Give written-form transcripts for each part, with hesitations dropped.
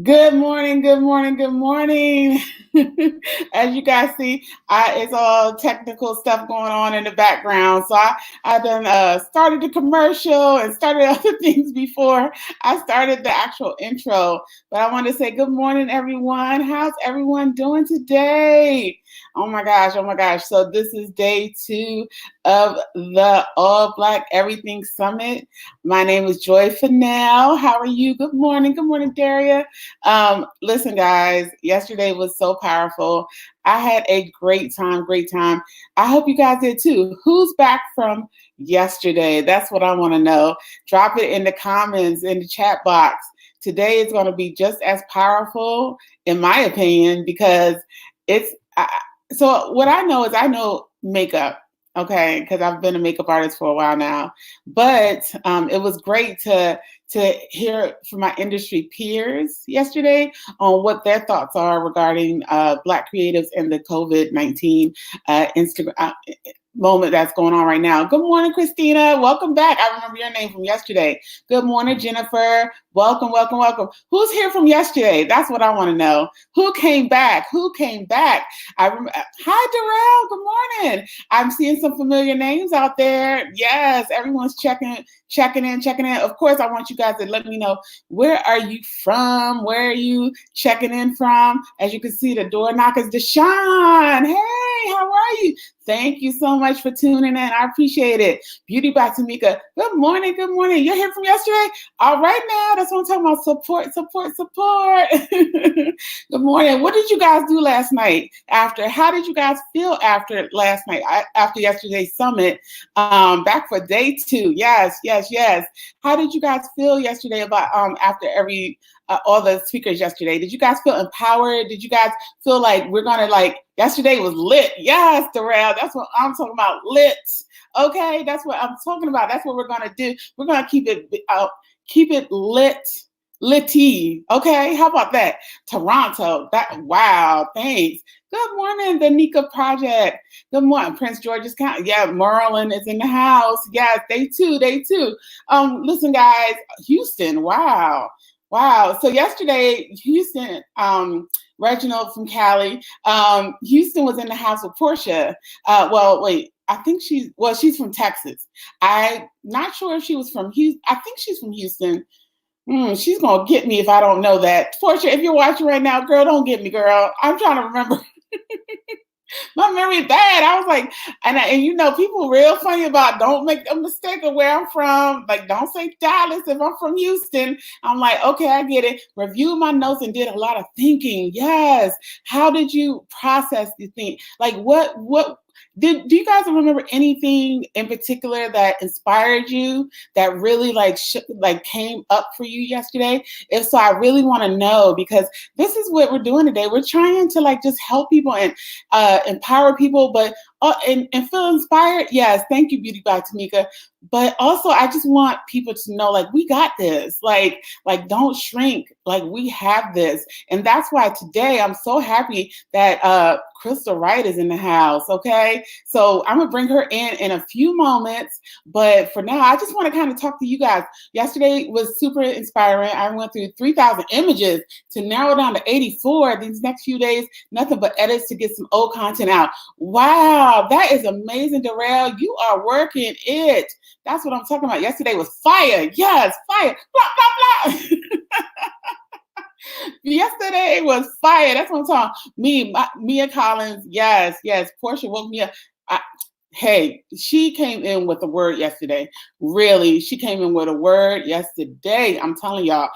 Good morning, good morning, good morning. As you guys see, it's all technical stuff going on in the background. So I done started the commercial and started other things before I started the actual intro. But I want to say good morning, everyone. How's everyone doing today? Oh my gosh, oh my gosh. So this is day 2 of the All Black Everything Summit. My name is Joy Fennell. How are you? Good morning, Daria. Listen, guys, yesterday was so powerful. I had a great time, great time. I hope you guys did too. Who's back from yesterday? That's what I want to know. Drop it in the comments, in the chat box. Today is going to be just as powerful, in my opinion, because it's so what I know is I know makeup. Okay, because I've been a makeup artist for a while now, but it was great to hear from my industry peers yesterday on what their thoughts are regarding Black creatives and the COVID-19 Instagram moment that's going on right now. Good morning, Christina. Welcome back. I remember your name from yesterday. Good morning, Jennifer. Welcome, welcome, welcome. Who's here from yesterday? That's what I want to know. Who came back? Who came back? Hi, Darrell. Good morning. I'm seeing some familiar names out there. Yes, everyone's checking in. Of course, I want you guys to let me know, where are you from? Where are you checking in from? As you can see, the door knockers, Deshaun. Hey, how are you? Thank you so much for tuning in. I appreciate it. Beauty by Tamika. Good morning. Good morning. You're here from yesterday? All right now. That's what I'm talking about. Support. Good morning. What did you guys do last night after? How did you guys feel after last night, after yesterday's summit? Back for day 2. Yes. How did you guys feel yesterday about after all the speakers yesterday? Did you guys feel empowered? Did you guys feel like we're gonna yesterday was lit? Yes, Darrell, that's what I'm talking about. Lit. Okay, that's what I'm talking about. That's what we're gonna do. We're gonna keep it lit. Litty. Okay, how about that? Toronto. Wow, thanks. Good morning, the Nika Project. Good morning, Prince George's County. Yeah, Merlin is in the house. Yes, day two. Listen, guys, Houston. Wow. So yesterday, Houston, Reginald from Cali, Houston was in the house with Portia. I think she's from Texas. I'm not sure if she was from Houston. I think she's from Houston. She's going to get me if I don't know that. Portia, if you're watching right now, girl, don't get me, girl. I'm trying to remember. My memory is bad. I was like, and people real funny about don't make a mistake of where I'm from. Like, don't say Dallas if I'm from Houston. I'm like, okay, I get it. Reviewed my notes and did a lot of thinking. Yes. How did you process the thing? Like, what do you guys remember anything in particular that inspired you, that really came up for you yesterday? If so, I really want to know, because this is what we're doing today. We're trying to just help people and empower people, but and feel inspired. Yes, thank you, Beauty by Tamika. But also, I just want people to know, we got this. Like don't shrink. We have this, and that's why today I'm so happy that Crystal Wright is in the house. Okay, so I'm gonna bring her in a few moments. But for now, I just want to kind of talk to you guys. Yesterday was super inspiring. I went through 3,000 images to narrow down to 84. These next few days, nothing but edits to get some old content out. Wow, that is amazing, Darrell. You are working it. That's what I'm talking about. Yesterday was fire. Yes, fire. Blah, blah, blah. Yesterday was fire. That's what I'm talking about. Mia Collins. Yes. Portia woke me up. Hey, she came in with a word yesterday. Really, she came in with a word yesterday. I'm telling y'all,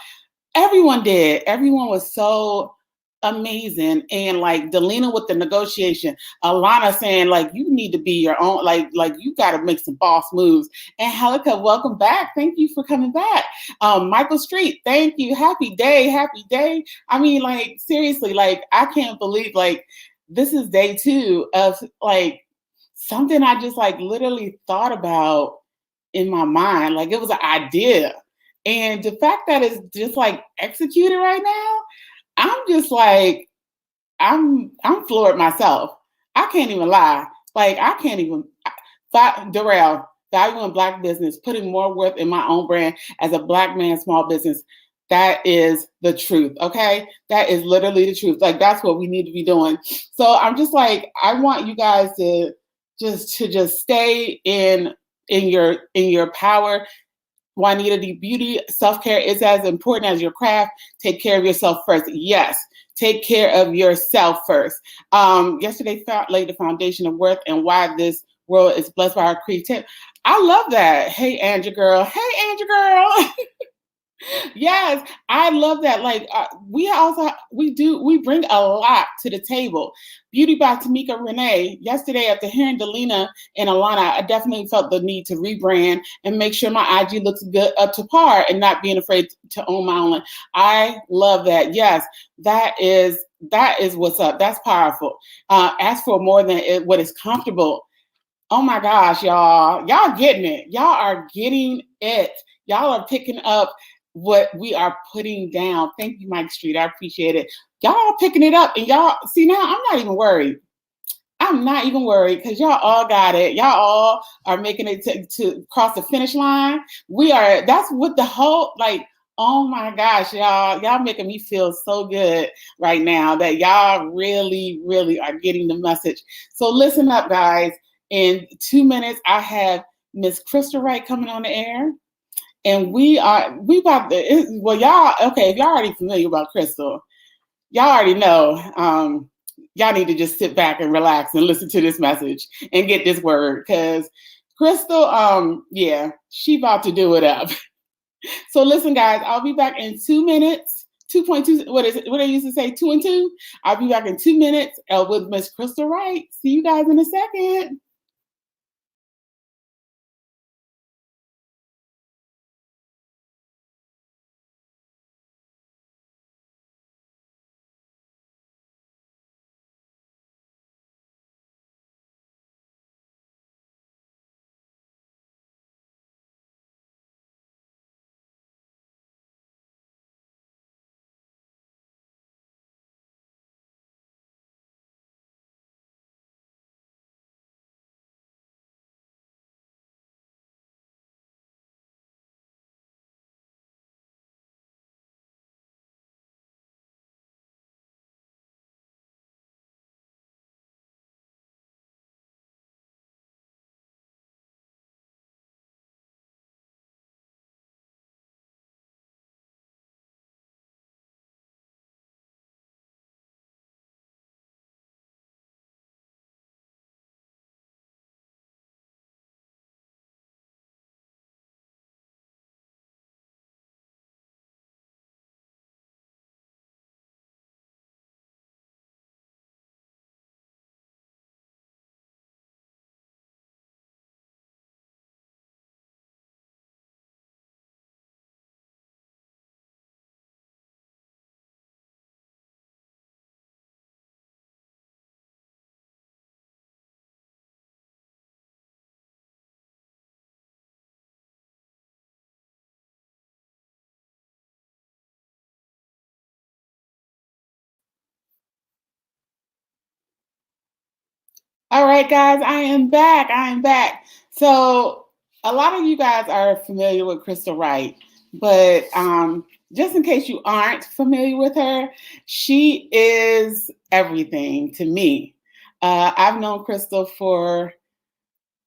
everyone did. Everyone was so amazing. And Delina with the negotiation, Alana saying you need to be your own, you got to make some boss moves. And Halika, welcome back. Thank you for coming back. Michael Street, thank you. Happy day. I mean, seriously, I can't believe this is day 2 of something I just literally thought about in my mind. It was an idea. And the fact that it's just executed right now, I'm just I'm floored myself. I can't even lie. I can't even. Darrell, value in Black business, putting more worth in my own brand as a Black man, small business. That is the truth. Okay. That is literally the truth. Like that's what we need to be doing. So I'm just like, I want you guys to just stay in your power. Juanita, the beauty self-care is as important as your craft. Take care of yourself first. Yes, take care of yourself first. Yesterday laid the foundation of worth and why this world is blessed by our creativity. I love that. Hey, Andrew girl. Hey, Andrew girl. Yes, I love that. Like we bring a lot to the table. Beauty by Tamika Renee. Yesterday, after hearing Delina and Alana, I definitely felt the need to rebrand and make sure my IG looks good, up to par, and not being afraid to own my own. I love that. Yes, that is what's up. That's powerful. Ask for more than what is comfortable. Oh my gosh, y'all getting it. Y'all are getting it. Y'all are picking up what we are putting down. Thank you, Mike Street. I appreciate it. Y'all are picking it up, and y'all see now. I'm not even worried. I'm not even worried because y'all all got it. Y'all all are making it to cross the finish line. We are. That's what the whole like. Oh my gosh, y'all making me feel so good right now that y'all really, really are getting the message. So listen up, guys. In 2 minutes, I have Miss Crystal Wright coming on the air. And we about to, well, y'all, okay, if y'all already familiar about Crystal, y'all already know, y'all need to just sit back and relax and listen to this message and get this word. Because Crystal, yeah, she about to do it up. So listen, guys, I'll be back in 2 minutes. 2.2, what is it? What I used to say, 2 and 2. I'll be back in 2 minutes with Miss Crystal Wright. See you guys in a second. All right, guys, I am back. I am back. So a lot of you guys are familiar with Crystal Wright, but just in case you aren't familiar with her, she is everything to me. I've known Crystal for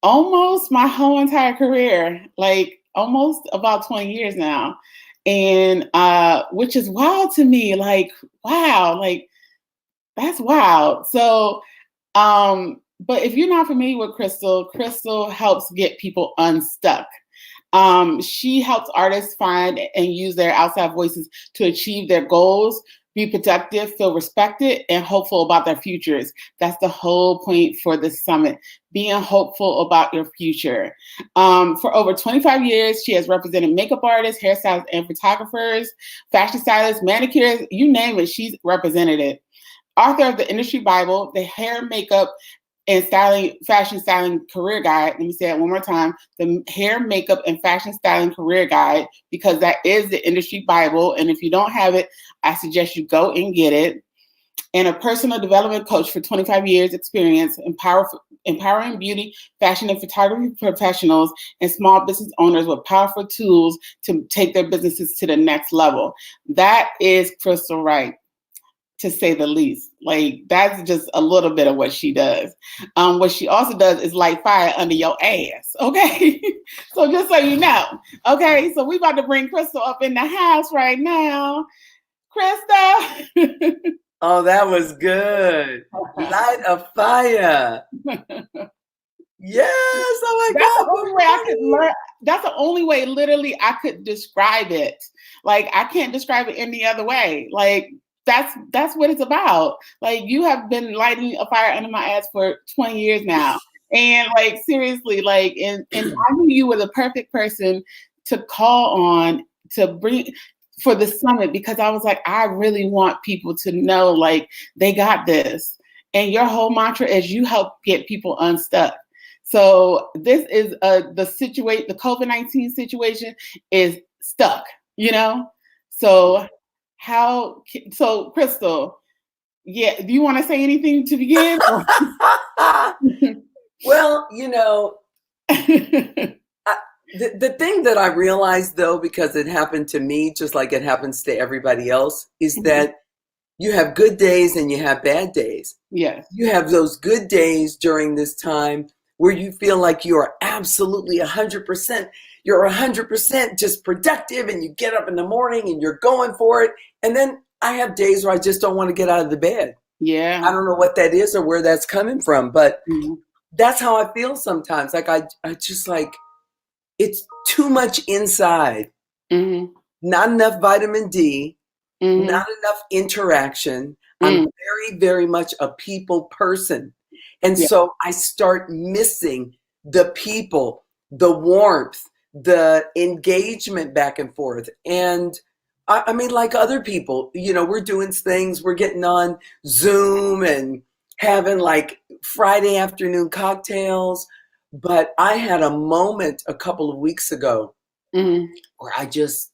almost my whole entire career, like almost about 20 years now. And which is wild to me, like, wow, like that's wild. So but if you're not familiar with Crystal, Crystal helps get people unstuck. She helps artists find and use their outside voices to achieve their goals, be productive, feel respected, and hopeful about their futures. That's the whole point for this summit, being hopeful about your future. For over 25 years, she has represented makeup artists, hairstylists, and photographers, fashion stylists, manicurists, you name it, she's represented it. Author of the Industry Bible, the Hair, Makeup, and Fashion Styling Career Guide. Let me say it one more time. The Hair, Makeup, and Fashion Styling Career Guide, because that is the Industry Bible. And if you don't have it, I suggest you go and get it. and a personal development coach for 25 years experience, empowering beauty, fashion, and photography professionals and small business owners with powerful tools to take their businesses to the next level. That is Crystal Wright, to say the least. Like, that's just a little bit of what she does. What she also does is light fire under your ass. Okay. So just so you know. Okay. So we about to bring Crystal up in the house right now. Krista. Oh, that was good. Light a fire. Yes. Oh my That's God. the only way I could learn. That's the only way, literally, I could describe it. Like, I can't describe it any other way. Like, that's what it's about. Like, you have been lighting a fire under my ass for 20 years now. And like, seriously, like, and I knew you were the perfect person to call on to bring for the summit, because I was like, I really want people to know, like, they got this. And your whole mantra is you help get people unstuck. So this is the situation, the COVID-19 situation is stuck, you know? So so Crystal, yeah, do you want to say anything to begin? Well, the thing that I realized, though, because it happened to me, just like it happens to everybody else, is that you have good days and you have bad days. Yes. You have those good days during this time where you feel like you are absolutely 100%. You're 100% just productive, and you get up in the morning and you're going for it. And then I have days where I just don't want to get out of the bed. Yeah. I don't know what that is or where that's coming from, but that's how I feel sometimes. Like I just like, it's too much inside, not enough vitamin D, not enough interaction. I'm very, very much a people person. And so I start missing the people, the warmth, the engagement back and forth. And I mean, like other people, we're doing things, we're getting on Zoom and having like Friday afternoon cocktails. But I had a moment a couple of weeks ago where I just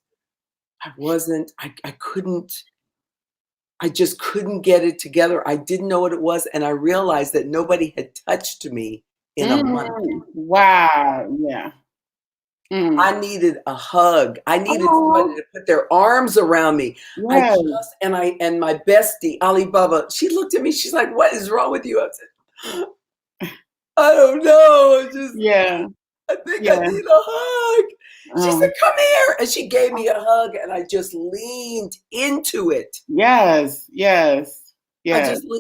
couldn't get it together. I didn't know what it was. And I realized that nobody had touched me in a month. Wow. Yeah. I needed a hug. I needed somebody to put their arms around me. Yes. And my bestie, Alibaba, she looked at me. She's like, "What is wrong with you?" I said, I don't know. I think I need a hug. She said, "Come here." And she gave me a hug, and I just leaned into it. Yes. I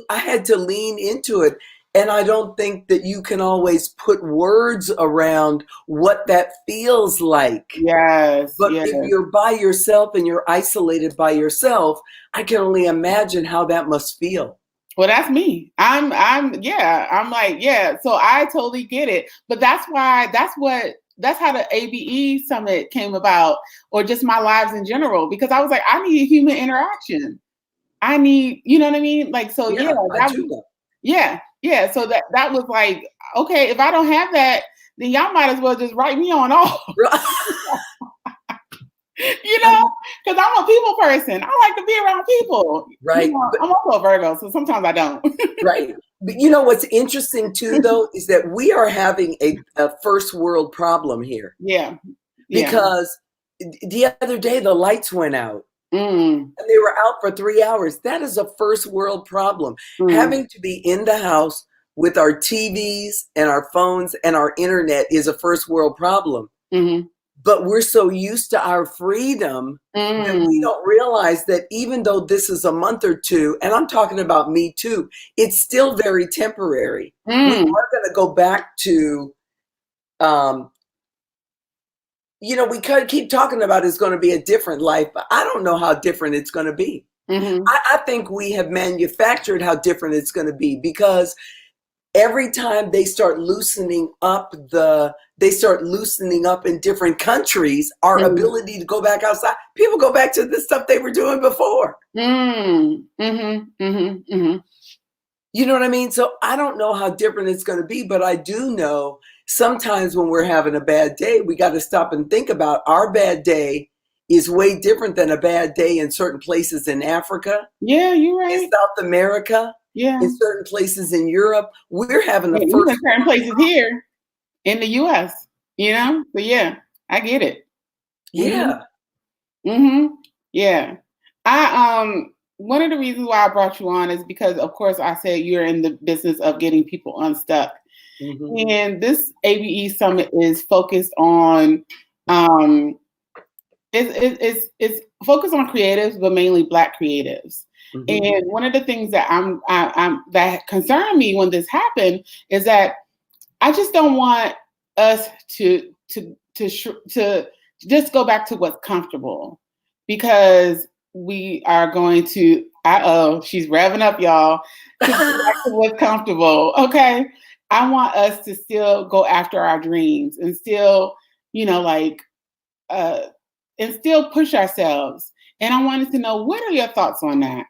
had to lean into it. And I don't think that you can always put words around what that feels like. Yes. But if you're by yourself and you're isolated by yourself, I can only imagine how that must feel. Well, that's me. I'm like, yeah. So I totally get it. But that's how the ABE summit came about, or just my lives in general, because I was like, I need human interaction. I need, you know what I mean? Like, so yeah. So that was like, okay, if I don't have that, then y'all might as well just write me on off. Because I'm a people person. I like to be around people. Right. I'm also a Virgo, so sometimes I don't. Right. But what's interesting too, though, is that we are having a first world problem here. Yeah. Because the other day the lights went out. And they were out for 3 hours. That is a first world problem. Having to be in the house with our TVs and our phones and our internet is a first world problem. But we're so used to our freedom that we don't realize that even though this is a month or two, and I'm talking about me too, it's still very temporary. We are going to go back to, we could keep talking about it's going to be a different life, but I don't know how different it's going to be. I think we have manufactured how different it's going to be, because every time they start loosening up in different countries, our ability to go back outside, people go back to the stuff they were doing before. You know what I mean? So I don't know how different it's going to be, but I do know sometimes when we're having a bad day, we got to stop and think about our bad day is way different than a bad day in certain places in Africa. Yeah, you're right. In South America. Yeah. In certain places in Europe. We're having the first. Even certain places here in the U.S., you know? But yeah, I get it. Yeah. Mm-hmm. Yeah. One of the reasons why I brought you on is because, of course, I said you're in the business of getting people unstuck. Mm-hmm. And this ABE Summit is focused on it's focused on creatives, but mainly Black creatives. Mm-hmm. And one of the things that that concerned me when this happened is that I just don't want us to just go back to what's comfortable, because we are going to. She's revving up, y'all. To go back to what's comfortable. Okay, I want us to still go after our dreams and still, and still push ourselves. And I wanted to know, what are your thoughts on that?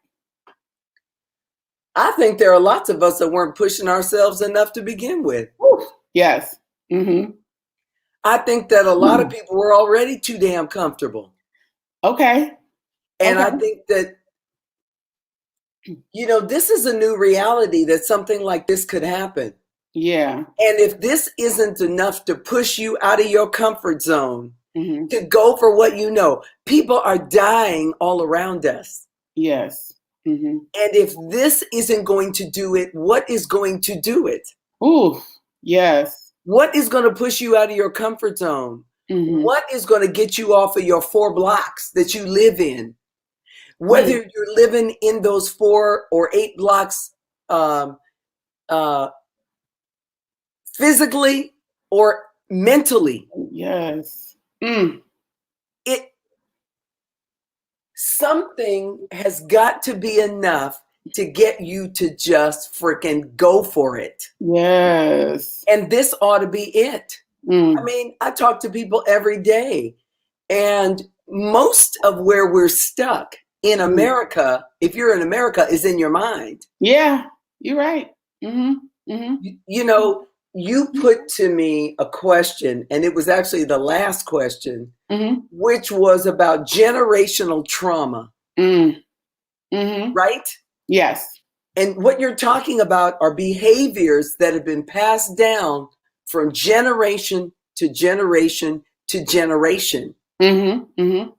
I think there are lots of us that weren't pushing ourselves enough to begin with. Ooh, yes. Mm-hmm. I think that a lot of people were already too damn comfortable. Okay. And I think that, this is a new reality, that something like this could happen. Yeah. And if this isn't enough to push you out of your comfort zone, to go for what you know, people are dying all around us. Yes. Mm-hmm. And if this isn't going to do it, what is going to do it? Ooh, yes. What is going to push you out of your comfort zone? Mm-hmm. What is going to get you off of your 4 blocks that you live in? Whether you're living in those 4 or 8 blocks physically or mentally. Yes. Something has got to be enough to get you to just freaking go for it. Yes. And this ought to be it. I mean, I talk to people every day, and most of where we're stuck in America, if you're in America, is in your mind. Yeah, you're right. Mm-hmm. Mm-hmm. You put to me a question, and it was actually the last question, which was about generational trauma. Mm-hmm. Right? Yes. And what you're talking about are behaviors that have been passed down from generation to generation to generation. Mm-hmm. Mm-hmm.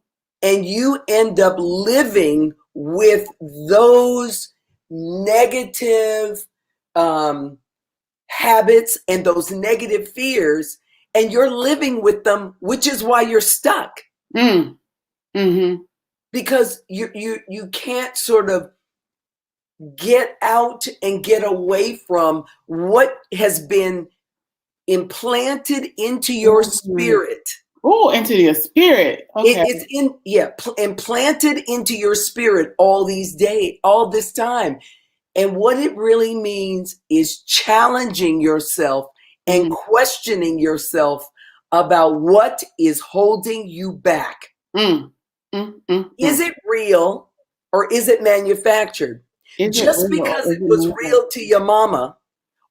And you end up living with those negative habits and those negative fears, and you're living with them, which is why you're stuck. Mm-hmm. Because you can't sort of get out and get away from what has been implanted into your spirit. Oh, into your spirit. Okay. It's implanted into your spirit all this time. And what it really means is challenging yourself and questioning yourself about what is holding you back. Is it real or is it manufactured? Just because it was real to your mama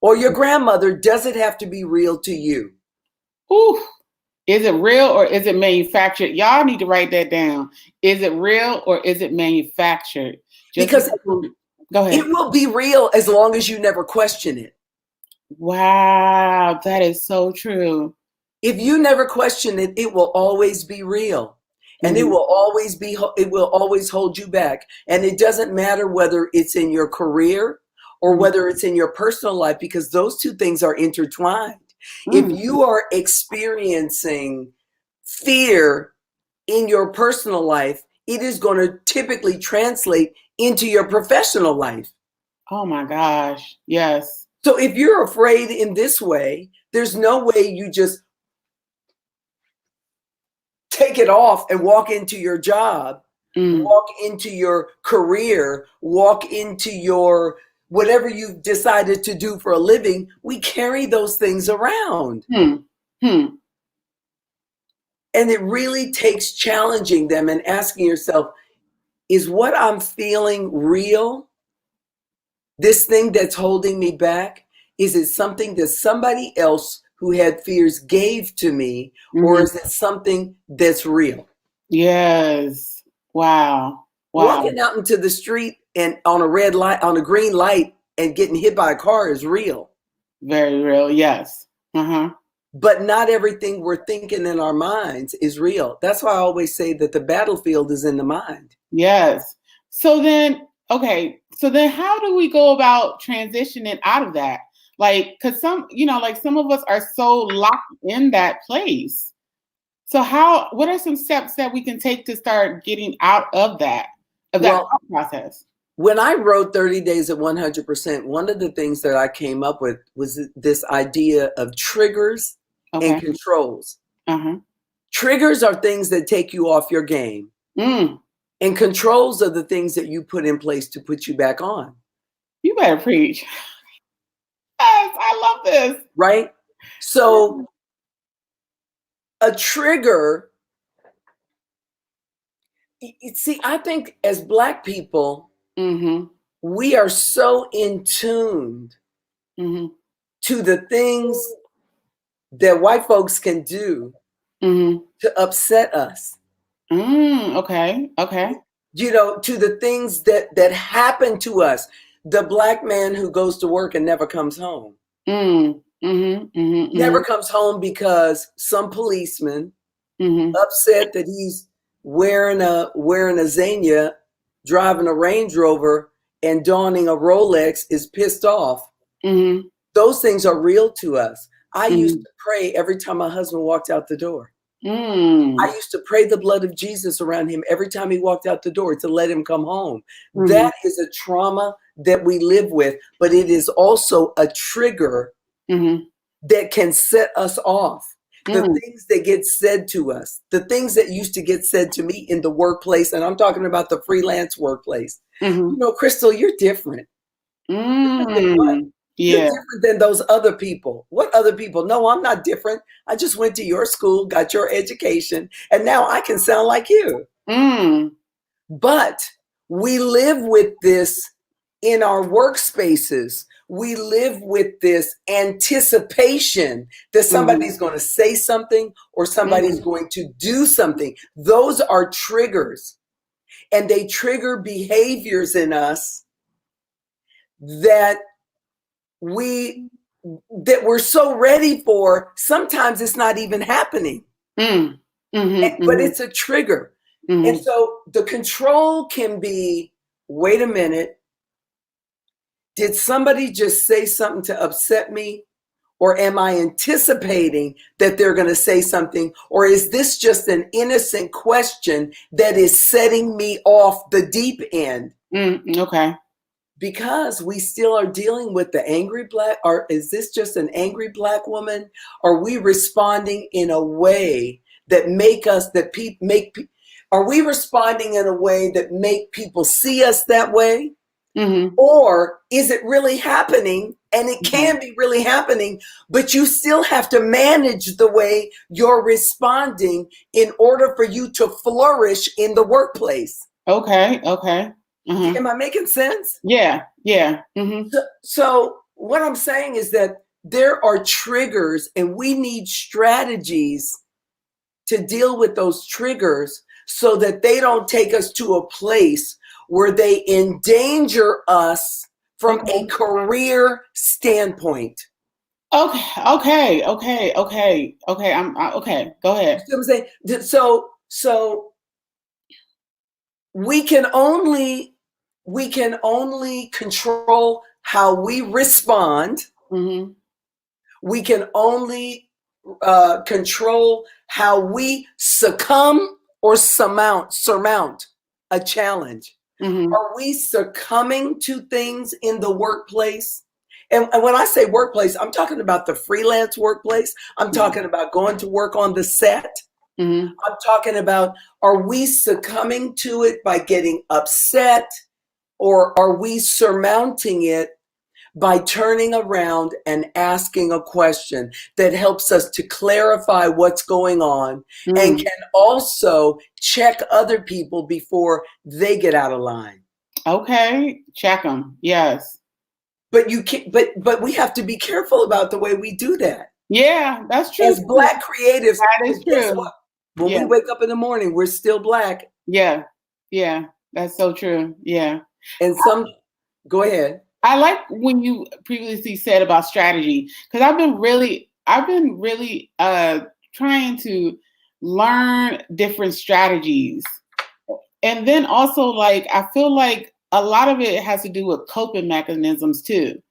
or your grandmother, does it have to be real to you? Ooh. Is it real or is it manufactured? Y'all need to write that down. Is it real or is it manufactured? Because go ahead. It will be real as long as you never question it. Wow, that is so true. If you never question it, it will always be real. And it will always hold you back. And it doesn't matter whether it's in your career or whether it's in your personal life, because those two things are intertwined. If you are experiencing fear in your personal life, it is going to typically translate into your professional life. Oh my gosh. Yes. So if you're afraid in this way, there's no way you just take it off and walk into your job, walk into your career, walk into your whatever you've decided to do for a living. We carry those things around. And it really takes challenging them and asking yourself, is what I'm feeling real? This thing that's holding me back? Is it something that somebody else who had fears gave to me, or is it something that's real? Yes. Wow. Wow. Walking out into the street and on a red light, on a green light, and getting hit by a car is real. Very real. Yes. But not everything we're thinking in our minds is real. That's why I always say that the battlefield is in the mind. Yes. So then, okay. So then how do we go about transitioning out of that? Like, cause some, like some of us are so locked in that place. So what are some steps that we can take to start getting out of that thought process? When I wrote 30 Days at 100%, one of the things that I came up with was this idea of triggers and controls. Triggers are things that take you off your game. And controls are the things that you put in place to put you back on. You better preach. Yes, I love this. Right? So a trigger, see, I think as Black people, we are so in tune to the things that white folks can do to upset us. Okay. To the things that happen to us. The Black man who goes to work and never comes home. Never comes home because some policeman upset that he's wearing a Xenia, driving a Range Rover, and donning a Rolex is pissed off. Those things are real to us. I used to pray every time my husband walked out the door. I used to pray the blood of Jesus around him every time he walked out the door to let him come home. That is a trauma that we live with, but it is also a trigger that can set us off. The things that get said to us, the things that used to get said to me in the workplace, and I'm talking about the freelance workplace. Crystal, you're different. You're different than those other people. What other people? No, I'm not different. I just went to your school, got your education, and now I can sound like you. But we live with this in our workspaces. We live with this anticipation that somebody's going to say something or somebody's going to do something. Those are triggers, and they trigger behaviors in us that we're so ready for. Sometimes it's not even happening, but it's a trigger. And so the control can be, wait a minute, did somebody just say something to upset me? Or am I anticipating that they're going to say something? Or is this just an innocent question that is setting me off the deep end? Okay. Because we still are dealing with the angry Black, or is this just an angry Black woman? Are we responding in a way that are we responding in a way that make people see us that way? Or is it really happening? And it can be really happening, but you still have to manage the way you're responding in order for you to flourish in the workplace. Okay. Am I making sense? Yeah. So what I'm saying is that there are triggers, and we need strategies to deal with those triggers so that they don't take us to a place where they endanger us from a career standpoint. Okay. I'm okay. Go ahead. You know what I'm saying? So we can only control how we respond. We can only control how we succumb or surmount a challenge. Are we succumbing to things in the workplace? And when I say workplace, I'm talking about the freelance workplace. I'm talking about going to work on the set. I'm talking about, are we succumbing to it by getting upset, or are we surmounting it by turning around and asking a question that helps us to clarify what's going on and can also check other people before they get out of line? Okay, check them. Yes. But you can't. But we have to be careful about the way we do that. Yeah, that's true. As Black creatives, that is true. When we wake up in the morning, we're still Black. Yeah. Yeah. That's so true. Yeah. And go ahead. I like when you previously said about strategy, because I've been really trying to learn different strategies. And then also, like, I feel like a lot of it has to do with coping mechanisms too.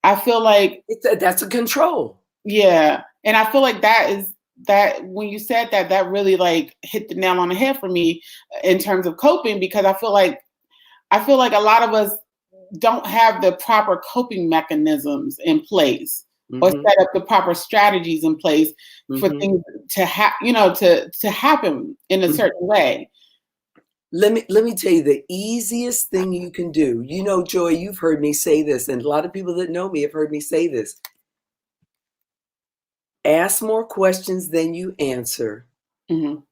I feel like that's a control. Yeah. And I feel like that when you said that really like hit the nail on the head for me in terms of coping, because I feel like a lot of us don't have the proper coping mechanisms in place, or set up the proper strategies in place for things to happen in a certain way. Let me tell you the easiest thing you can do. You know, Joy, you've heard me say this, and a lot of people that know me have heard me say this. Ask more questions than you answer, and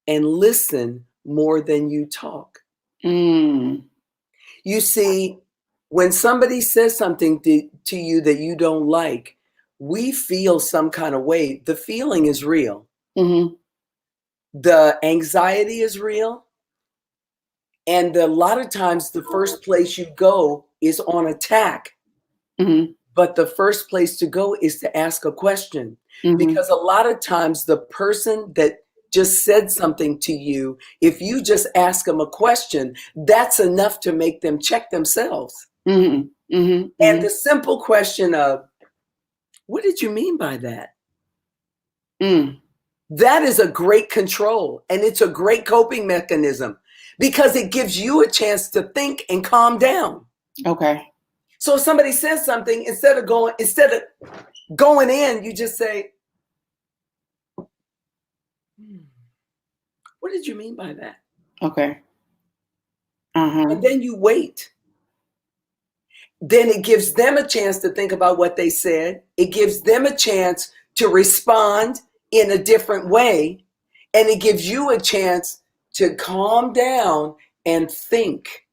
listen more than you talk. You see, when somebody says something to you that you don't like, we feel some kind of way. The feeling is real. The anxiety is real. And a lot of times the first place you go is on attack. But the first place to go is to ask a question. Because a lot of times the person that just said something to you, if you just ask them a question, that's enough to make them check themselves. And the simple question of, what did you mean by that? That is a great control, and it's a great coping mechanism because it gives you a chance to think and calm down. Okay. So if somebody says something, instead of going in, you just say, what did you mean by that? Okay. And then you wait. Then it gives them a chance to think about what they said. It gives them a chance to respond in a different way. And it gives you a chance to calm down and think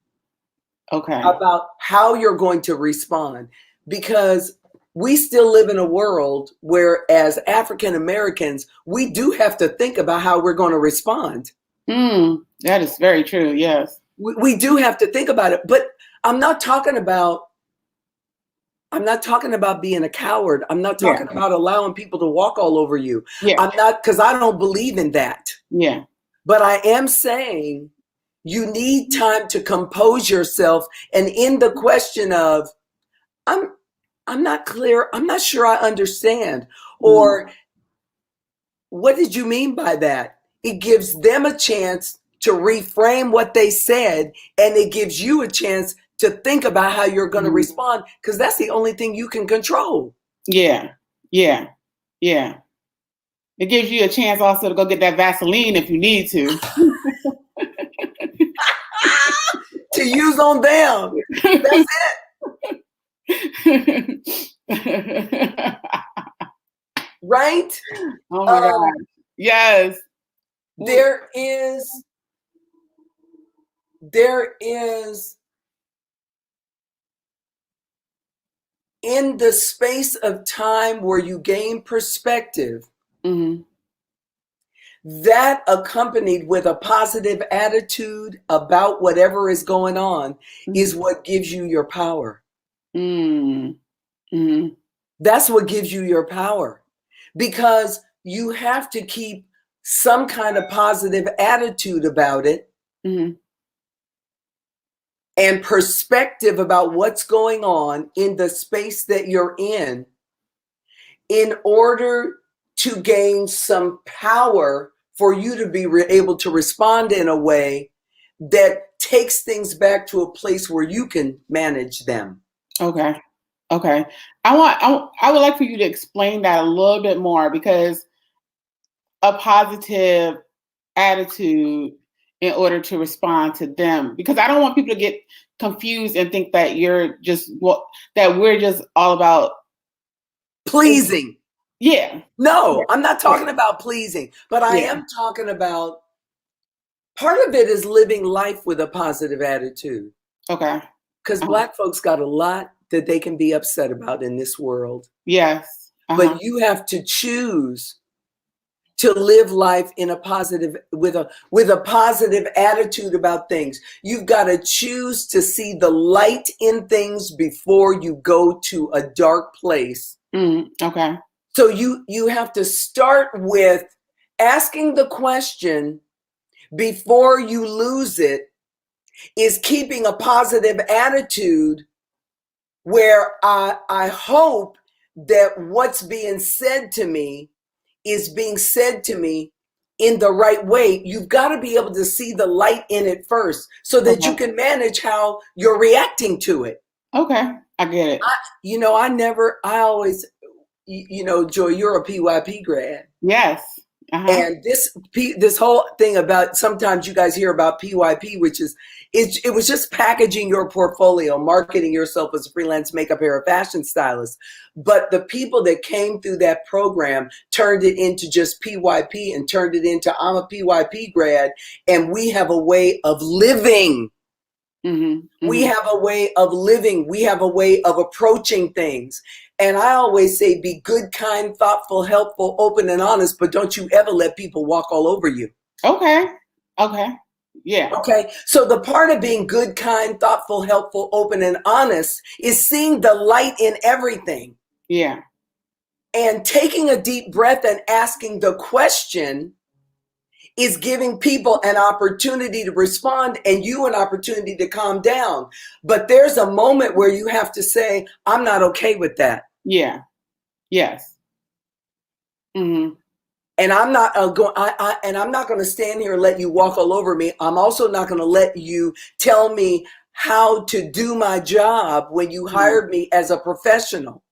about how you're going to respond. Because we still live in a world where, as African Americans, we do have to think about how we're going to respond. That is very true. Yes. We do have to think about it. But I'm not talking about being a coward. I'm not talking about allowing people to walk all over you. I'm not, because I don't believe in that. Yeah. But I am saying you need time to compose yourself. And in the question of, I'm not clear, I'm not sure I understand. Or what did you mean by that? It gives them a chance to reframe what they said, and it gives you a chance to think about how you're going to respond, because that's the only thing you can control. Yeah. It gives you a chance also to go get that Vaseline if you need to. To use on them. That's it. Right? Oh my God. Yes. There is in the space of time where you gain perspective, that accompanied with a positive attitude about whatever is going on is what gives you your power. That's what gives you your power, because you have to keep some kind of positive attitude about it and perspective about what's going on in the space that you're in order to gain some power for you to be able to respond in a way that takes things back to a place where you can manage them. Okay. I would like for you to explain that a little bit more, because a positive attitude in order to respond to them, because I don't want people to get confused and think that we're just all about pleasing. No, Yeah. I'm not talking about pleasing, but I am talking about part of it is living life with a positive attitude. Okay. Because Black folks got a lot that they can be upset about in this world. Yes. But you have to choose to live life in a positive, with a positive attitude about things. You've got to choose to see the light in things before you go to a dark place. Okay. So you have to start with asking the question before you lose it, is keeping a positive attitude where I hope that what's being said to me is being said to me in the right way. You've got to be able to see the light in it first so that you can manage how you're reacting to it. Okay, I get it. I always, Joy, you're a PYP grad. Yes. And this whole thing about, sometimes you guys hear about PYP, which is, it was just packaging your portfolio, marketing yourself as a freelance makeup, hair, or fashion stylist. But the people that came through that program turned it into just PYP and turned it into, I'm a PYP grad, and we have a way of living. We have a way of living. We have a way of approaching things. And I always say, be good, kind, thoughtful, helpful, open, and honest, but don't you ever let people walk all over you. Okay. Yeah. Okay. So the part of being good, kind, thoughtful, helpful, open, and honest is seeing the light in everything. Yeah. And taking a deep breath and asking the question is giving people an opportunity to respond and you an opportunity to calm down. But there's a moment where you have to say, I'm not okay with that. Yeah. Yes. And I'm not I'm not going to stand here and let you walk all over me. I'm also not going to let you tell me how to do my job when you hired me as a professional.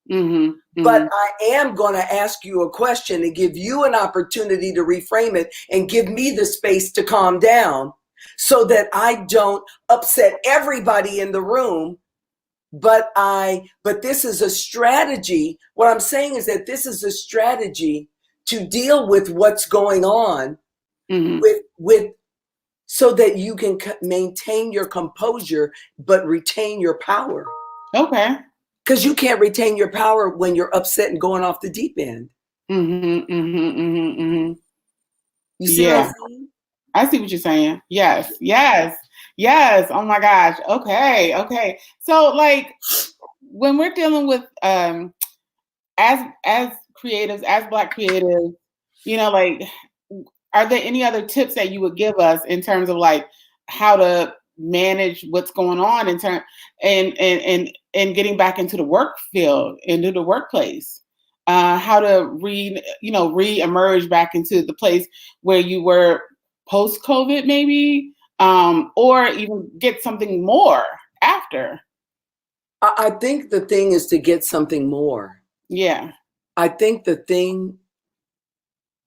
But I am going to ask you a question and give you an opportunity to reframe it and give me the space to calm down so that I don't upset everybody in the room. But this is a strategy. What I'm saying is that this is a strategy to deal with what's going on with so that you can maintain your composure, but retain your power. Okay. Because you can't retain your power when you're upset and going off the deep end. You see what I'm saying? I see what you're saying. Yes. Oh my gosh. Okay. So like when we're dealing with as creatives, as Black creatives, like, are there any other tips that you would give us in terms of like how to manage what's going on in terms and getting back into the work field, into the workplace? How to re-emerge back into the place where you were post-COVID, maybe, or even get something more after? I think the thing is to get something more. Yeah. I think the thing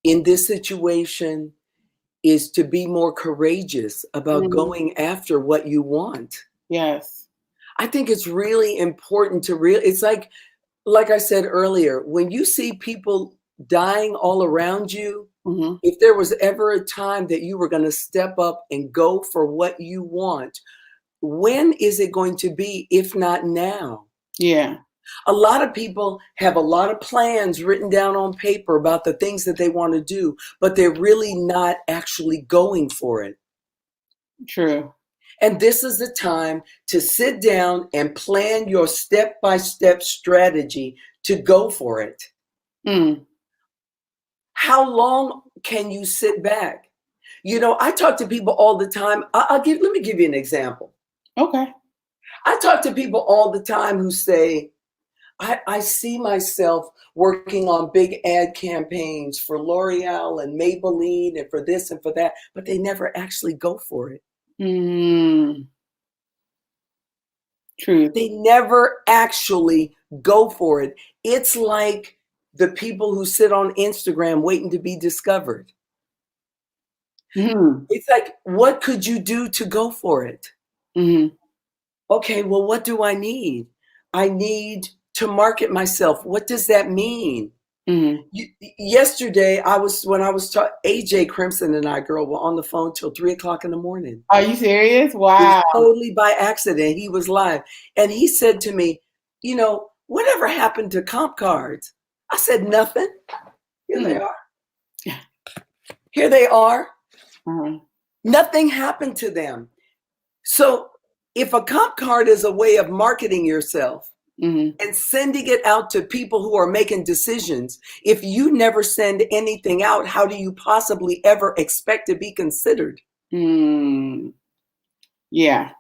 in this situation is to be more courageous about going after what you want. Yes. I think it's really important to it's like I said earlier, when you see people dying all around you, if there was ever a time that you were going to step up and go for what you want, when is it going to be, if not now? Yeah. A lot of people have a lot of plans written down on paper about the things that they want to do, but they're really not actually going for it. True. And this is the time to sit down and plan your step-by-step strategy to go for it. How long can you sit back? I talk to people all the time. Let me give you an example. Okay. I talk to people all the time who say, I see myself working on big ad campaigns for L'Oreal and Maybelline and for this and for that, but they never actually go for it. True. They never actually go for it. It's like the people who sit on Instagram waiting to be discovered. It's like, what could you do to go for it? Okay, well, what do I need? I need to market myself. What does that mean? Yesterday, when I was talking, AJ Crimson and I, girl, were on the phone till 3:00 in the morning. Are you serious? Wow. Totally by accident. He was live. And he said to me, whatever happened to comp cards? I said, nothing. Here they are. Here they are. Uh-huh. Nothing happened to them. So if a comp card is a way of marketing yourself and sending it out to people who are making decisions, if you never send anything out, how do you possibly ever expect to be considered? Yeah.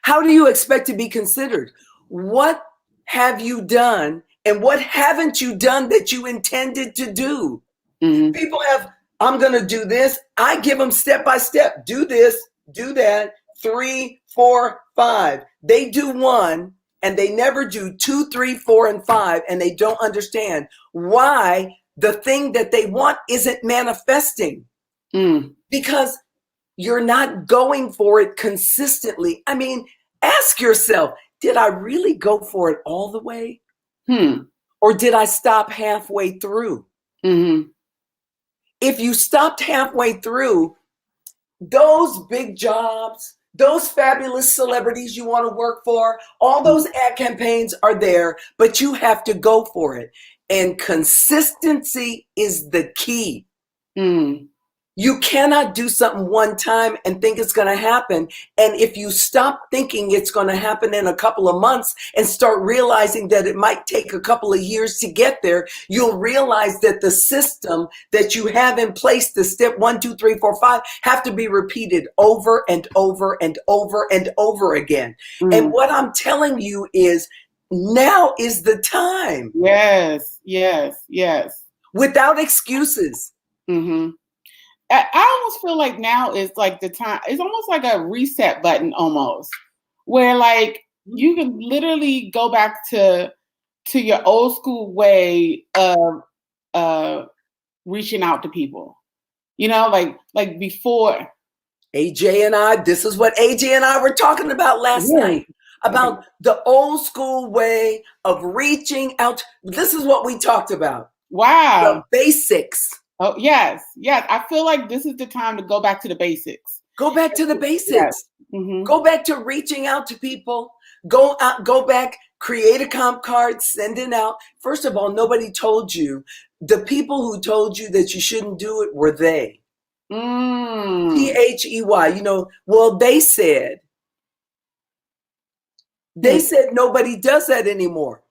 How do you expect to be considered? What have you done and what haven't you done that you intended to do? People have, I'm going to do this. I give them step by step. Do this, do that. 3, 4, 5. They do 1 and they never do 2, 3, 4, and 5. And they don't understand why the thing that they want isn't manifesting. Because you're not going for it consistently. I mean, ask yourself, did I really go for it all the way? Or did I stop halfway through? If you stopped halfway through, those big jobs, those fabulous celebrities you want to work for, all those ad campaigns are there, but you have to go for it. And consistency is the key. You cannot do something one time and think it's going to happen. And if you stop thinking it's going to happen in a couple of months and start realizing that it might take a couple of years to get there, you'll realize that the system that you have in place, the step 1, 2, 3, 4, 5, have to be repeated over and over and over and over again. And what I'm telling you is now is the time. Yes, yes, yes. Without excuses. I almost feel like now is like the time. It's almost like a reset button almost, where like you can literally go back to your old school way of reaching out to people. You know, like before. AJ and I, this is what AJ and I were talking about last night, about the old school way of reaching out. This is what we talked about. Wow. The basics. Oh, yes. Yes. I feel like this is the time to go back to the basics. Go back to the basics. Yes. Go back to reaching out to people. Go back, create a comp card, send it out. First of all, nobody told you. The people who told you that you shouldn't do it were they. THEY, you know, well, they said nobody does that anymore.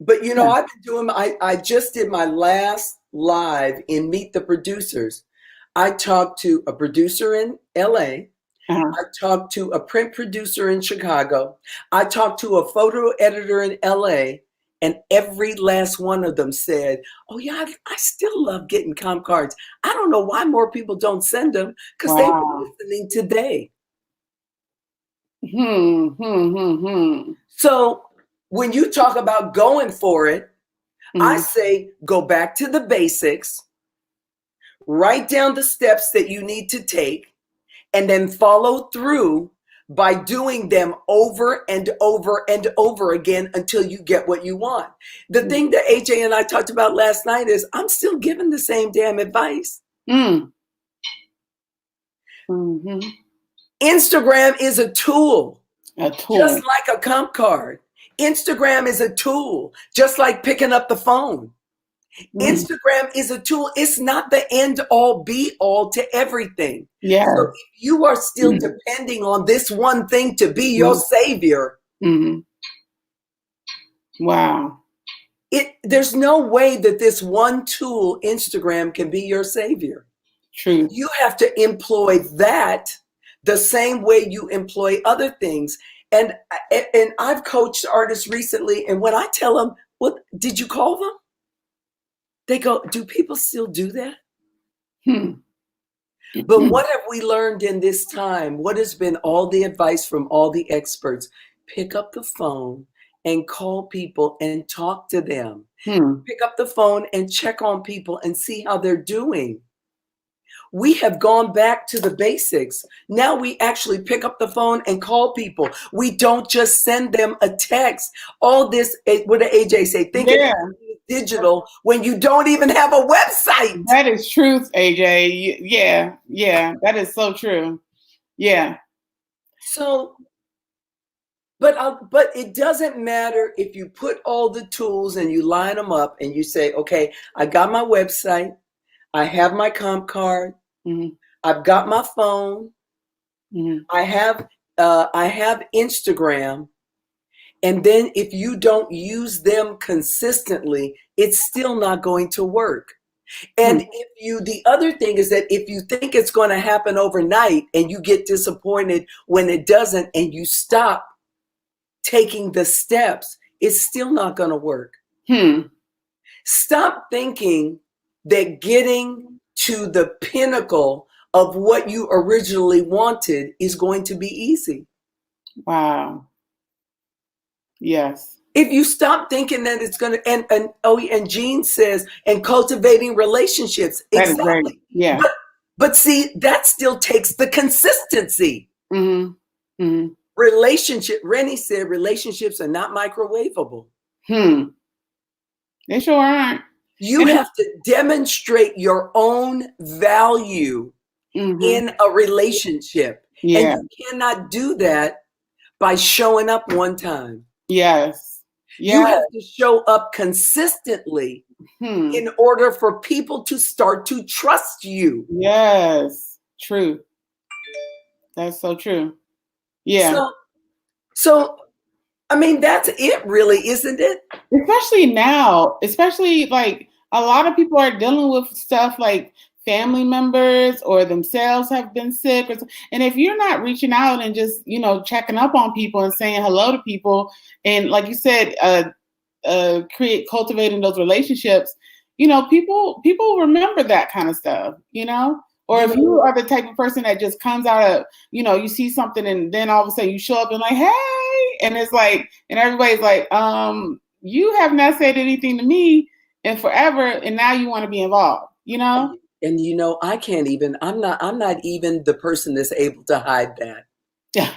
But, you know, I've been doing, I just did my last live in Meet the Producers. I talked to a producer in LA. I talked to a print producer in Chicago. I talked to a photo editor in LA. And every last one of them said, oh, yeah, I still love getting comp cards. I don't know why more people don't send them because they were listening today. So when you talk about going for it, I say go back to the basics, write down the steps that you need to take, and then follow through by doing them over and over and over again until you get what you want. The thing that AJ and I talked about last night is I'm still giving the same damn advice. Instagram is a tool. Just like a comp card. Instagram is a tool, just like picking up the phone. Instagram is a tool. It's not the end all be all to everything. Yeah. So if you are still depending on this one thing to be your savior. Wow. There's no way that this one tool, Instagram, can be your savior. True. You have to employ that the same way you employ other things. And I've coached artists recently, and when I tell them, "What did you call them?" They go, "Do people still do that?" But what have we learned in this time? What has been all the advice from all the experts? Pick up the phone and call people and talk to them. Pick up the phone and check on people and see how they're doing. We have gone back to the basics. Now we actually pick up the phone and call people. We don't just send them a text. All this, what did AJ say? Thinking digital when you don't even have a website. That is truth, AJ. Yeah, that is so true. Yeah. So, but it doesn't matter if you put all the tools and you line them up and you say, okay, I got my website. I have my comp card. Mm-hmm. I've got my phone. Mm-hmm. I have Instagram. And then if you don't use them consistently, it's still not going to work. And the other thing is that if you think it's going to happen overnight and you get disappointed when it doesn't and you stop taking the steps, it's still not going to work. Stop thinking that getting to the pinnacle of what you originally wanted is going to be easy. Wow. Yes. If you stop thinking that it's going to, and Jean says, and cultivating relationships. That exactly. is great. Yeah. But see, that still takes the consistency. Mm-hmm. Mm-hmm. Rennie said relationships are not microwavable. They sure aren't. You have to demonstrate your own value in a relationship. Yeah. And you cannot do that by showing up one time. Yes. You have to show up consistently in order for people to start to trust you. Yes. True. That's so true. Yeah. So I mean, that's it really, isn't it? Especially now, especially like a lot of people are dealing with stuff like family members or themselves have been sick. And if you're not reaching out and just, checking up on people and saying hello to people, and like you said, cultivating those relationships, people remember that kind of stuff, or if you are the type of person that just comes out of, you see something and then all of a sudden you show up and like, hey, and it's like, and everybody's like, you have not said anything to me in forever, and now you want to be involved, And I can't even, I'm not even the person that's able to hide that. Yeah.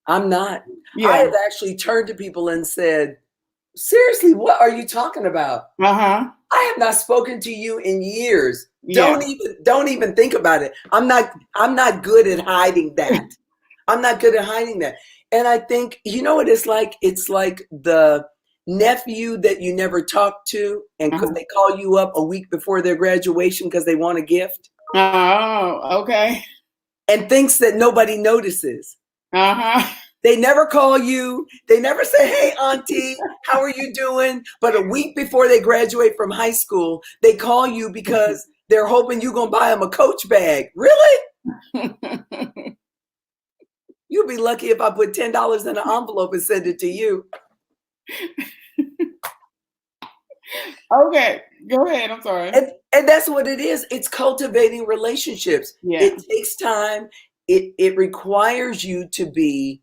I'm not. Yeah. I have actually turned to people and said, seriously, what are you talking about? I have not spoken to you in years. Yeah. Don't even think about it. I'm not good at hiding that. I'm not good at hiding that. And I think, what it's like? It's like the nephew that you never talk to, and because they call you up a week before their graduation because they want a gift. Oh, okay. And thinks that nobody notices. They never call you. They never say, hey, auntie, how are you doing? But a week before they graduate from high school, they call you because they're hoping you're going to buy them a Coach bag. Really? You'll be lucky if I put $10 in an envelope and send it to you. Okay, go ahead. I'm sorry. And that's what it is. It's cultivating relationships. Yeah. It takes time. It requires you to be,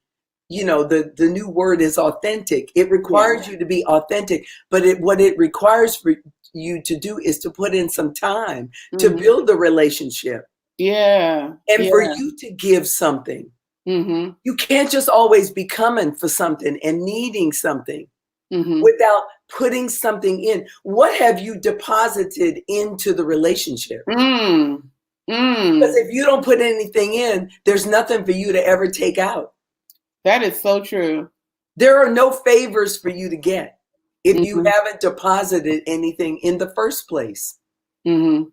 the new word is authentic. It requires you to be authentic, but what it requires for you to do is to put in some time to build the relationship. Yeah. And for you to give something. You can't just always be coming for something and needing something without putting something in. What have you deposited into the relationship? Because if you don't put anything in, there's nothing for you to ever take out. That is so true. There are no favors for you to get if you haven't deposited anything in the first place. And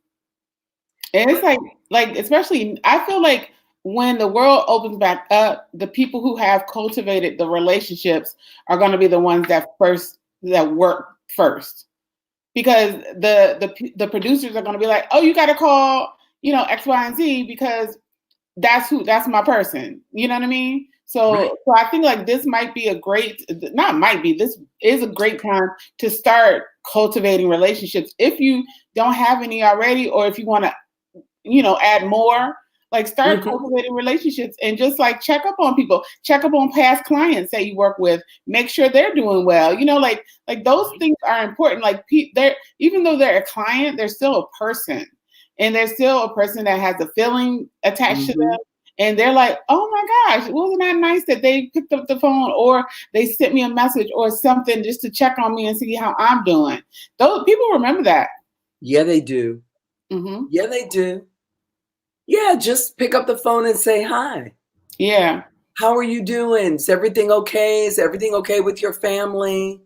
it's like, especially, I feel like when the world opens back up, the people who have cultivated the relationships are going to be the ones that work first, because the producers are going to be like, oh, you got to call, X, Y, and Z because that's my person. You know what I mean? So I think like this might be this is a great time to start cultivating relationships. If you don't have any already, or if you want to, add more, like start cultivating relationships and just like check up on people, check up on past clients that you work with, make sure they're doing well. Like those things are important. Like even though they're a client, they're still a person, and they're still a person that has a feeling attached to them. And they're like, oh my gosh, wasn't that nice that they picked up the phone or they sent me a message or something just to check on me and see how I'm doing. Those people remember that. Yeah, they do. Yeah, they do. Yeah, just pick up the phone and say hi. Yeah. How are you doing? Is everything okay? Is everything okay with your family?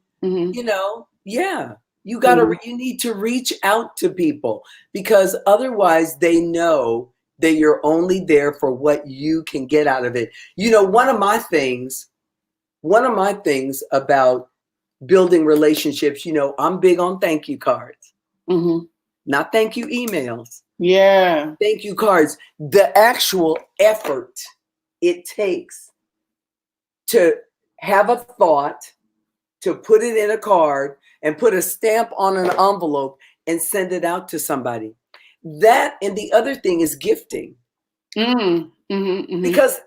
Yeah. You need to reach out to people, because otherwise they know that you're only there for what you can get out of it. You know, one of my things about building relationships, you know, I'm big on thank you cards, not thank you emails. Yeah. Thank you cards. The actual effort it takes to have a thought, to put it in a card and put a stamp on an envelope and send it out to somebody. That, and the other thing is gifting. Because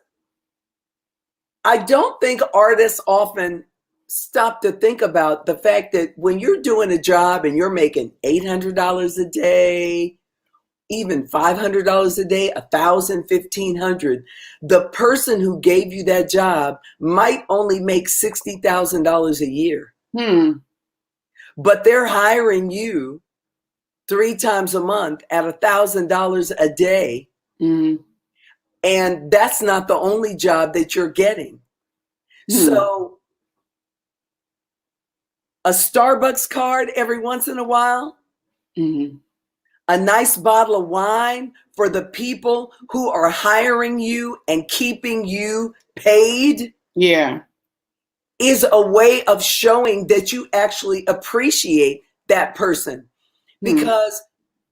I don't think artists often stop to think about the fact that when you're doing a job and you're making $800 a day, even $500 a day, $1,000, $1,500, the person who gave you that job might only make $60,000 a year. But they're hiring you 3 times a month at $1,000 a day. And that's not the only job that you're getting. So a Starbucks card every once in a while, a nice bottle of wine for the people who are hiring you and keeping you paid. Yeah. Is a way of showing that you actually appreciate that person, because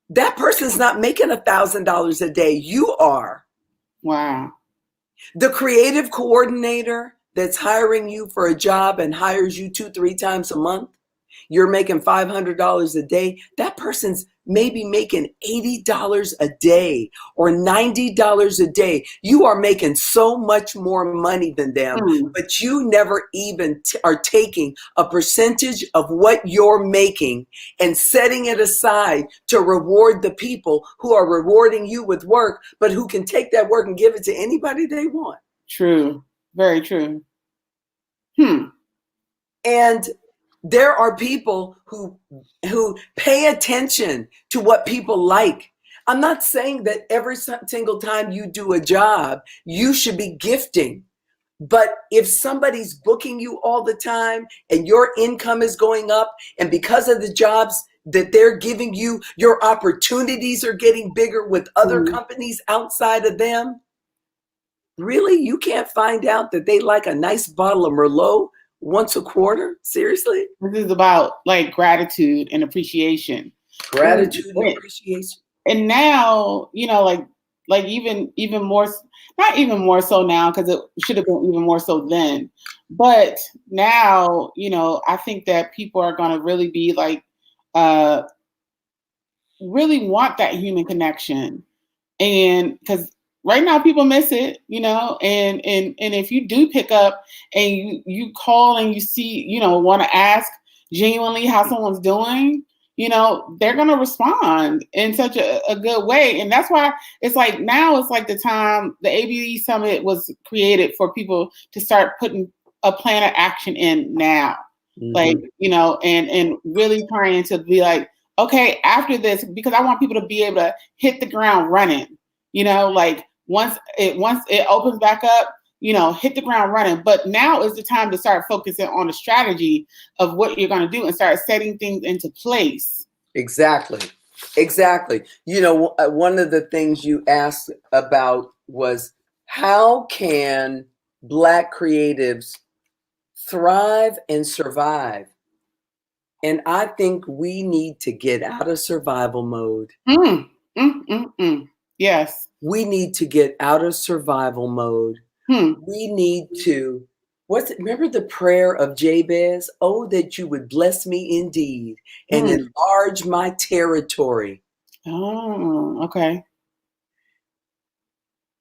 that person's not making $1,000 a day. You are. Wow. The creative coordinator that's hiring you for a job and hires you 2-3 times a month, you're making $500 a day. That person's maybe making $80 a day or $90 a day. You are making so much more money than them, but you never even are taking a percentage of what you're making and setting it aside to reward the people who are rewarding you with work, but who can take that work and give it to anybody they want. True. Very true. And there are people who pay attention to what people like. I'm not saying that every single time you do a job, you should be gifting. But if somebody's booking you all the time and your income is going up, and because of the jobs that they're giving you, your opportunities are getting bigger with other companies outside of them, really, you can't find out that they like a nice bottle of Merlot once a quarter? Seriously? This is about like gratitude and appreciation. Gratitude and appreciation. And now, you know, like even more, not even more so now, because it should have been even more so then. But now, you know, I think that people are going to really be like, really want that human connection. And because right now people miss it, you know, and if you do pick up and you call and you see, you know, want to ask genuinely how someone's doing, you know, they're going to respond in such a good way. And that's why it's like now it's like the time the ABD Summit was created for people to start putting a plan of action in now. Like, you know, and really trying to be like, okay, after this, because I want people to be able to hit the ground running, you know, like once it opens back up, you know, hit the ground running. But now is the time to start focusing on the strategy of what you're going to do and start setting things into place. Exactly. You know, one of the things you asked about was, how can Black creatives thrive and survive? And I think we need to get out of survival mode. Yes. We need to get out of survival mode. We need to, remember the prayer of Jabez? Oh, that you would bless me indeed and enlarge my territory. Oh, okay.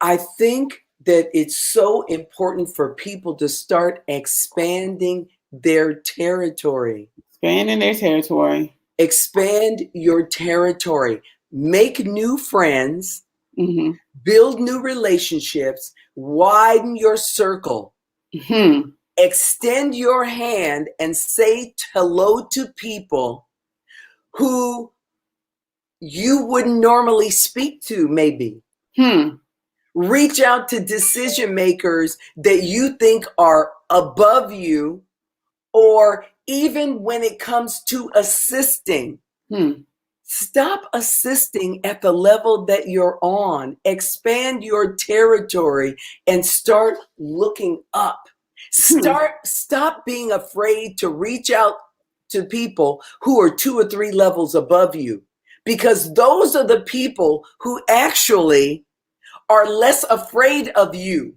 I think that it's so important for people to start expanding their territory. Expanding their territory. Expand your territory. Make new friends. Build new relationships. Widen your circle. Extend your hand and say hello to people who you wouldn't normally speak to, maybe. Reach out to decision makers that you think are above you or even when it comes to assisting, stop assisting at the level that you're on. Expand your territory and start looking up. Stop being afraid to reach out to people who are 2 or 3 levels above you, because those are the people who actually are less afraid of you.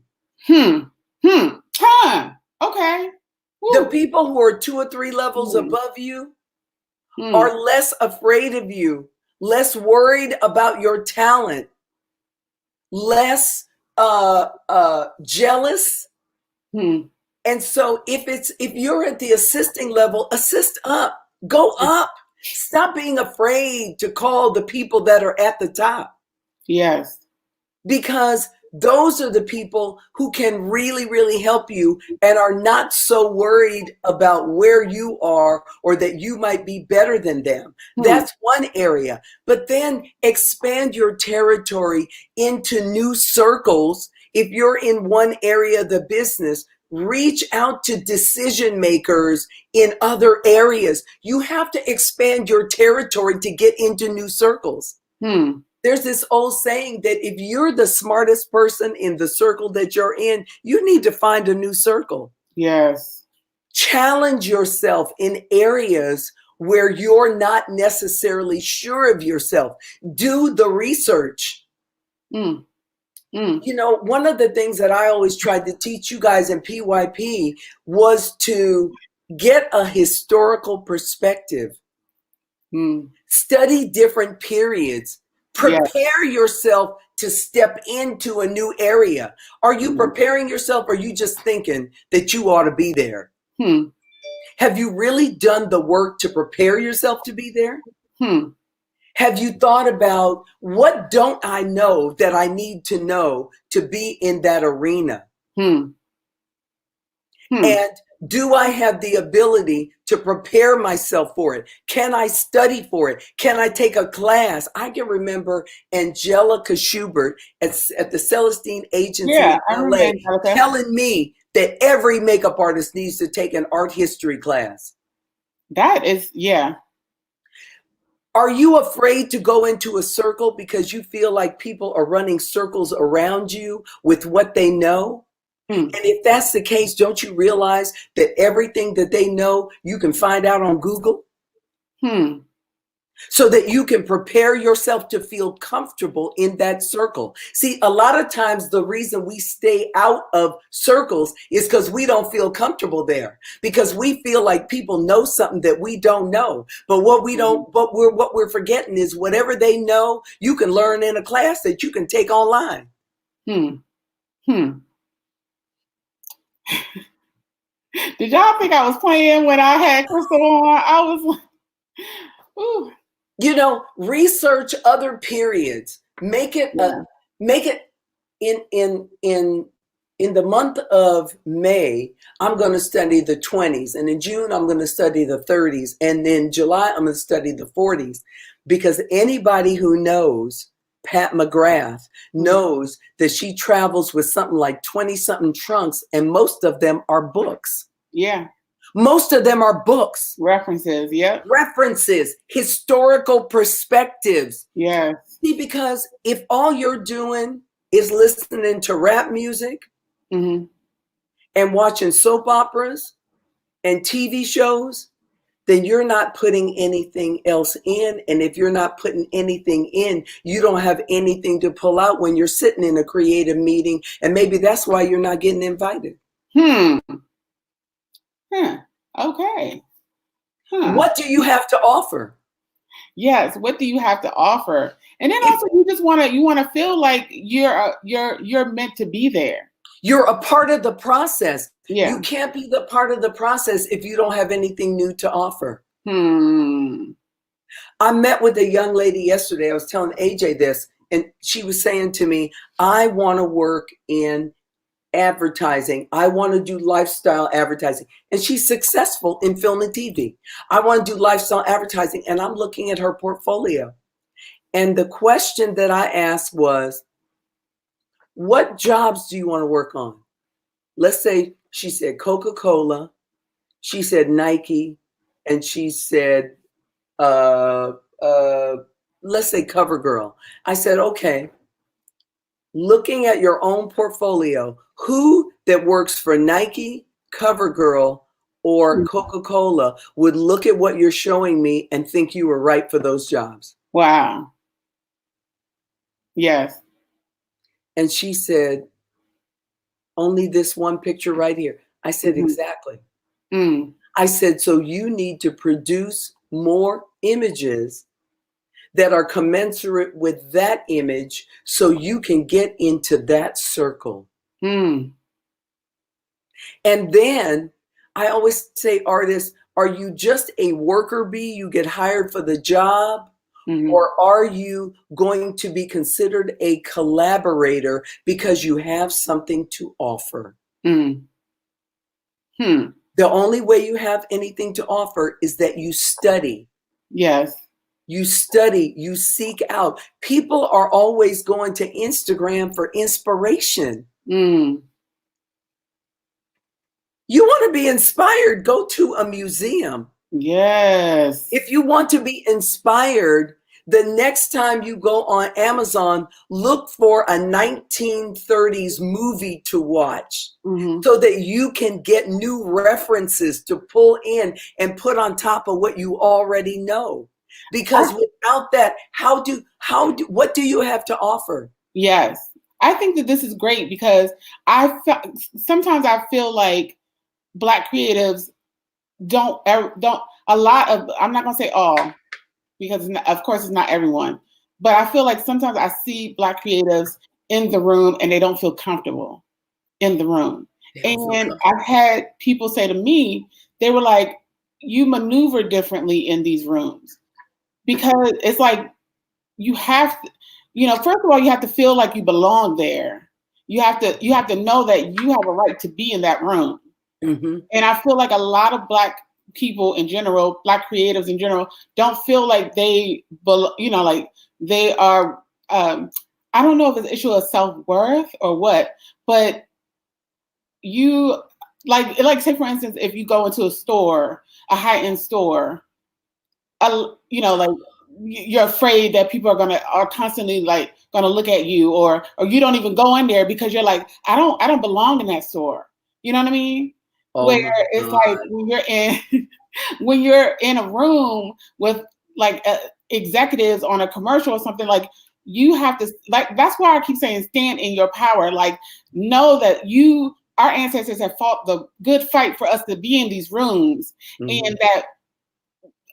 Okay. Woo. The people who are 2 or 3 levels above you are less afraid of you, less worried about your talent, less jealous. And so if you're at the assisting level, assist up, go up. Stop being afraid to call the people that are at the top. Yes. Because those are the people who can really, really help you and are not so worried about where you are or that you might be better than them. That's one area. But then expand your territory into new circles. If you're in one area of the business, reach out to decision makers in other areas. You have to expand your territory to get into new circles. There's this old saying that if you're the smartest person in the circle that you're in, you need to find a new circle. Yes. Challenge yourself in areas where you're not necessarily sure of yourself. Do the research. You know, one of the things that I always tried to teach you guys in PYP was to get a historical perspective. Study different periods. Prepare yourself to step into a new area. Are you preparing yourself, or are you just thinking that you ought to be there? Have you really done the work to prepare yourself to be there? Have you thought about, what don't I know that I need to know to be in that arena? And do I have the ability to prepare myself for it? Can I study for it? Can I take a class? I can remember Angelica Schubert at the Celestine Agency in LA telling me that every makeup artist needs to take an art history class. That is, yeah. Are you afraid to go into a circle because you feel like people are running circles around you with what they know? And if that's the case, don't you realize that everything that they know, you can find out on Google? So that you can prepare yourself to feel comfortable in that circle. See, a lot of times the reason we stay out of circles is because we don't feel comfortable there, because we feel like people know something that we don't know. But what we're forgetting is whatever they know, you can learn in a class that you can take online. Did y'all think I was playing when I had Crystal on? I was like, ooh. You know, research other periods. Make it in the month of May, I'm going to study the 20s, and in June I'm going to study the 30s, and in July I'm going to study the 40s, because anybody who knows Pat McGrath knows that she travels with something like 20-something trunks, and most of them are books. Yeah. Most of them are books. References, yep. References, historical perspectives. Yes. See, because if all you're doing is listening to rap music and watching soap operas and TV shows, then you're not putting anything else in. And if you're not putting anything in, you don't have anything to pull out when you're sitting in a creative meeting. And maybe that's why you're not getting invited. Okay. What do you have to offer? Yes. What do you have to offer? And then also you want to feel like you're meant to be there. You're a part of the process. Yeah. You can't be the part of the process if you don't have anything new to offer. I met with a young lady yesterday. I was telling AJ this, and she was saying to me, I want to work in advertising. I want to do lifestyle advertising. And she's successful in film and TV. I want to do lifestyle advertising. And I'm looking at her portfolio. And the question that I asked was, what jobs do you want to work on? Let's say she said Coca-Cola, She said Nike, and she said, let's say CoverGirl. I said, okay, looking at your own portfolio, who that works for Nike, CoverGirl, or Coca-Cola would look at what you're showing me and think you were right for those jobs? Wow. Yes. And she said, only this one picture right here. I said, exactly. I said, so you need to produce more images that are commensurate with that image so you can get into that circle. And then I always say, artists, are you just a worker bee? You get hired for the job? Or are you going to be considered a collaborator because you have something to offer? The only way you have anything to offer is that you study. Yes. You study, you seek out. People are always going to Instagram for inspiration. You want to be inspired, go to a museum. Yes. If you want to be inspired, the next time you go on Amazon, look for a 1930s movie to watch so that you can get new references to pull in and put on top of what you already know. Because without that, what do you have to offer? Yes. I think that this is great because sometimes I feel like Black creatives don't, I'm not going to say all, because of course it's not everyone, but I feel like sometimes I see Black creatives in the room and they don't feel comfortable in the room. And I've had people say to me, they were like, you maneuver differently in these rooms, because it's like you have to, first of all, you have to feel like you belong there. You have to know that you have a right to be in that room. And I feel like a lot of Black people in general, Black creatives in general, don't feel like they, like they are, I don't know if it's an issue of self-worth or what, but you, like say for instance, if you go into a store, a high-end store, like you're afraid that people are constantly like gonna look at you, or you don't even go in there because you're like, I don't belong in that store. You know what I mean? Where it's like when you're in a room with like executives on a commercial or something, like you have to, like, that's why I keep saying stand in your power. Like, know that our ancestors have fought the good fight for us to be in these rooms, and that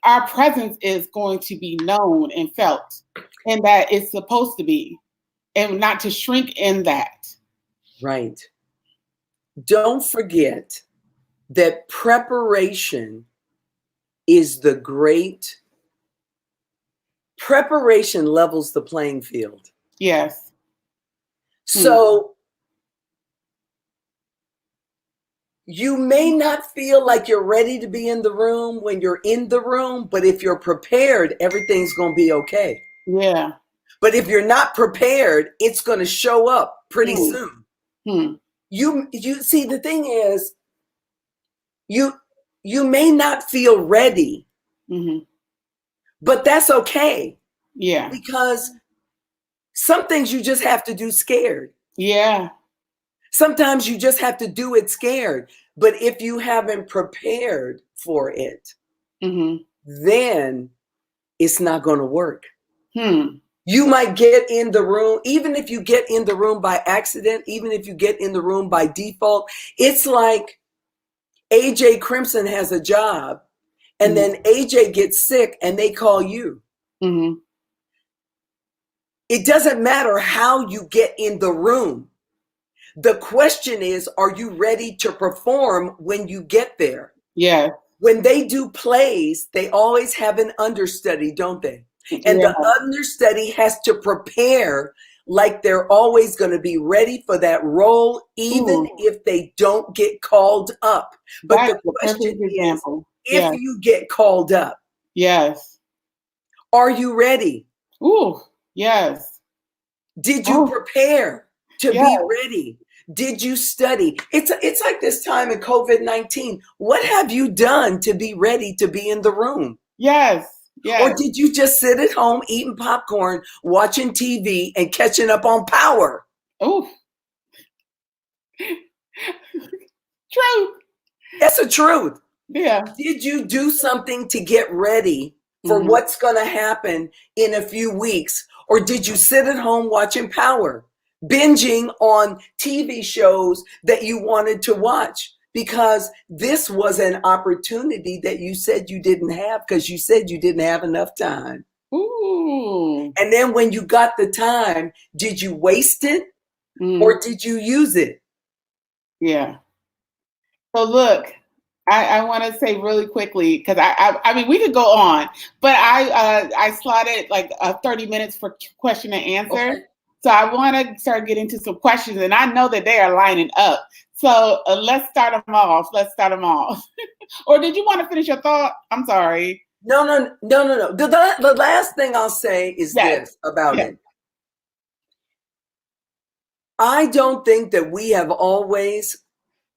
our presence is going to be known and felt, and that it's supposed to be, and not to shrink in that. Right. Don't forget that preparation preparation levels the playing field. Yes. So you may not feel like you're ready to be in the room when you're in the room, but if you're prepared, everything's going to be okay. Yeah. But if you're not prepared, it's going to show up pretty soon. You see, the thing is, you may not feel ready, but that's okay. Yeah. Because some things you just have to do scared. Yeah. Sometimes you just have to do it scared. But if you haven't prepared for it, then it's not going to work. You might get in the room, even if you get in the room by accident, even if you get in the room by default. It's like AJ Crimson has a job, and then AJ gets sick and they call you. It doesn't matter how you get in the room. The question is, are you ready to perform when you get there? Yeah. When they do plays, they always have an understudy, don't they? And the understudy has to prepare like they're always going to be ready for that role, even if they don't get called up. But the question is, if you get called up, are you ready? Yes. Did you prepare to be ready? Did you study? It's like this time in COVID-19. What have you done to be ready to be in the room? Yes. Or did you just sit at home eating popcorn, watching TV, and catching up on Power? Oh, true. That's the truth. Yeah. Did you do something to get ready for what's going to happen in a few weeks? Or did you sit at home watching Power, binging on TV shows that you wanted to watch? Because this was an opportunity that you said you didn't have because you said you didn't have enough time. Ooh. And then when you got the time, did you waste it or did you use it? Yeah. So look, I want to say really quickly, because I mean, we could go on, but I slotted like 30 minutes for question and answer. Okay. So I want to start getting to some questions, and I know that they are lining up. So let's start them off. Or did you want to finish your thought? I'm sorry. No. The last thing I'll say is this about it. I don't think that we have always,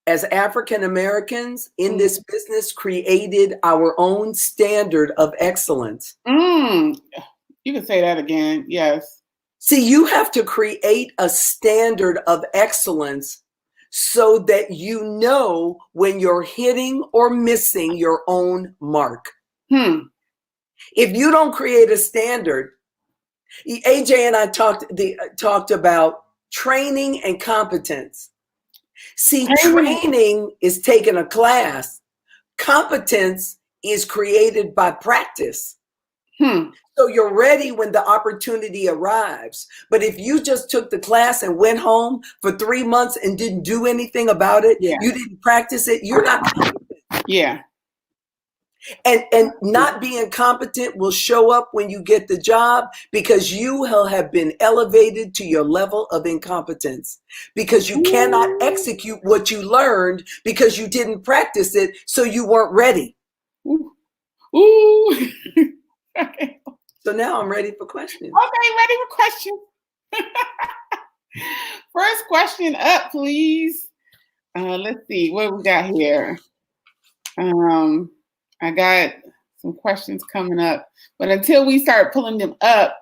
as African Americans in this business, created our own standard of excellence. You can say that again. Yes. See, you have to create a standard of excellence so that you know when you're hitting or missing your own mark. If you don't create a standard, AJ and I talked about training and competence. See, training is taking a class. Competence is created by practice. So you're ready when the opportunity arrives. But if you just took the class and went home for 3 months and didn't do anything about it, you didn't practice it, you're not competent. Yeah. And not being competent will show up when you get the job because you will have been elevated to your level of incompetence because you cannot execute what you learned because you didn't practice it, so you weren't ready. Ooh. Okay. So now I'm ready for questions. Okay, ready for questions. First question up, please. Let's see what we got here. I got some questions coming up, but until we start pulling them up.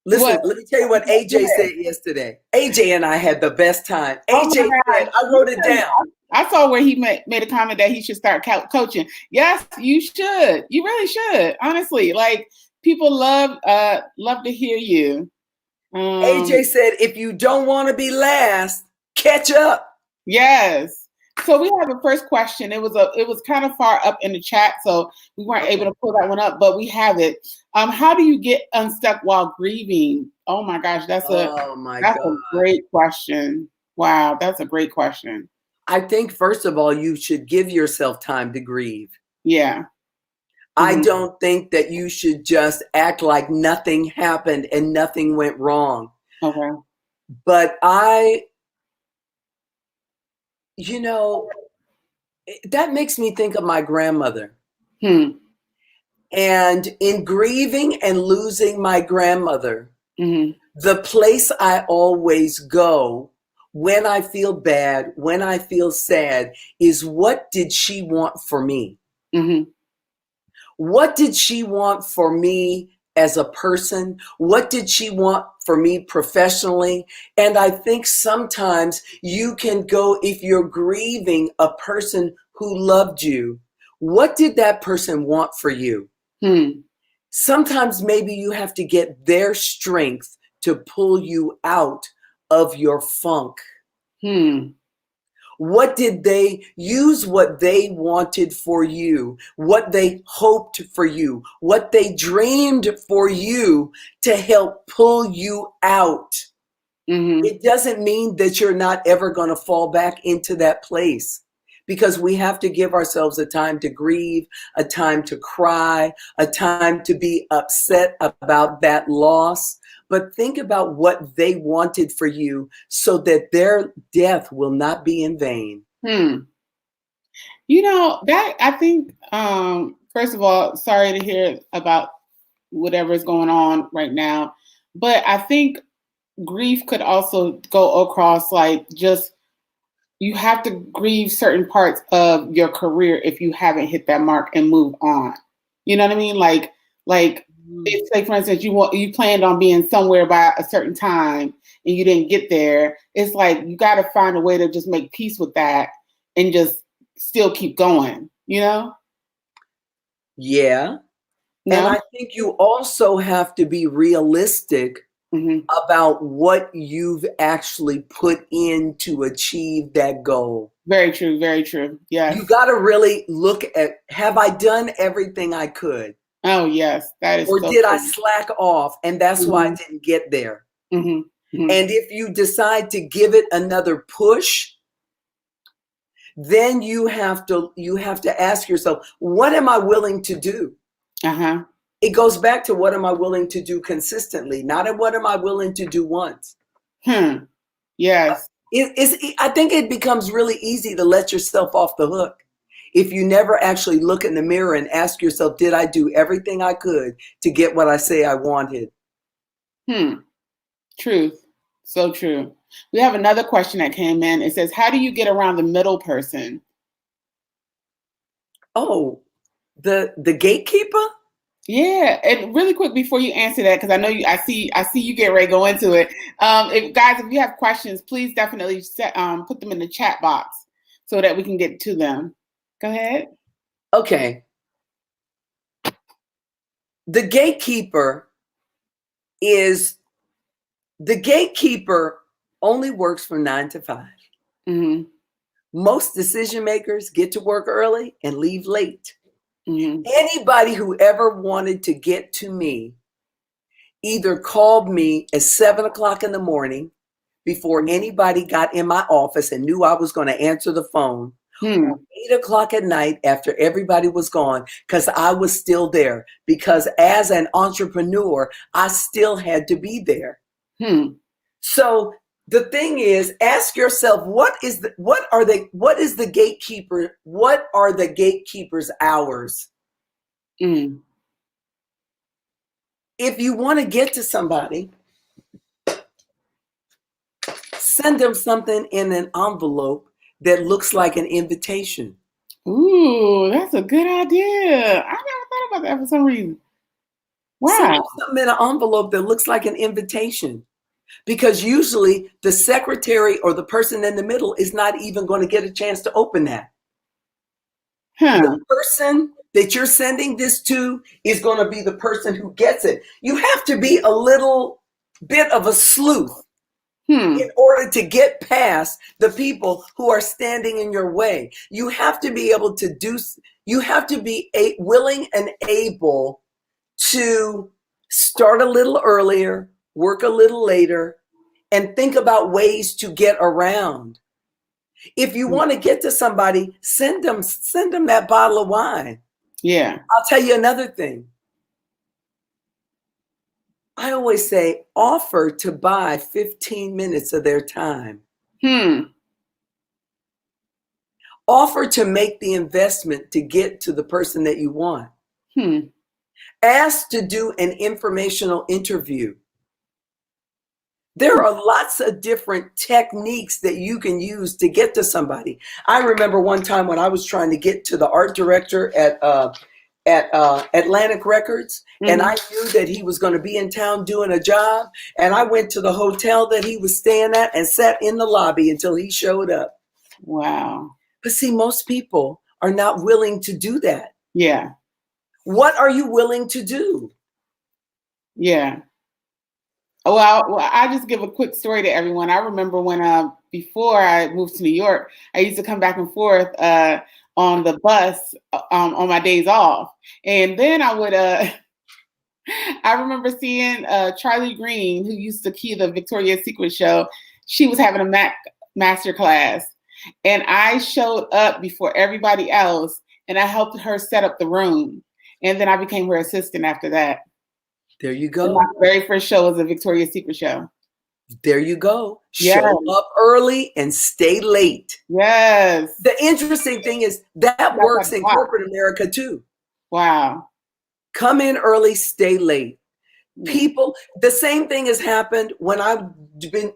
Listen, let me tell you what AJ said yesterday. AJ and I had the best time. AJ said, I wrote it down. I saw where he made a comment that he should start coaching. Yes, you should. You really should. Honestly, like people love to hear you. AJ said, if you don't want to be last, catch up. Yes. So we have a first question. It was kind of far up in the chat, so we weren't able to pull that one up, but we have it. How do you get unstuck while grieving? Oh my gosh, that's a great question. Wow, that's a great question. I think first of all, you should give yourself time to grieve. Yeah. I don't think that you should just act like nothing happened and nothing went wrong. Okay. But that makes me think of my grandmother. And in grieving and losing my grandmother, the place I always go when I feel bad, when I feel sad, is what did she want for me? What did she want for me as a person? What did she want for me professionally? And I think sometimes you can go, if you're grieving a person who loved you, what did that person want for you? Sometimes maybe you have to get their strength to pull you out of your funk. What did they use? What they wanted for you, what they hoped for you, what they dreamed for you to help pull you out. It doesn't mean that you're not ever going to fall back into that place, because we have to give ourselves a time to grieve, a time to cry, a time to be upset about that loss. But think about what they wanted for you so that their death will not be in vain. That I think, first of all, sorry to hear about whatever is going on right now. But I think grief could also go across like just you have to grieve certain parts of your career if you haven't hit that mark and move on. You know what I mean? Like if, say for instance, you planned on being somewhere by a certain time and you didn't get there. It's like you got to find a way to just make peace with that and just still keep going. You know? Yeah. No? And I think you also have to be realistic about what you've actually put in to achieve that goal. Very true. Very true. Yes. You got to really look at, have I done everything I could? Oh, yes. That is. Or so did true. I slack off? And that's why I didn't get there. And if you decide to give it another push, then you have to ask yourself, what am I willing to do? It goes back to what am I willing to do consistently, not at what am I willing to do once. Yes. I think it becomes really easy to let yourself off the hook if you never actually look in the mirror and ask yourself, did I do everything I could to get what I say I wanted? Truth. So true. We have another question that came in. It says, how do you get around the middle person? Oh, the gatekeeper? Yeah, and really quick before you answer that, because I know I see you get ready to go into it. If you have questions, please definitely put them in the chat box so that we can get to them. Go ahead. Okay. The gatekeeper only works from 9 to 5. Most decision makers get to work early and leave late. Anybody who ever wanted to get to me either called me at 7 o'clock in the morning before anybody got in my office and knew I was going to answer the phone, or 8 o'clock at night after everybody was gone, because I was still there. Because as an entrepreneur, I still had to be there. So the thing is, ask yourself, what is the gatekeeper? What are the gatekeeper's hours? If you want to get to somebody, send them something in an envelope that looks like an invitation. Ooh, that's a good idea. I never thought about that for some reason. Wow. Send them something in an envelope that looks like an invitation. Because usually the secretary or the person in the middle is not even going to get a chance to open that. The person that you're sending this to is going to be the person who gets it. You have to be a little bit of a sleuth in order to get past the people who are standing in your way. You have to be able to willing and able to start a little earlier, work a little later, and think about ways to get around. If you want to get to somebody, send them that bottle of wine. Yeah. I'll tell you another thing. I always say, offer to buy 15 minutes of their time. Offer to make the investment to get to the person that you want. Ask to do an informational interview. There are lots of different techniques that you can use to get to somebody. I remember one time when I was trying to get to the art director at Atlantic Records, and I knew that he was going to be in town doing a job, and I went to the hotel that he was staying at and sat in the lobby until he showed up. Wow. But see, most people are not willing to do that. Yeah. What are you willing to do? Yeah. Well, I just give a quick story to everyone. I remember when before I moved to New York, I used to come back and forth on the bus on my days off, and then I would. I remember seeing Charlie Green, who used to key the Victoria's Secret show. She was having a master class, and I showed up before everybody else, and I helped her set up the room, and then I became her assistant after that. There you go. And my very first show was a Victoria's Secret show. There you go. Yes. Show up early and stay late. Yes. The interesting thing is that works in corporate America too. Wow. Come in early, stay late. People, the same thing has happened when I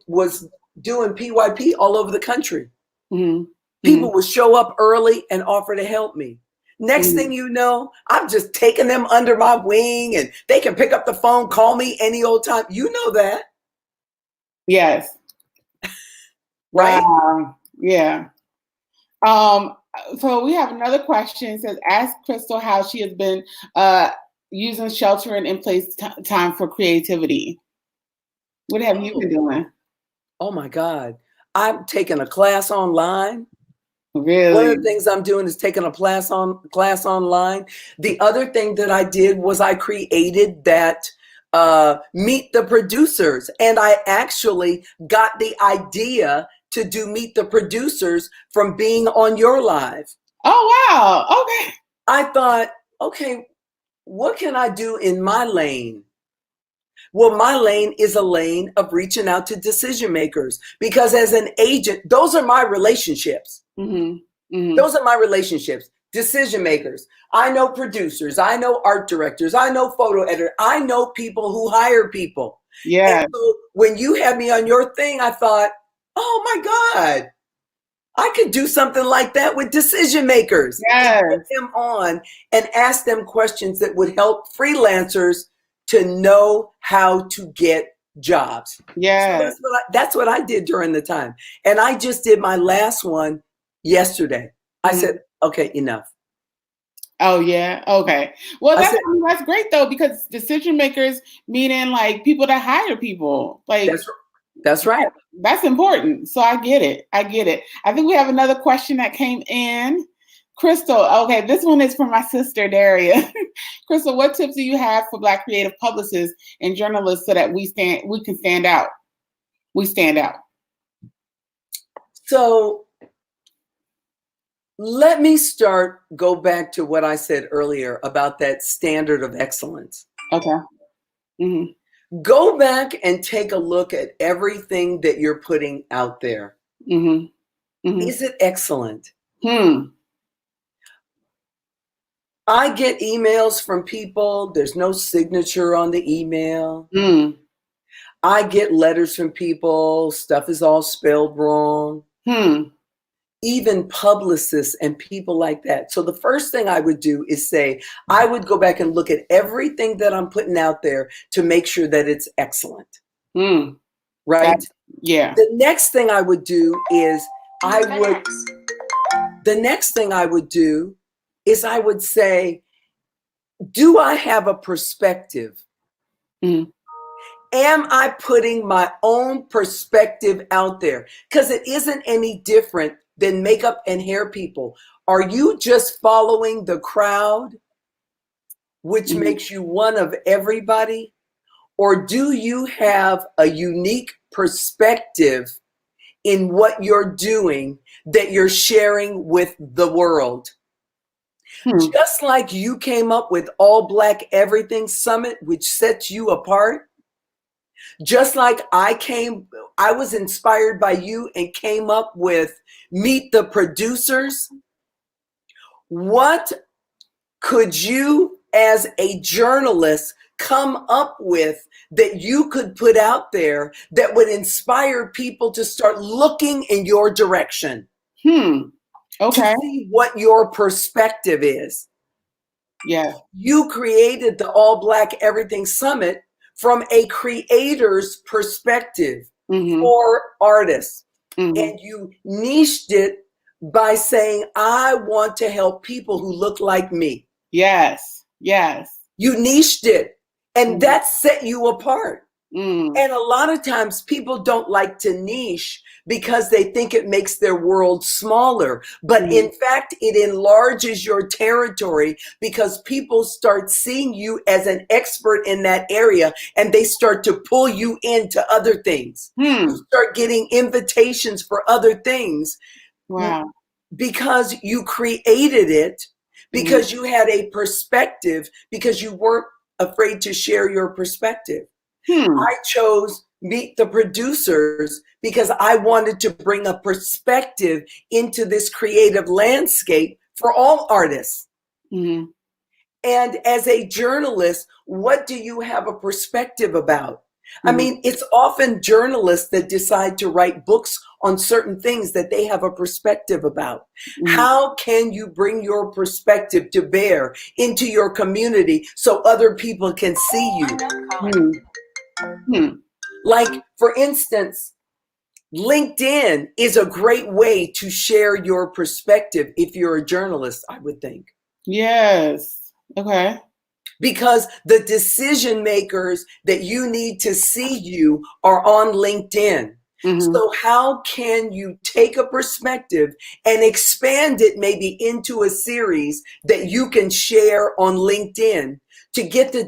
was doing PYP all over the country. Mm-hmm. People would show up early and offer to help me. Next thing you know, I'm just taking them under my wing and they can pick up the phone, call me any old time. You know that. Yes. Right? Wow. Yeah. So we have another question. It says, ask Crystal how she has been using sheltering in place time for creativity. What have you been doing? Oh my God. I'm taking a class online. Really? One of the things I'm doing is taking a class online. The other thing that I did was I created that Meet the Producers. And I actually got the idea to do Meet the Producers from being on your live. Oh, wow. Okay. I thought, okay, what can I do in my lane? Well, my lane is a lane of reaching out to decision makers because as an agent, those are my relationships. Mm-hmm. Mm-hmm. Those are my relationships, decision makers. I know producers. I know art directors. I know photo editors. I know people who hire people. Yeah. And so when you had me on your thing, I thought, oh my God, I could do something like that with decision makers. Yes. And get them on and ask them questions that would help freelancers to know how to get jobs. Yeah. So that's what I did during the time. And I just did my last one yesterday. I said, okay, enough. Oh yeah. Okay. Well, that's great though, because decision makers, meaning like people that hire people, like that's right. That's important. So I get it. I think we have another question that came in. Crystal. Okay, this one is from my sister Daria. Crystal, what tips do you have for Black creative publicists and journalists so that we can stand out? We stand out. So let me go back to what I said earlier about that standard of excellence. Okay. Mm-hmm. Go back and take a look at everything that you're putting out there. Mm-hmm. Mm-hmm. Is it excellent? I get emails from people. There's no signature on the email. I get letters from people. Stuff is all spelled wrong. Even publicists and people like that. So the first thing I would do is say, I would go back and look at everything that I'm putting out there to make sure that it's excellent. Right? Yeah. The next thing I would do is I would say, do I have a perspective? Am I putting my own perspective out there? Because it isn't any different than makeup and hair people. Are you just following the crowd, which makes you one of everybody? Or do you have a unique perspective in what you're doing that you're sharing with the world? Just like you came up with All Black Everything Summit, which sets you apart. Just like I was inspired by you and came up with Meet the Producers. What could you as a journalist come up with that you could put out there that would inspire people to start looking in your direction? Okay. To see what your perspective is. Yeah. You created the All Black Everything Summit from a creator's perspective for artists. And you niched it by saying, I want to help people who look like me. Yes. Yes. You niched it. And that set you apart. And a lot of times people don't like to niche because they think it makes their world smaller. But in fact, it enlarges your territory because people start seeing you as an expert in that area and they start to pull you into other things. You start getting invitations for other things. Wow. Because you created it, because you had a perspective, because you weren't afraid to share your perspective. I chose Meet the Producers because I wanted to bring a perspective into this creative landscape for all artists. And as a journalist, what do you have a perspective about? I mean, it's often journalists that decide to write books on certain things that they have a perspective about. How can you bring your perspective to bear into your community so other people can see you? Like, for instance, LinkedIn is a great way to share your perspective if you're a journalist, I would think. Yes. Okay. Because the decision makers that you need to see you are on LinkedIn. So how can you take a perspective and expand it maybe into a series that you can share on LinkedIn to get the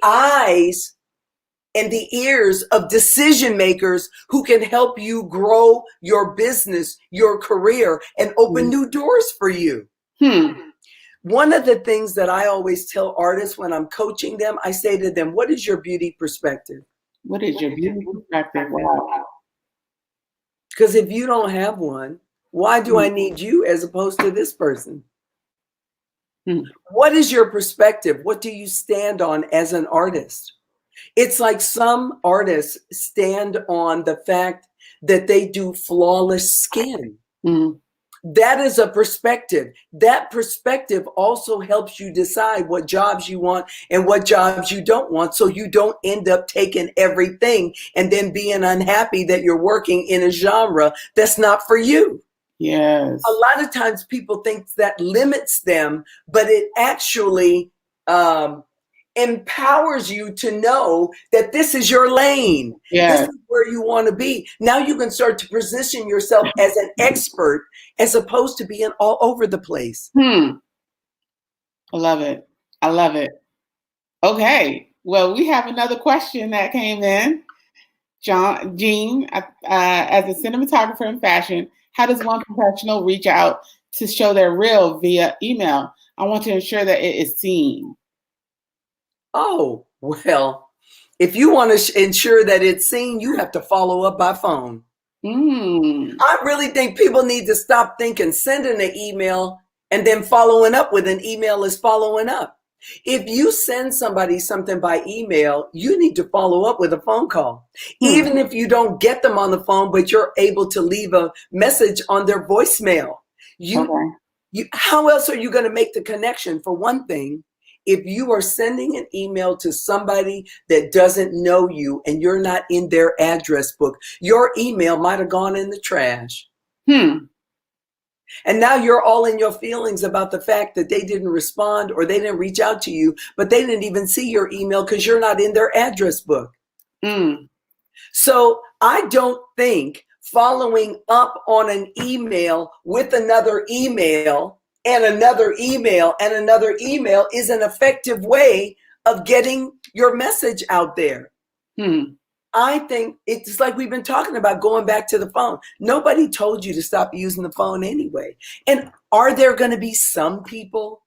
eyes and the ears of decision makers who can help you grow your business, your career, and open new doors for you? One of the things that I always tell artists when I'm coaching them, I say to them, what is your beauty perspective? What is your beauty perspective? Wow. Because if you don't have one, why do I need you as opposed to this person? What is your perspective? What do you stand on as an artist? It's like some artists stand on the fact that they do flawless skin. That is a perspective. That perspective also helps you decide what jobs you want and what jobs you don't want, so you don't end up taking everything and then being unhappy that you're working in a genre that's not for you. Yes. A lot of times people think that limits them, but it actually empowers you to know that this is your lane. Yes. This is where you want to be. Now you can start to position yourself as an expert as opposed to being all over the place. I love it. I love it. Okay. Well, we have another question that came in. Jean, as a cinematographer in fashion, how does one professional reach out to show their reel via email? I want to ensure that it is seen. Oh, well, if you want to ensure that it's seen, you have to follow up by phone. I really think people need to stop thinking sending an email and then following up with an email is following up. If you send somebody something by email, you need to follow up with a phone call. Even if you don't get them on the phone, but you're able to leave a message on their voicemail. How else are you going to make the connection? For one thing, if you are sending an email to somebody that doesn't know you and you're not in their address book, your email might have gone in the trash. And now you're all in your feelings about the fact that they didn't respond or they didn't reach out to you, but they didn't even see your email because you're not in their address book. So I don't think following up on an email with another email and another email and another email is an effective way of getting your message out there. I think it's like we've been talking about going back to the phone. Nobody told you to stop using the phone anyway. And are there going to be some people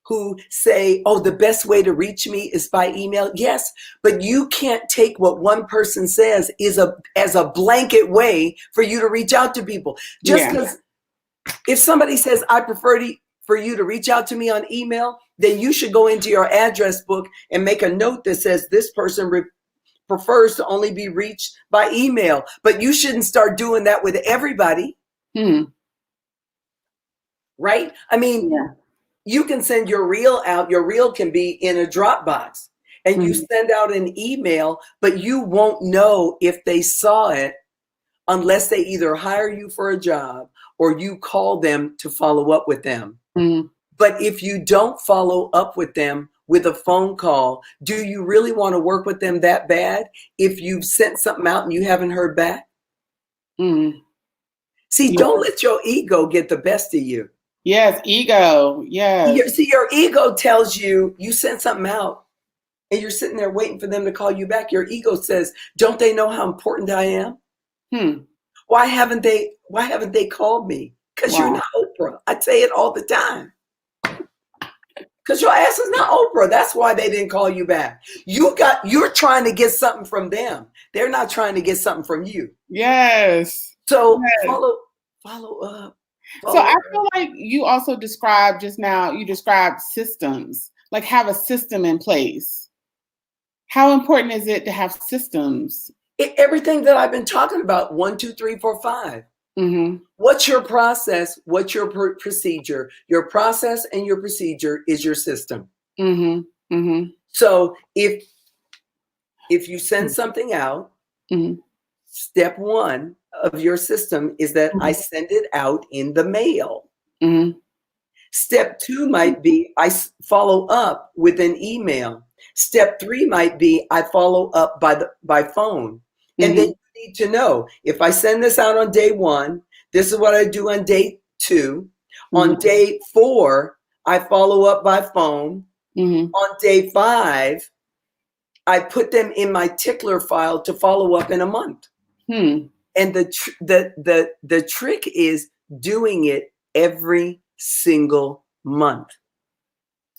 who say, oh, the best way to reach me is by email? Yes, but you can't take what one person says as a blanket way for you to reach out to people. Just because if somebody says, I prefer for you to reach out to me on email, then you should go into your address book and make a note that says this person prefers to only be reached by email. But you shouldn't start doing that with everybody. Right? I mean, you can send your reel out. Your reel can be in a Dropbox and you send out an email, but you won't know if they saw it unless they either hire you for a job or you call them to follow up with them. But if you don't follow up with them with a phone call, do you really want to work with them that bad if you've sent something out and you haven't heard back? See, don't let your ego get the best of you. Yes, ego. Yes. See, your ego tells you sent something out and you're sitting there waiting for them to call you back. Your ego says, don't they know how important I am? Why haven't they called me? Because you're not Oprah. I say it all the time. Because your ass is not Oprah. That's why they didn't call you back. You're trying to get something from them. They're not trying to get something from you. Yes. So follow up. So I feel like you also described just now, you described systems, like have a system in place. How important is it to have systems? Everything that I've been talking about, 1, 2, 3, 4, 5. Mm-hmm. What's your process? What's your procedure? Your process and your procedure is your system. Mm-hmm. Mm-hmm. So if you send something out, mm-hmm. step 1 of your system is that I send it out in the mail. Mm-hmm. Step 2 might be I follow up with an email. Step 3 might be I follow up by phone. And then you need to know, if I send this out on day 1, this is what I do on day 2. On day 4, I follow up by phone. On day 5, I put them in my tickler file to follow up in a month. And the trick is doing it every single month.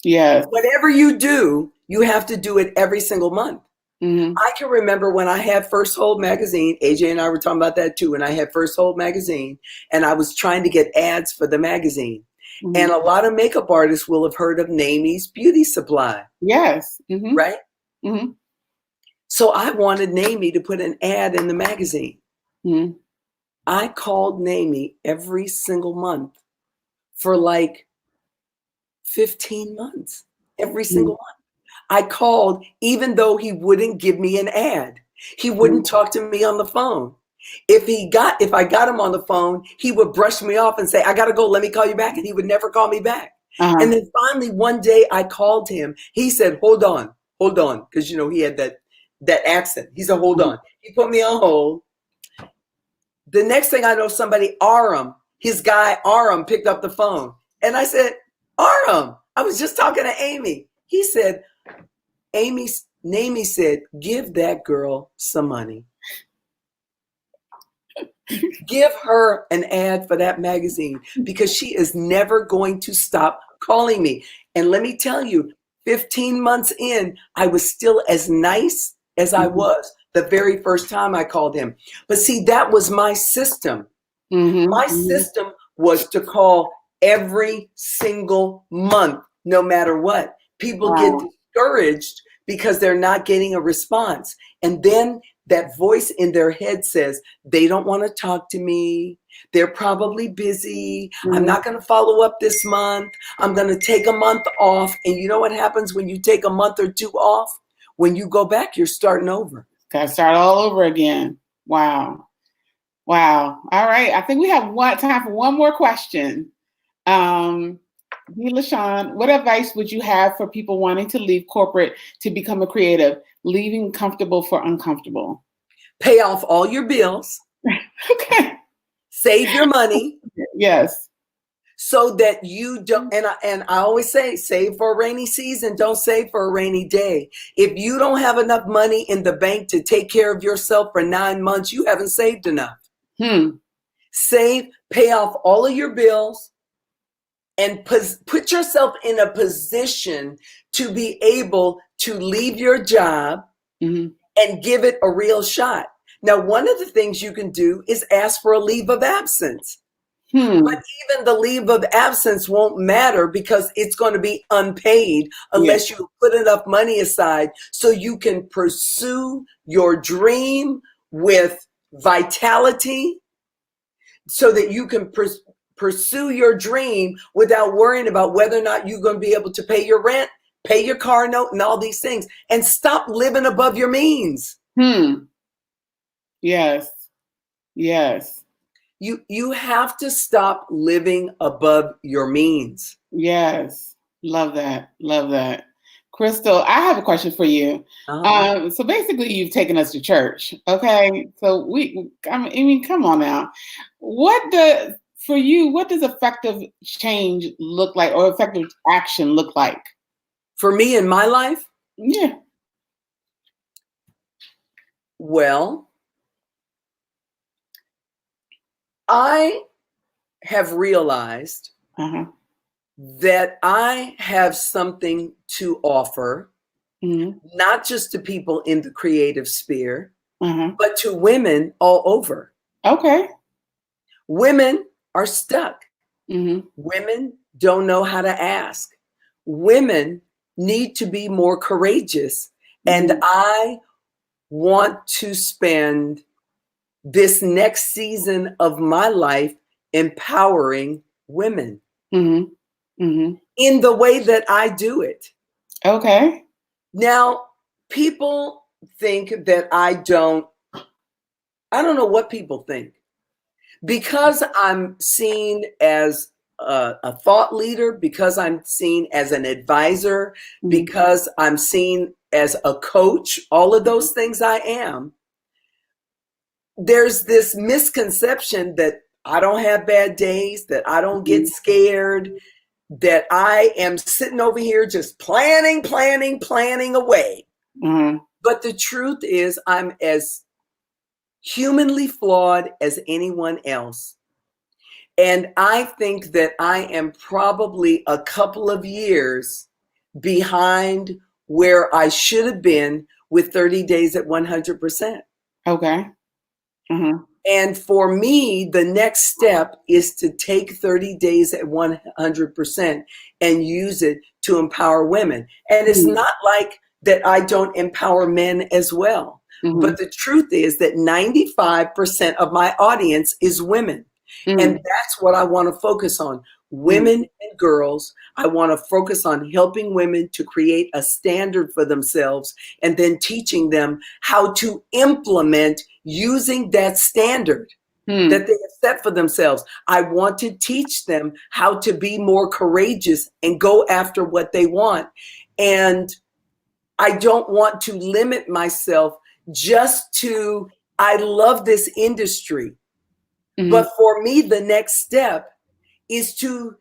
Yes. Whatever you do, you have to do it every single month. I can remember when I had First Hold magazine, AJ and I were talking about that too, and I had First Hold magazine, and I was trying to get ads for the magazine. And a lot of makeup artists will have heard of Namie's Beauty Supply. Yes. Right? So I wanted Namie to put an ad in the magazine. I called Namie every single month for like 15 months, every single month. I called even though he wouldn't give me an ad. He wouldn't talk to me on the phone. If I got him on the phone, he would brush me off and say, I got to go, let me call you back. And he would never call me back. And then finally one day I called him. He said, hold on. Because, he had that accent. He said, hold on. He put me on hold. The next thing I know, somebody, his guy Aram picked up the phone. And I said, Aram, I was just talking to Amy. He said, Namie said, give that girl some money. Give her an ad for that magazine because she is never going to stop calling me. And let me tell you, 15 months in, I was still as nice as I was the very first time I called him. But see, that was my system. My system was to call every single month, no matter what. People get discouraged because they're not getting a response. And then that voice in their head says, they don't want to talk to me. They're probably busy. I'm not going to follow up this month. I'm going to take a month off. And you know what happens when you take a month or 2 off? When you go back, you're starting over. Got to start all over again. Wow. All right. I think we have time for one more question. LaShawn, what advice would you have for people wanting to leave corporate to become a creative, leaving comfortable for uncomfortable? Pay off all your bills. Okay. Save your money. Yes. So that you don't, and I always say, save for a rainy season, don't save for a rainy day. If you don't have enough money in the bank to take care of yourself for 9 months, you haven't saved enough. Save, pay off all of your bills, and put yourself in a position to be able to leave your job and give it a real shot. Now, one of the things you can do is ask for a leave of absence. But even the leave of absence won't matter because it's going to be unpaid unless you put enough money aside so you can pursue your dream with vitality, so that you can pursue your dream without worrying about whether or not you're going to be able to pay your rent, pay your car note, and all these things, and stop living above your means. Yes. You have to stop living above your means. Yes. Love that. Crystal, I have a question for you. So basically you've taken us to church. Okay. So come on now. What does effective change look like, or effective action look like? For me in my life? Yeah. Well, I have realized that I have something to offer, not just to people in the creative sphere, but to women all over. Okay. Women are stuck. Women don't know how to ask. Women need to be more courageous And I want to spend this next season of my life empowering women in the way that I do it. Okay. Now, people think that I don't know what people think. Because I'm seen as a thought leader, because I'm seen as an advisor, because I'm seen as a coach, all of those things I am, there's this misconception that I don't have bad days, that I don't get scared, that I am sitting over here just planning away. But the truth is, I'm as humanly flawed as anyone else. And I think that I am probably a couple of years behind where I should have been with 30 days at 100%. Okay. And for me, the next step is to take 30 days at 100% and use it to empower women. And it's not like that I don't empower men as well. But the truth is that 95% of my audience is women. And that's what I want to focus on. Women and girls. I want to focus on helping women to create a standard for themselves and then teaching them how to implement using that standard that they have set for themselves. I want to teach them how to be more courageous and go after what they want. And I don't want to limit myself just to, I love this industry. But for me, the next step is to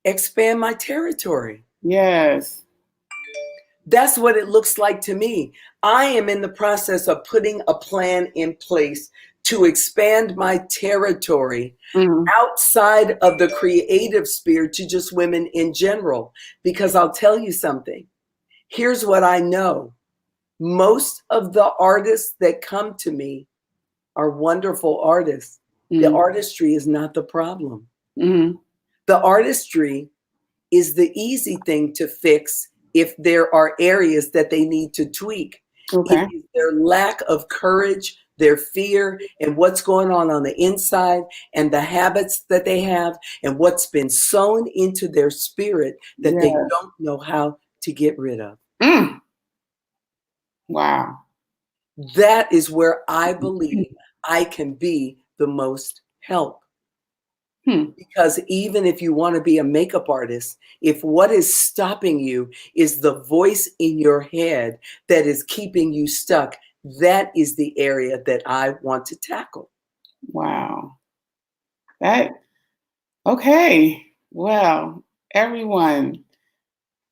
expand my territory. Yes. That's what it looks like to me. I am in the process of putting a plan in place to expand my territory outside of the creative sphere to just women in general. Because I'll tell you something. Here's what I know. Most of the artists that come to me are wonderful artists. The artistry is not the problem. The artistry is the easy thing to fix if there are areas that they need to tweak. Okay. It is their lack of courage, their fear, and what's going on the inside, and the habits that they have, and what's been sown into their spirit that they don't know how to get rid of. Wow. That is where I believe I can be the most help. Because even if you want to be a makeup artist, if what is stopping you is the voice in your head that is keeping you stuck, that is the area that I want to tackle. Wow. Okay. Well, everyone,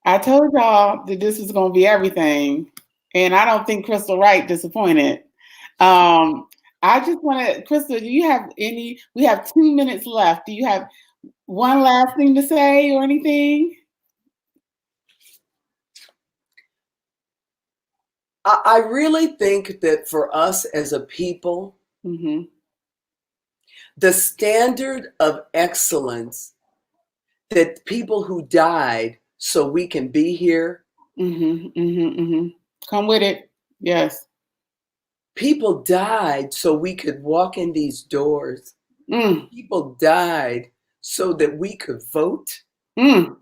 I told y'all that this was going to be everything. And I don't think Crystal Wright disappointed. I just want to, Crystal, do you have we have 2 minutes left. Do you have one last thing to say or anything? I really think that for us as a people, the standard of excellence that people who died so we can be here. Come with it. Yes. People died so we could walk in these doors. People died so that we could vote.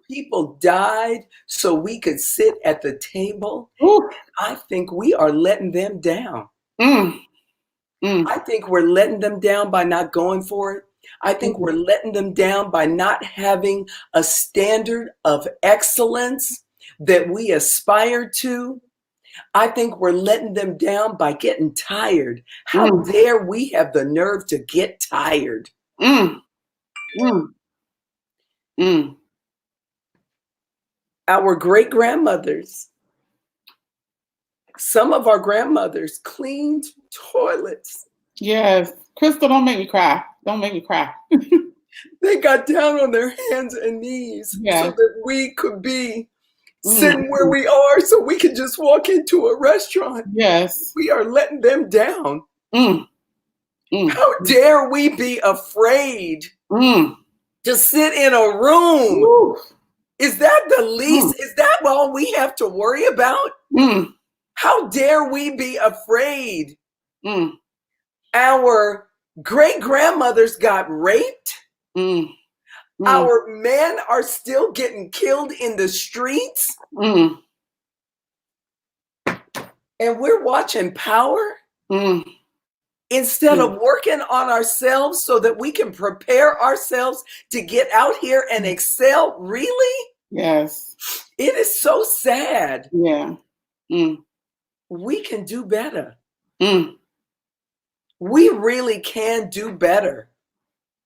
People died so we could sit at the table. I think we are letting them down. I think we're letting them down by not going for it. I think we're letting them down by not having a standard of excellence that we aspire to. I think we're letting them down by getting tired. How dare we have the nerve to get tired? Our great-grandmothers, some of our grandmothers cleaned toilets. Yes. Crystal, don't make me cry. Don't make me cry. They got down on their hands and knees so that we could be sitting where we are, so we could just walk into a restaurant. Yes. We are letting them down. How dare we be afraid to sit in a room Is that the least? Is that all we have to worry about? How dare we be afraid? Our great-grandmothers got raped. Our men are still getting killed in the streets. And we're watching Power instead of working on ourselves so that we can prepare ourselves to get out here and excel. Really? Yes. It is so sad. Yeah. We can do better. We really can do better.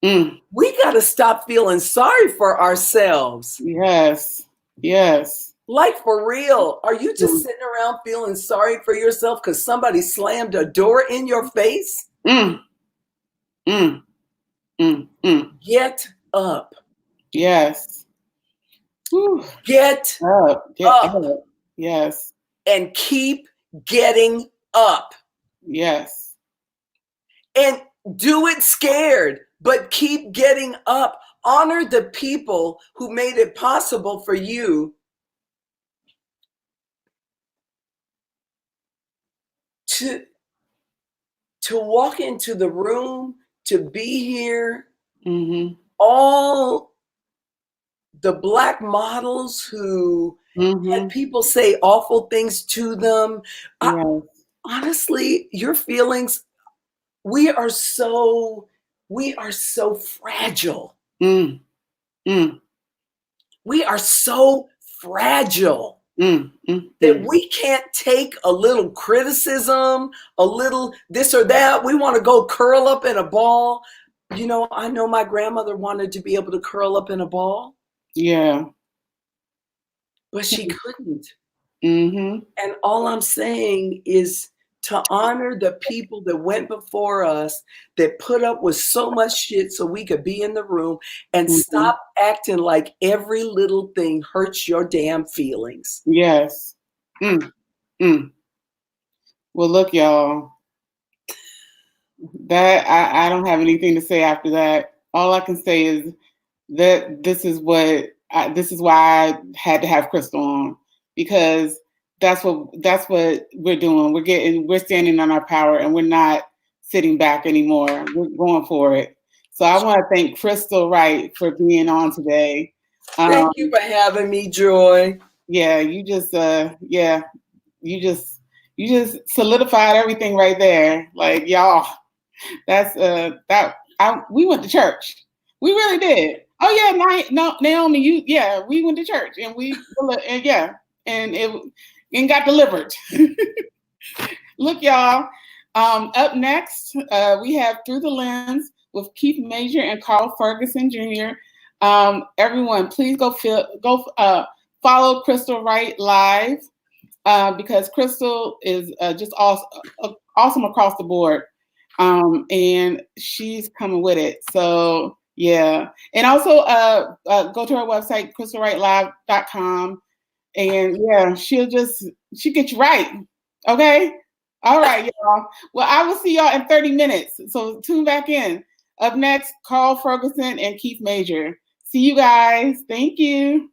We got to stop feeling sorry for ourselves. Yes. Yes. Like, for real, are you just sitting around feeling sorry for yourself because somebody slammed a door in your face? Get up. Yes. Get up. up. Yes. And keep getting up. Yes. And do it scared, but keep getting up. Honor the people who made it possible for you to walk into the room, to be here. All the Black models who had people say awful things to them. Yes. Honestly, your feelings, we are so fragile. We are so fragile that we can't take a little criticism, a little this or that. We want to go curl up in a ball. You know, I know my grandmother wanted to be able to curl up in a ball. Yeah. But she couldn't. And all I'm saying is to honor the people that went before us, that put up with so much shit so we could be in the room, and stop acting like every little thing hurts your damn feelings. Yes. Well, look, y'all, that I don't have anything to say after that. All I can say is that this is why I had to have Crystal on, because that's what we're doing. We're standing on our power, and we're not sitting back anymore. We're going for it. So I want to thank Crystal Wright for being on today. Thank you for having me, Joy. Yeah, you just solidified everything right there. Like, y'all, that's we went to church. We really did. Oh yeah, Naomi, we went to church and and got delivered. Look, y'all. Up next, we have Through the Lens with Keith Major and Carl Ferguson Jr. Everyone, please go follow Crystal Wright live, because Crystal is just awesome across the board. And she's coming with it. So yeah. And also go to our website, crystalwrightlive.com. And yeah, she'll get you right. Okay. All right, y'all. Well, I will see y'all in 30 minutes. So tune back in. Up next, Carl Ferguson and Keith Major. See you guys. Thank you.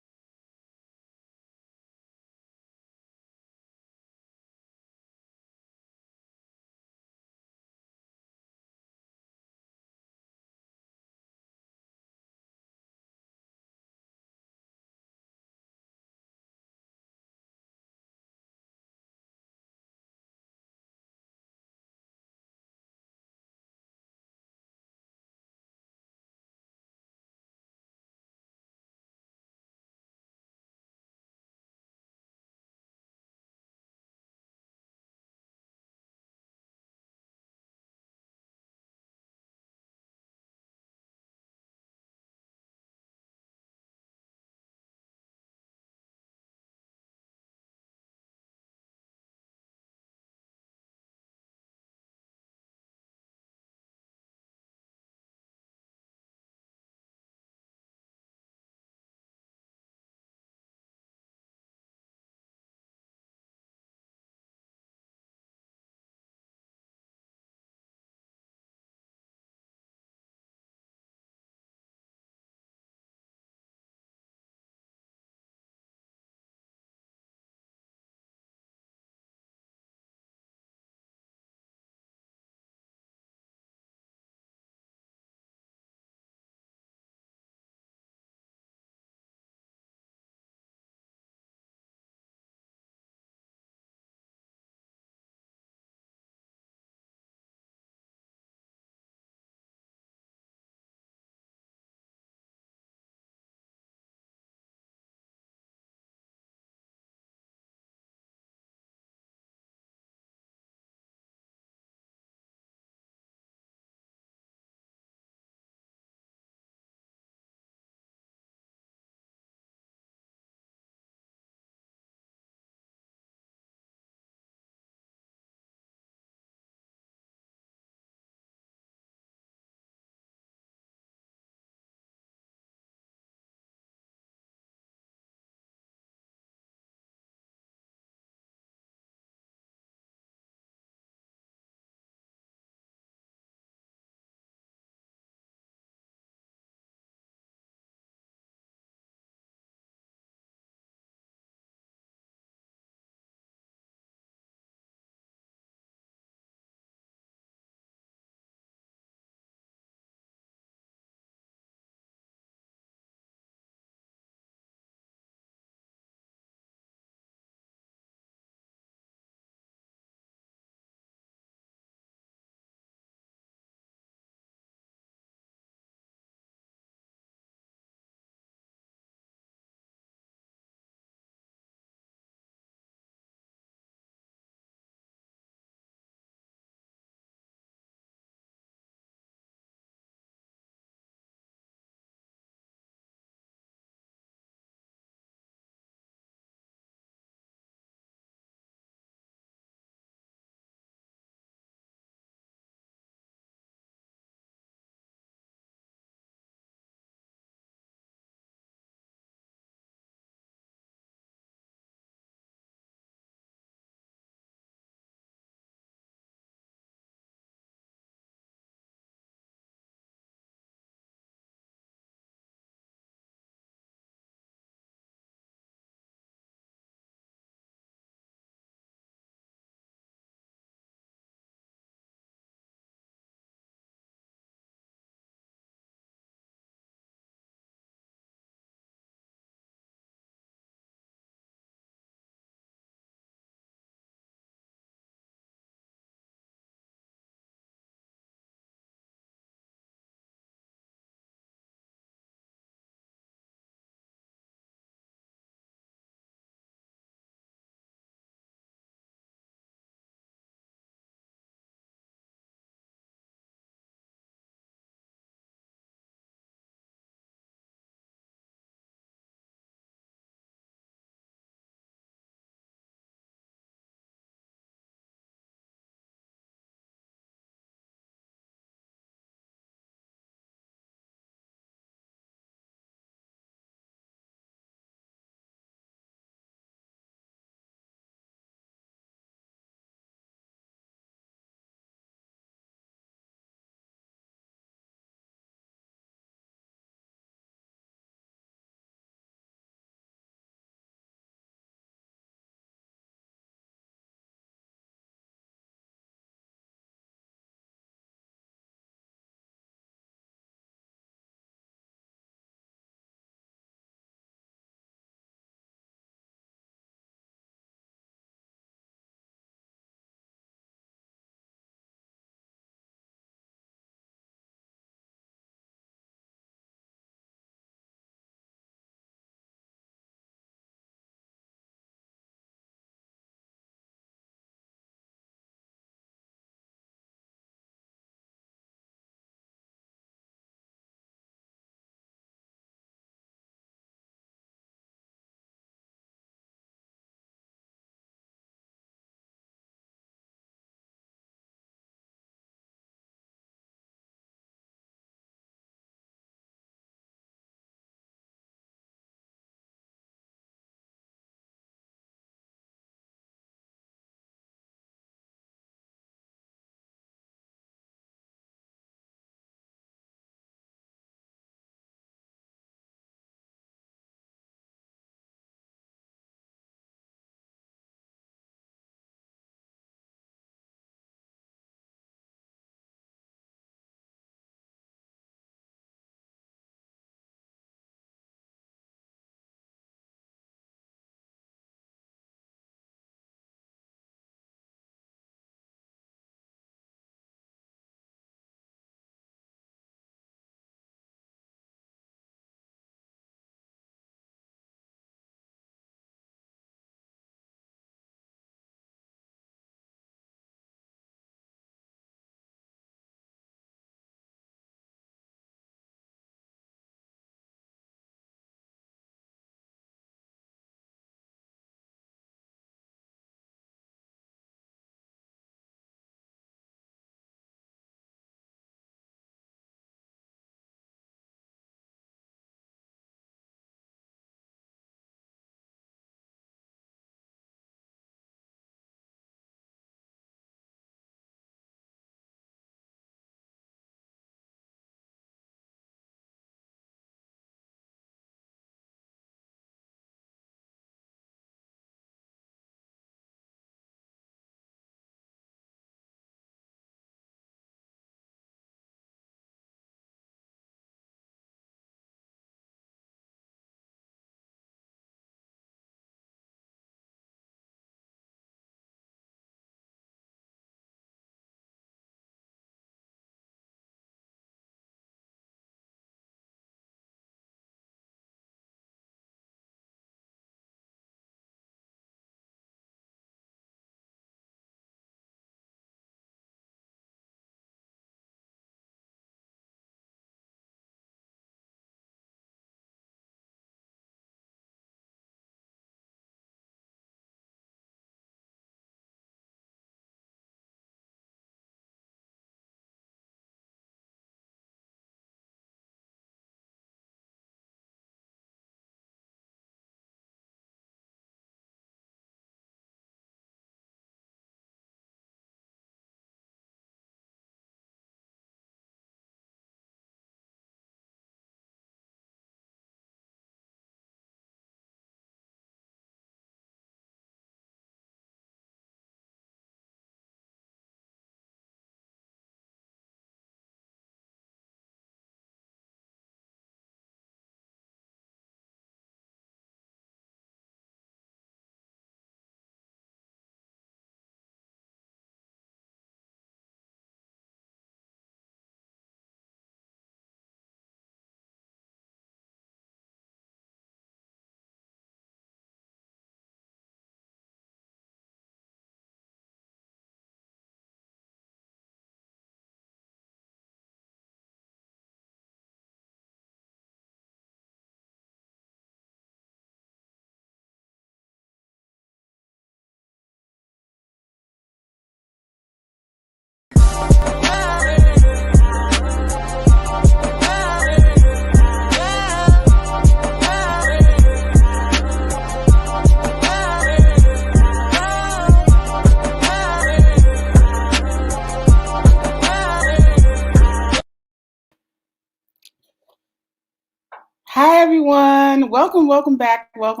Hi, everyone. Welcome back. Oh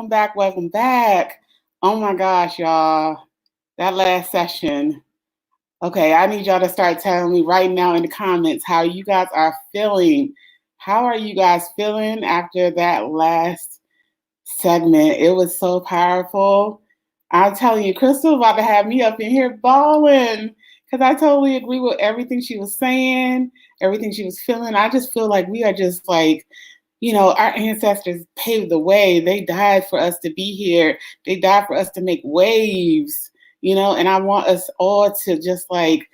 my gosh, y'all. That last session. Okay, I need y'all to start telling me right now in the comments how you guys are feeling. How are you guys feeling after that last segment? It was so powerful. I'm telling you, Crystal about to have me up in here bawling because I totally agree with everything she was saying, everything she was feeling. I just feel like we are just like, our ancestors paved the way. They died for us to be here. They died for us to make waves, and I want us all to just like,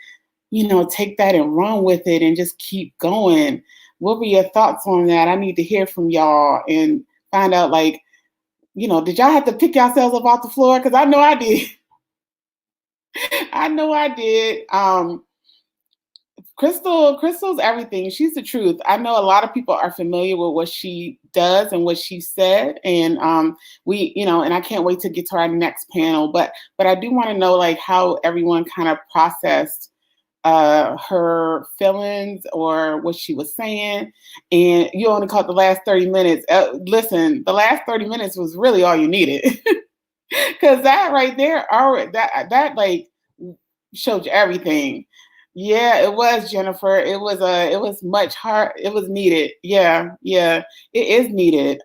take that and run with it and just keep going. What were your thoughts on that? I need to hear from y'all and find out, like, did y'all have to pick yourselves up off the floor? Because I know I did. I know I did. Crystal's everything. She's the truth. I know a lot of people are familiar with what she does and what she said, and and I can't wait to get to our next panel. But I do want to know like how everyone kind of processed her feelings or what she was saying. And you only caught the last 30 minutes. Listen, the last 30 minutes was really all you needed. Because that right there, that like showed you everything. Yeah, it was, Jennifer. It was much hard. It was needed. Yeah, it is needed.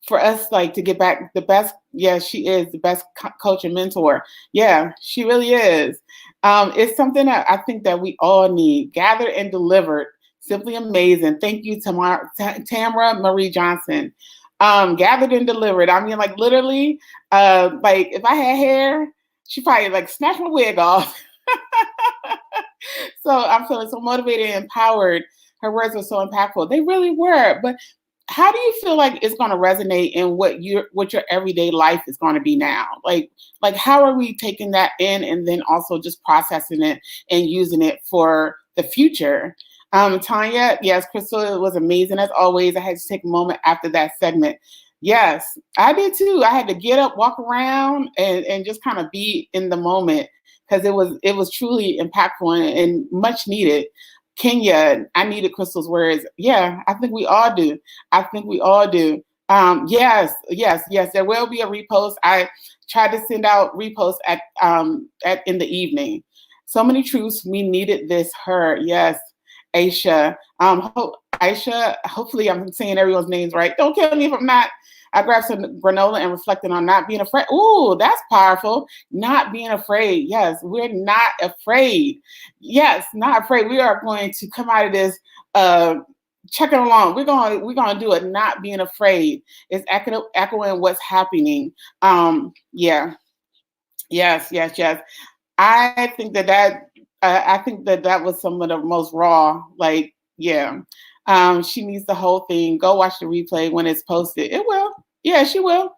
For us like to get back the best. Yeah, she is the best coach and mentor. Yeah, she really is. It's something that I think that we all need. Gathered and delivered. Simply amazing. Thank you, Tamara Marie Johnson. Gathered and delivered. I mean, like literally, like if I had hair, she probably like snatch my wig off. So I'm feeling so motivated and empowered. Her words were so impactful. They really were. But how do you feel like it's going to resonate in what your everyday life is going to be now? Like how are we taking that in and then also just processing it and using it for the future? Tanya, yes, Crystal, it was amazing as always. I had to take a moment after that segment. Yes, I did too. I had to get up, walk around, and just kind of be in the moment because it was truly impactful and much needed. Kenya, I needed Crystal's words. Yeah, I think we all do. Yes. There will be a repost. I tried to send out reposts at in the evening. So many truths. We needed this. Her. Yes. Aisha. Aisha. Hopefully, I'm saying everyone's names right. Don't kill me if I'm not. I grabbed some granola and reflected on not being afraid. Ooh, that's powerful. Not being afraid. Yes, we're not afraid. Yes, not afraid. We are going to come out of this checking along. We're going to do it. Not being afraid. It's echoing what's happening. Yeah. Yes. I think that was some of the most raw. Like, yeah. She needs the whole thing. Go watch the replay when it's posted. It will. Yeah, she will.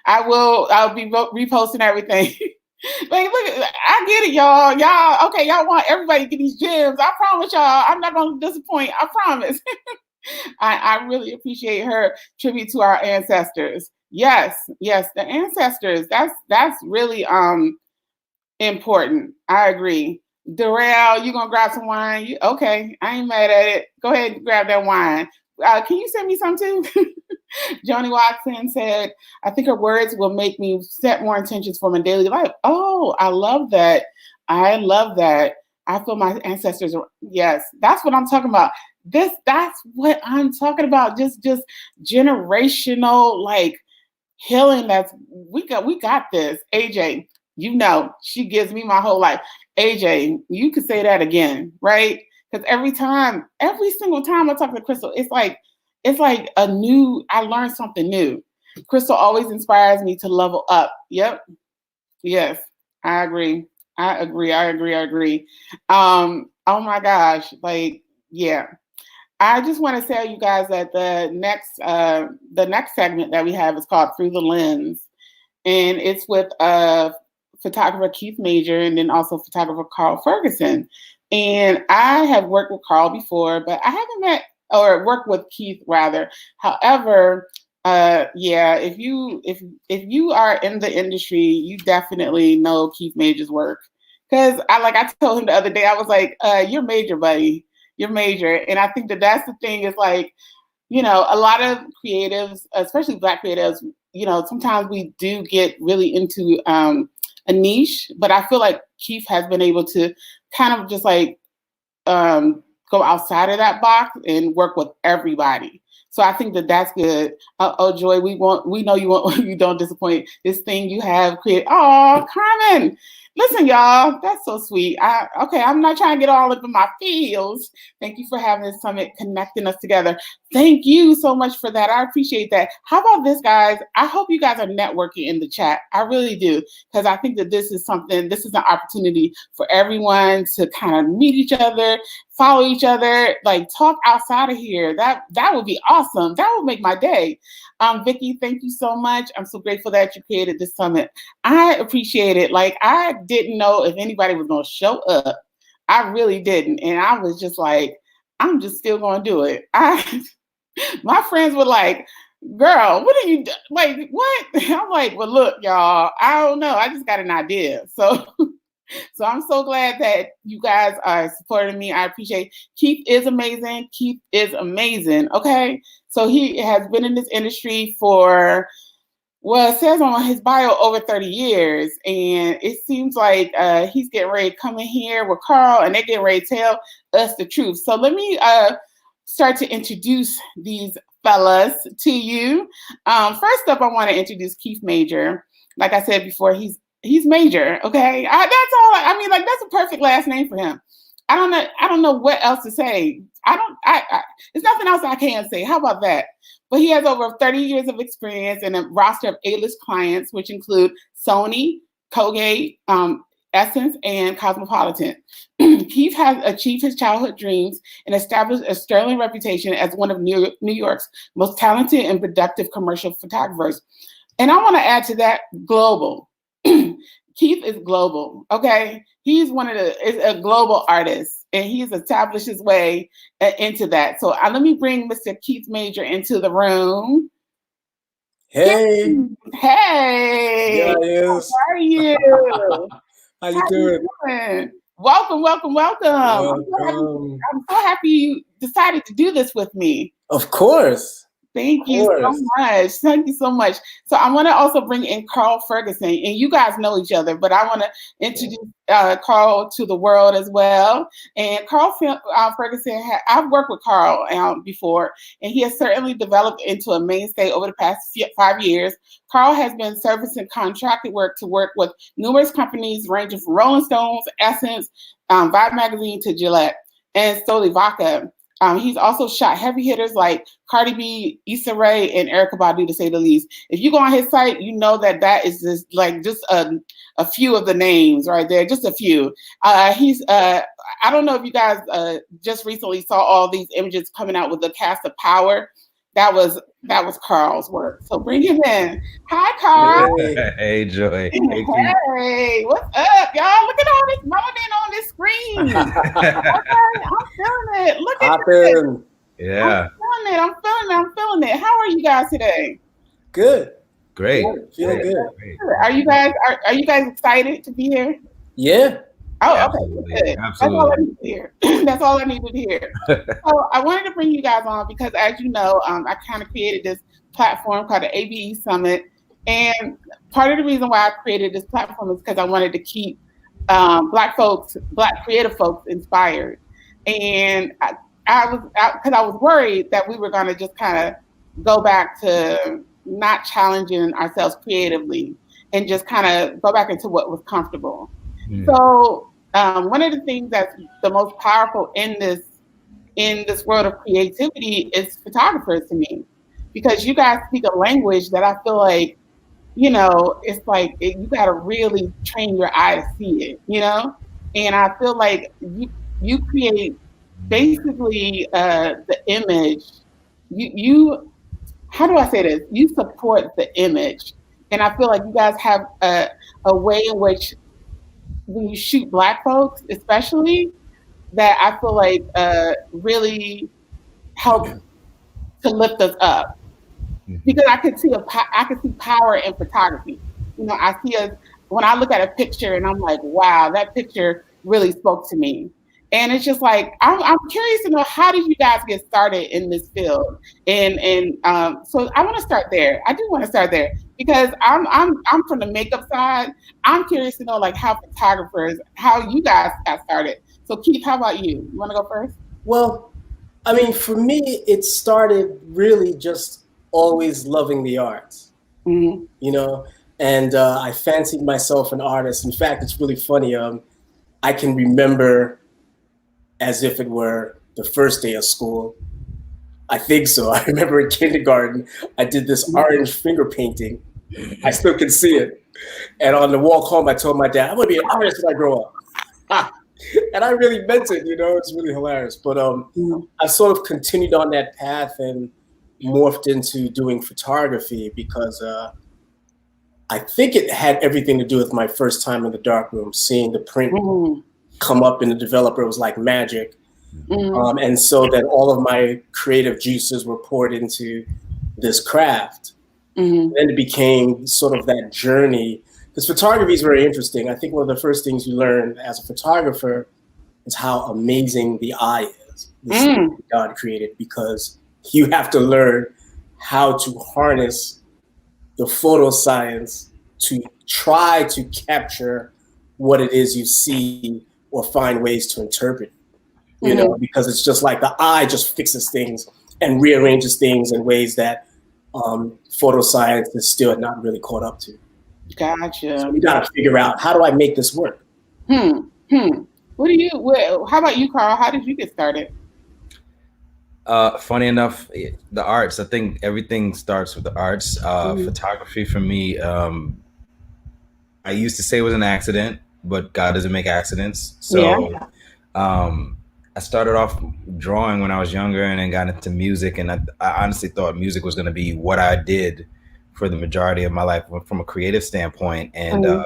I'll be reposting everything. Like, look, I get it, y'all. Y'all, okay, y'all want everybody to get these gems. I promise y'all, I'm not going to disappoint. I promise. I really appreciate her tribute to our ancestors. Yes, the ancestors. That's really important. I agree. Darrell, you gonna grab some wine? Okay, I ain't mad at it. Go ahead and grab that wine. Can you send me some too? Joni Watson said, I think her words will make me set more intentions for my daily life. Oh, I love that. I feel my ancestors are, yes, that's what I'm talking about. That's what I'm talking about. Just generational like healing. We got this. AJ, she gives me my whole life. AJ, you could say that again, right? Because every single time I talk to Crystal, it's like I learned something new. Crystal always inspires me to level up. Yep. Yes, I agree. Oh my gosh. Like, yeah. I just want to tell you guys that the next segment that we have is called Through the Lens. And it's with photographer Keith Major and then also photographer Carl Ferguson. And I have worked with Carl before, but I haven't met or worked with Keith rather. However, if you are in the industry, you definitely know Keith Major's work. Because I told him the other day, I was like, you're major, buddy. You're major. And I think that's the thing is like, a lot of creatives, especially Black creatives, sometimes we do get really into a niche, but I feel like Keith has been able to kind of just like go outside of that box and work with everybody. So I think that that's good. Joy, we know you don't disappoint. This thing you have created. Oh, Carmen. Listen, y'all, that's so sweet. I'm not trying to get all up in my feels. Thank you for having this summit, connecting us together. Thank you so much for that. I appreciate that. How about this, guys? I hope you guys are networking in the chat. I really do, because I think that this is an opportunity for everyone to kind of meet each other, follow each other, like talk outside of here. That would be awesome. That would make my day. Vicki, thank you so much. I'm so grateful that you created this summit. I appreciate it. Like, I didn't know if anybody was going to show up. I really didn't. And I was just like, I'm just still going to do it. My friends were like, girl, what are you doing? Like, what? I'm like, well, look, y'all, I don't know. I just got an idea. So I'm so glad that you guys are supporting me. I appreciate it. Keith is amazing. Okay. So he has been in this industry for, well, it says on his bio over 30 years. And it seems like he's getting ready to come in here with Carl and they're getting ready to tell us the truth. So let me start to introduce these fellas to you. First up, I want to introduce Keith Major. Like I said before, he's Major, okay? That's all. I mean, like, that's a perfect last name for him. I don't know what else to say. There's nothing else I can say. How about that? But he has over 30 years of experience and a roster of A-list clients, which include Sony, Colgate, Essence, and Cosmopolitan. Keith has achieved his childhood dreams and established a sterling reputation as one of New York's most talented and productive commercial photographers. And I want to add to that, global. Keith is global, okay? He's is a global artist, and he's established his way into that. So let me bring Mr. Keith Major into the room. Hey. Hey. Yeah, how are you? How you doing? Welcome. I'm so happy you decided to do this with me. Of course. Thank you so much. So I want to also bring in Carl Ferguson, and you guys know each other, but I want to introduce Carl to the world as well. And Carl Ferguson, I've worked with Carl before, and he has certainly developed into a mainstay over the past 5 years. Carl has been servicing contracted work with numerous companies ranging from Rolling Stones, Essence, Vibe Magazine to Gillette, and Stoli Vodka. He's also shot heavy hitters like Cardi B, Issa Rae, and Erykah Badu, to say the least. If you go on his site, you know that is just a few of the names right there, just a few. I don't know if you guys just recently saw all these images coming out with the cast of Power. That was Carl's work. So bring him in. Hi, Carl. Hey, Joy. Hey, what's up, y'all? Look at all this melanin on this screen. Okay, I'm feeling it. Look at it. Yeah. I'm feeling it. How are you guys today? Good. Great. Feeling good. Are you guys excited to be here? Yeah. Oh, absolutely. Okay. Good. Absolutely. That's all I needed to hear. So I wanted to bring you guys on because, as you know, I kind of created this platform called the ABE Summit. And part of the reason why I created this platform is because I wanted to keep Black creative folks inspired. And I was worried that we were going to just kind of go back to not challenging ourselves creatively and just kind of go back into what was comfortable. So one of the things that's the most powerful in this world of creativity is photographers to me, because you guys speak a language that I feel like, it's like you got to really train your eye to see it, and I feel like you create basically the image. You how do I say this? You support the image, and I feel like you guys have a way in which, when you shoot Black folks, especially, that I feel like really helps to lift us up, because I could see power in photography. I see when I look at a picture and I'm like, wow, that picture really spoke to me. And it's just like, I'm curious to know, how did you guys get started in this field? And so I want to start there. I do want to start there because I'm from the makeup side. I'm curious to know, like, how you guys got started. So Keith, how about you? You want to go first? Well, I mean, for me, it started really just always loving the arts, Mm-hmm. you know, and I fancied myself an artist. In fact, it's really funny. I can remember as if it were the first day of school. I think so. I remember in kindergarten, I did this orange finger painting. I still can see it. And on the walk home, I told my dad, I'm going to be an artist when I grow up. And I really meant it, you know, it's really hilarious. But I sort of continued on that path and morphed into doing photography because I think it had everything to do with my first time in the darkroom, seeing the print come up in the developer. It was like magic. And so then all of my creative juices were poured into this craft. Then it became sort of that journey, because photography is very interesting. I think one of the first things you learn as a photographer is how amazing the eye is, this thing God created, because you have to learn how to harness the photo science to try to capture what it is you see or find ways to interpret, you know, because it's just like the eye just fixes things and rearranges things in ways that photo science is still not really caught up to. Gotcha. So we got to figure out, how do I make this work? How about you, Carl? How did you get started? Funny enough, the arts, I think everything starts with the arts. Photography for me, I used to say it was an accident, but God doesn't make accidents. So I started off drawing when I was younger and then got into music. And I honestly thought music was going to be what I did for the majority of my life from a creative standpoint. And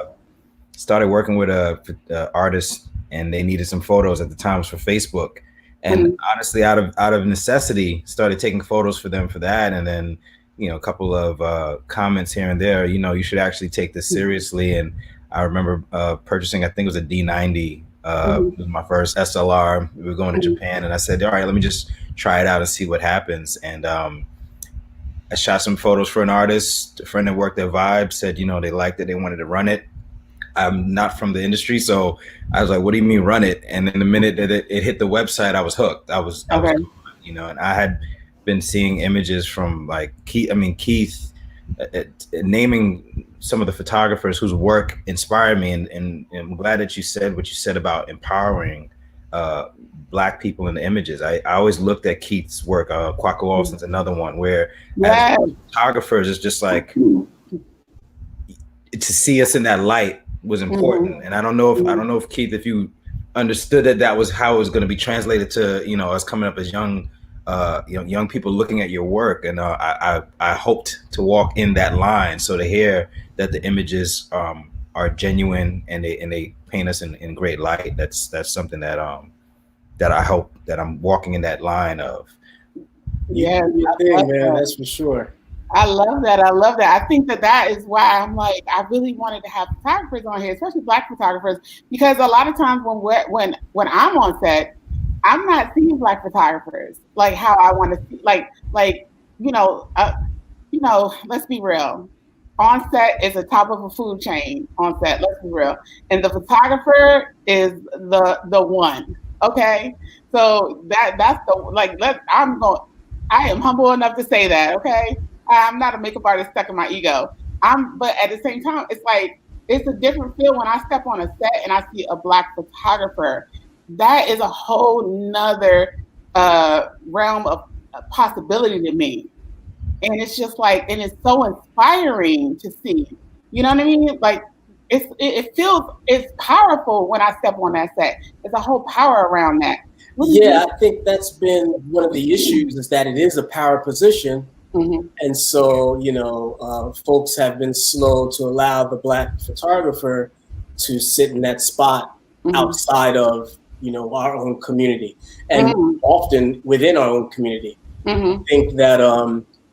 started working with a artist, and they needed some photos at the time. It was for Facebook. And honestly, out of necessity, started taking photos for them for that. And then, you know, a couple of comments here and there, you know, you should actually take this seriously. And I remember purchasing, I think it was a D90. It was my first SLR. We were going to Japan, and I said, all right, let me just try it out and see what happens. And I shot some photos for an artist. A friend that worked at Vibe said, you know, they liked it, they wanted to run it. I'm not from the industry, so I was like, what do you mean run it? And then the minute that it hit the website, I was hooked. I was you know, and I had been seeing images from like Keith naming some of the photographers whose work inspired me. And I'm glad that you said what you said about empowering Black people in the images. I always looked at Keith's work. Kwaku Olson's another one where as photographers, it's just like to see us in that light was important. And I don't know if Keith, if you understood that was how it was going to be translated to, you know, us coming up as young people looking at your work. And I hoped to walk in that line. So to hear that the images are genuine and they paint us in great light, that's something that I hope that I'm walking in that line of. Yeah, man, that's for sure. I love that. I think that is why I'm like, I really wanted to have photographers on here, especially Black photographers, because a lot of times when I'm on set, I'm not seeing Black photographers like how I want to see. Like let's be real. On set is the top of a food chain. On set, let's be real, and the photographer is the one. Okay, so that's the I am humble enough to say that. Okay. I'm not a makeup artist stuck in my ego. But at the same time, it's like, it's a different feel when I step on a set and I see a Black photographer. That is a whole nother realm of possibility to me. And it's just like, and it's so inspiring to see. You know what I mean? Like, it's powerful when I step on that set. There's a whole power around that. Yeah, I think that's been one of the issues, is that it is a power position. And so, you know, folks have been slow to allow the Black photographer to sit in that spot outside of, you know, our own community, and often within our own community. I think that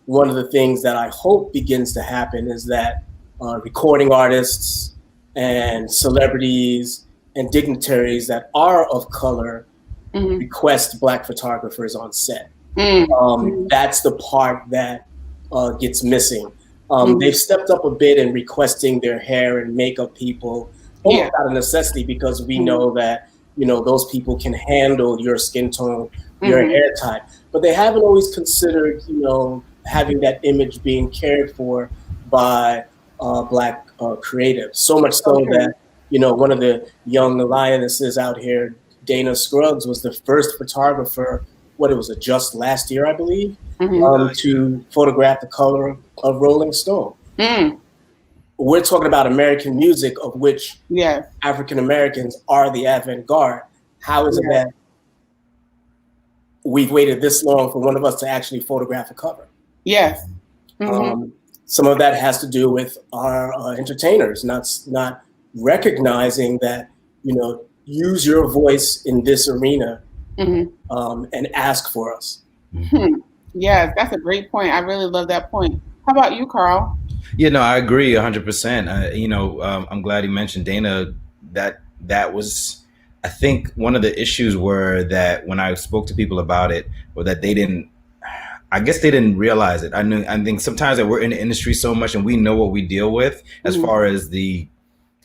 one of the things that I hope begins to happen is that recording artists and celebrities and dignitaries that are of color request Black photographers on set. Mm. That's the part that gets missing. They've stepped up a bit in requesting their hair and makeup people, almost out of necessity, because we know that, you know, those people can handle your skin tone, your hair type. But they haven't always considered, you know, having that image being cared for by Black creatives. So much so that, you know, one of the young lionesses out here, Dana Scruggs, was the first photographer, just last year, I believe, to photograph the color of Rolling Stone. We're talking about American music, of which African Americans are the avant-garde. How is it that we've waited this long for one of us to actually photograph a cover? Yes. Some of that has to do with our entertainers not recognizing that, you know, use your voice in this arena and ask for us. Yes, that's a great point. I really love that point. How about you, Carl? Yeah, no, I agree 100%. You know, I'm glad you mentioned Dana. That was, I think, one of the issues were that when I spoke to people about it, or that they didn't realize it. I think sometimes that we're in the industry so much and we know what we deal with as far as the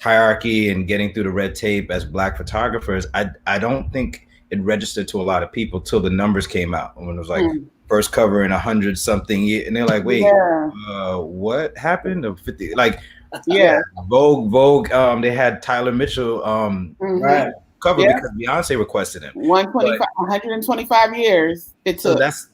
hierarchy and getting through the red tape as Black photographers. I don't think it registered to a lot of people till the numbers came out, when it was like first cover in 100 something years, and they're like, wait, what happened? Of 50, like, Vogue. They had Tyler Mitchell cover because Beyonce requested him. 125 years it took. So that's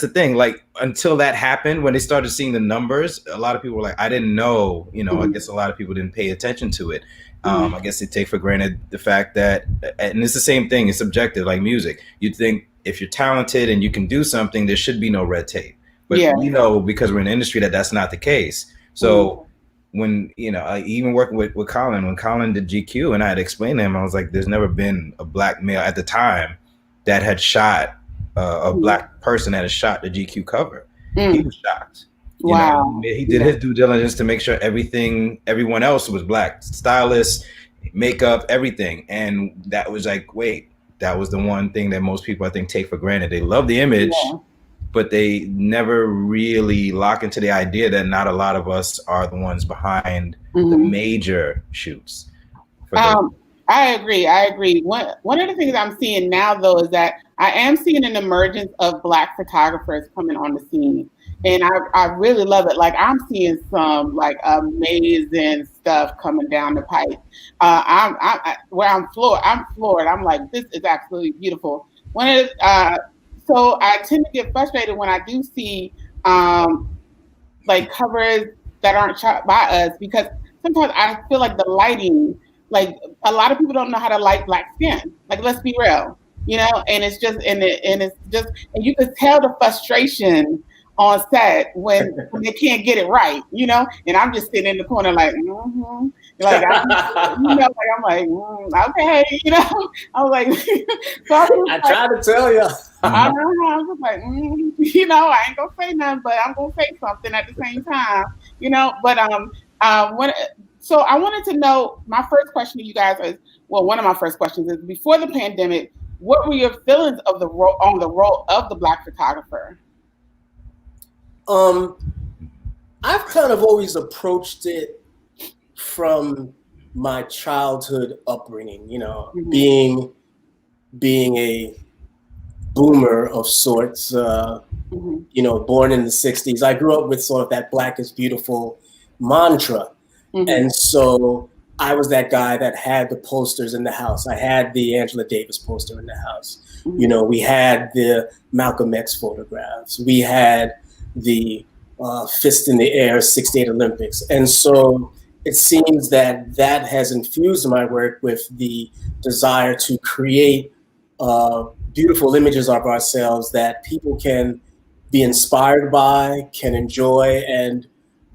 the thing. Like, until that happened, when they started seeing the numbers, a lot of people were like, I didn't know. You know, I guess a lot of people didn't pay attention to it. I guess they take for granted the fact that, and it's the same thing. It's subjective, like music. You'd think if you're talented and you can do something, there should be no red tape. But we know, because we're in an industry, that that's not the case. So when, you know, even working with Colin, when Colin did GQ, and I had to explain to him, I was like, there's never been a Black male at the time that had shot a Black person that had shot the GQ cover. He was shocked. You know, he did his due diligence to make sure everyone else was Black, stylist, makeup, everything. And that was like, wait, that was the one thing that most people, I think, take for granted. They love the image, but they never really lock into the idea that not a lot of us are the ones behind the major shoots. I agree. One of the things I'm seeing now, though, is that I am seeing an emergence of Black photographers coming on the scene. And I really love it. Like, I'm seeing some like amazing stuff coming down the pipe. I'm floored. I'm like, this is absolutely beautiful. So I tend to get frustrated when I do see like covers that aren't shot by us, because sometimes I feel like the lighting, like, a lot of people don't know how to light Black skin. Like, let's be real, you know. And it's just and you can tell the frustration on set when they can't get it right, you know. And I'm just sitting in the corner like, like, I'm like, okay, you know. I was like, so I tried to tell you. I was like, you know, I ain't gonna say nothing, but I'm gonna say something at the same time, you know. But so I wanted to know, my first question to you guys is, well, one of my first questions is, before the pandemic, what were your feelings of the role of the Black photographer? I've kind of always approached it from my childhood upbringing, you know, being a boomer of sorts, you know, born in the 60s. I grew up with sort of that Black is beautiful mantra. And so I was that guy that had the posters in the house. I had the Angela Davis poster in the house. You know, we had the Malcolm X photographs. We had the Fist in the Air 68 Olympics. And so it seems that has infused my work with the desire to create beautiful images of ourselves that people can be inspired by, can enjoy. And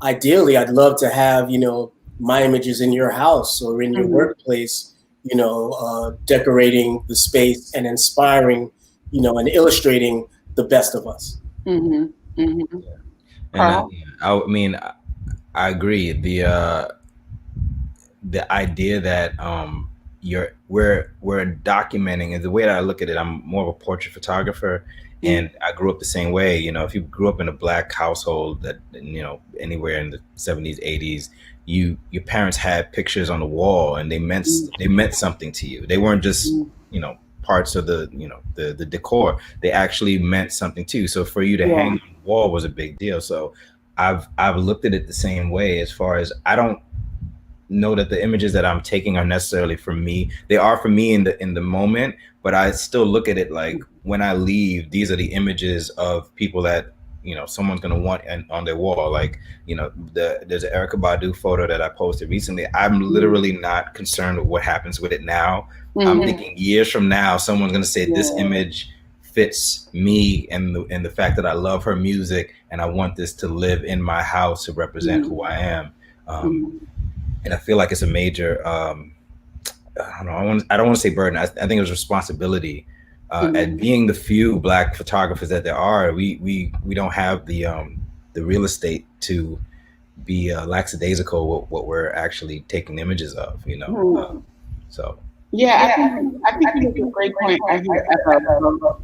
ideally, I'd love to have, you know, my images in your house or in your workplace, you know, decorating the space and inspiring, you know, and illustrating the best of us. And I mean, I agree. The idea that we're documenting, and the way that I look at it, I'm more of a portrait photographer, and I grew up the same way. You know, if you grew up in a black household, that, you know, anywhere in the 70s, 80s, your parents had pictures on the wall, and they meant something to you. They weren't just, you know, parts of the, you know, the decor. They actually meant something to you. So for you to hang on the wall was a big deal. So I've looked at it the same way, as far as I don't know that the images that I'm taking are necessarily for me. They are for me in the moment, but I still look at it like, when I leave, these are the images of people that, you know, someone's going to want on their wall. Like, you know, there's an Erykah Badu photo that I posted recently. I'm literally not concerned with what happens with it now. I'm thinking years from now, someone's going to say this image fits me and the fact that I love her music, and I want this to live in my house to represent who I am. And I feel like it's a major, I don't know, I don't want to say burden. I think it's responsibility. At being the few black photographers that there are, we don't have the real estate to be lackadaisical with what we're actually taking images of, you know. So yeah, I think you make a great point. I hear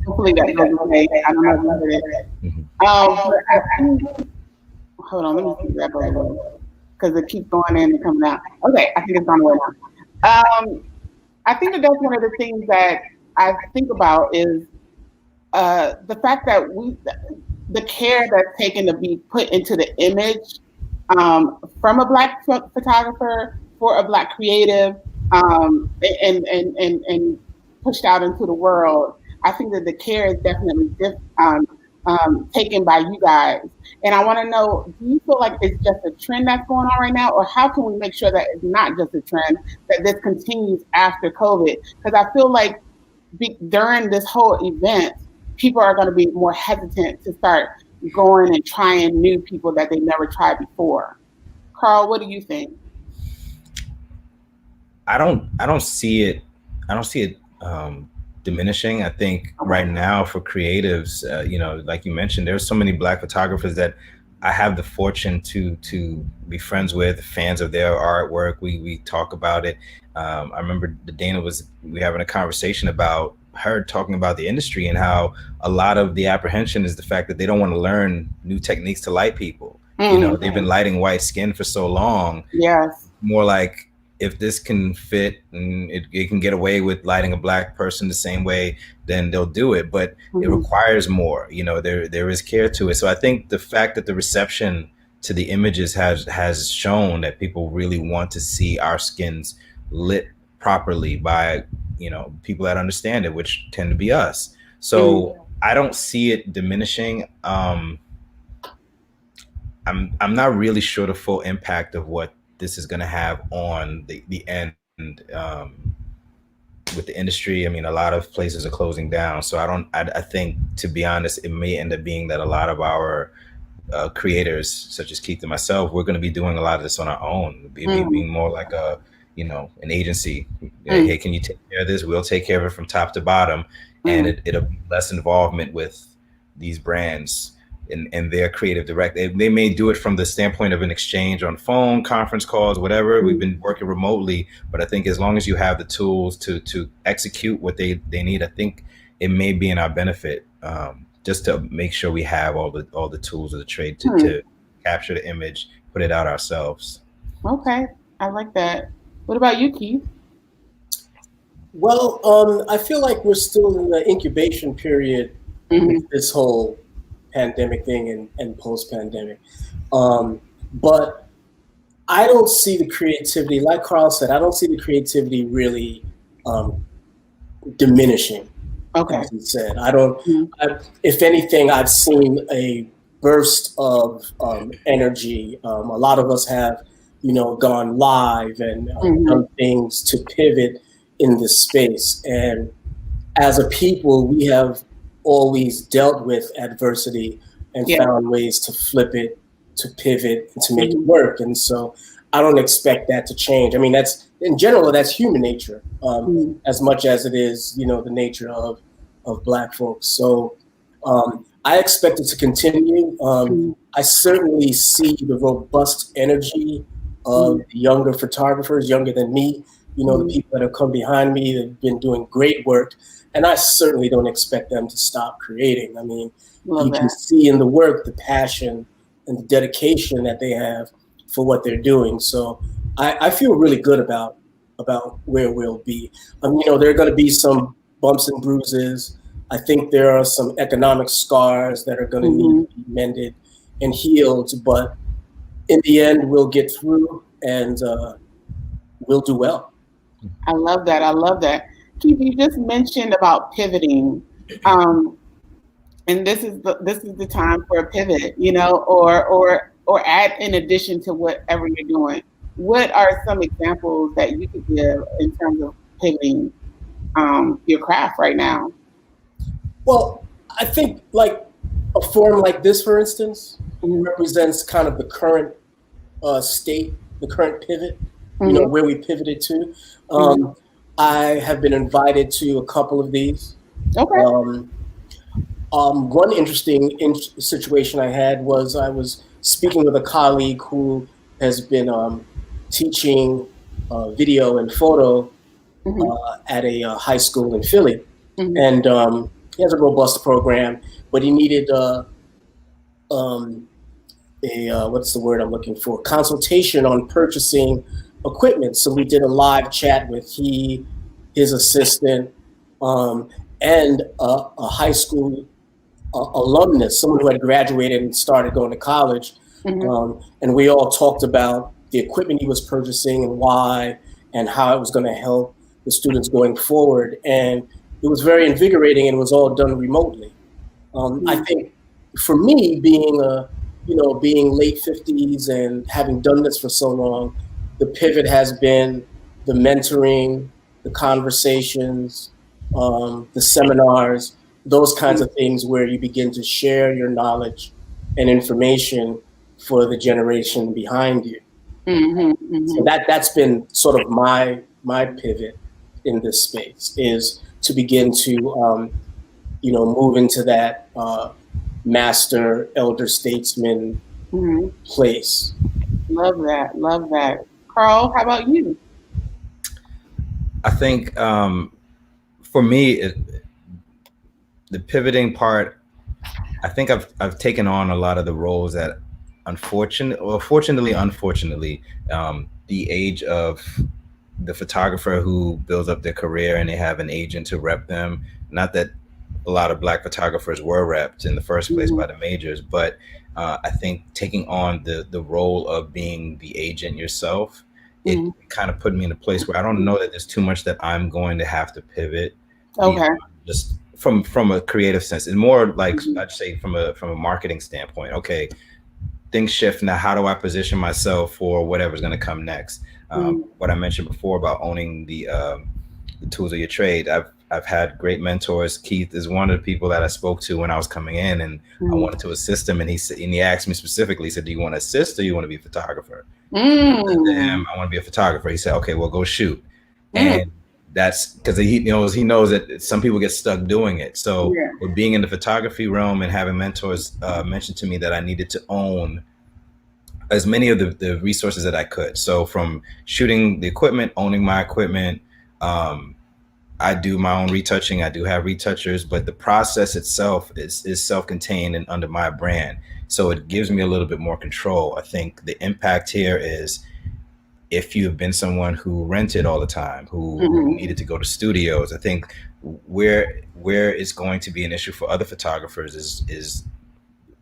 hopefully that goes away. I don't know what it is. But I think, hold on, let me see that because it keeps going in and coming out. Okay, I think it's gone away now. I think that's one of the things that I think about is the fact that the care that's taken to be put into the image from a black photographer for a black creative and pushed out into the world. I think that the care is definitely taken by you guys. And I want to know, do you feel like it's just a trend that's going on right now, or how can we make sure that it's not just a trend, that this continues after COVID? Because I feel like during this whole event, people are going to be more hesitant to start going and trying new people that they never tried before. Carl, what do you think? I don't see it diminishing. I think right now for creatives, you know, like you mentioned, there's so many black photographers that I have the fortune to be friends with, fans of their artwork. We talk about it. I remember Dana we having a conversation about her talking about the industry and how a lot of the apprehension is the fact that they don't want to learn new techniques to light people. You know, they've been lighting white skin for so long. Yes. More like, if this can fit and it can get away with lighting a black person the same way, then they'll do it. But it requires more, you know, there is care to it. So I think the fact that the reception to the images has shown that people really want to see our skins lit properly by, you know, people that understand it, which tend to be us. So I don't see it diminishing. I'm not really sure the full impact of what this is going to have on the end with the industry. I mean, a lot of places are closing down. So I think, to be honest, it may end up being that a lot of our creators, such as Keith and myself, we're going to be doing a lot of this on our own, being more like an agency. Hey, can you take care of this? We'll take care of it from top to bottom. And it'll be less involvement with these brands and their creative direct. They may do it from the standpoint of an exchange on phone, conference calls, whatever. We've been working remotely, but I think as long as you have the tools to execute what they need, I think it may be in our benefit, just to make sure we have all the tools of the trade to capture the image, put it out ourselves. Okay, I like that. What about you, Keith? Well, I feel like we're still in the incubation period with this whole pandemic thing and post-pandemic. But I don't see the creativity, like Carl said, I don't see the creativity really diminishing. Okay. As he said, if anything, I've seen a burst of energy. A lot of us have, gone live and done things to pivot in this space. And as a people, we have always dealt with adversity and found ways to flip it, to pivot, and to make it work. And so I don't expect that to change. I mean, in general, that's human nature, as much as it is, the nature of Black folks. So I expect it to continue. I certainly see the robust energy of the younger photographers, younger than me, You know, the people that have come behind me, they've been doing great work, and I certainly don't expect them to stop creating. I mean, you can see in the work the passion and the dedication that they have for what they're doing. So I feel really good about where we'll be. You know, there are going to be some bumps and bruises. I think there are some economic scars that are going to need to be mended and healed, but in the end, we'll get through and we'll do well. I love that. I love that. Keith, you just mentioned about pivoting, and this is the time for a pivot, you know, or add in addition to whatever you're doing. What are some examples that you could give in terms of pivoting your craft right now? Well, I think like a forum like this, for instance, represents kind of the current state, the current pivot, you know, where we pivoted to. I have been invited to a couple of these. Okay. One interesting situation I had was I was speaking with a colleague who has been teaching video and photo at a high school in Philly. And he has a robust program, but he needed what's the word I'm looking for? Consultation on purchasing equipment. So we did a live chat with his assistant, and a high school alumnus, someone who had graduated and started going to college. And we all talked about the equipment he was purchasing and why, and how it was going to help the students going forward. And it was very invigorating, and it was all done remotely. I think for me, being late 50s and having done this for so long, the pivot has been the mentoring, the conversations, the seminars, those kinds of things where you begin to share your knowledge and information for the generation behind you. So that's been sort of my pivot in this space, is to begin to move into that master elder statesman place. Love that. Carl, how about you? I think for me, the pivoting part, I think I've taken on a lot of the roles that unfortunately, the age of the photographer who builds up their career and they have an agent to rep them. Not that a lot of Black photographers were repped in the first place by the majors, but I think taking on the role of being the agent yourself, it kind of put me in a place where I don't know that there's too much that I'm going to have to pivot. Just from a creative sense. It's more like I'd say from a marketing standpoint. Okay, things shift now. How do I position myself for whatever's going to come next? What I mentioned before about owning the tools of your trade. I've had great mentors. Keith is one of the people that I spoke to when I was coming in, and I wanted to assist him. And he asked me specifically, he said, "Do you want to assist or you want to be a photographer?" I said to him, "I want to be a photographer." He said, "Okay, well, go shoot." And that's because he knows that some people get stuck doing it. So with being in the photography realm and having mentors mention to me that I needed to own as many of the resources that I could. So from shooting the equipment, owning my equipment, I do my own retouching. I do have retouchers, but the process itself is self-contained and under my brand. So it gives me a little bit more control. I think the impact here is if you've been someone who rented all the time, who needed to go to studios, I think where it's going to be an issue for other photographers is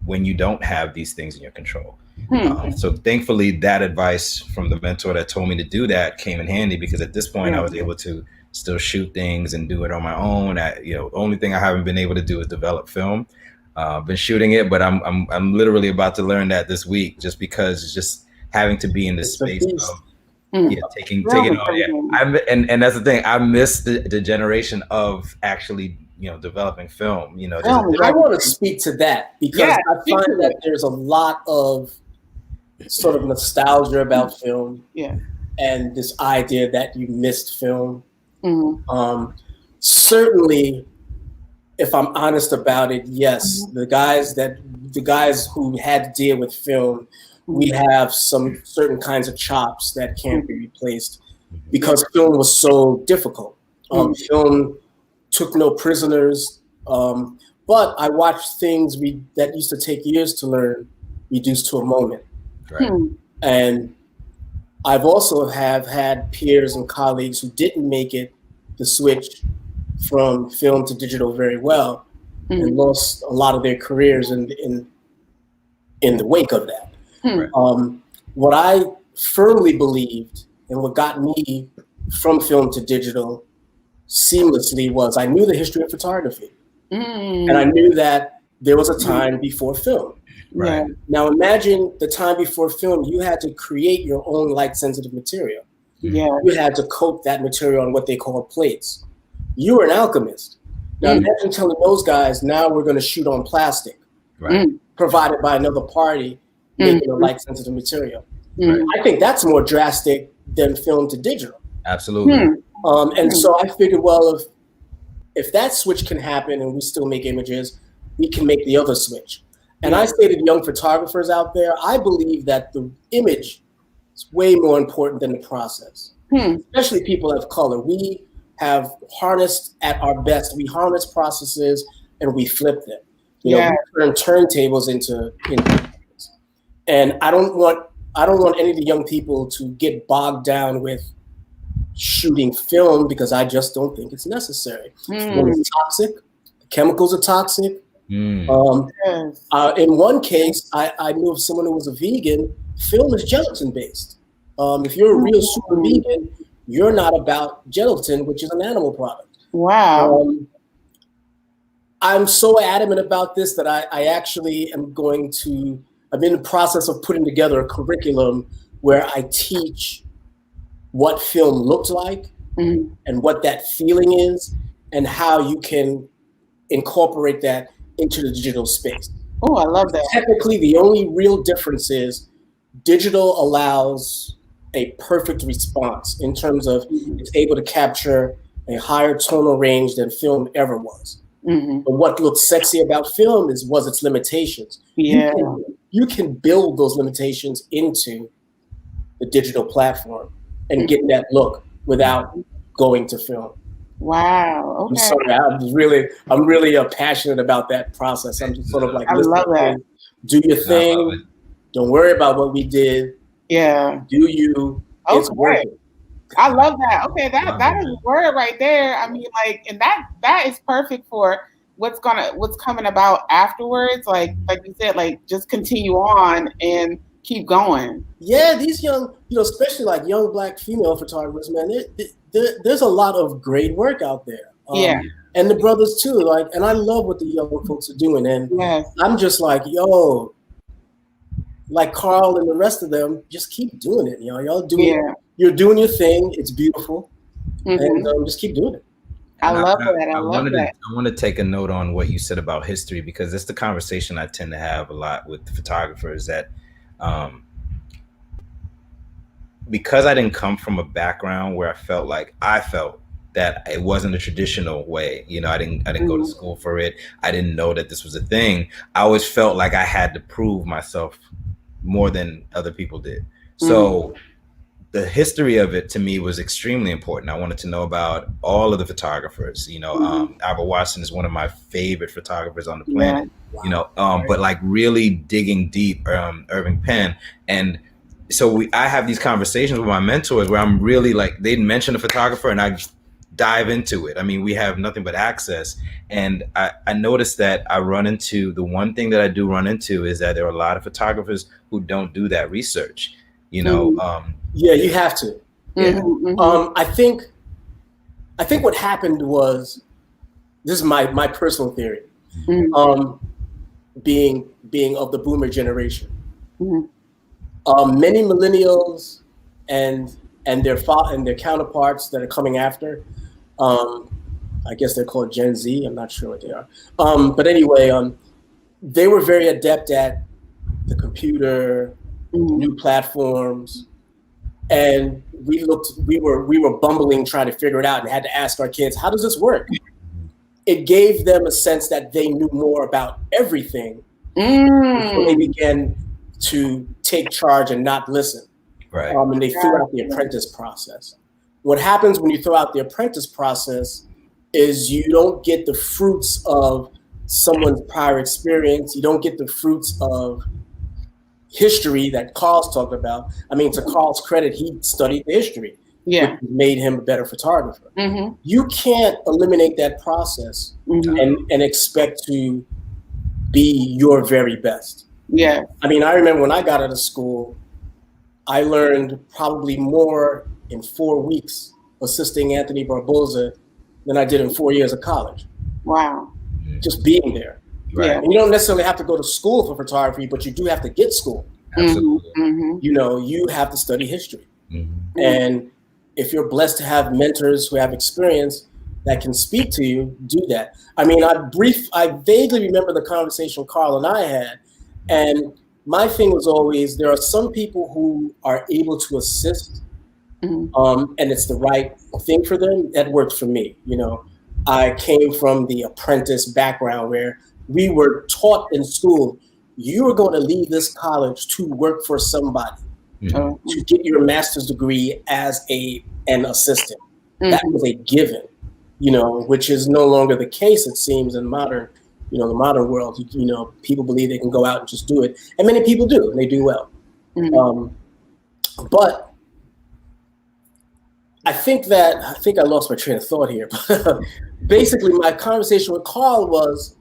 when you don't have these things in your control. So thankfully that advice from the mentor that told me to do that came in handy, because at this point I was able to still shoot things and do it on my own. The only thing I haven't been able to do is develop film. Been shooting it, but I'm literally about to learn that this week, just because it's just having to be in this space of taking on. And that's the thing. I miss the generation of actually developing film. I want to speak to that, because I find that there's a lot of sort of nostalgia about film, and this idea that you missed film. Certainly, if I'm honest about it, yes, the guys who had to deal with film, we have some certain kinds of chops that can't be replaced because film was so difficult. Film took no prisoners, but I watched things that used to take years to learn reduced to a moment. Right. And I've also had peers and colleagues who didn't make it the switch from film to digital very well, and lost a lot of their careers in the wake of that. Right. What I firmly believed and what got me from film to digital seamlessly was I knew the history of photography. And I knew that there was a time before film. Right. Now imagine the time before film, you had to create your own light sensitive material. Yeah. You had to coat that material on what they call plates. You were an alchemist. Now imagine telling those guys, now we're going to shoot on plastic, Right. provided by another party making a light sensitive material. I think that's more drastic than film to digital. Absolutely. And so I figured, well, if that switch can happen and we still make images, we can make the other switch. And I say to young photographers out there, I believe that the image is way more important than the process, especially people of color. We have harnessed at our best. We harness processes and we flip them. You know, we turn turntables into and I don't want any of the young people to get bogged down with shooting film because I just don't think it's necessary. Film is toxic. The chemicals are toxic. In one case, I knew of someone who was a vegan. Film is gelatin based. If you're a real super vegan, you're not about gelatin, which is an animal product. Wow. I'm so adamant about this that I actually am I'm in the process of putting together a curriculum where I teach what film looked like and what that feeling is and how you can incorporate that into the digital space. Oh, I love that. Technically, the only real difference is digital allows a perfect response in terms of it's able to capture a higher tonal range than film ever was. But what looks sexy about film was its limitations. Yeah. You can build those limitations into the digital platform and get that look without going to film. Wow. Okay. I'm sorry. I'm really passionate about that process. I'm just sort of like, I love that. Do your thing. Don't worry about what we did. Yeah. Do you? Okay. It's working. I love that. Okay, that is a word right there. I mean, like, and that is perfect for what's coming about afterwards. Like you said, like just continue on and keep going. Yeah, these young, especially like young Black female photographers, man, there's a lot of great work out there. And the brothers too. Like, and I love what the young folks are doing. And I'm just like, yo, like Carl and the rest of them, just keep doing it. Y'all doing you're doing your thing. It's beautiful, and just keep doing it. I love that. I love that. I want to take a note on what you said about history because it's the conversation I tend to have a lot with the photographers that, because I didn't come from a background where I felt that it wasn't a traditional way. I didn't go to school for it. I didn't know that this was a thing. I always felt like I had to prove myself more than other people did. So the history of it to me was extremely important. I wanted to know about all of the photographers. Albert Watson is one of my favorite photographers on the planet. But like really digging deep, Irving Penn. And so I have these conversations with my mentors where I'm really like, they'd mention a photographer and I just dive into it. I mean, we have nothing but access. And I noticed that the one thing that I do run into is that there are a lot of photographers who don't do that research. Yeah, you have to. I think what happened was, this is my personal theory, being of the boomer generation. Many millennials and their counterparts that are coming after, I guess they're called Gen Z. I'm not sure what they are. But anyway, they were very adept at the computer, new platforms. And we were bumbling trying to figure it out and had to ask our kids, how does this work? It gave them a sense that they knew more about everything before they began to take charge and not listen. Right. And they threw out the apprentice process. what happens when you throw out the apprentice process is you don't get the fruits of someone's prior experience. You don't get the fruits of history that Carl's talked about. I mean, to Carl's credit, he studied the history, which made him a better photographer. You can't eliminate that process and expect to be your very best. Yeah. I mean, I remember when I got out of school, I learned probably more in 4 weeks assisting Anthony Barboza than I did in 4 years of college. Wow. Just being there. Right. And you don't necessarily have to go to school for photography, but you do have to get school. Absolutely. You know, you have to study history. And if you're blessed to have mentors who have experience that can speak to you, do that. I mean, I vaguely remember the conversation Carl and I had, and my thing was always, there are some people who are able to assist, and it's the right thing for them. That worked for me. You know, I came from the apprentice background where we were taught in school, you are going to leave this college to work for somebody, to get your master's degree as an assistant. That was a given, you know, which is no longer the case, it seems, in modern, you know, the modern world. You know, people believe they can go out and just do it. And many people do, and they do well. But I think I lost my train of thought here. Basically, my conversation with Carl was,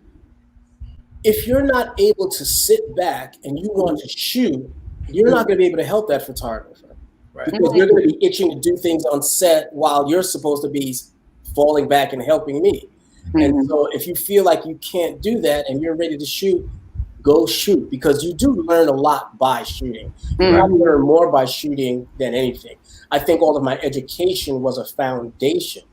if you're not able to sit back and you want to shoot, you're not going to be able to help that photographer. Right. Because you're going to be itching to do things on set while you're supposed to be falling back and helping me. And so if you feel like you can't do that and you're ready to shoot, go shoot, because you do learn a lot by shooting. You probably learn more by shooting than anything. I think all of my education was a foundation,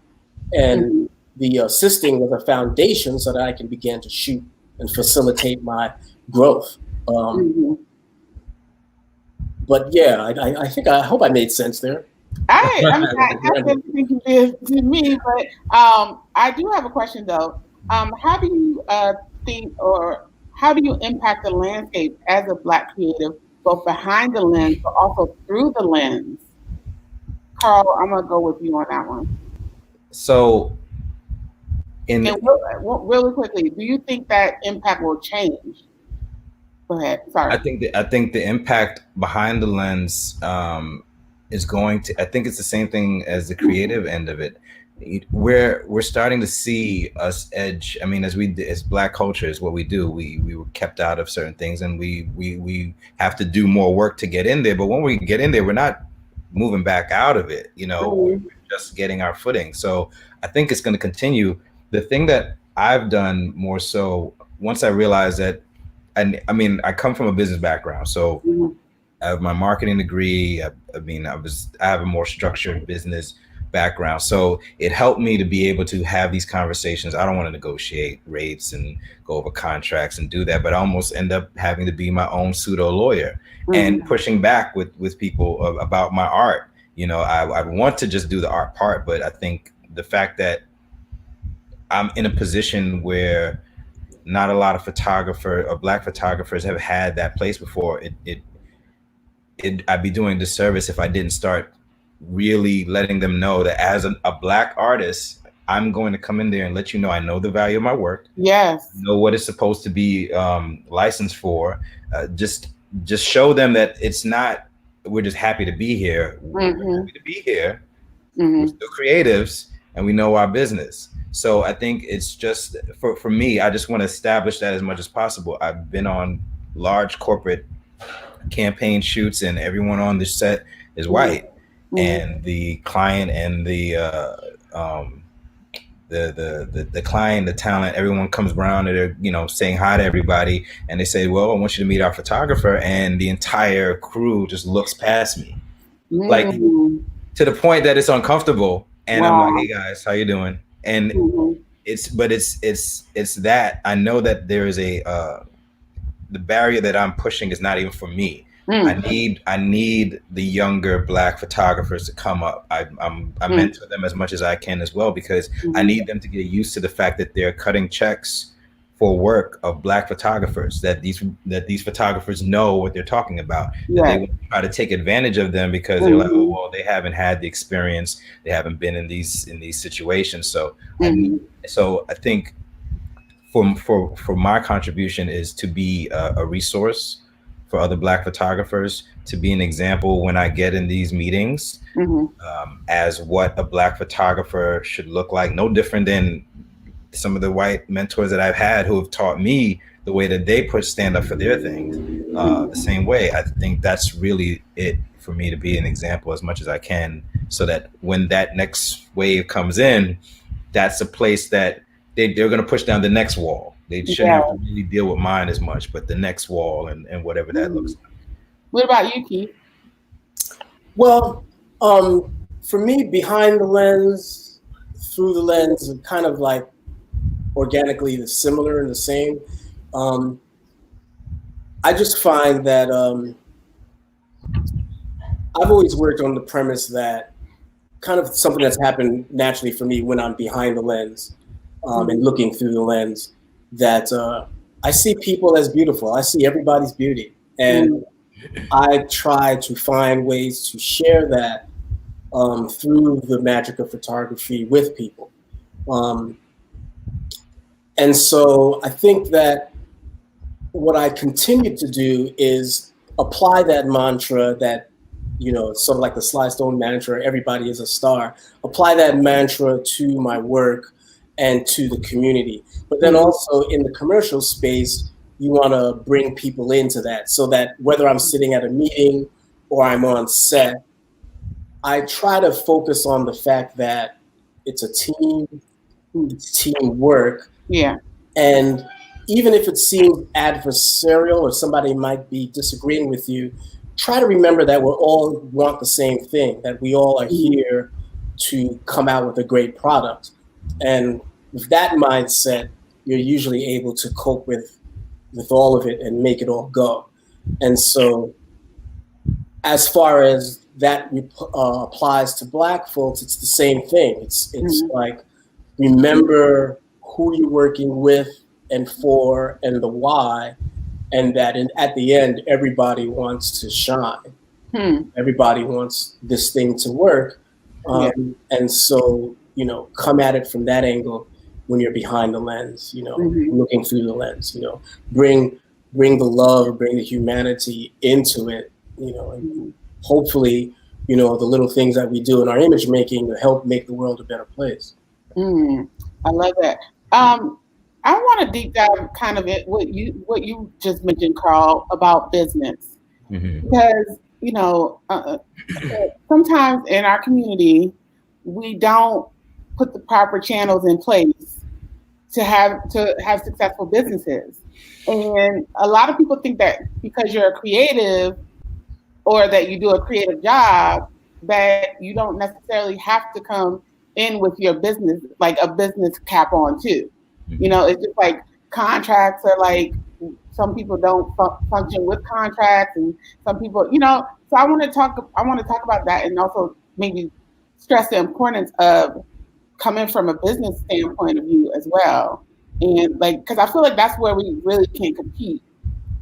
and the assisting was a foundation so that I can begin to shoot and facilitate my growth. But yeah, I hope I made sense there. I definitely think you did to me, but I do have a question though. How do you think, or how do you impact the landscape as a Black creative, both behind the lens but also through the lens? Carl, I'm gonna go with you on that one. So, really quickly, do you think that impact will change? Go ahead. Sorry. I think the impact behind the lens is going to. I think it's the same thing as the creative end of it. We're starting to see us edge. I mean, as Black culture is what we do. We were kept out of certain things, and we have to do more work to get in there. But when we get in there, we're not moving back out of it. You know, we're just getting our footing. So I think it's going to continue. The thing that I've done more so, once I realized that, and I mean, I come from a business background, so I have my marketing degree. I have a more structured business background, so it helped me to be able to have these conversations. I don't want to negotiate rates and go over contracts and do that, but I almost end up having to be my own pseudo lawyer and pushing back with people about my art. You know, I want to just do the art part, but I think the fact that I'm in a position where not a lot of Black photographers have had that place before, I'd be doing a disservice if I didn't start really letting them know that as a Black artist, I'm going to come in there and let you know I know the value of my work. Yes. Know what it's supposed to be licensed for. Just show them that it's not, we're just happy to be here. We're happy to be here. We're still creatives and we know our business. So I think it's just, for me, I just want to establish that as much as possible. I've been on large corporate campaign shoots and everyone on the set is white. And the client and the client, the talent, everyone comes around and they're, you know, saying hi to everybody. And they say, well, I want you to meet our photographer. And the entire crew just looks past me, like to the point that it's uncomfortable. And I'm like, hey guys, how you doing? And it's that I know that there is the barrier that I'm pushing is not even for me. I need the younger Black photographers to come up. I mentor them as much as I can as well, because I need them to get used to the fact that they're cutting checks for work of Black photographers, that these photographers know what they're talking about, that they try to take advantage of them because they're like, oh, well, they haven't had the experience, they haven't been in these situations. So I think for my contribution is to be a resource for other Black photographers, to be an example when I get in these meetings, as what a Black photographer should look like. No different than some of the white mentors that I've had who have taught me the way that they stand up for their things, the same way. I think that's really it for me, to be an example as much as I can, so that when that next wave comes in, that's a place that they're going to push down the next wall. They shouldn't have to really deal with mine as much, but the next wall and whatever that looks like. What about you, Keith? Well, for me, behind the lens, through the lens, are kind of like organically similar and the same. I just find that I've always worked on the premise that kind of something that's happened naturally for me when I'm behind the lens and looking through the lens, that I see people as beautiful. I see everybody's beauty. And I try to find ways to share that through the magic of photography with people. And so I think that what I continue to do is apply that mantra that, you know, sort of like the Sly Stone mantra, everybody is a star, apply that mantra to my work and to the community. But then also in the commercial space, you want to bring people into that, so that whether I'm sitting at a meeting or I'm on set, I try to focus on the fact that it's a team, it's teamwork. Yeah. And even if it seems adversarial or somebody might be disagreeing with you, try to remember that we all want the same thing, that we all are here to come out with a great product. And with that mindset, you're usually able to cope with all of it and make it all go. And so as far as that applies to Black folks, it's the same thing. It's like, remember who you're working with and for and the why, and that at the end, everybody wants to shine. Everybody wants this thing to work. And so, you know, come at it from that angle when you're behind the lens, you know, looking through the lens, you know, bring the love, bring the humanity into it, you know, and hopefully, you know, the little things that we do in our image making will help make the world a better place. I love that. I want to deep dive kind of at what you just mentioned, Carl, about business, because, you know, sometimes in our community, we don't put the proper channels in place to have successful businesses. And a lot of people think that because you're a creative or that you do a creative job, that you don't necessarily have to come in with your business, like a business cap on too. You know, it's just like contracts are like, some people don't function with contracts, and some people, you know, so I want to talk about that, and also maybe stress the importance of coming from a business standpoint of view as well. And like, because I feel like that's where we really can compete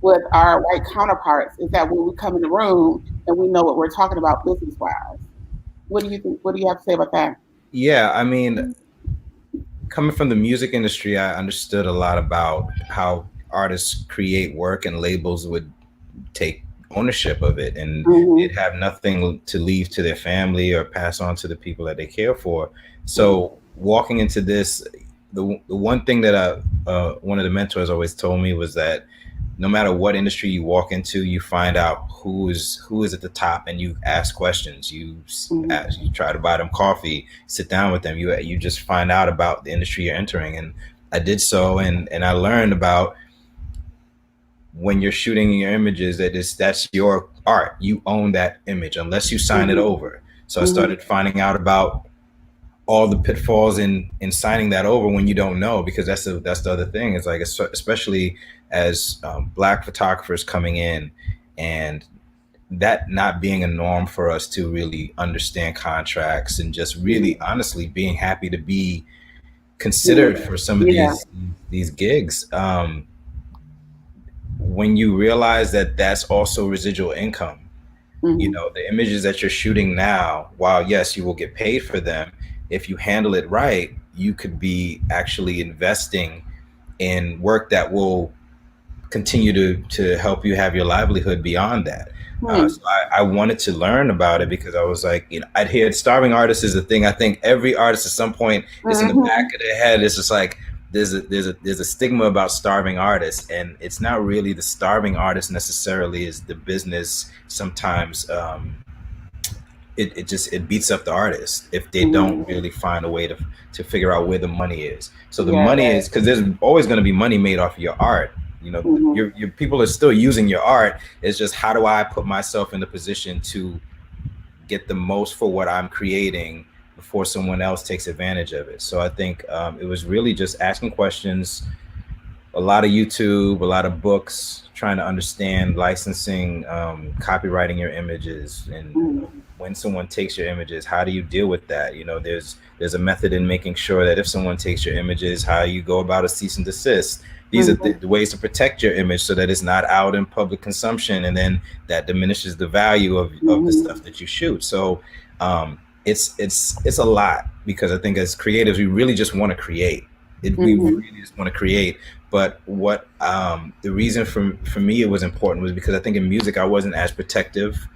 with our white counterparts, is that when we come in the room and we know what we're talking about business wise. What do you think? What do you have to say about that? Yeah, I mean, coming from the music industry, I understood a lot about how artists create work and labels would take ownership of it, and they'd have nothing to leave to their family or pass on to the people that they care for. So walking into this, the one thing that one of the mentors always told me was that no matter what industry you walk into, you find out who is at the top, and you ask questions. You try to buy them coffee, sit down with them. You just find out about the industry you're entering. And I did so, and I learned about when you're shooting your images that's your art. You own that image unless you sign it over. So I started finding out about all the pitfalls in signing that over when you don't know, because that's the other thing. It's like, especially as Black photographers coming in, and that not being a norm for us to really understand contracts, and just really honestly being happy to be considered for some of these gigs, when you realize that that's also residual income, you know, the images that you're shooting now, while yes, you will get paid for them, if you handle it right, you could be actually investing in work that will continue to help you have your livelihood beyond that. So I wanted to learn about it because I was like, you know, I'd heard starving artists is a thing. I think every artist at some point is in the back of their head. It's just like there's a stigma about starving artists, and it's not really the starving artist necessarily. Is the business sometimes it beats up the artist if they don't really find a way to figure out where the money is. So the money is, because there's always going to be money made off of your art. You know, your people are still using your art. It's just, how do I put myself in the position to get the most for what I'm creating before someone else takes advantage of it? So I think it was really just asking questions, a lot of YouTube, a lot of books, trying to understand licensing, copywriting your images, and when someone takes your images, how do you deal with that? You know, there's a method in making sure that if someone takes your images, how you go about a cease and desist. These are the ways to protect your image so that it's not out in public consumption, and then that diminishes the value of the stuff that you shoot. So it's a lot, because I think as creatives, we really just want to create. We really just want to create. But what the reason for me it was important was because I think in music I wasn't as protective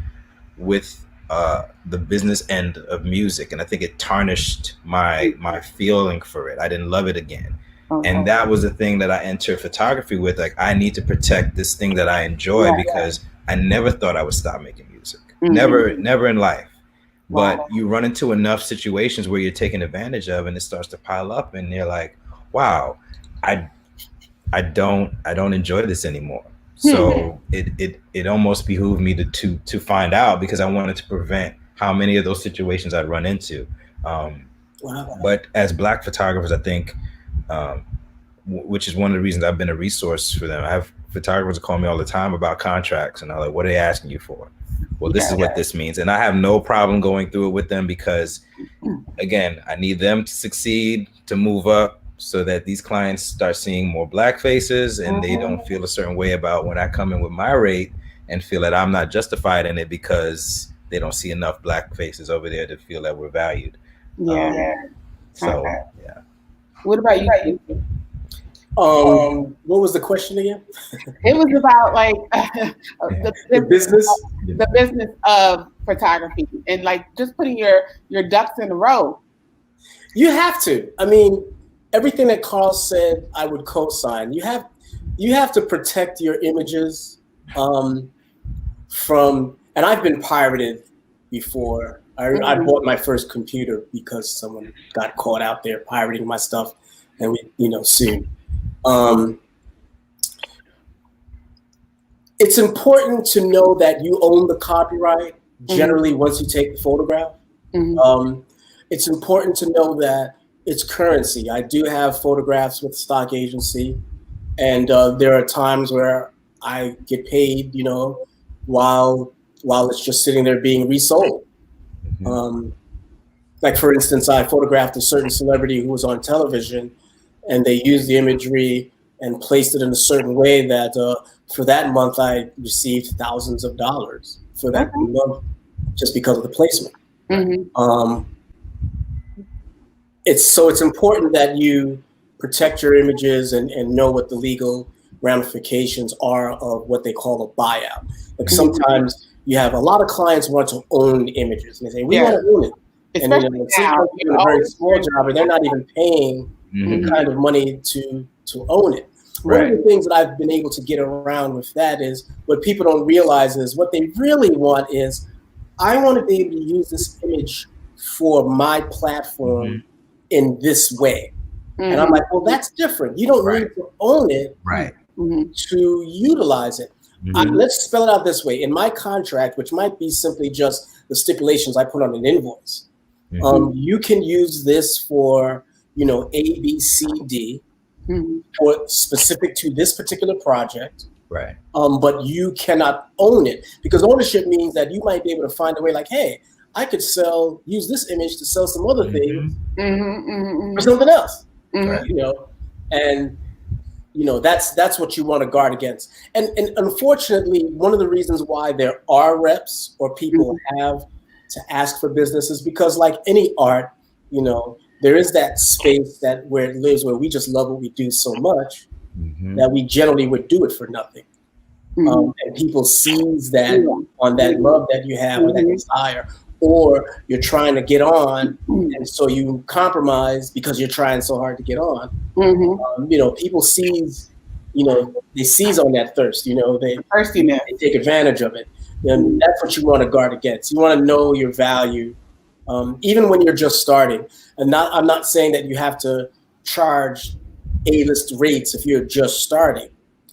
with the business end of music, and I think it tarnished my feeling for it. I didn't love it again. And that was the thing that I entered photography with. Like, I need to protect this thing that I enjoy, because I never thought I would stop making music. Never in life. But you run into enough situations where you're taken advantage of, and it starts to pile up, and you're like, wow, I don't enjoy this anymore. So it almost behooved me to find out, because I wanted to prevent how many of those situations I'd run into. But as Black photographers, I think, which is one of the reasons I've been a resource for them. I have photographers call me all the time about contracts, and I'm like, what are they asking you for? Well, this is what this means. And I have no problem going through it with them, because again, I need them to succeed, to move up, so that these clients start seeing more Black faces, and they don't feel a certain way about when I come in with my rate and feel that I'm not justified in it because they don't see enough Black faces over there to feel that we're valued. So yeah. What about you? What was the question again? It was about like the business of photography, and like just putting your ducks in a row. You have to. I mean, everything that Carl said, I would co-sign. You have to protect your images from. And I've been pirated before. I bought my first computer because someone got caught out there pirating my stuff, and we sued. It's important to know that you own the copyright generally once you take the photograph. It's important to know that it's currency. I do have photographs with stock agency, and there are times where I get paid, while it's just sitting there being resold. Like, for instance, I photographed a certain celebrity who was on television, and they used the imagery and placed it in a certain way that for that month I received thousands of dollars for that month just because of the placement. It's important that you protect your images and know what the legal ramifications are of what they call a buyout. Like, sometimes you have a lot of clients want to own images, and they say, we want to own it. Especially and it seems like you're in a very small job, and they're not even paying the kind of money to own it. One of the things that I've been able to get around with that is, what people don't realize is what they really want is, I want to be able to use this image for my platform in this way. And I'm like, well, that's different. You don't need to own it to utilize it. Let's spell it out this way. In my contract, which might be simply just the stipulations I put on an invoice, you can use this for, A, B, C, D, for specific to this particular project. But you cannot own it, because ownership means that you might be able to find a way, like, hey, I could use this image to sell some other things for something else. And that's what you want to guard against. And unfortunately, one of the reasons why there are reps or people have to ask for business is because, like any art, there is that space that where it lives, where we just love what we do so much that we generally would do it for nothing. And people seize that on that love that you have, or that desire, or you're trying to get on, and so you compromise because you're trying so hard to get on. People seize, they seize on that thirst. They take advantage of it, and that's what you want to guard against. You want to know your value, even when you're just starting. And I'm not saying that you have to charge A-list rates if you're just starting,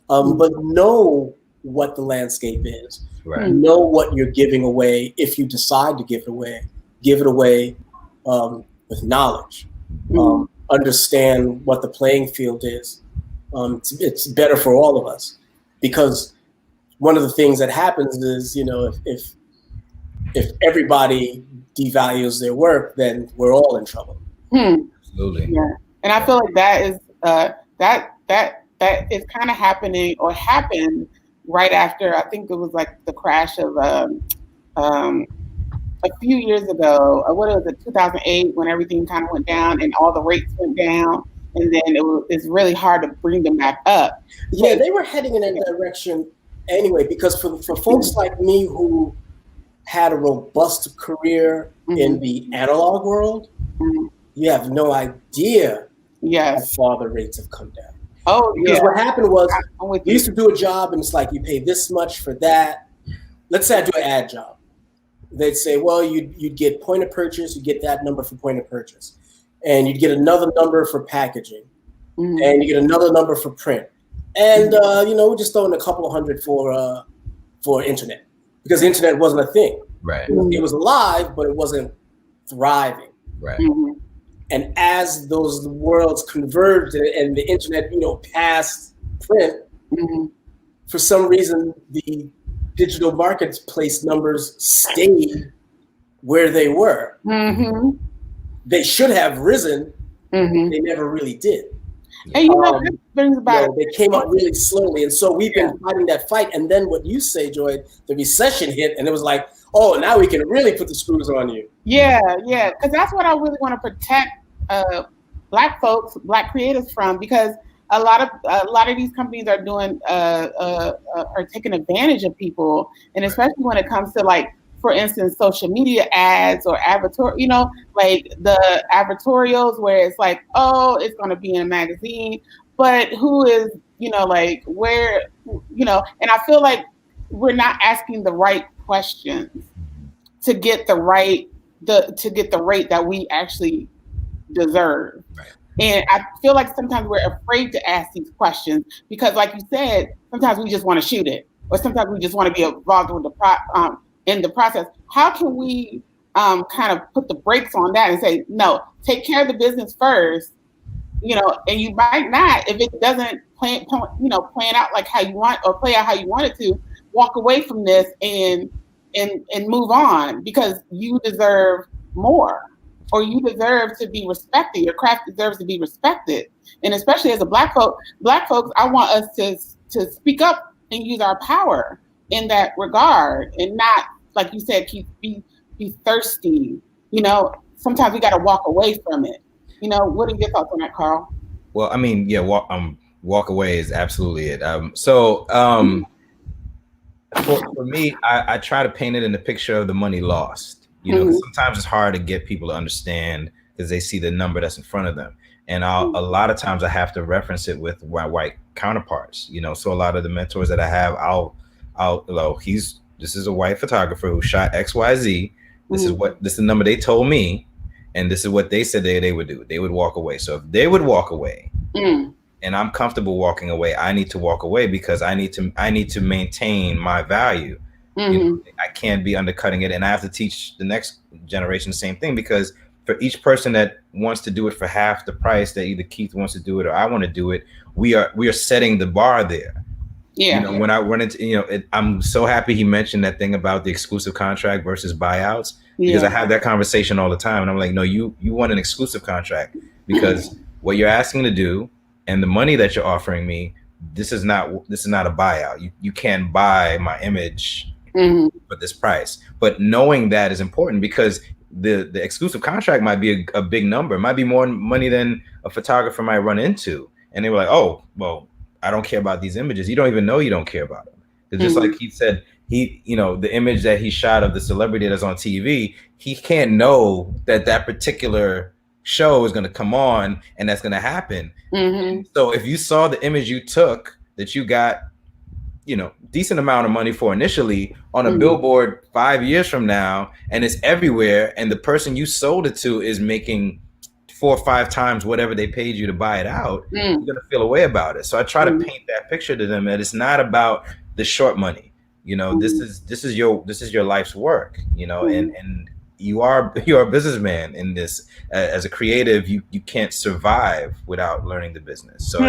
but know what the landscape is. Right. Know what you're giving away. If you decide to give it away with knowledge. Understand what the playing field is. It's better for all of us, because one of the things that happens is, if everybody devalues their work, then we're all in trouble. Absolutely. Yeah, and I feel like that is that is kind of happening, or happened right after, I think it was like the crash of a few years ago. What was it, 2008, when everything kind of went down and all the rates went down, and then it's really hard to bring them back up. Yeah, they were heading in that direction anyway, because for folks like me who had a robust career in the analog world, you have no idea how far the rates have come down. Oh, because what happened was, we used to do a job, and it's like, you pay this much for that. Let's say I do an ad job. They'd say, well, you'd get point of purchase, you get that number for point of purchase, and you'd get another number for packaging, and you get another number for print, and we're just throwing a couple of hundred for internet, because the internet wasn't a thing. Right. It was alive, but it wasn't thriving. Right. And as those worlds converged and the internet, passed print, for some reason, the digital marketplace numbers stayed where they were. They should have risen. They never really did. And brings about they came up really slowly. And so we've been fighting that fight. And then what you say, Joy, the recession hit, and it was like, oh, now we can really put the screws on you. Yeah, because that's what I really want to protect Black folks, Black creatives from, because a lot of these companies are doing are taking advantage of people, and especially when it comes to, like, for instance, social media ads or like the advertorials, where it's like, oh, it's going to be in a magazine, but who is, like, where, and I feel like we're not asking the right questions to get the rate that we actually deserve. Right. And I feel like sometimes we're afraid to ask these questions because, like you said, sometimes we just want to shoot it, or sometimes we just want to be involved with in the process. How can we kind of put the brakes on that and say, no, take care of the business first, and you might not, if it doesn't plan out like how you want, or play out how you want it to, walk away from this and move on, because you deserve more, or you deserve to be respected. Your craft deserves to be respected. And especially as a Black folks, I want us to speak up and use our power in that regard, and not, like you said, be thirsty. Sometimes we got to walk away from it. What are your thoughts on that, Carl? Well, I mean, walk away is absolutely it. For me, I try to paint it in the picture of the money lost. Sometimes it's hard to get people to understand because they see the number that's in front of them. And a lot of times I have to reference it with my white counterparts, So a lot of the mentors that I have, this is a white photographer who shot XYZ. This is the number they told me, and this is what they said they would do. They would walk away. So if they would walk away, and I'm comfortable walking away, I need to walk away, because I need to maintain my value. I can't be undercutting it, and I have to teach the next generation the same thing, because for each person that wants to do it for half the price that either Keith wants to do it or I want to do it, we are setting the bar there. When I run into, I'm so happy he mentioned that thing about the exclusive contract versus buyouts, because I have that conversation all the time, and I'm like, no, you want an exclusive contract, because what you're asking to do and the money that you're offering me, this is not a buyout. You can't buy my image for this price. But knowing that is important, because the exclusive contract might be a big number. It might be more money than a photographer might run into. And they were like, oh, well, I don't care about these images. You don't even know you don't care about them. It's just like he said, the image that he shot of the celebrity that's on TV, he can't know that particular show is going to come on and that's going to happen. So if you saw the image you took that you got, decent amount of money for initially on a billboard 5 years from now, and it's everywhere, and the person you sold it to is making 4 or 5 times whatever they paid you to buy it out, you're gonna feel a way about it. So I try to paint that picture to them that it's not about the short money. This is your life's work. And you're a businessman in this. As a creative, you can't survive without learning the business. So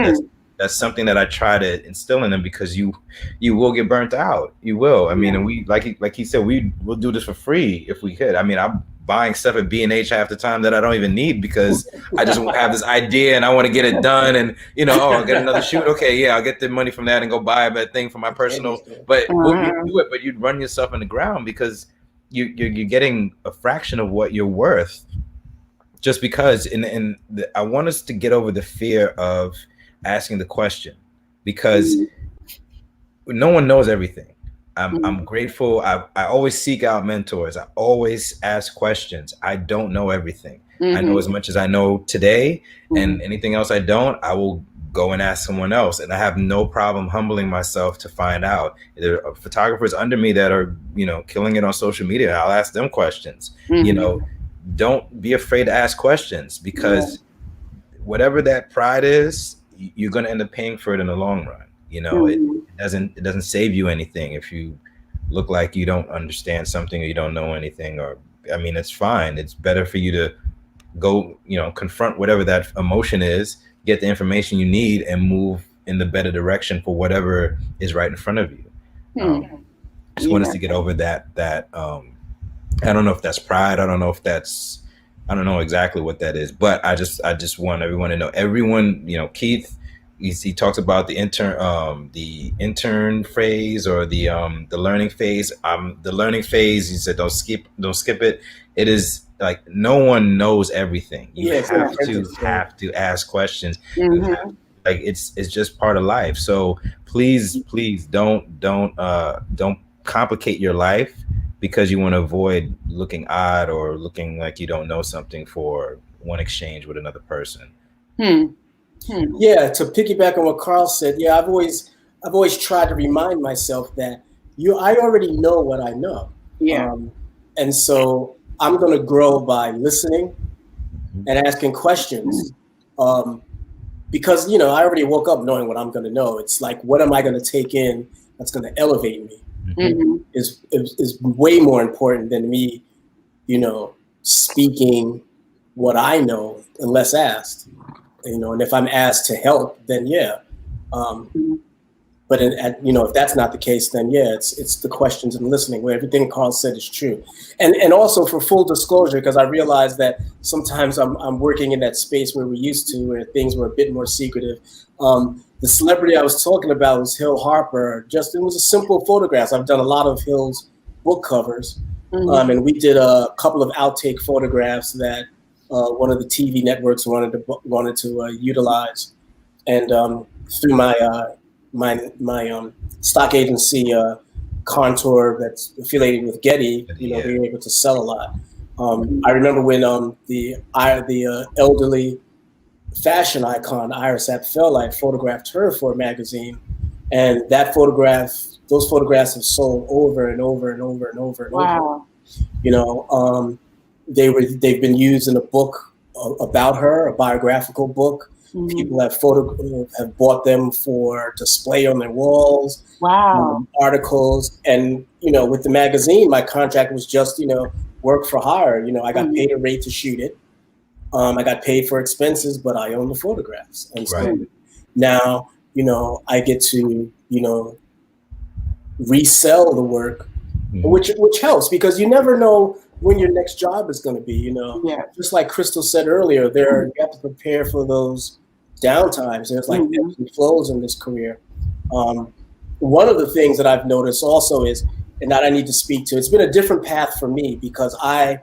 that's something that I try to instill in them, because you will get burnt out. You will. I mean, and we like he said, we'll do this for free if we could. I mean, I'm buying stuff at B&H half the time that I don't even need, because I just have this idea and I want to get it done, and I'll get another shoot. Okay, yeah, I'll get the money from that and go buy that thing for my personal. But you do it, but you'd run yourself in the ground, because you're getting a fraction of what you're worth, just because. I want us to get over the fear of asking the question, because no one knows everything. I'm grateful. I always seek out mentors. I always ask questions. I don't know everything. I know as much as I know today, and anything else I don't, I will go and ask someone else. And I have no problem humbling myself to find out. There are photographers under me that are, killing it on social media. I'll ask them questions. Don't be afraid to ask questions, because whatever that pride is, you're going to end up paying for it in the long run. It doesn't save you anything if you look like you don't understand something or you don't know anything. Or, I mean, it's fine. It's better for you to go, confront whatever that emotion is, get the information you need, and move in the better direction for whatever is right in front of you. Just want us to get over that. I don't know if that's pride. I don't know exactly what that is, but I just want everyone to know. Everyone, Keith, he talks about the intern phase, or the learning phase. The learning phase, he said, don't skip it. It is like, no one knows everything. You have to ask questions. Like, it's just part of life. So please don't complicate your life because you want to avoid looking odd or looking like you don't know something for one exchange with another person. Yeah, to piggyback on what Carl said, I've always tried to remind myself that I already know what I know. And so I'm going to grow by listening and asking questions. Because, I already woke up knowing what I'm going to know. It's like, what am I going to take in that's going to elevate me? Is way more important than me, speaking what I know unless asked. And if I'm asked to help, then but if that's not the case, then it's the questions and listening, where everything Carl said is true. And also, for full disclosure, because I realize that sometimes I'm working in that space where we used to, where things were a bit more secretive. The celebrity I was talking about was Hill Harper. It was a simple photographs. I've done a lot of Hill's book covers, and we did a couple of outtake photographs that one of the TV networks wanted to utilize, and through my stock agency, Contour, that's affiliated with Getty, we were able to sell a lot. I remember when the elderly fashion icon Iris Apfel photographed her for a magazine, and those photographs have sold over and over and over and over and over. They've been used in a book about her, a biographical book. People have bought them for display on their walls. Articles, and with the magazine, my contract was just work for hire. I got paid a rate to shoot it. I got paid for expenses, but I own the photographs, and so now I get to resell the work, which helps, because you never know when your next job is going to be. Just like Crystal said earlier, you have to prepare for those downtimes. There's like ebbs and flows in this career. One of the things that I've noticed also is, and that I need to speak to, it's been a different path for me because I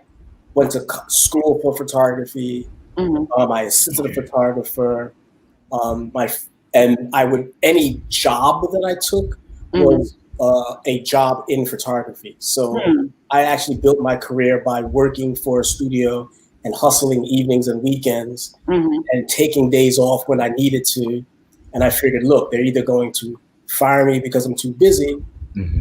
went to school for photography. I assisted a photographer. Any job that I took was a job in photography. So I actually built my career by working for a studio and hustling evenings and weekends and taking days off when I needed to. And I figured, look, they're either going to fire me because I'm too busy,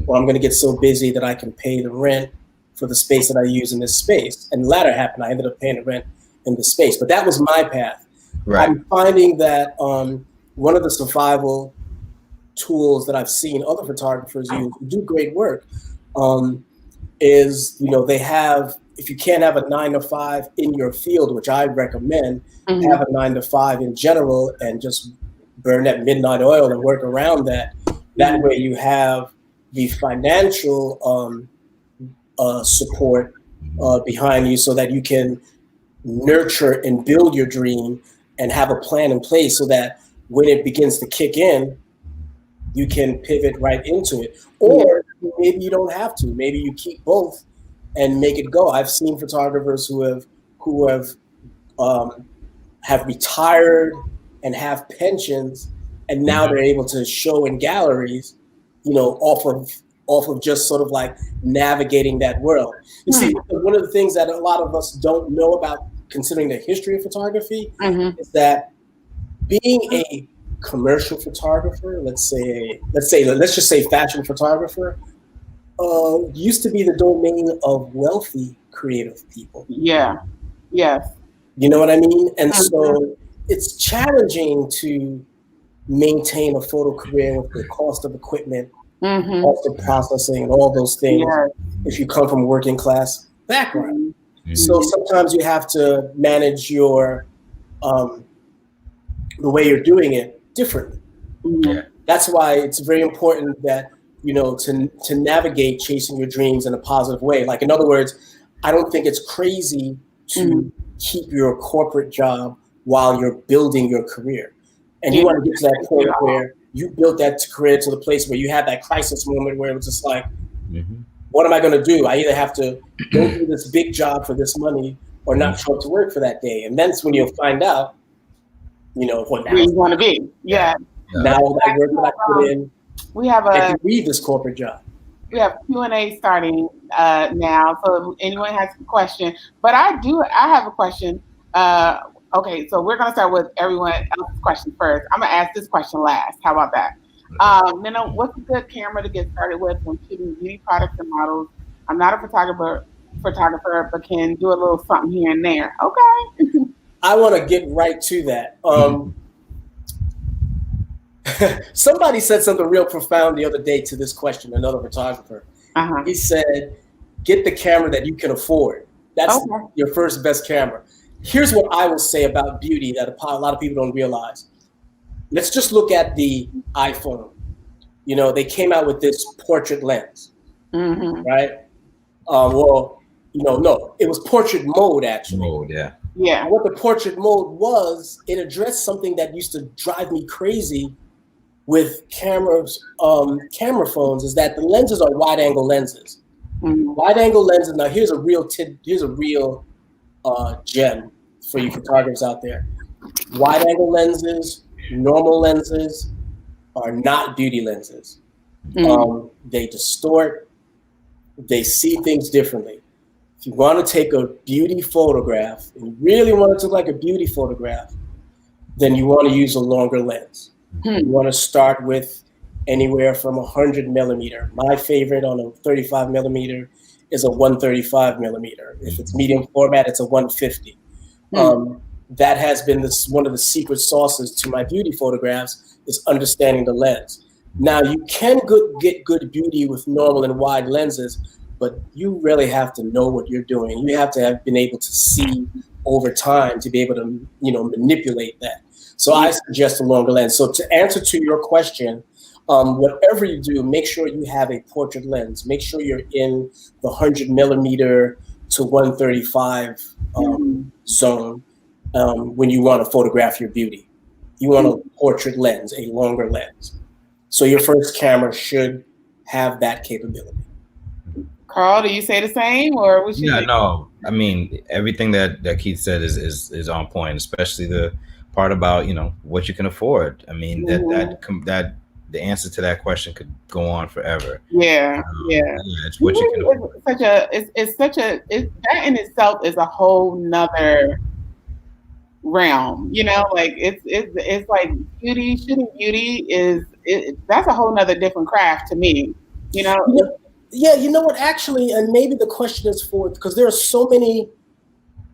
or I'm going to get so busy that I can pay the rent for the space that I use in this space. And the latter happened. I ended up paying the rent in the space. But that was my path. Right. I'm finding that one of the survival tools that I've seen other photographers use who do great work is, they have, if you can't have a 9-to-5 in your field, which I recommend, have a 9-to-5 in general and just burn that midnight oil and work around that. That way you have the financial support behind you so that you can nurture and build your dream and have a plan in place so that when it begins to kick in, you can pivot right into it. Or maybe you don't have to. Maybe you keep both and make it go. I've seen photographers who have retired and have pensions, and now they're able to show in galleries, off of just sort of like navigating that world. You see, one of the things that a lot of us don't know about considering the history of photography is that being a commercial photographer, let's just say fashion photographer, used to be the domain of wealthy creative people. Yeah. Yes. You know what I mean? And so it's challenging to maintain a photo career with the cost of equipment, cost of processing, and all those things. If you come from a working class background, so sometimes you have to manage your the way you're doing it differently. That's why it's very important that to navigate chasing your dreams in a positive way. Like, in other words, I don't think it's crazy to keep your corporate job while you're building your career. And you want to get to that point where you built that career to the place where you had that crisis moment where it was just like, what am I going to do? I either have to go do this big job for this money or not show up to work for that day. And that's when you'll find out, what where you want to be. Yeah. Now that work that I put in, I can leave this corporate job. We have Q&A starting now. So if anyone has a question, but I have a question. Okay, so we're gonna start with everyone else's question first. I'm gonna ask this question last. How about that? What's a good camera to get started with when shooting beauty products and models? I'm not a photographer, but can do a little something here and there. Okay. I want to get right to that. Somebody said something real profound the other day to this question, another photographer. He said, get the camera that you can afford. That's your first best camera. Here's what I will say about beauty that a lot of people don't realize. Let's just look at the iPhone. They came out with this portrait lens, right? No, it was portrait mode, actually. Yeah. What the portrait mode was, it addressed something that used to drive me crazy with cameras, camera phones, is that the lenses are wide angle lenses. Wide angle lenses. Now here's a real gem for you photographers out there. Wide angle lenses, normal lenses are not beauty lenses. They distort, they see things differently. If you want to take a beauty photograph, and you really want it to look like a beauty photograph, then you want to use a longer lens. You want to start with anywhere from 100 millimeter. My favorite on a 35 millimeter is a 135 millimeter. If it's medium format, it's a 150. That has been one of the secret sauces to my beauty photographs, is understanding the lens. Now, you can get good beauty with normal and wide lenses, but you really have to know what you're doing. You have to have been able to see over time to be able to, manipulate that. So I suggest a longer lens. So to answer to your question, whatever you do, make sure you have a portrait lens. Make sure you're in the 100 millimeter to 135 zone when you want to photograph your beauty. You want a portrait lens, a longer lens. So your first camera should have that capability. Carl, do you say the same, or what you Yeah, think? no. I mean, everything that Keith said is on point, especially the part about, you know, what you can afford. I mean, that the answer to that question could go on forever. Yeah. It's what you can afford. That in itself is a whole nother realm, you know, like it's like shooting beauty that's a whole nother different craft to me, you know. Yeah, you know what, actually, and maybe the question is because there are so many,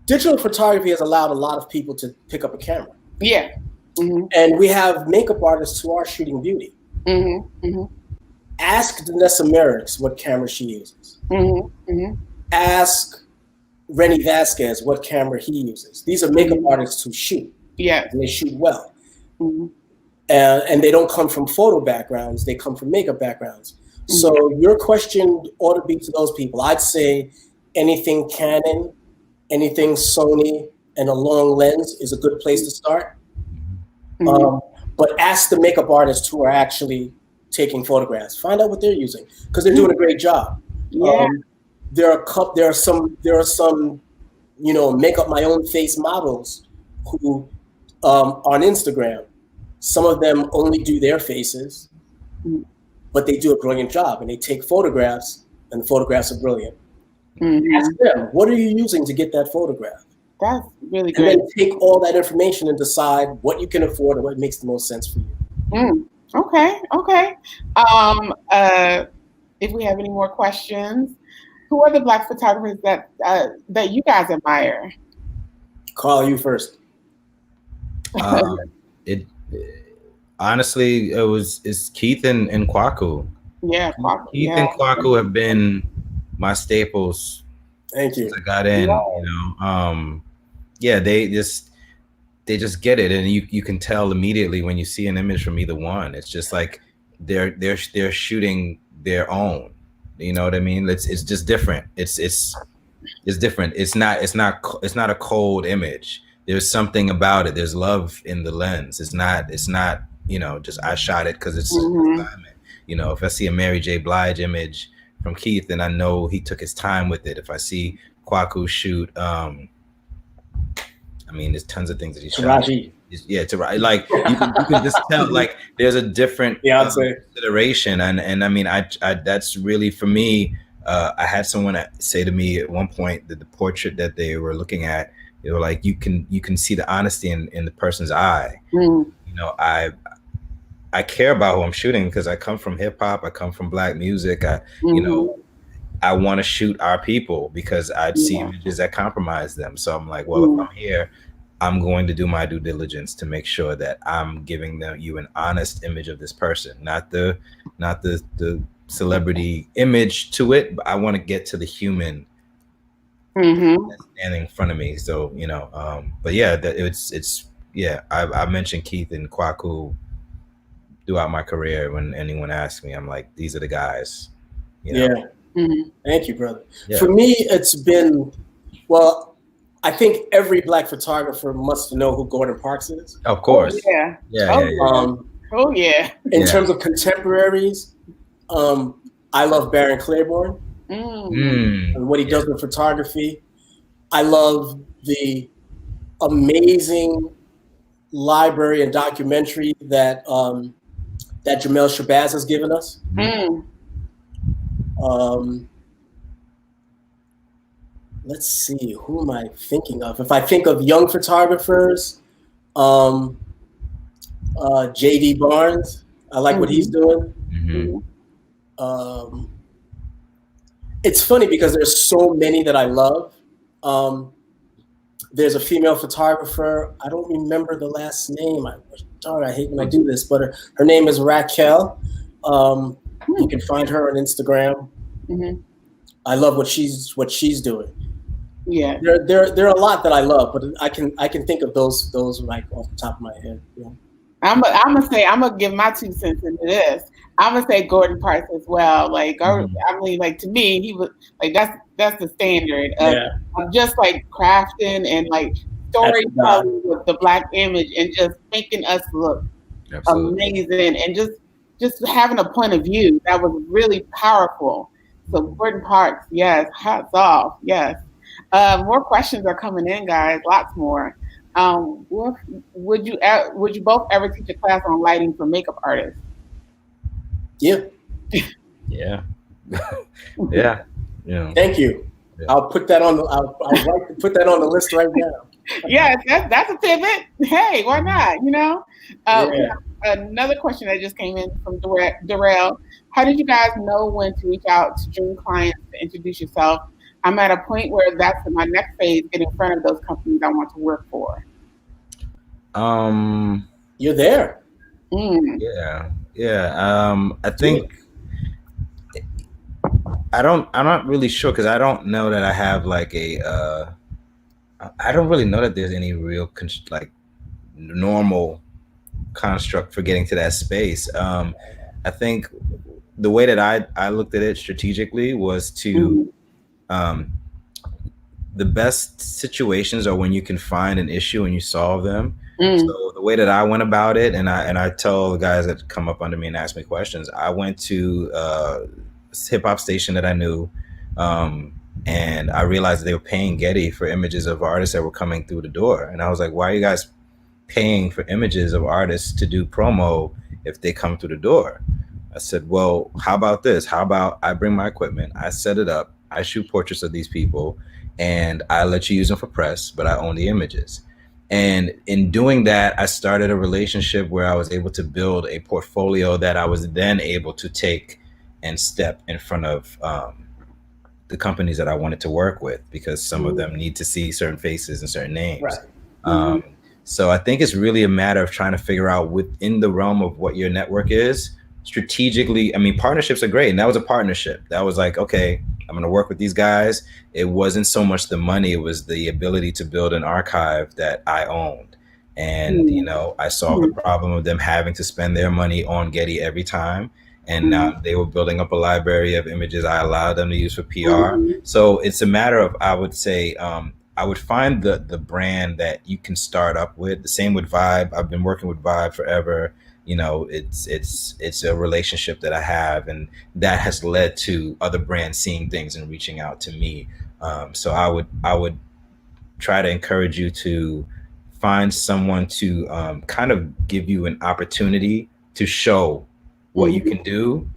digital photography has allowed a lot of people to pick up a camera. Yeah. Mm-hmm. And we have makeup artists who are shooting beauty. Mm-hmm. Mm-hmm. Ask Vanessa Merrick's what camera she uses. Mm-hmm. Mm-hmm. Ask Renny Vasquez what camera he uses. These are makeup artists who shoot. Yeah. And they shoot well. Mm-hmm. And they don't come from photo backgrounds. They come from makeup backgrounds. Mm-hmm. So your question ought to be to those people. I'd say anything Canon, anything Sony, and a long lens is a good place to start. Mm-hmm. But ask the makeup artists who are actually taking photographs. Find out what they're using, because they're doing a great job. Yeah. There are some, you know, make up my own face models who on Instagram. Some of them only do their faces, but they do a brilliant job, and they take photographs, and the photographs are brilliant. Mm-hmm. Ask them, what are you using to get that photograph? That's really good. And then take all that information and decide what you can afford and what makes the most sense for you. Okay. If we have any more questions, who are the Black photographers that you guys admire? Carl, you first. Honestly, it's Keith and Kwaku. Yeah, Kwaku. Keith and Kwaku have been my staples. Thank you. Since I got in, you know. Yeah, they just get it, and you can tell immediately when you see an image from either one. It's just like they're shooting their own. You know what I mean? It's just different. It's different. It's not a cold image. There's something about it. There's love in the lens. It's not you know, just I shot it because it's you know, if I see a Mary J. Blige image from Keith, then I know he took his time with it. If I see Kwaku shoot, I mean, there's tons of things that he shot. Taraji. Like you can just tell, like there's a different consideration, and I mean, I that's really for me. I had someone say to me at one point that the portrait that they were looking at, they were like, you can see the honesty in the person's eye. You know, I care about who I'm shooting because I come from hip hop, I come from Black music. You know, I want to shoot our people because I see images that compromise them. So I'm like, well, if I'm here, I'm going to do my due diligence to make sure that I'm giving you an honest image of this person, not the celebrity image to it, but I want to get to the human that's standing in front of me. So, you know, but yeah, I mentioned Keith and Kwaku throughout my career. When anyone asks me, I'm like, these are the guys. You know? Yeah. Thank you, brother. Yeah. For me, it's been, well, I think every Black photographer must know who Gordon Parks is. Of course. In terms of contemporaries, I love Baron Claiborne and what he does with photography. I love the amazing library and documentary that that Jamel Shabazz has given us. Let's see, who am I thinking of? If I think of young photographers, J.D. Barnes, I like what he's doing. It's funny because there's so many that I love. There's a female photographer, I don't remember the last name. I hate when I do this, but her name is Raquel. You can find her on Instagram. I love what she's doing. Yeah, there are a lot that I love, but I can think of those like off the top of my head. Yeah. I'm gonna give my 2 cents into this. I'm gonna say Gordon Parks as well. Like, I mean, like to me, he was like that's the standard of just like crafting and like storytelling with the Black image and just making us look amazing and just having a point of view that was really powerful. So Gordon Parks, yes, hats off, yes. More questions are coming in, guys. Lots more. Would you both ever teach a class on lighting for makeup artists? Yeah. Yeah. Yeah. Yeah. Thank you. Yeah. I'll put that on. I'll like to put that on the list right now. Yes, that's a pivot. Hey, why not? You know. Yeah. Another question that just came in from Darrell. How did you guys know when to reach out to dream clients to introduce yourself? I'm at a point where that's my next phase, get in front of those companies I want to work for. You're there. Yeah. Yeah. I think I'm not really sure because I don't know that I have like I don't really know that there's any real like normal construct for getting to that space. I think the way that I looked at it strategically was to the best situations are when you can find an issue and you solve them. So the way that I went about it, and I tell the guys that come up under me and ask me questions, I went to a hip hop station that I knew, and I realized they were paying Getty for images of artists that were coming through the door. And I was like, why are you guys paying for images of artists to do promo if they come through the door? I said, well, how about this? How about I bring my equipment, I set it up, I shoot portraits of these people, and I let you use them for press, but I own the images. And in doing that, I started a relationship where I was able to build a portfolio that I was then able to take and step in front of the companies that I wanted to work with, because some of them need to see certain faces and certain names. Right. So I think it's really a matter of trying to figure out within the realm of what your network is strategically. I mean, partnerships are great. And that was a partnership. That was like, okay, I'm going to work with these guys. It wasn't so much the money. It was the ability to build an archive that I owned. And, you know, I solved the problem of them having to spend their money on Getty every time. And now they were building up a library of images I allowed them to use for PR. So it's a matter of, I would say, I would find the brand that you can start up with. The same with Vibe. I've been working with Vibe forever. You know, it's a relationship that I have, and that has led to other brands seeing things and reaching out to me. So I would try to encourage you to find someone to kind of give you an opportunity to show what you can do,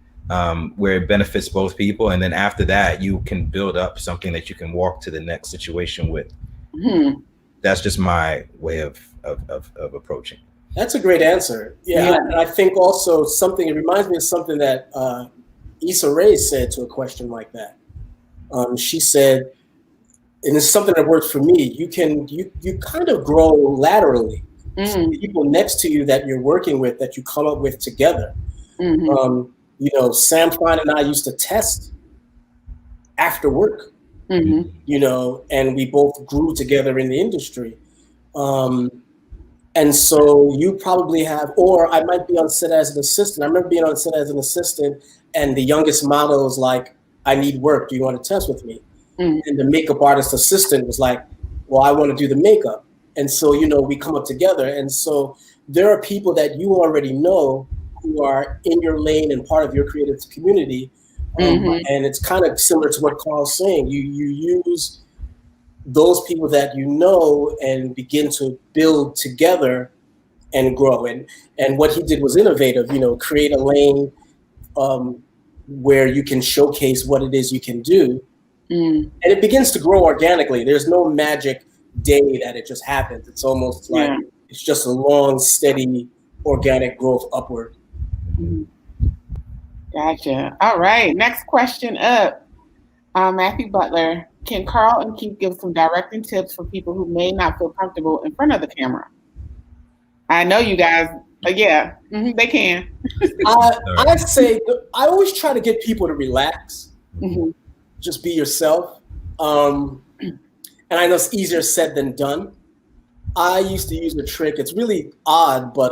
where it benefits both people. And then after that, you can build up something that you can walk to the next situation with. That's just my way of approaching. That's a great answer. Yeah. And I think also it reminds me of something that Issa Rae said to a question like that. She said, and it's something that works for me, you kind of grow laterally. People next to you that you're working with, that you come up with together. You know, Sam Fine and I used to test after work, you know, and we both grew together in the industry. And so you probably have, or I might be on set as an assistant. I remember being on set as an assistant, and the youngest model was like, I need work. Do you want to test with me? And the makeup artist assistant was like, well, I want to do the makeup. And so, you know, we come up together. And so there are people that you already know who are in your lane and part of your creative community. And it's kind of similar to what Carl's saying. You use those people that you know and begin to build together and grow. And what he did was innovative, you know, create a lane where you can showcase what it is you can do. And it begins to grow organically. There's no magic day that it just happens. It's almost like it's just a long, steady, organic growth upward. Gotcha. All right. Next question up. Matthew Butler. Can Carl and Keith give some directing tips for people who may not feel comfortable in front of the camera? I know you guys. They can. I say I always try to get people to relax. Just be yourself. And I know it's easier said than done. I used to use a trick. It's really odd, but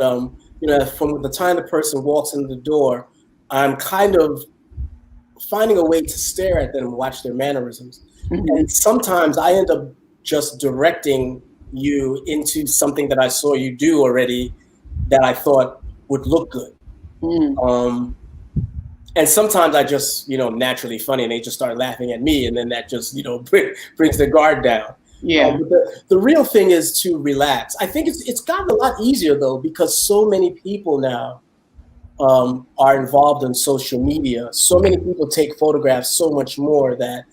you know, from the time the person walks in the door, I'm kind of finding a way to stare at them and watch their mannerisms. And sometimes I end up just directing you into something that I saw you do already that I thought would look good. And sometimes I just, naturally funny, and they just start laughing at me, and then that just, brings the guard down. Yeah. But the real thing is to relax. I think it's gotten a lot easier though, because so many people now are involved in social media. So many people take photographs so much more that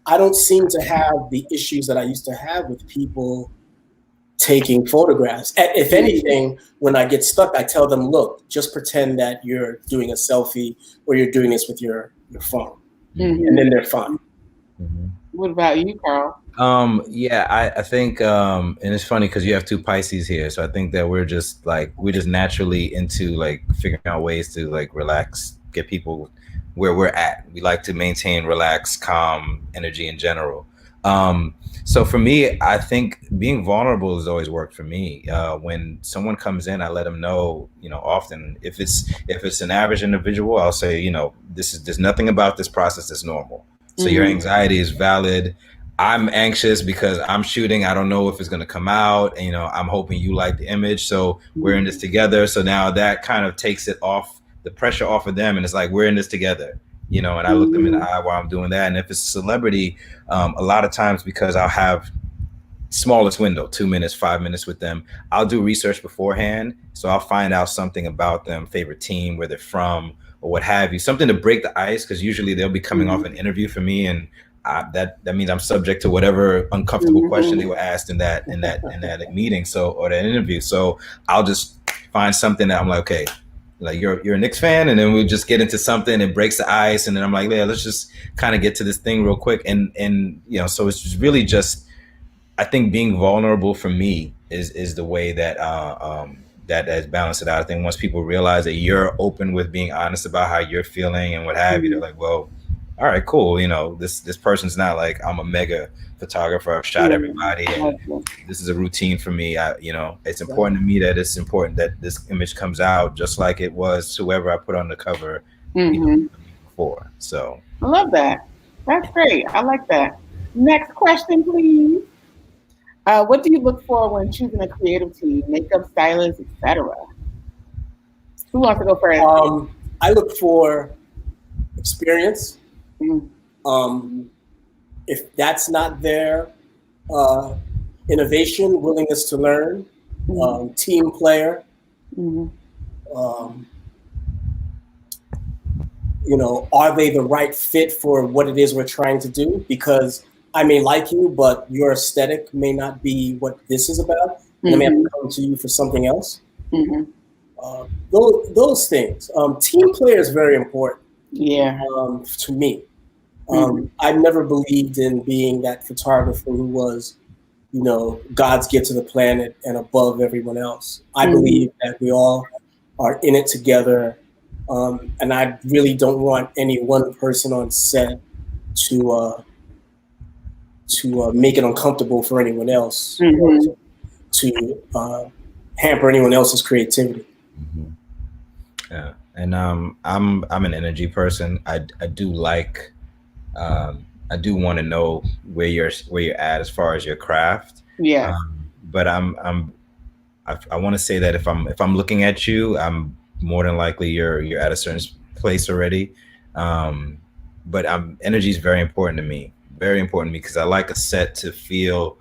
I don't seem to have the issues that I used to have with people taking photographs. If anything, when I get stuck, I tell them, look, just pretend that you're doing a selfie or you're doing this with your phone. And then they're fine. What about you, Carl? Yeah, I think, and it's funny because you have two Pisces here. So I think that we're just naturally into like figuring out ways to like relax, get people where we're at. We like to maintain relaxed, calm energy in general. So for me, I think being vulnerable has always worked for me. When someone comes in, I let them know, often if it's an average individual, I'll say, there's nothing about this process that's normal. So your anxiety is valid. I'm anxious because I'm shooting. I don't know if it's going to come out. And, I'm hoping you like the image. So we're in this together. So now that kind of takes it off, the pressure off of them. And it's like, we're in this together, and I look them in the eye while I'm doing that. And if it's a celebrity, a lot of times, because I'll have smallest window, 2 minutes, 5 minutes with them, I'll do research beforehand. So I'll find out something about them, favorite team, where they're from, or what have you, something to break the ice. Because usually they'll be coming off an interview for me, and that means I'm subject to whatever uncomfortable question they were asked in that meeting, or that interview. So I'll just find something that I'm like, okay, like you're a Knicks fan, and then we'll just get into something and breaks the ice, and then I'm like, yeah, let's just kind of get to this thing real quick, and so it's just really just, I think being vulnerable for me is the way that that has balanced it out. I think once people realize that you're open with being honest about how you're feeling and what have you, they're like, well, all right, cool. This person's not like, I'm a mega photographer, I've shot everybody, and this is a routine for me. It's important to me that it's important that this image comes out just like it was to whoever I put on the cover before. So I love that. That's great. I like that. Next question, please. What do you look for when choosing a creative team, makeup, stylist, etc.? Who wants to go first? I look for experience. If that's not there, innovation, willingness to learn, team player. Are they the right fit for what it is we're trying to do? Because I may like you, but your aesthetic may not be what this is about. And I may have to come to you for something else. Those things. Team player is very important. Yeah. To me. I've never believed in being that photographer who was, God's gift to the planet and above everyone else. I believe that we all are in it together. And I really don't want any one person on set to make it uncomfortable for anyone else, or to hamper anyone else's creativity. Yeah, and I'm an energy person. I do like. I do want to know where you're at as far as your craft. Yeah. But I want to say that if I'm looking at you, I'm more than likely you're at a certain place already. But energy is very important to me. Very important to me, because I like a set to feel,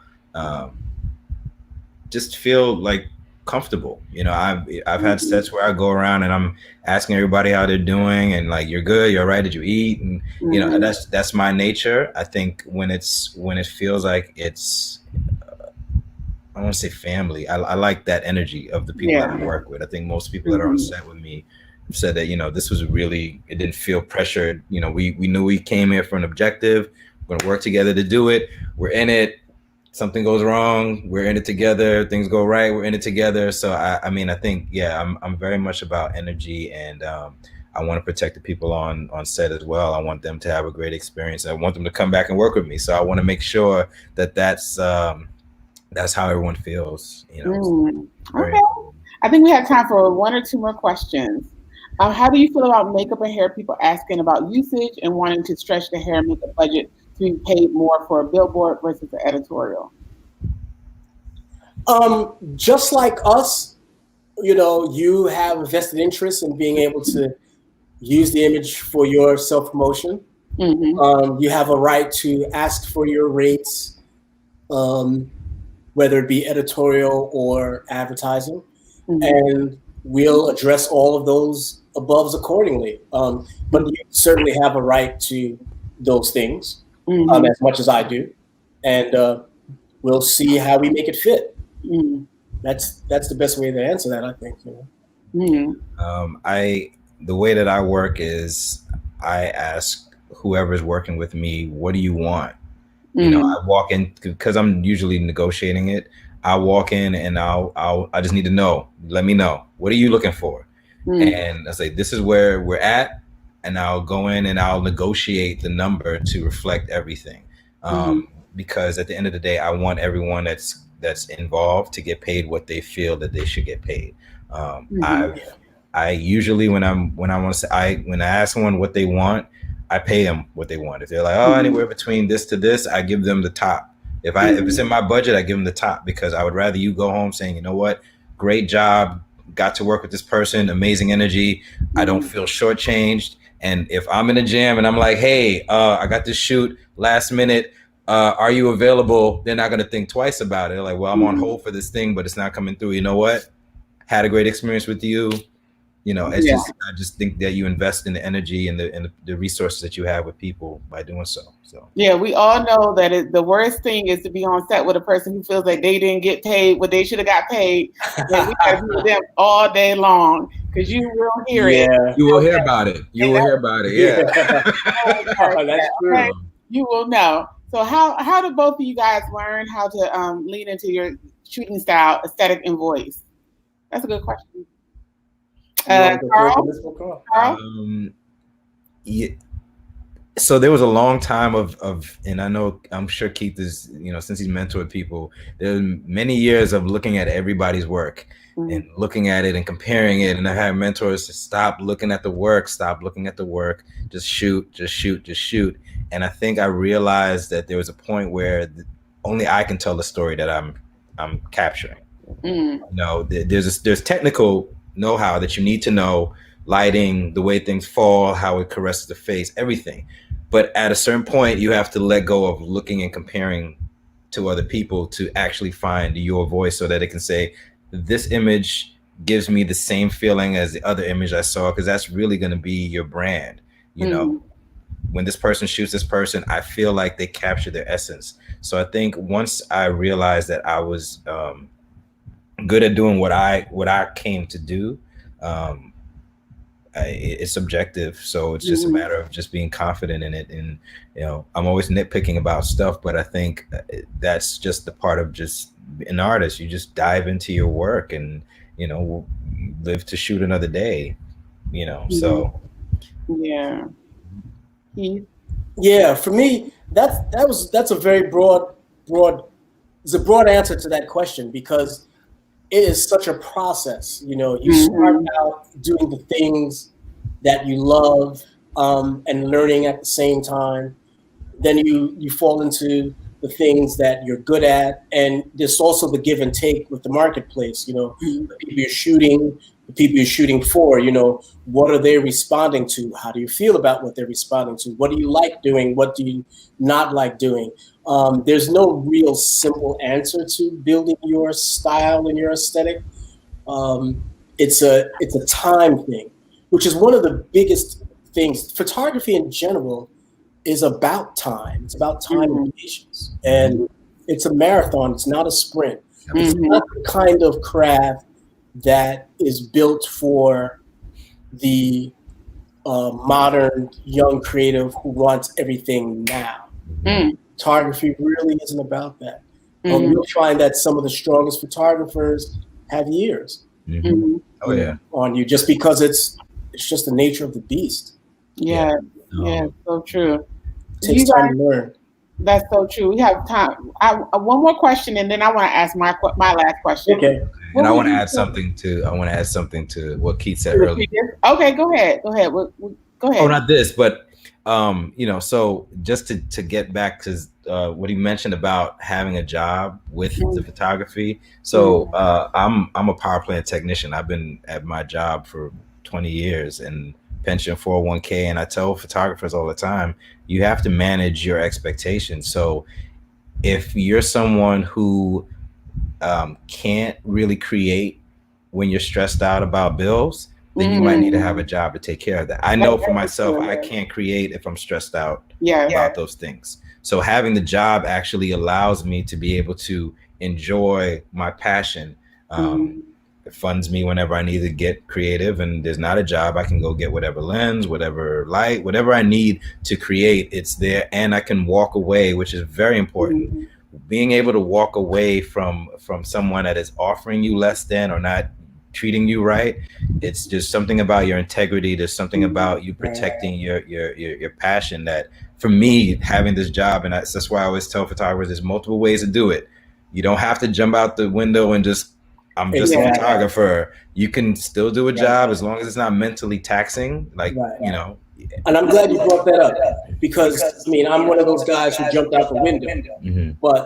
just feel like comfortable. I've had sets where I go around and I'm asking everybody how they're doing, and like, you're good, you're all right, did you eat? And that's my nature. I think when it feels like it's, I don't want to say family. I like that energy of the people that I work with. I think most people that are on set with me have said that, this was really, it didn't feel pressured. We knew we came here for an objective. We're going to work together to do it. We're in it. Something goes wrong, we're in it together. Things go right, we're in it together. So I think, I'm very much about energy, and I want to protect the people on set as well. I want them to have a great experience. I want them to come back and work with me. So I want to make sure that that's how everyone feels. Okay. I think we have time for one or two more questions. How do you feel about makeup and hair people asking about usage and wanting to stretch the hair and makeup budget to be paid more for a billboard versus an editorial? Just like us, you have a vested interest in being able to use the image for your self-promotion. You have a right to ask for your rates, whether it be editorial or advertising, and we'll address all of those aboves accordingly. But you certainly have a right to those things, as much as I do, and we'll see how we make it fit. That's the best way to answer that, I think. The way that I work is I ask whoever's working with me, what do you want? I walk in because I'm usually negotiating it. I walk in and I just need to know. Let me know. What are you looking for? And I say, this is where we're at. And I'll go in and I'll negotiate the number to reflect everything. Because at the end of the day, I want everyone that's involved to get paid what they feel that they should get paid. I usually when I ask someone what they want, I pay them what they want. If they're like, anywhere between this to this, I give them the top. If it's in my budget, I give them the top, because I would rather you go home saying, you know what, great job, got to work with this person, amazing energy. I don't feel shortchanged. And if I'm in a jam and I'm like, hey, I got this shoot last minute, are you available? They're not going to think twice about it. They're like, well, I'm on hold for this thing, but it's not coming through. You know what? Had a great experience with you. I just think that you invest in the energy and the resources that you have with people by doing so. So yeah, we all know that the worst thing is to be on set with a person who feels like they didn't get paid what they should have got paid. And we got to be with them all day long, because you will hear it. You will hear about it. You will hear about it. Yeah. That's true. Okay? You will know. So how do both of you guys learn how to lean into your shooting style, aesthetic, and voice? That's a good question. Carl? Yeah. So there was a long time of, and I'm sure Keith is, since he's mentored people, there's many years of looking at everybody's work and looking at it and comparing it. And I had mentors to stop looking at the work, just shoot. And I think I realized that there was a point where only I can tell the story that I'm capturing. There's technical know-how that you need to know, lighting, the way things fall, how it caresses the face, everything. But at a certain point, you have to let go of looking and comparing to other people to actually find your voice, so that it can say, this image gives me the same feeling as the other image I saw, because that's really going to be your brand. When this person shoots this person, I feel like they capture their essence. So I think once I realized that I was good at doing what I came to do, it's subjective, so it's just a matter of just being confident in it. And I'm always nitpicking about stuff, but I think that's just the part of just an artist. You just dive into your work and live to shoot another day. So yeah, for me, that's a very broad it's a broad answer to that question, because it is such a process. You start out doing the things that you love, and learning at the same time. Then you fall into the things that you're good at, and there's also the give and take with the marketplace. The people you're shooting, the people you're shooting for. What are they responding to? How do you feel about what they're responding to? What do you like doing? What do you not like doing? There's no real simple answer to building your style and your aesthetic. It's a time thing, which is one of the biggest things. Photography in general is about time. It's about time and patience. And it's a marathon. It's not a sprint. It's not the kind of craft that is built for the modern young creative who wants everything now. Photography really isn't about that. You'll find that some of the strongest photographers have years on you, just because it's just the nature of the beast. So true. It takes time to learn. That's so true. We have time. One more question, and then I want to ask my last question. Okay. And I want to add something to what Keith said earlier. Okay, go ahead. Go ahead. Oh, not this, but So just to get back to what he mentioned about having a job with the photography. So I'm a power plant technician. I've been at my job for 20 years and pension 401k. And I tell photographers all the time, you have to manage your expectations. So if you're someone who can't really create when you're stressed out about bills, then you might need to have a job to take care of that. I know for myself, I can't create if I'm stressed out about those things. So having the job actually allows me to be able to enjoy my passion. It funds me whenever I need to get creative, and there's not a job, I can go get whatever lens, whatever light, whatever I need to create, it's there, and I can walk away, which is very important. Being able to walk away from someone that is offering you less than or not treating you right, it's just something about your integrity. There's something about you protecting your passion that, for me, having this job, and that's why I always tell photographers there's multiple ways to do it. You don't have to jump out the window and just, I'm just a photographer. You can still do a job as long as it's not mentally taxing, And I'm glad you brought that up, because I mean, I'm one of those guys who jumped out the window, but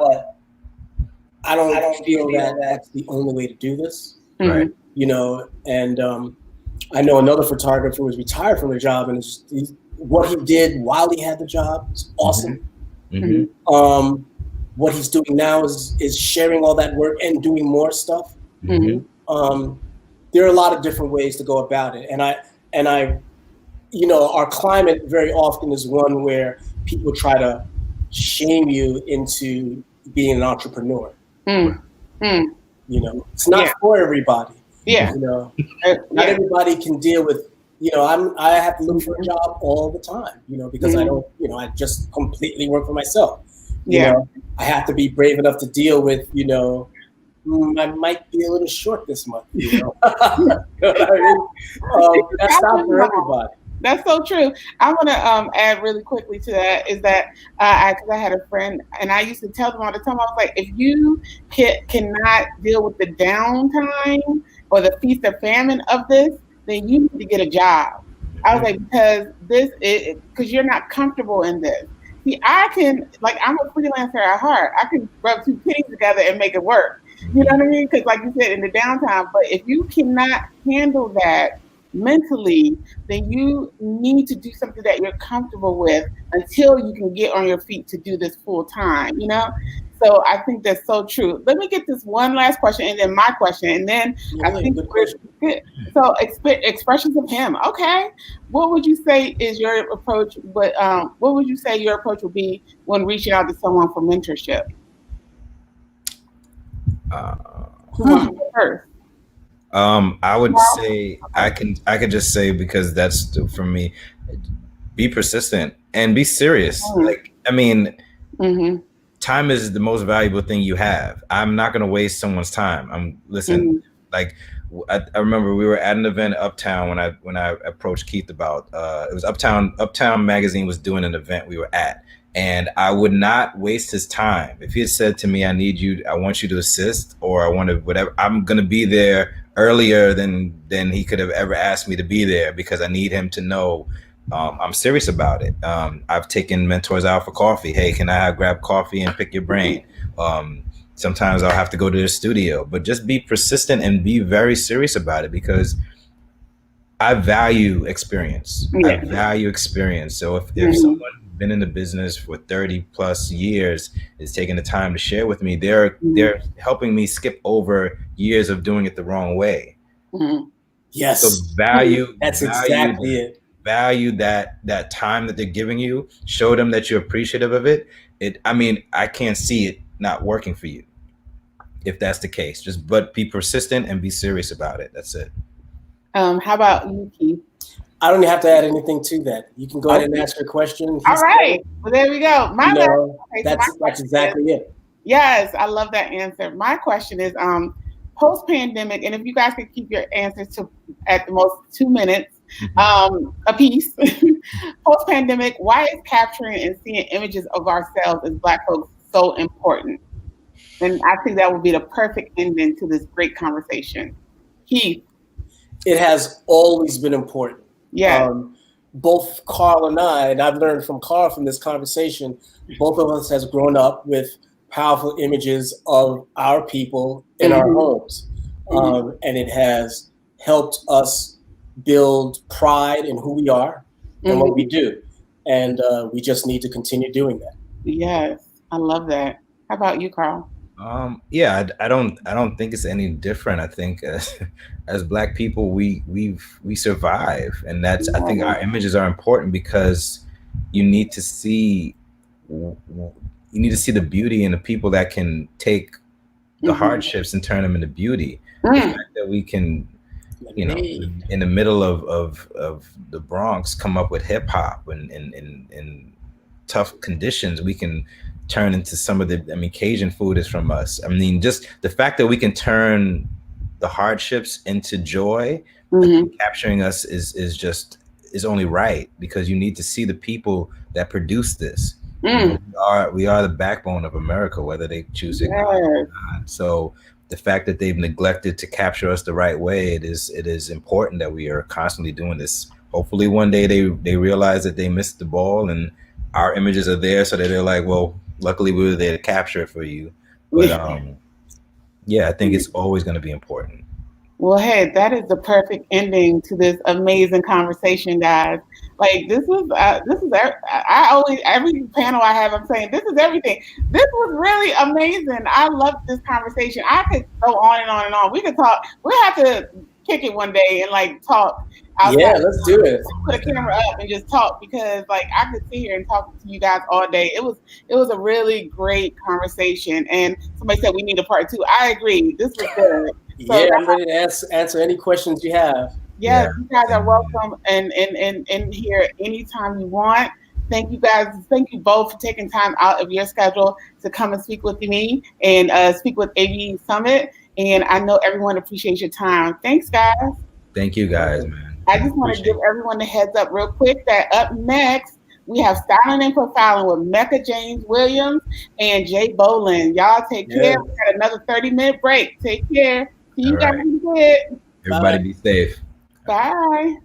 I don't feel that that's the only way to do this. Right. And I know another photographer who was retired from the job, and what he did while he had the job was awesome. What he's doing now is sharing all that work and doing more stuff. There are a lot of different ways to go about it, and I our climate very often is one where people try to shame you into being an entrepreneur. It's not for everybody. Not everybody can deal with, I have to look for a job all the time, because I don't, I just completely work for myself. I have to be brave enough to deal with, I might be a little short this month, That's not for everybody. That's so true. I want to add really quickly to that is that because I had a friend, and I used to tell them all the time, I was like, if you cannot deal with the downtime or the feast or famine of this, then you need to get a job. I was like, because you're not comfortable in this. See, I'm a freelancer at heart. I can rub two pennies together and make it work. You know what I mean? Because like you said, in the downtime, but if you cannot handle that mentally, then you need to do something that you're comfortable with until you can get on your feet to do this full time, So I think that's so true. Let me get this one last question and then my question, and then I think so. Expressions of him. Okay, what would you say is your approach? But what would you say your approach would be when reaching out to someone for mentorship? Who wants to go first? I would say I could just say, because that's for me, be persistent and be serious. Time is the most valuable thing you have. I'm not going to waste someone's time. I remember we were at an event uptown when I approached Keith about it was Uptown Magazine was doing an event we were at, and I would not waste his time. If he had said to me, I want you to assist, or I want to whatever, I'm going to be there earlier than he could have ever asked me to be there, because I need him to know I'm serious about it. I've taken mentors out for coffee. Hey, can I grab coffee and pick your brain? Sometimes I'll have to go to the studio, but just be persistent and be very serious about it, because I value experience. I value experience. So if someone been in the business for 30 plus years is taking the time to share with me, they're helping me skip over years of doing it the wrong way. Yes. So value exactly it. Value that time that they're giving you. Show them that you're appreciative of it. I can't see it not working for you if that's the case. But be persistent and be serious about it. That's it. How about you, Keith? I don't have to add anything to that. You can go ahead and ask your question. All right. Well, there we go. That's exactly it. Yes, I love that answer. My question is post-pandemic, and if you guys could keep your answers to at the most 2 minutes a piece. Post-pandemic, why is capturing and seeing images of ourselves as Black folks so important? And I think that would be the perfect ending to this great conversation. Keith. It has always been important. Yeah. both Carl and I've learned from Carl from this conversation, both of us has grown up with powerful images of our people in our homes. And it has helped us build pride in who we are and what we do. And we just need to continue doing that. Yes, I love that. How about you, Carl? Yeah, I don't think it's any different. I think as Black people, we survive, and that's, I think our images are important because you need to see the beauty in the people that can take the hardships and turn them into beauty. The fact that we can, in the middle of the Bronx, come up with hip hop and in tough conditions, we can turn into some of the, I mean, Cajun food is from us. I mean, just the fact that we can turn the hardships into joy, capturing us is only right, because you need to see the people that produce this. We are the backbone of America, whether they choose to acknowledge it or not. So the fact that they've neglected to capture us the right way, it is important that we are constantly doing this. Hopefully one day they realize that they missed the ball and our images are there, so that they're like, well, luckily we were there to capture it for you. But yeah, I think it's always going to be important. Well, hey, that is the perfect ending to this amazing conversation, guys. Like this is I always, every panel I have, I'm saying this is everything. This was really amazing. I loved this conversation. I could go on and on and on. We could talk. We have to kick it one day and like talk outside. Yeah, let's do it. Put a camera up and just talk, because like I could sit here and talk to you guys all day. It was a really great conversation. And somebody said we need a part 2. I agree. This was good. So yeah, I'm ready to answer any questions you have. yes, you guys are welcome and here anytime you want. Thank you guys. Thank you both for taking time out of your schedule to come and speak with me and speak with AV Summit. And I know everyone appreciates your time. Thanks, guys. Thank you guys, man. I just want to give everyone the heads up real quick that up next, we have Styling and Profiling with Mecca James Williams and Jay Bolin. Y'all take care. We got another 30-minute break. Take care. See you guys in a bit. Everybody be safe. Bye.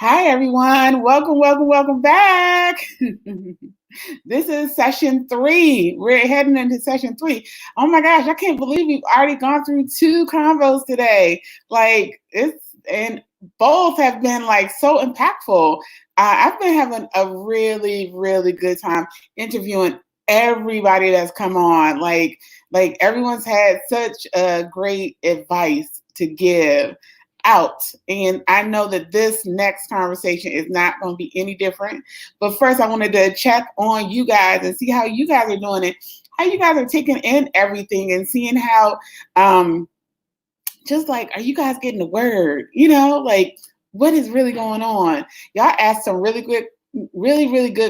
Hi, everyone. Welcome back. This is session 3. We're heading into session 3. Oh my gosh, I can't believe we've already gone through 2 convos today. And both have been like so impactful. I've been having a really, really good time interviewing everybody that's come on. Like everyone's had such great advice to give out. And I know that this next conversation is not going to be any different. But first, I wanted to check on you guys and see how you guys are doing it, how you guys are taking in everything and seeing how, just like, are you guys getting the word? Like, what is really going on? Y'all asked some really good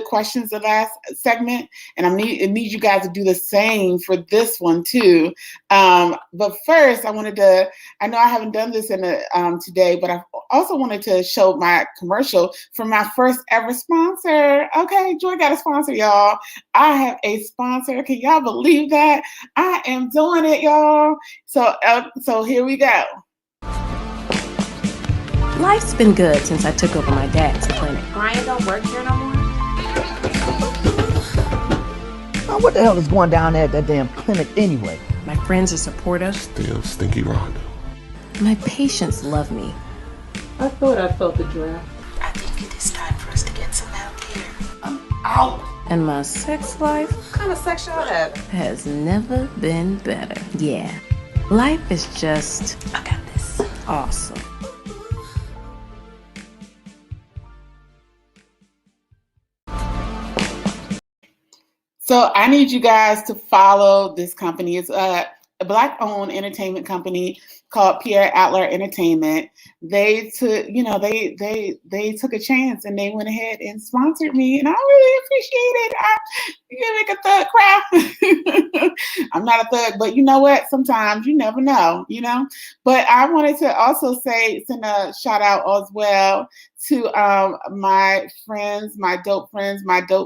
questions the last segment, and I need you guys to do the same for this one too. But first, I know I haven't done this today, but I also wanted to show my commercial for my first ever sponsor. Okay, Joy got a sponsor, y'all. I have a sponsor. Can y'all believe that? I am doing it, y'all. So here we go. Life's been good since I took over my dad's clinic. Brian don't work here no more? Now, what the hell is going down there at that damn clinic anyway? My friends are supportive. Still stinky Rondo. My patients love me. I thought I felt the draft. I think it is time for us to get some help here. I'm out. And my sex life What kind of sex y'all have? has never been better. Yeah. Life is just I got this. awesome. So I need you guys to follow this company. It's a Black-owned entertainment company called Pierre Adler Entertainment. They took, they took a chance and they went ahead and sponsored me, and I really appreciate it. You make a thug cry. I'm not a thug, but you know what? Sometimes you never know, But I wanted to also send a shout out as well to my friends, my dope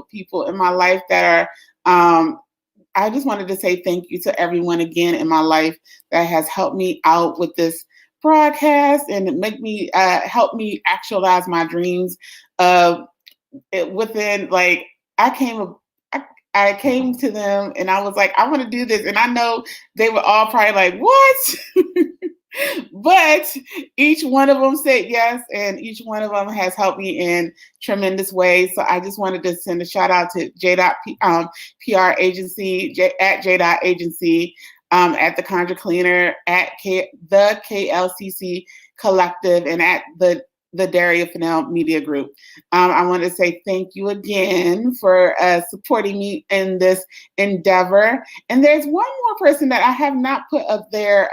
people in my life that are. I just wanted to say thank you to everyone again in my life that has helped me out with this broadcast and help me actualize my dreams. Within I came to them and I was like, I want to do this, and I know they were all probably like, what? But each one of them said yes, and each one of them has helped me in tremendous ways. So I just wanted to send a shout out to PR Agency, at J. Agency, at the Conjure Cleaner, at the KLCC Collective, and at the Joy Fennell Media Group. I want to say thank you again for supporting me in this endeavor. And there's one more person that I have not put up there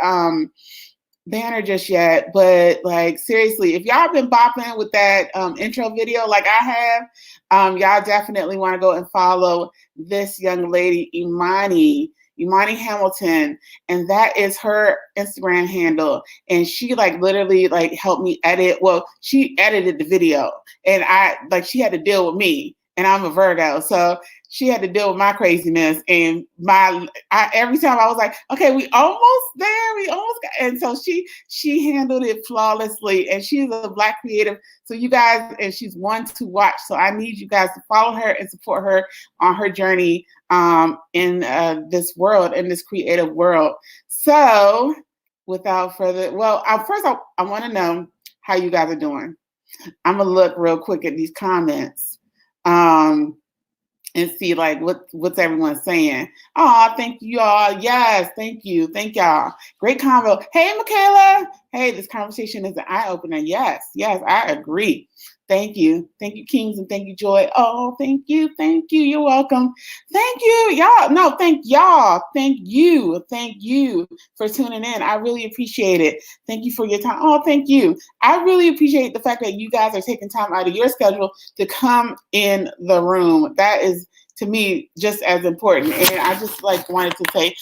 banner just yet, but like seriously, if y'all been bopping with that intro video like I have, y'all definitely want to go and follow this young lady, Imani Hamilton, and that is her Instagram handle. And she literally helped me edit. Well, she edited the video, and she had to deal with me, and I'm a Virgo, so she had to deal with my craziness and every time I was like, okay, we almost there. We almost got, and so she handled it flawlessly, and she's a Black creative. So you guys, and she's one to watch. So I need you guys to follow her and support her on her journey in this world, in this creative world. So without further, first I want to know how you guys are doing. I'm gonna look real quick at these comments. And see what's everyone saying. Oh, thank you all. Yes, thank you. Thank y'all. Great convo. Hey, Michaela. Hey, this conversation is an eye-opener. Yes, I agree. Thank you. Thank you, Kings, and thank you, Joy. Oh, thank you. You're welcome. Thank you, y'all. No, thank y'all. Thank you for tuning in. I really appreciate it. Thank you for your time. Oh, thank you. I really appreciate the fact that you guys are taking time out of your schedule to come in the room. That is, to me, just as important. And I just wanted to say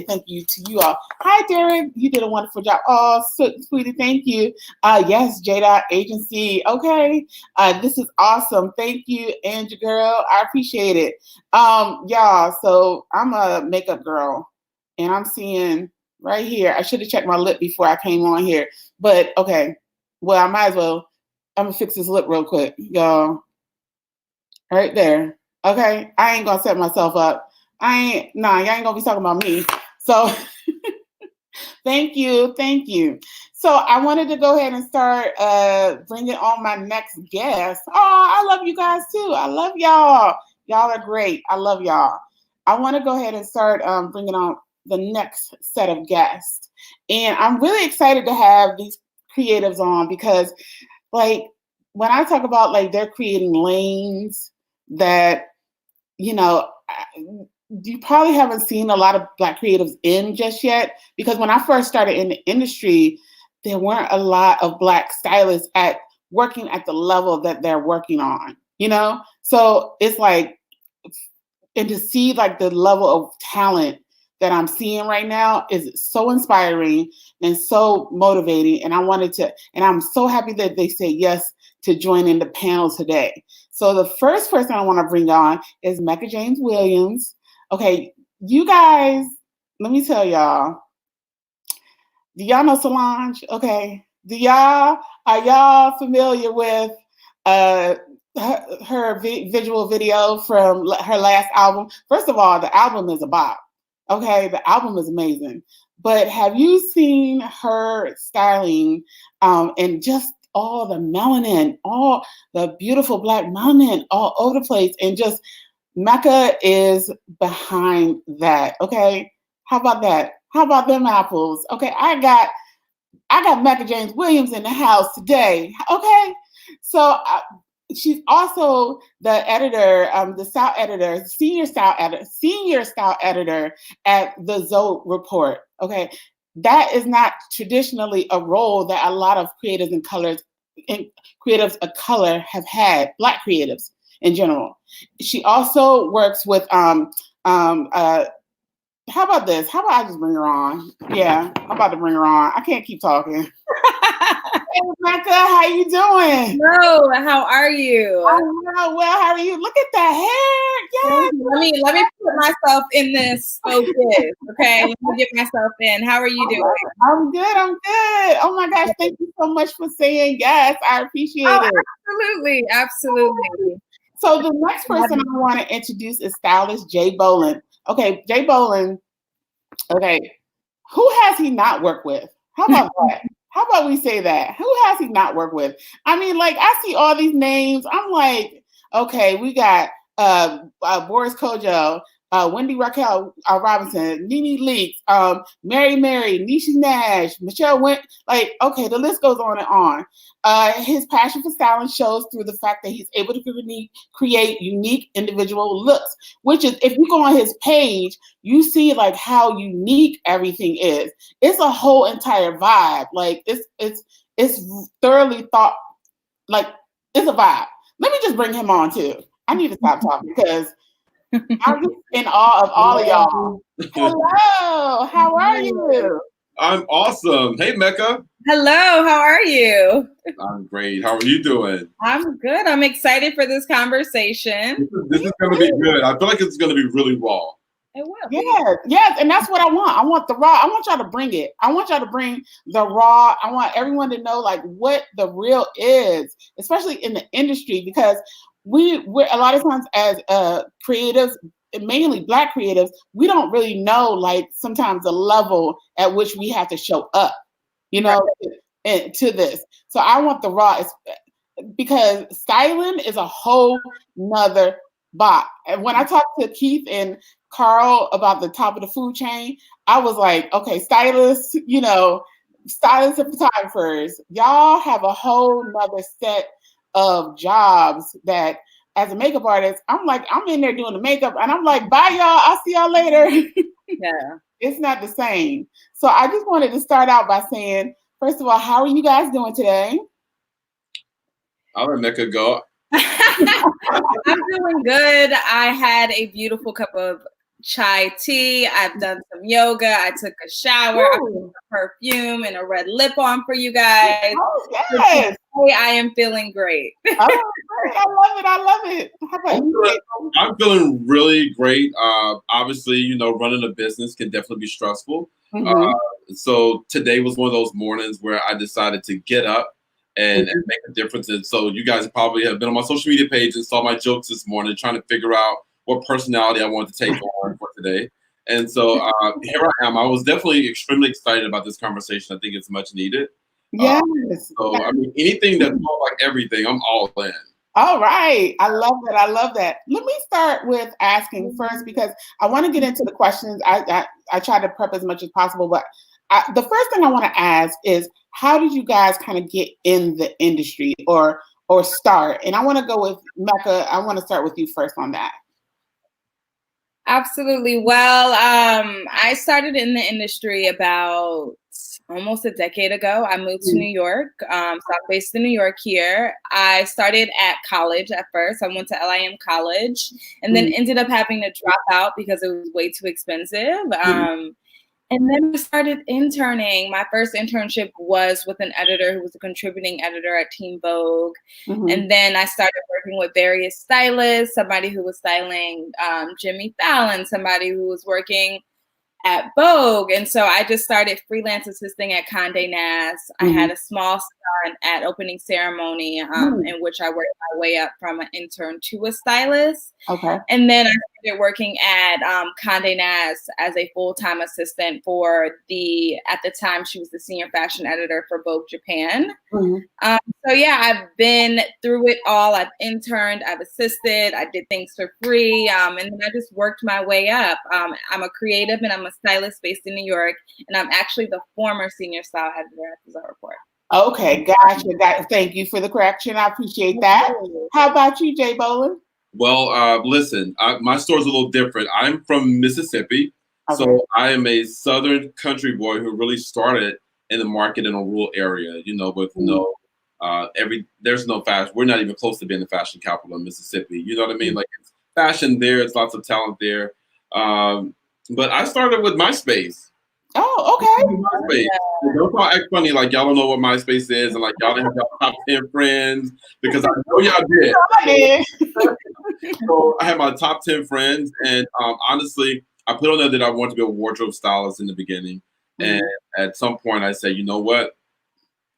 thank you to you all. Hi, Derek. You did a wonderful job. Oh, sweetie, thank you. Yes, J. Agency. Okay. This is awesome. Thank you, Andrew girl. I appreciate it. Y'all, so I'm a makeup girl, and I'm seeing right here. I should have checked my lip before I came on here, but okay. Well, I might as well. I'm gonna fix this lip real quick, y'all. Right there. Okay, I ain't gonna set myself up. Y'all ain't gonna be talking about me. So thank you. So I wanted to go ahead and start bringing on my next guest. Oh, I love you guys too. I love y'all. Y'all are great. I love y'all. I want to go ahead and start bringing on the next set of guests. And I'm really excited to have these creatives on because, like, when I talk about, like, they're creating lanes that, you probably haven't seen a lot of Black creatives in just yet, because when I first started in the industry, there weren't a lot of Black stylists working at the level that they're working on, So it's like, and to see like the level of talent that I'm seeing right now is so inspiring and so motivating. And I'm so happy that they say yes to joining the panel today. So the first person I want to bring on is Mecca James Williams. Okay, you guys, let me tell y'all. Do y'all know Solange? Okay. Are y'all familiar with her visual video from her last album? First of all, the album is a bop. Okay, the album is amazing. But have you seen her styling and just all the melanin, all the beautiful Black melanin all over the place, and just Mecca is behind that. Okay, how about that? How about them apples? Okay, I got Mecca James Williams in the house today. Okay, so she's also the editor, the style editor, senior style editor at the Zoe Report. Okay, that is not traditionally a role that a lot of creatives of color have had. Black creatives in general. She also works with how about this? How about I just bring her on? Yeah, I'm about to bring her on. I can't keep talking. Hey, Rebecca, how you doing? Hello, how are you? I'm well. How are you? Look at that hair. Yes. Let me put myself in this focus, okay? Let me get myself in. How are you doing? I'm good. Oh my gosh, thank you so much for saying yes. I appreciate it. Absolutely. So the next person I want to introduce is stylist Jay Boland. Okay, Jay Boland. Okay, who has he not worked with? How about that? How about we say that? Who has he not worked with? I mean, like, I see all these names. I'm like, okay, we got Boris Kojo, Wendy Raquel Robinson, Nene Leakes, Mary, Nisha Nash, Michelle Went. Like, okay, the list goes on and on. His passion for styling shows through the fact that he's able to create unique individual looks, which is, if you go on his page, you see like how unique everything is. It's a whole entire vibe. Like it's thoroughly thought, like it's a vibe. Let me just bring him on too. I need to stop talking because I'm just in awe of all of y'all. Hello, how are you? I'm awesome. Hey, Mecca. Hello, how are you? I'm great. How are you doing? I'm good. I'm excited for this conversation. This is going to be good. I feel like it's going to be really raw. It will. Yes, and that's what I want. I want the raw. I want y'all to bring it. I want y'all to bring the raw. I want everyone to know like what the real is, especially in the industry, because we're a lot of times as creatives, mainly Black creatives, we don't really know like sometimes the level at which we have to show up, to this. So I want the raw, because styling is a whole nother bot. And when I talked to Keith and Carl about the top of the food chain, I was like, okay, stylists, stylists and photographers, y'all have a whole nother set of jobs that as a makeup artist, I'm in there doing the makeup and I'm like, bye y'all, I'll see y'all later. Yeah. It's not the same. So I just wanted to start out by saying, first of all, how are you guys doing today? I'll let Mecca go. I'm doing good. I had a beautiful cup of chai tea. I've done some yoga. I took a shower. I put some perfume and a red lip on for you guys. Oh, yes. Today, I am feeling great. Oh, great. I love it. How about you? I'm feeling really great. Obviously, running a business can definitely be stressful. Mm-hmm. So today was one of those mornings where I decided to get up and make a difference. And so you guys probably have been on my social media page and saw my jokes this morning, trying to figure out what personality I wanted to take on for today. And so here I am. I was definitely extremely excited about this conversation. I think it's much needed. Yes. So, I mean, anything that's more like everything, I'm all in. All right. I love that. I love that. Let me start with asking first, because I want to get into the questions. I try to prep as much as possible, but the first thing I want to ask is, how did you guys kind of get in the industry or start? And I want to go with Mecca. I want to start with you first on that. Absolutely. Well, I started in the industry about almost a decade ago. I moved to New York. So I'm based in New York here. I started at college at first. I went to LIM College and then ended up having to drop out because it was way too expensive. And then I started interning. My first internship was with an editor who was a contributing editor at Teen Vogue. And then I started working with various stylists, somebody who was styling Jimmy Fallon, somebody who was working at Vogue. And so I just started freelance assisting at Condé Nast. I had a small stint at opening ceremony in which I worked my way up from an intern to a stylist. Okay. And then I started working at Condé Nast as a full-time assistant for at the time, she was the senior fashion editor for Vogue Japan. So yeah, I've been through it all. I've interned, I've assisted, I did things for free, and then I just worked my way up. I'm a creative and I'm a stylist based in New York, and I'm actually the former senior style editor at the Report. Okay, gotcha. Thank you for the correction. I appreciate that. How about you, Jay Boland? Well, listen, my story's a little different. I'm from Mississippi, so I am a Southern country boy who really started in the market in a rural area, with there's no fashion. We're not even close to being the fashion capital of Mississippi. You know what I mean? Like, it's fashion there, it's lots of talent there. But I started with MySpace. Oh, okay. MySpace. Don't y'all act funny like y'all don't know what MySpace is and like y'all didn't have y'all top 10 friends, because I know y'all did. So I had my top 10 friends, and honestly, I put on there that I wanted to be a wardrobe stylist in the beginning. And at some point I said, you know what?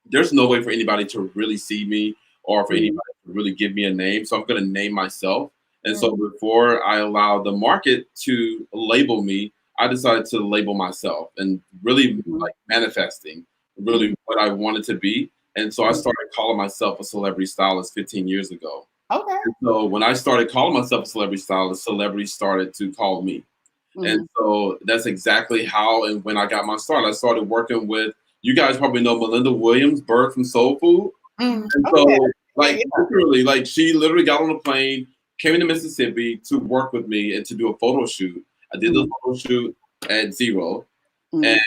There's no way for anybody to really see me or for anybody to really give me a name. So I'm going to name myself. And so before I allowed the market to label me, I decided to label myself and really like manifesting really what I wanted to be. And so I started calling myself a celebrity stylist 15 years ago. Okay. And so when I started calling myself a celebrity stylist, celebrities started to call me. And so that's exactly how and when I got my start. I started working with, you guys probably know Melinda Williams, Bird from Soul Food. And so literally, like, she literally got on a plane, came into Mississippi to work with me and to do a photo shoot. I did the photo shoot at Zero. And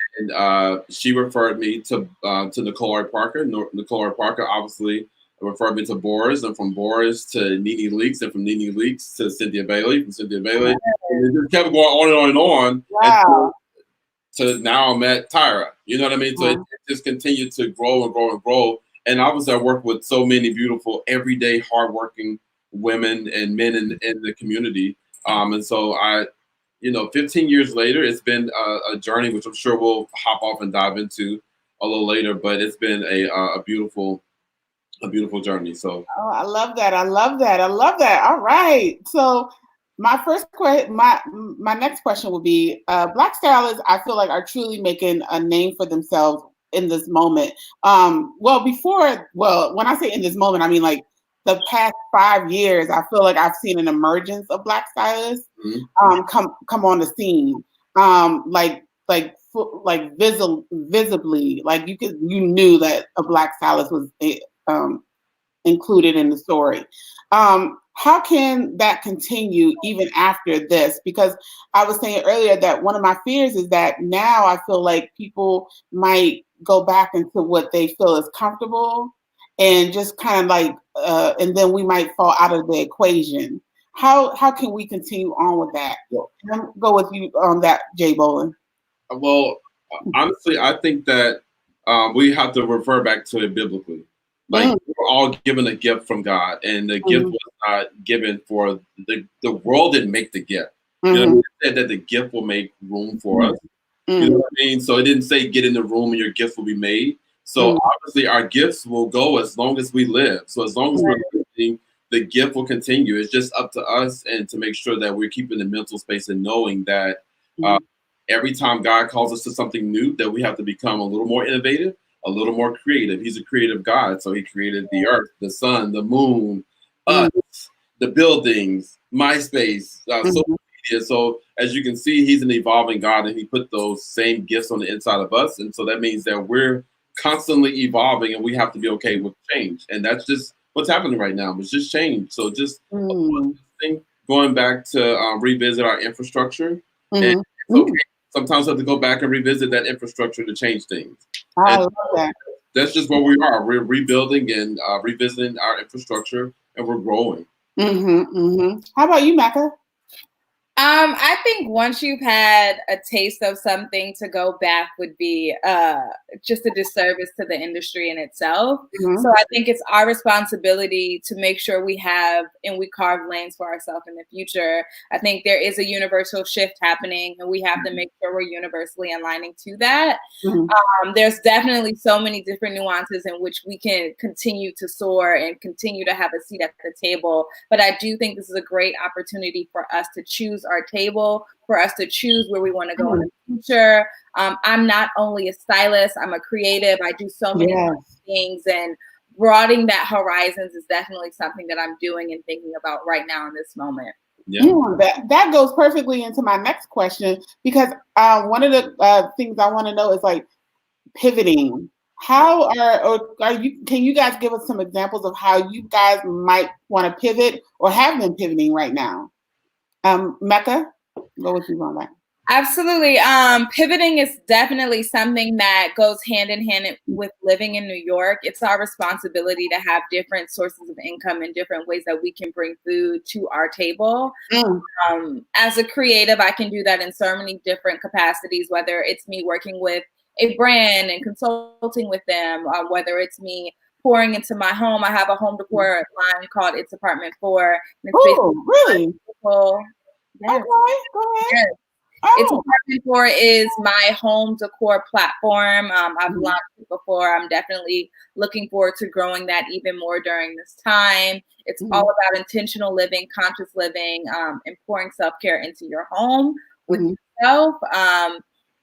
she referred me to Nicole R. Parker. Nicole R. Parker obviously referred me to Boris, and from Boris to Nene Leakes, and from Nene Leakes to Cynthia Bailey, from Cynthia Bailey. And it just kept going on and on and on. Wow. So now I'm at Tyra. You know what I mean? So it just continued to grow and grow and grow. And obviously I work with so many beautiful, everyday, hardworking women and men in the community. And so 15 years later, it's been a journey, which I'm sure we'll hop off and dive into a little later, but it's been a beautiful journey. So I love that. All right. So my first question, my next question would be, Black stylists, I feel like, are truly making a name for themselves in this moment. When I say in this moment, I mean like the past 5 years. I feel like I've seen an emergence of Black stylists come on the scene, visibly, like you knew that a Black stylist was included in the story. How can that continue even after this? Because I was saying earlier that one of my fears is that now I feel like people might go back into what they feel is comfortable and just kind of like, and then we might fall out of the equation. How can we continue on with that? I'll go with you on that, Jay Boland. Well, honestly, I think that we have to refer back to it biblically. Like, we're all given a gift from God, and the gift was not given for the world didn't make the gift. You know, it said that the gift will make room for us. You know what I mean? So it didn't say get in the room and your gift will be made. So obviously our gifts will go as long as we live. So as long as we're living, the gift will continue. It's just up to us and to make sure that we're keeping the mental space and knowing that every time God calls us to something new, that we have to become a little more innovative, a little more creative. He's a creative God. So he created the earth, the sun, the moon, us, the buildings, MySpace, social media. So as you can see, he's an evolving God, and he put those same gifts on the inside of us. And so that means that we're constantly evolving, and we have to be okay with change. And that's just what's happening right now. It's just change. So just going back to revisit our infrastructure. And it's okay. Sometimes we have to go back and revisit that infrastructure to change things. I love that. That's just where we are. We're rebuilding and revisiting our infrastructure, and we're growing. How about you, Mecca? I think once you've had a taste of something, to go back would be just a disservice to the industry in itself. So I think it's our responsibility to make sure we have and we carve lanes for ourselves in the future. I think there is a universal shift happening, and we have to make sure we're universally aligning to that. There's definitely so many different nuances in which we can continue to soar and continue to have a seat at the table. But I do think this is a great opportunity for us to choose our table, for us to choose where we want to go in the future. I'm not only a stylist, I'm a creative. I do so many things, and broadening that horizons is definitely something that I'm doing and thinking about right now in this moment. That goes perfectly into my next question, because one of the things I want to know is like pivoting. How can you guys give us some examples of how you guys might want to pivot or have been pivoting right now? Mecca, go with you on that. Absolutely. Pivoting is definitely something that goes hand in hand with living in New York. It's our responsibility to have different sources of income and different ways that we can bring food to our table. As a creative, I can do that in so many different capacities, whether it's me working with a brand and consulting with them, whether it's me pouring into my home. I have a home decor line called It's Apartment 4. Really? Yes. Okay, go ahead. Yes. It's Apartment 4 is my home decor platform. I've launched it before. I'm definitely looking forward to growing that even more during this time. It's all about intentional living, conscious living, and pouring self-care into your home with yourself.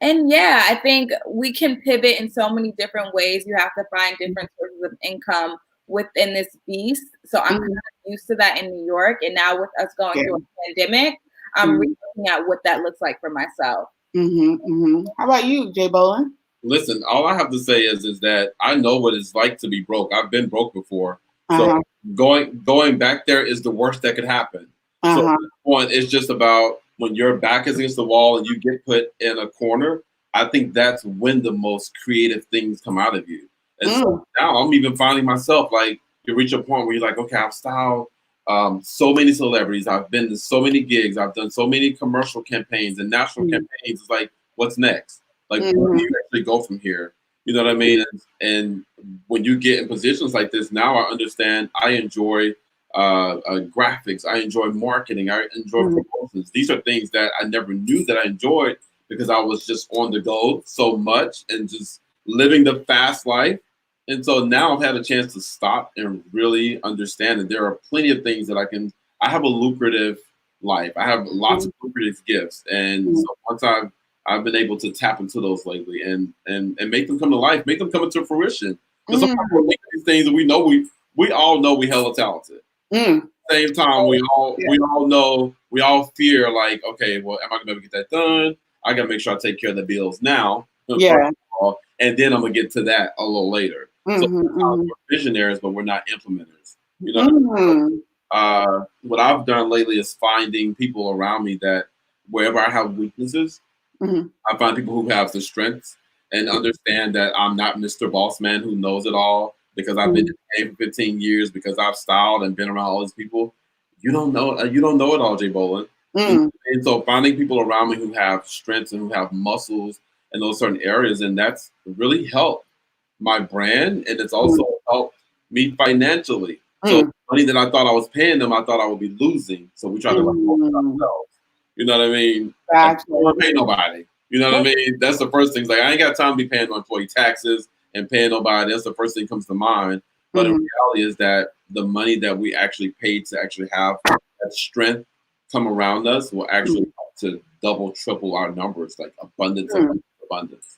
And yeah, I think we can pivot in so many different ways. You have to find different sources of income within this beast. So I'm kind of used to that in New York. And now with us going through a pandemic, I'm looking at what that looks like for myself. How about you, Jay Bolin? Listen, all I have to say is that I know what it's like to be broke. I've been broke before. So going back there is the worst that could happen. So at this point, it's just about when your back is against the wall and you get put in a corner. I think that's when the most creative things come out of you. And so now I'm even finding myself, like, you reach a point where you're like, okay, I've styled so many celebrities. I've been to so many gigs. I've done so many commercial campaigns and national campaigns. It's like, what's next? Like, where do you actually go from here? You know what I mean? And when you get in positions like this, now I understand. I enjoy graphics. I enjoy marketing. I enjoy promotions. These are things that I never knew that I enjoyed because I was just on the go so much and just living the fast life. And so now I've had a chance to stop and really understand that there are plenty of things that I have a lucrative life. I have lots of lucrative gifts. And so once I've been able to tap into those lately and make them come to life, make them come into fruition. Because sometimes we're making these things and we all know we hella talented. Same time, we all know, we all fear like, okay, well, am I gonna be able to get that done? I gotta make sure I take care of the bills now. And then I'm gonna get to that a little later. So we're visionaries, but we're not implementers. You know, what I've done lately is finding people around me that wherever I have weaknesses, I find people who have the strengths and understand that I'm not Mr. Boss Man who knows it all because I've been in the game for 15 years, because I've styled and been around all these people. You don't know it all, Jay Bolin. And so finding people around me who have strengths and who have muscles in those certain areas, and that's really helped my brand, and it's also helped me financially. So money that I thought I was paying them, I thought I would be losing. So we try to ourselves. You know what I mean? I don't want to pay nobody. You know what I mean? That's the first thing. Like, I ain't got time to be paying no employee taxes. and paying nobody. That's the first thing that comes to mind. But the reality is that the money that we actually paid to actually have that strength come around us will actually help to double, triple our numbers, like abundance, abundance.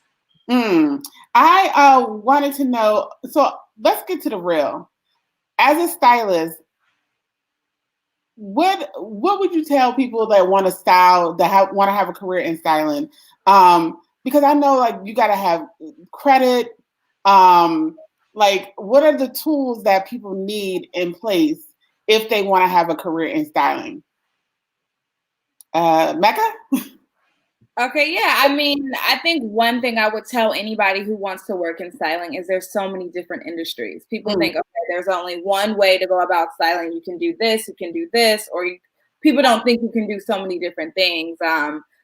I wanted to know, so let's get to the real. As a stylist, what would you tell people that want to style, that want to have a career in styling? Because I know like you got to have credit. Like what are the tools that people need in place if they want to have a career in styling? Mecca? Okay, yeah. I mean, I think one thing I would tell anybody who wants to work in styling is there's so many different industries. People think, okay, there's only one way to go about styling. You can do this, or people don't think you can do so many different things.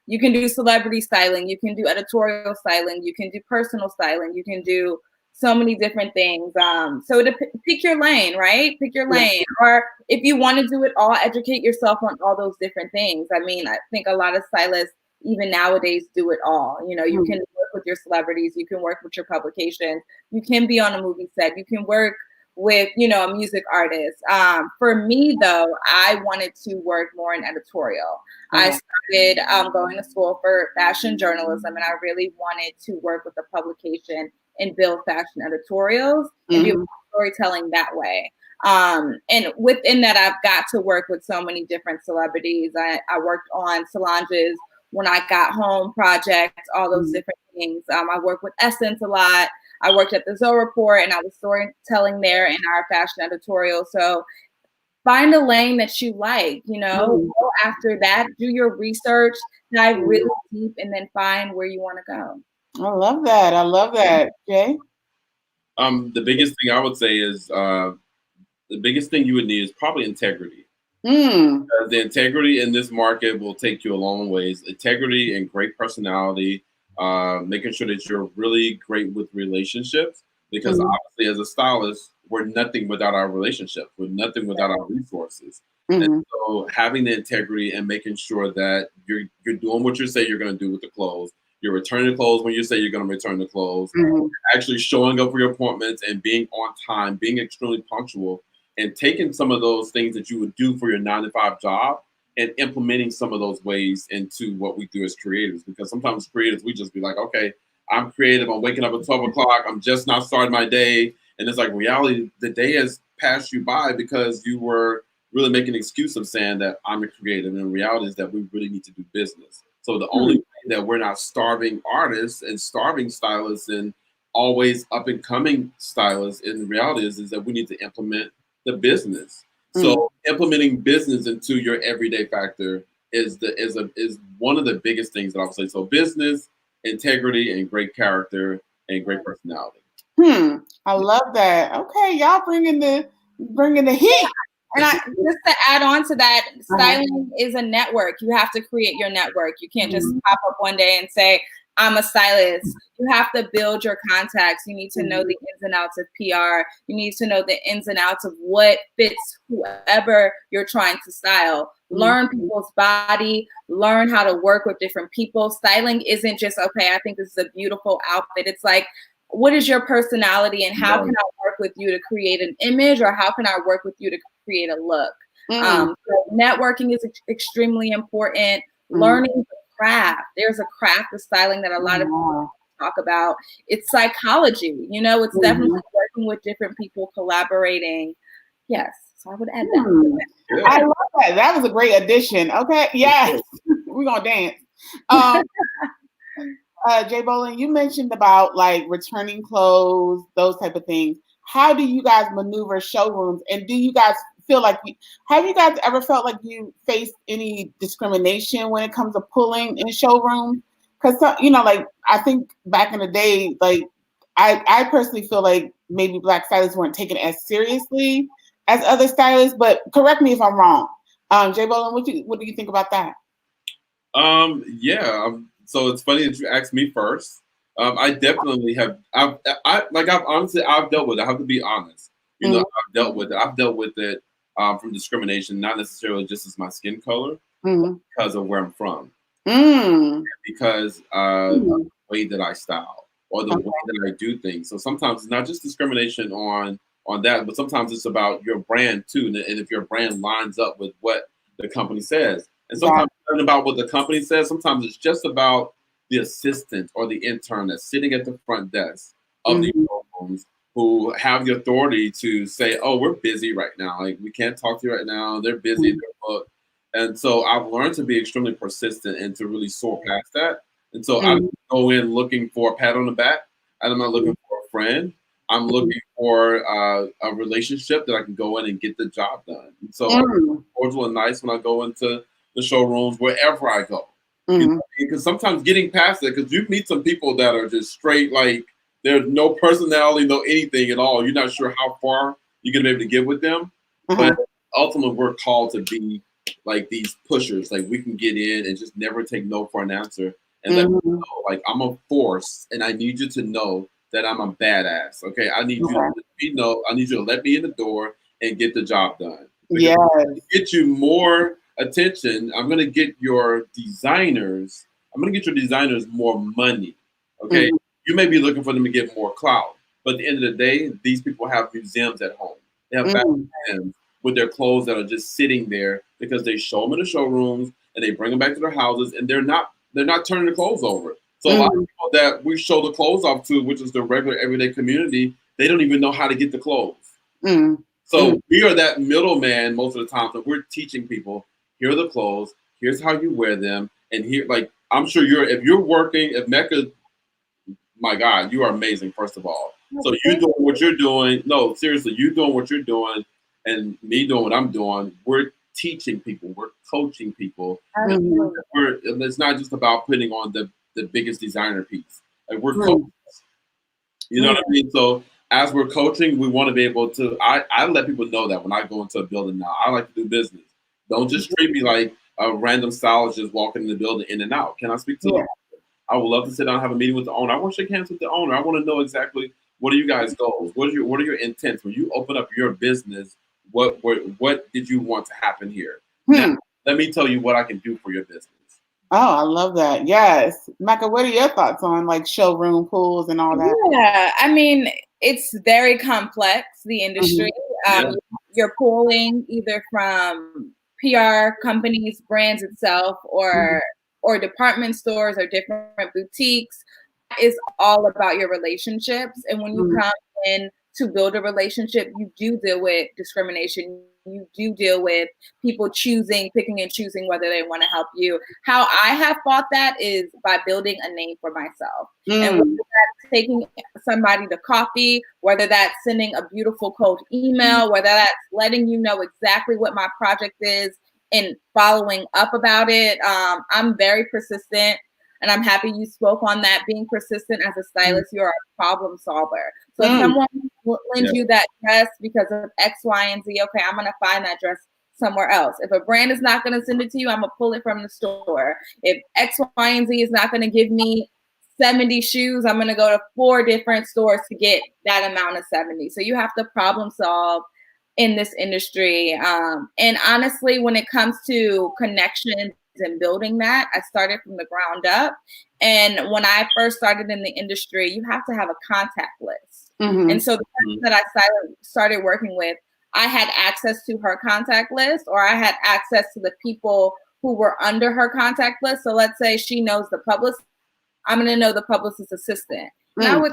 You can do celebrity styling, you can do editorial styling, you can do personal styling, you can do so many different things. So to pick your lane, right? Pick your lane. Or if you want to do it all, educate yourself on all those different things. I mean, I think a lot of stylists even nowadays do it all. You know, you can work with your celebrities, you can work with your publications, you can be on a movie set, you can work with, you know, a music artist. For me though, I wanted to work more in editorial. I started going to school for fashion journalism, and I really wanted to work with a publication and build fashion editorials and do storytelling that way. And within that, I've got to work with so many different celebrities. I worked on Solange's When I Got Home project, all those different things. I work with Essence a lot. I worked at the Zoe Report, and I was storytelling there in our fashion editorial. So find a lane that you like, you know, go after that, do your research, dive really deep, and then find where you want to go. I love that. I love that. Jay? The biggest thing I would say is the biggest thing you would need is probably integrity. The integrity in this market will take you a long ways. Integrity and great personality, making sure that you're really great with relationships, because obviously as a stylist, we're nothing without our relationships. We're nothing without our resources. And so having the integrity and making sure that you're doing what you say you're going to do with the clothes, you're returning the clothes when you say you're going to return the clothes, actually showing up for your appointments and being on time, being extremely punctual, and taking some of those things that you would do for your 9-to-5 job and implementing some of those ways into what we do as creators. Because sometimes creators, we just be like, okay, I'm creative. I'm waking up at 12 o'clock. I'm just not starting my day. And it's like reality, the day has passed you by because you were really making an excuse of saying that I'm a creative. And the reality is that we really need to do business. So the only way that we're not starving artists and starving stylists and always up and coming stylists in reality is that we need to implement the business. So implementing business into your everyday factor is one of the biggest things that I would say. So business, integrity, and great character and great personality. I love that. Okay, y'all bringing the heat. And just to add on to that, styling is a network. You have to create your network. You can't just pop up one day and say, I'm a stylist. You have to build your contacts. You need to know the ins and outs of PR. You need to know the ins and outs of what fits whoever you're trying to style. Learn people's body, learn how to work with different people. Styling isn't just, okay, I think this is a beautiful outfit. It's like, what is your personality and how can I work with you to create an image, or how can I work with you to create a look? So networking is extremely important. Learning the craft. There's a craft of styling that a lot of people talk about. It's psychology, you know, it's definitely working with different people, collaborating. Yes. So I would add that. I love that. That was a great addition. Okay. Yes. We're going to dance. Jay Bolin, you mentioned about like returning clothes, those type of things. How do you guys maneuver showrooms? And do you guys feel like have you guys ever felt like you faced any discrimination when it comes to pulling in showrooms? Because, you know, like I think back in the day, like I personally feel like maybe Black stylists weren't taken as seriously as other stylists, but correct me if I'm wrong. Jay Bolin, what do you think about that? So it's funny that you asked me first. I definitely have. I've dealt with it. I have to be honest. You know, I've dealt with it. I've dealt with it from discrimination, not necessarily just as my skin color, but because of where I'm from, because of the way that I style. or the way that I do things. So sometimes it's not just discrimination on that, but sometimes it's about your brand too, and if your brand lines up with what the company says. And sometimes it's not about what the company says. Sometimes it's just about the assistant or the intern that's sitting at the front desk of the showrooms who have the authority to say, "Oh, we're busy right now. Like we can't talk to you right now. They're busy. They're booked." And so I've learned to be extremely persistent and to really soar past that. And so I don't go in looking for a pat on the back. I'm not looking for a friend. I'm looking for a relationship that I can go in and get the job done. And so I'm cordial and nice when I go into the showrooms wherever I go. You know, because sometimes getting past it, because you meet some people that are just straight, like there's no personality, no anything at all. You're not sure how far you're gonna be able to get with them. But ultimately, we're called to be like these pushers. Like we can get in and just never take no for an answer, and let people know, like I'm a force, and I need you to know that I'm a badass. Okay, I need you to let me know. I need you to let me in the door and get the job done. Because to get you more attention, I'm gonna get your designers. I'm gonna get your designers more money. Okay, you may be looking for them to get more clout, but at the end of the day, these people have museums at home. They have museums with their clothes that are just sitting there because they show them in the showrooms and they bring them back to their houses, and they're not turning the clothes over. So a lot of people that we show the clothes off to, which is the regular everyday community, they don't even know how to get the clothes. So we are that middleman most of the time. So we're teaching people, here are the clothes, here's how you wear them, and here, like I'm sure if you're working, if Mecca, my God, you are amazing, first of all. So you doing what you're doing. No, seriously, you doing what you're doing and me doing what I'm doing. We're teaching people. We're coaching people. And it's not just about putting on the biggest designer piece. Like we're coaches. You know what I mean? So as we're coaching, we want to be able to, I let people know that when I go into a building now, I like to do business. Don't just treat me like a random stylist just walking in the building in and out. Can I speak to them? I would love to sit down and have a meeting with the owner. I want to shake hands with the owner. I want to know exactly what are you guys' goals? What are your intents? When you open up your business, what did you want to happen here? Now, let me tell you what I can do for your business. Oh, I love that. Yes. Mecca, what are your thoughts on like showroom pools and all that? Yeah, I mean, it's very complex, the industry. You're pulling either from PR companies, brands itself, or department stores or different boutiques. It's all about your relationships. And when you come in to build a relationship, you do deal with discrimination. You do deal with people picking and choosing whether they want to help you. How I have fought that is by building a name for myself. And whether that's taking somebody to coffee, whether that's sending a beautiful cold email, whether that's letting you know exactly what my project is and following up about it. I'm very persistent. And I'm happy you spoke on that. Being persistent as a stylist, you're a problem solver. So if someone lends you that dress because of X, Y, and Z, okay, I'm going to find that dress somewhere else. If a brand is not going to send it to you, I'm going to pull it from the store. If X, Y, and Z is not going to give me 70 shoes, I'm going to go to 4 different stores to get that amount of 70. So you have to problem solve in this industry. And honestly, when it comes to connections and building that, I started from the ground up. And when I first started in the industry, you have to have a contact list. And so the person that I started working with, I had access to her contact list, or I had access to the people who were under her contact list. So let's say she knows the publicist, I'm going to know the publicist assistant. And I would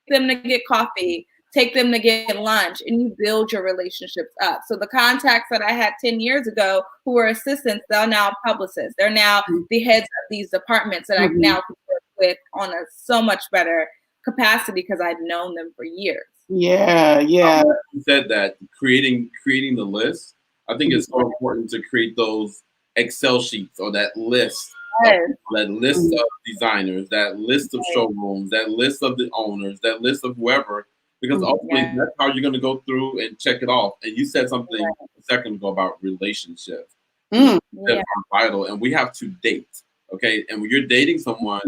take them to get coffee, take them to get lunch, and you build your relationships up. So the contacts that I had 10 years ago who were assistants, they're now publicists. They're now the heads of these departments that I now work with on a so much better capacity because I've known them for years. Yeah. You said that creating the list, I think it's so important to create those Excel sheets or that list. That list of designers, that list of showrooms, that list of the owners, that list of whoever, because ultimately that's how you're going to go through and check it off. And you said something a second ago about relationships that are vital, and we have to date. Okay, and when you're dating someone,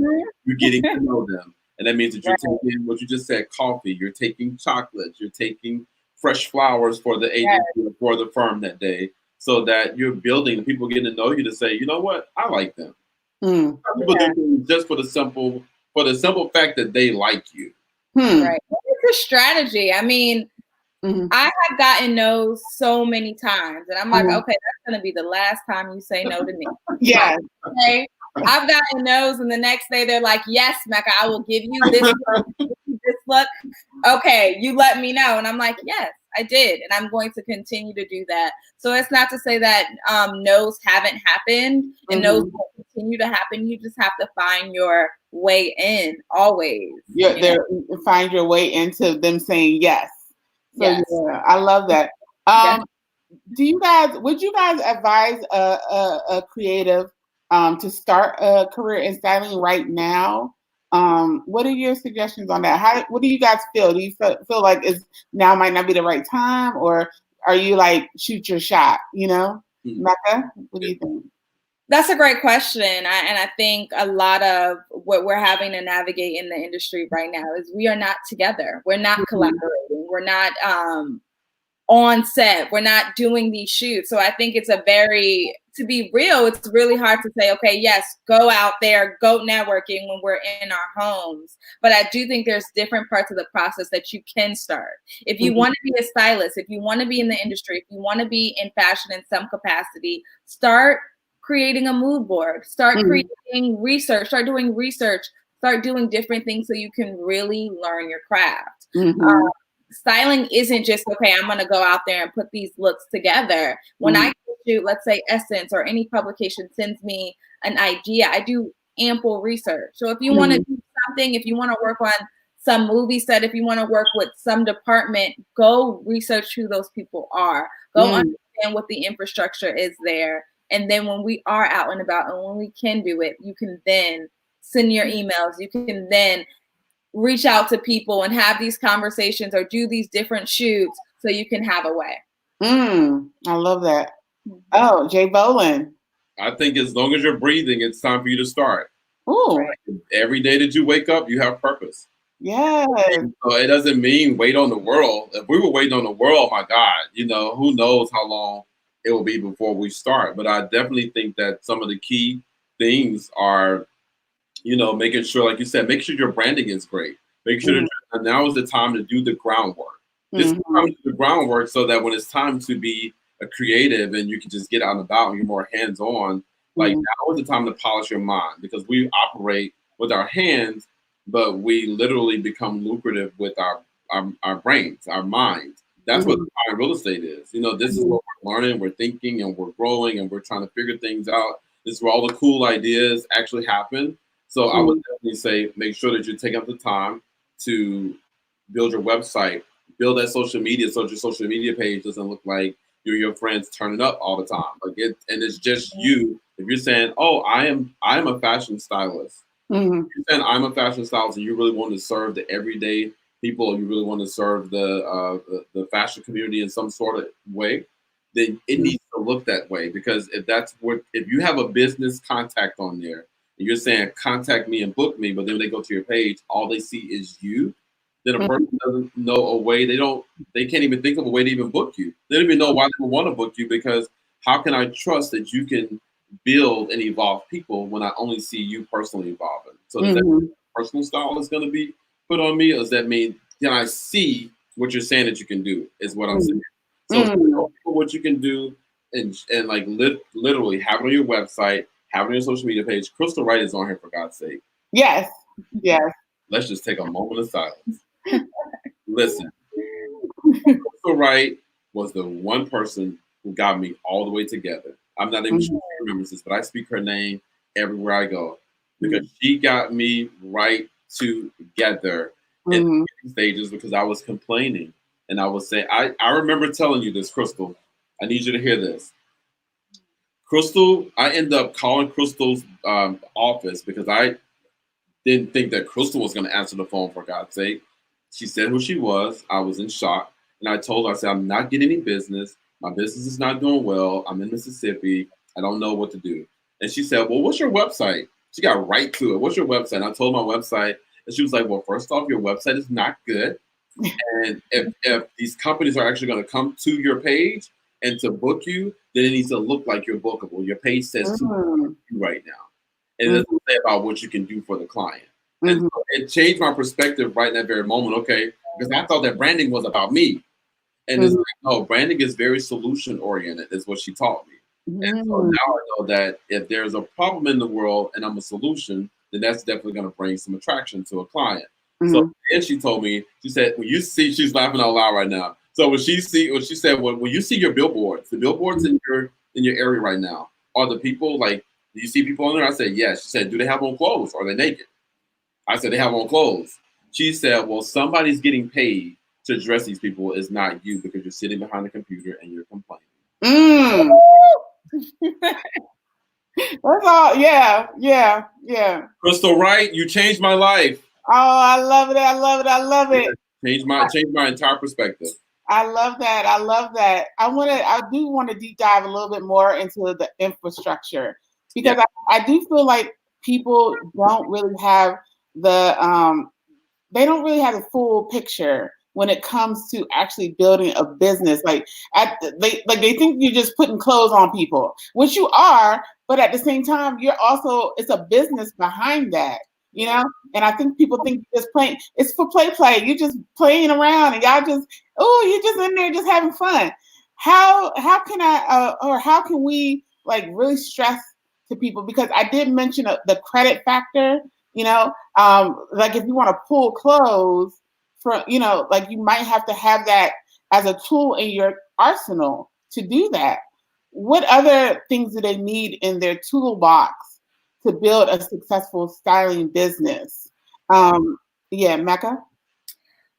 you're getting to know them, and that means that you're taking what you just said, coffee. You're taking chocolates. You're taking fresh flowers for the agency or for the firm that day, so that you're building. People getting to know you to say, you know what, I like them. People do things just for for the simple fact that they like you. Right. It's a strategy. I mean, I have gotten no's so many times, and I'm like, okay, that's gonna be the last time you say no to me. Yeah. Okay. I've gotten no's, and the next day they're like, yes, Mecca, I will give you this look. Okay, you let me know. And I'm like, yes, I did. And I'm going to continue to do that. So it's not to say that no's haven't happened and no's will continue to happen. You just have to find your way in always. Yeah, find your way into them saying yes. So Yes. yeah, I love that. Would you guys advise a creative to start a career in styling right now? What are your suggestions on that? What do you guys feel? Do you feel like now might not be the right time, or are you like shoot your shot? Mecca, what do you think? That's a great question. And I think a lot of what we're having to navigate in the industry right now is we are not together. We're not collaborating. We're not on set. We're not doing these shoots. So I think to be real, it's really hard to say, okay, yes, go out there, go networking when we're in our homes. But I do think there's different parts of the process that you can start. If you want to be a stylist, if you want to be in the industry, if you want to be in fashion in some capacity, start creating a mood board, start creating research, start doing research, start doing different things so you can really learn your craft. Styling isn't just, okay, I'm going to go out there and put these looks together. When I shoot, let's say Essence or any publication sends me an idea, I do ample research. So if you want to do something, if you want to work on some movie set, if you want to work with some department, go research who those people are. Go understand what the infrastructure is there. And then when we are out and about and when we can do it, you can then send your emails. You can then reach out to people and have these conversations or do these different shoots so you can have a way. I love that. Oh, Jay Bolin. I think as long as you're breathing, it's time for you to start. Ooh. Every day that you wake up, you have purpose. Yeah. So it doesn't mean wait on the world. If we were waiting on the world, my God, who knows how long it will be before we start. But I definitely think that some of the key things are, making sure, like you said, make sure your branding is great. Make sure that now is the time to do the groundwork. This is the time to do the groundwork so that when it's time to be a creative and you can just get out and about and you're more hands-on, like now is the time to polish your mind, because we operate with our hands, but we literally become lucrative with our brains, our minds. That's what real estate is. This is what we're learning, we're thinking, and we're growing, and we're trying to figure things out. This is where all the cool ideas actually happen. So I would definitely say make sure that you take up the time to build your website, build that social media, so your social media page doesn't look like your friends turning up all the time. And it's just you. If you're saying, "Oh, I am a fashion stylist," if you're saying I'm a fashion stylist, and you really want to serve the everyday people, you really want to serve the fashion community in some sort of way, then it needs to look that way. Because if you have a business contact on there, and you're saying contact me and book me, but then when they go to your page, all they see is you, then a person doesn't know a way. They can't even think of a way to even book you. They don't even know why they would want to book you, because how can I trust that you can build and evolve people when I only see you personally evolving? So does that mean personal style is going to be put on me, or does that mean can I see what you're saying that you can do? Is what I'm saying. So show people what you can do, and like literally have it on your website, have it on your social media page. Crystal Wright is on here, for God's sake. Yes. Let's just take a moment of silence. Listen, Crystal Wright was the one person who got me all the way together. I'm not even sure she remembers this, but I speak her name everywhere I go, because she got me right together in stages, because I was complaining. And I was saying, I remember telling you this, Crystal. I need you to hear this. Crystal, I ended up calling Crystal's office because I didn't think that Crystal was going to answer the phone, for God's sake. She said who she was. I was in shock. And I told her, I said, I'm not getting any business. My business is not doing well. I'm in Mississippi. I don't know what to do. And she said, well, what's your website? She got right to it. What's your website? And I told my website. And she was like, well, first off, your website is not good. And if these companies are actually going to come to your page and to book you, then it needs to look like you're bookable. Your page says to you right now. And it doesn't say about what you can do for the client. And so it changed my perspective right in that very moment. Okay, because I thought that branding was about me. And it's like, no, branding is very solution oriented, is what she taught me. And so now I know that if there's a problem in the world and I'm a solution, then that's definitely going to bring some attraction to a client. So then she told me, she said, when you see, she's laughing out loud right now. So when she said, when you see your billboards, the billboards in your area right now, are the people like, do you see people on there? I said, yes. She said, do they have on clothes? Are they naked? I said, they have on clothes. She said, well, somebody's getting paid to address these people. Is not you, because you're sitting behind the computer and you're complaining. That's all. Yeah. Crystal Wright, you changed my life. Oh, I love it. Changed my entire perspective. I love that. I do want to deep dive a little bit more into the infrastructure, because I do feel like people don't really have they don't really have the full picture when it comes to actually building a business. They think you're just putting clothes on people, which you are, but at the same time, it's a business behind that, And I think people think you're just playing. It's for play. You're just playing around, and y'all you're just in there just having fun. How can how can we really stress to people, because I did mention the credit factor. If you want to pull clothes from, you might have to have that as a tool in your arsenal to do that. What other things do they need in their toolbox to build a successful styling business? Mecca?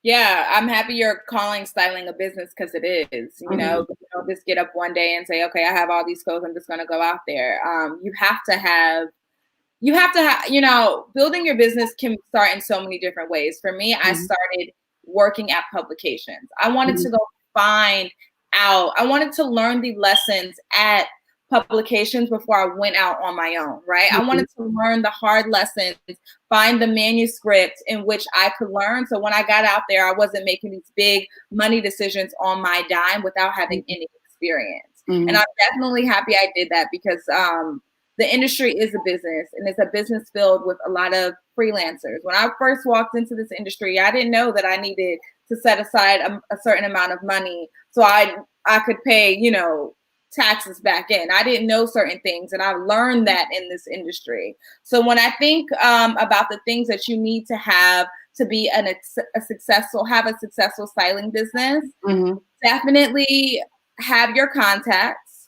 Yeah, I'm happy you're calling styling a business, because it is. You don't just get up one day and say, okay, I have all these clothes, I'm just going to go out there. You have to have, building your business can start in so many different ways. For me, I started working at publications. I wanted to go I wanted to learn the lessons at publications before I went out on my own, right? I wanted to learn the hard lessons, find the manuscript in which I could learn. So when I got out there, I wasn't making these big money decisions on my dime without having any experience. And I'm definitely happy I did that, because the industry is a business, and it's a business filled with a lot of freelancers. When I first walked into this industry, I didn't know that I needed to set aside a certain amount of money so I could pay, taxes back in. I didn't know certain things, and I learned that in this industry. So when I think about the things that you need to have to be a successful styling business, definitely have your contacts.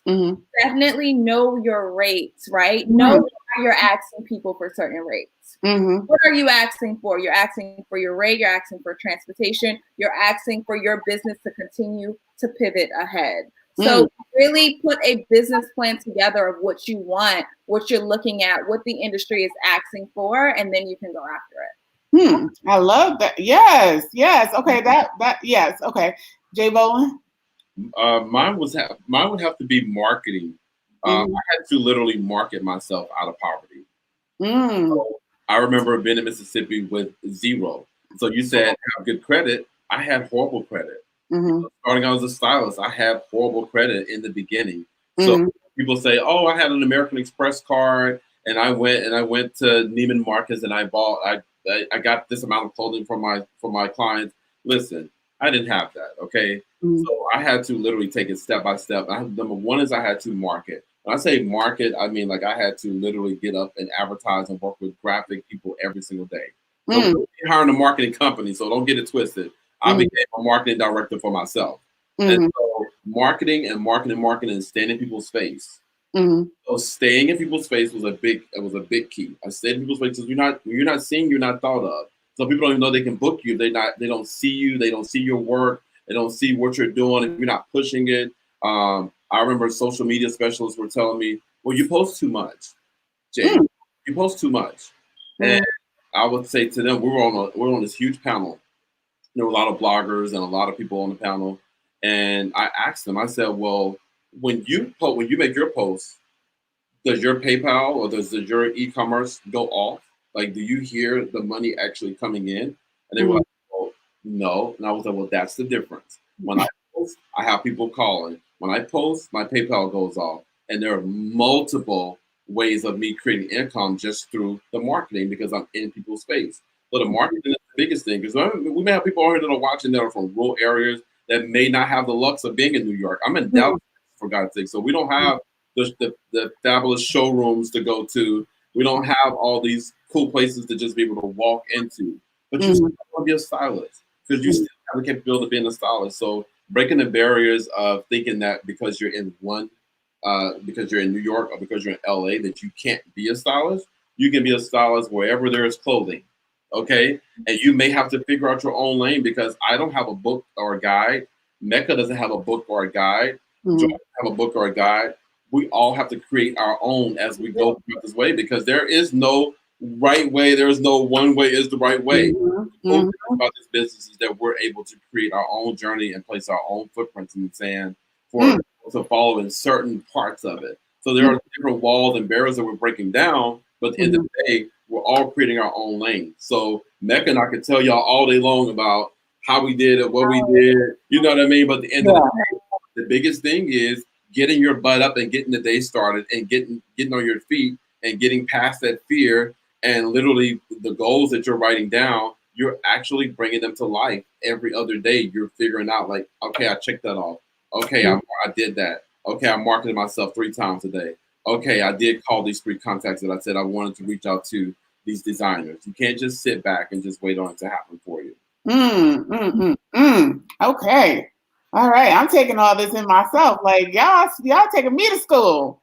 Definitely know your rates, right? Know why you're asking people for certain rates. What are you asking for? You're asking for your rate, you're asking for transportation, you're asking for your business to continue to pivot ahead. So really put a business plan together of what you want, what you're looking at, what the industry is asking for, and then you can go after it. I love that. Yes. Okay, yes. Okay. Jay Bowen? Mine would have to be marketing. I had to literally market myself out of poverty. So I remember being in Mississippi with zero. So you said have good credit. I had horrible credit. Starting out as a stylist, I had horrible credit in the beginning. So people say, "Oh, I had an American Express card, and I went to Neiman Marcus, and I got this amount of clothing for my clients." Listen, I didn't have that. Okay. So I had to literally take it step by step. Number one is I had to market. When I say market, I mean I had to literally get up and advertise and work with graphic people every single day. So hiring a marketing company, so don't get it twisted. I became a marketing director for myself. And so marketing and staying in people's face. So staying in people's face was a big key. I stayed in people's face because you're not seen, you're not thought of. So people don't even know they can book you. They don't see you, they don't see your work. They don't see what you're doing if you're not pushing it. I remember social media specialists were telling me, "Well, you post too much, Jay. You post too much." And I would say to them, we're on this huge panel. There were a lot of bloggers and a lot of people on the panel, and I asked them. I said, "Well, when you make your post, does your PayPal or does your e-commerce go off? Like, do you hear the money actually coming in?" And they were like, "Oh, no." And I was like, "Well, that's the difference. When I post, I have people calling. When I post, my PayPal goes off, and there are multiple ways of me creating income just through the marketing because I'm in people's face. So the marketing is the biggest thing because we may have people out here that are watching that are from rural areas that may not have the lux of being in New York. I'm in Dallas, for God's sake. So we don't have the fabulous showrooms to go to. We don't have all these cool places to just be able to walk into. But you still want to be a stylist because you still have the capability of being a stylist. So breaking the barriers of thinking that because you're in because you're in New York or because you're in LA that you can't be a stylist. You can be a stylist wherever there is clothing. Okay. And you may have to figure out your own lane because I don't have a book or a guide. Mecca doesn't have a book or a guide. Joy doesn't have a book or a guide. We all have to create our own as we go through this way because there is no right way. There is no one way is the right way. About this business is that we're able to create our own journey and place our own footprints in the sand for people to follow in certain parts of it. So there are different walls and barriers that we're breaking down, but at the end of the day, we're all creating our own lane. So Mecca and I could tell y'all all day long about how we did it, what we did, you know what I mean? But at the end of the day, the biggest thing is getting your butt up and getting the day started and getting on your feet and getting past that fear and literally the goals that you're writing down, you're actually bringing them to life every other day. You're figuring out like, okay, I checked that off. Okay, I did that. Okay, I marketed myself 3 times a day. Okay, I did call these 3 contacts that I said I wanted to reach out to these designers. You can't just sit back and just wait on it to happen for you. Okay. All right. I'm taking all this in myself. Like y'all taking me to school.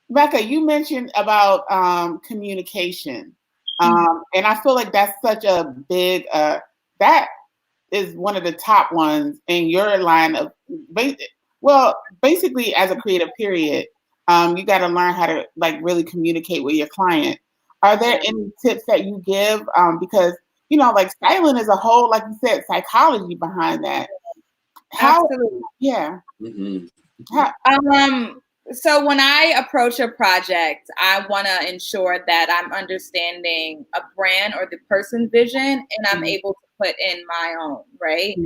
Becca, you mentioned about communication. And I feel like that's such a big, that is one of the top ones in your line of, basically as a creative period, you got to learn how to like really communicate with your client. Are there any tips that you give? Because, you know, like styling is a whole, like you said, psychology behind that. Absolutely. Yeah. So when I approach a project, I want to ensure that I'm understanding a brand or the person's vision and I'm able to put in my own, right?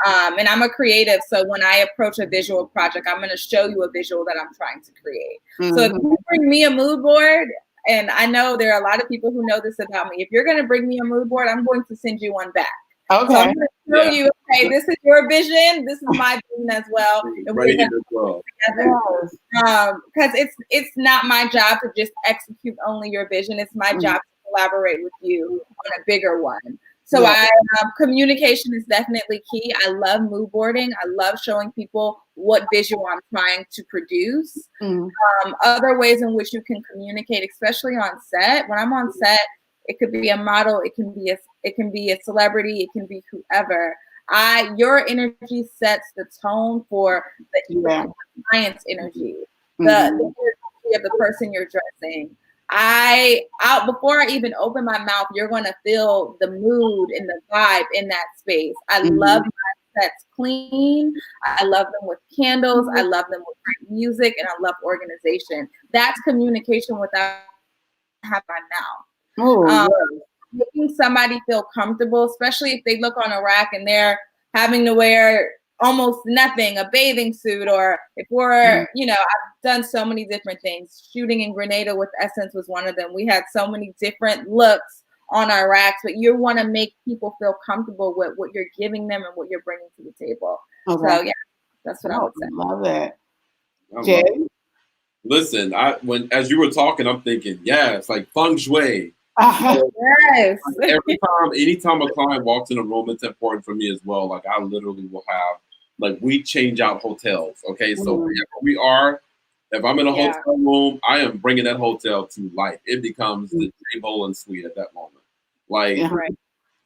And I'm a creative. So when I approach a visual project, I'm going to show you a visual that I'm trying to create. So if you bring me a mood board, and I know there are a lot of people who know this about me, if you're going to bring me a mood board, I'm going to send you one back. Okay. So I'm going to show you, okay, this is your vision. This is my vision as well. And we're going to work together. Because it's not my job to just execute only your vision. It's my job to collaborate with you on a bigger one. So communication is definitely key. I love mood boarding. I love showing people what visual I'm trying to produce. Other ways in which you can communicate, especially on set. When I'm on set, it could be a model, it can be a celebrity, it can be whoever. Your energy sets the tone for the client's energy, the energy of the person you're dressing. Before I even open my mouth, you're going to feel the mood and the vibe in that space. I love my sets clean. I love them with candles. I love them with great music, and I love organization. That's communication without having my mouth. Making somebody feel comfortable, especially if they look on a rack and they're having to wear almost nothing, a bathing suit, or if we're, you know, I've done so many different things. Shooting in Grenada with Essence was one of them. We had so many different looks on our racks, but you want to make people feel comfortable with what you're giving them and what you're bringing to the table. So yeah, that's what I would say. Love that. Jay? Listen, as you were talking, I'm thinking, it's like feng shui. Yes. Anytime a client walks in a room, it's important for me as well. Like I literally will have, like we change out hotels. Okay, so wherever we are, if I'm in a hotel room, I am bringing that hotel to life. It becomes the J Bolin suite at that moment. Like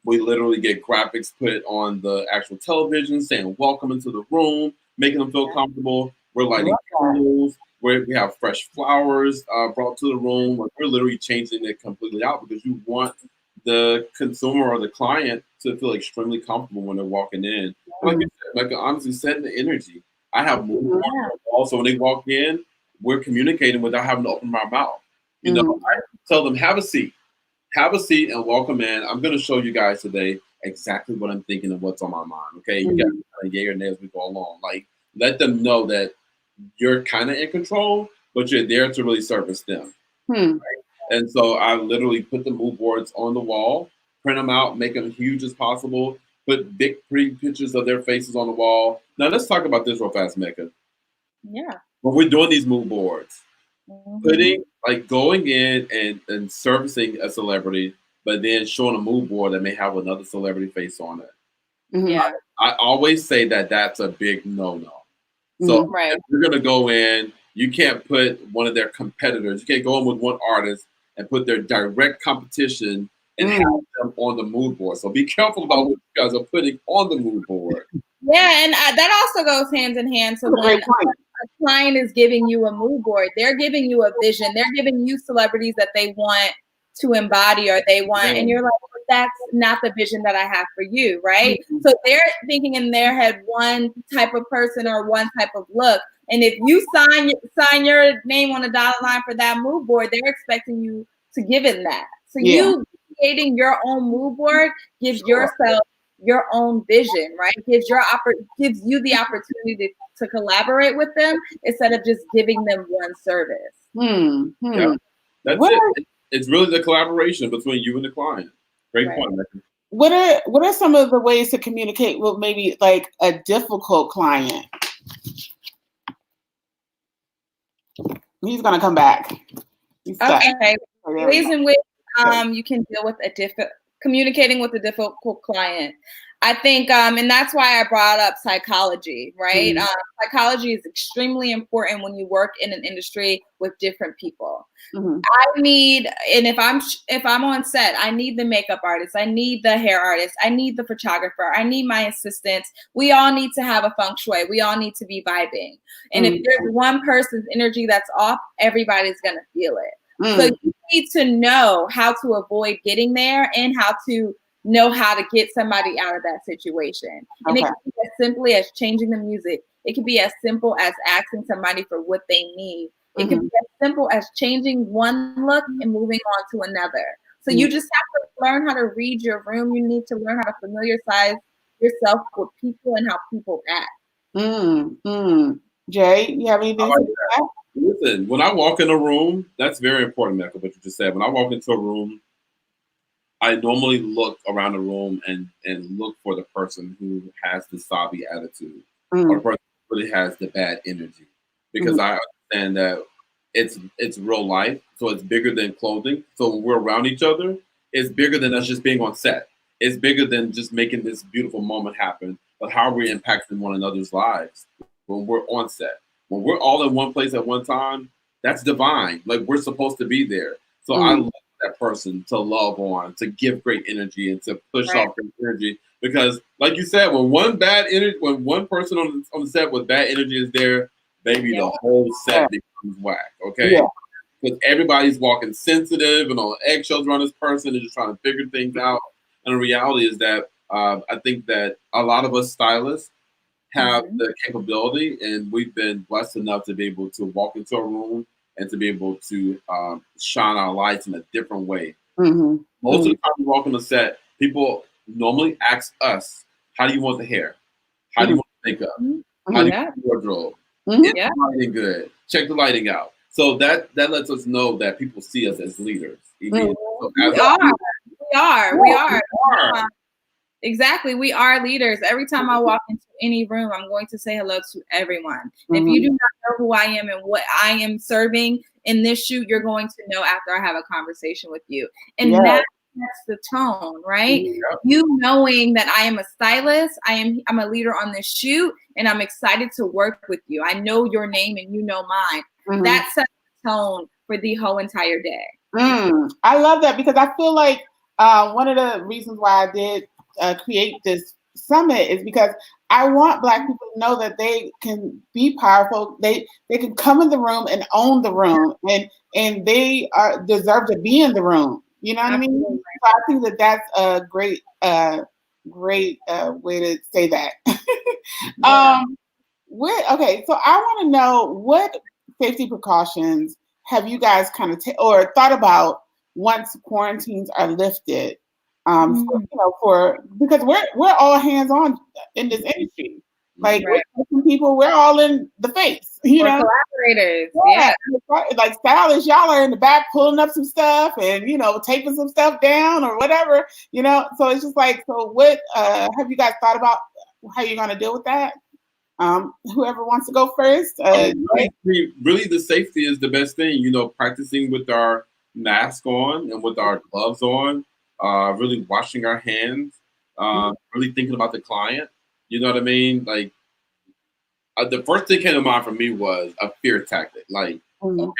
we literally get graphics put on the actual television saying welcome into the room, making them feel comfortable. We're lighting candles. We have fresh flowers brought to the room. We're literally changing it completely out because you want the consumer or the client to feel extremely comfortable when they're walking in. Like you said, like honestly, setting the energy. I have also when they walk in, we're communicating without having to open my mouth. You know, I tell them have a seat and welcome in. I'm going to show you guys today exactly what I'm thinking and what's on my mind. Okay, you guys yay or nay as we go along. Like let them know that you're kind of in control, but you're there to really service them. Hmm. Right? And so I literally put the mood boards on the wall, print them out, make them huge as possible, put big, pretty pictures of their faces on the wall. Now let's talk about this real fast, Mecca. Yeah. When we're doing these mood boards, putting going in and servicing a celebrity, but then showing a mood board that may have another celebrity face on it. Yeah. I always say that that's a big no-no. So if you're gonna go in, you can't put one of their competitors. You can't go in with one artist and put their direct competition and have them on the mood board. So be careful about what you guys are putting on the mood board. Yeah, and that also goes hand in hand. So when a client is giving you a mood board, they're giving you a vision. They're giving you celebrities that they want to embody or they want, and you're like, but that's not the vision that I have for you, right? So they're thinking in their head one type of person or one type of look. And if you sign your name on a dotted line for that mood board, they're expecting you to give it that. So you creating your own mood board gives yourself your own vision, right? Gives you the opportunity to collaborate with them instead of just giving them one service. Yeah, that's it. It's really the collaboration between you and the client. Great point, Mecca. What are some of the ways to communicate with maybe like a difficult client? He's gonna come back. Okay. Ways in which you can deal with communicating with a difficult client. I think, and that's why I brought up psychology, right? Psychology is extremely important when you work in an industry with different people. I need, and if I'm on set, I need the makeup artist, I need the hair artist, I need the photographer, I need my assistants. We all need to have a feng shui. We all need to be vibing. And if there's one person's energy that's off, everybody's gonna feel it. So you need to know how to avoid getting there and how to know how to get somebody out of that situation. And it can be as simply as changing the music. It can be as simple as asking somebody for what they need. It can be as simple as changing one look and moving on to another. So you just have to learn how to read your room. You need to learn how to familiarize yourself with people and how people act. Jay, you have anything to say? Listen, when I walk in a room, that's very important, Mecca, what you just said. When I walk into a room, I normally look around the room and look for the person who has the sobby attitude or the person who really has the bad energy. Because I understand that it's real life, so it's bigger than clothing. So when we're around each other, it's bigger than us just being on set. It's bigger than just making this beautiful moment happen, but how are we impacting one another's lives when we're on set? When we're all in one place at one time, that's divine. Like, we're supposed to be there. So I love that person to love on, to give great energy and to push off great energy. Because like you said, when one person on the set with bad energy is there, baby, the whole set becomes whack. Okay. Because everybody's walking sensitive and on eggshells around this person and just trying to figure things out. And the reality is that I think that a lot of us stylists have the capability, and we've been blessed enough to be able to walk into a room and to be able to shine our lights in a different way. Most of the time we walk on the set, people normally ask us, how do you want the hair? How do you want the makeup? How do you want the wardrobe? Is the lighting good? Check the lighting out. So that lets us know that people see us as leaders. So We are. Exactly. We are leaders. Every time I walk into any room, I'm going to say hello to everyone. If you do not know who I am and what I am serving in this shoot, you're going to know after I have a conversation with you. And that sets the tone, right? You knowing that I am a stylist, I'm a leader on this shoot, and I'm excited to work with you. I know your name and you know mine. That sets the tone for the whole entire day. I love that, because I feel like one of the reasons why I did create this summit is because I want Black people to know that they can be powerful. They can come in the room and own the room, and they deserve to be in the room. You know what I mean? So I think that that's a great way to say that. Okay, so I want to know, what safety precautions have you guys kind of or thought about once quarantines are lifted? Because we're all hands on in this industry. Like, we're some people, we're all in the face. you or know, collaborators. yeah, like stylists, y'all are in the back pulling up some stuff and taping some stuff down or whatever, So it's just like, so what have you guys thought about how you're going to deal with that? Whoever wants to go first. Really, the safety is the best thing. Practicing with our mask on and with our gloves on. Really washing our hands. Really thinking about the client. You know what I mean? Like the first thing came to mind for me was a fear tactic. Like, will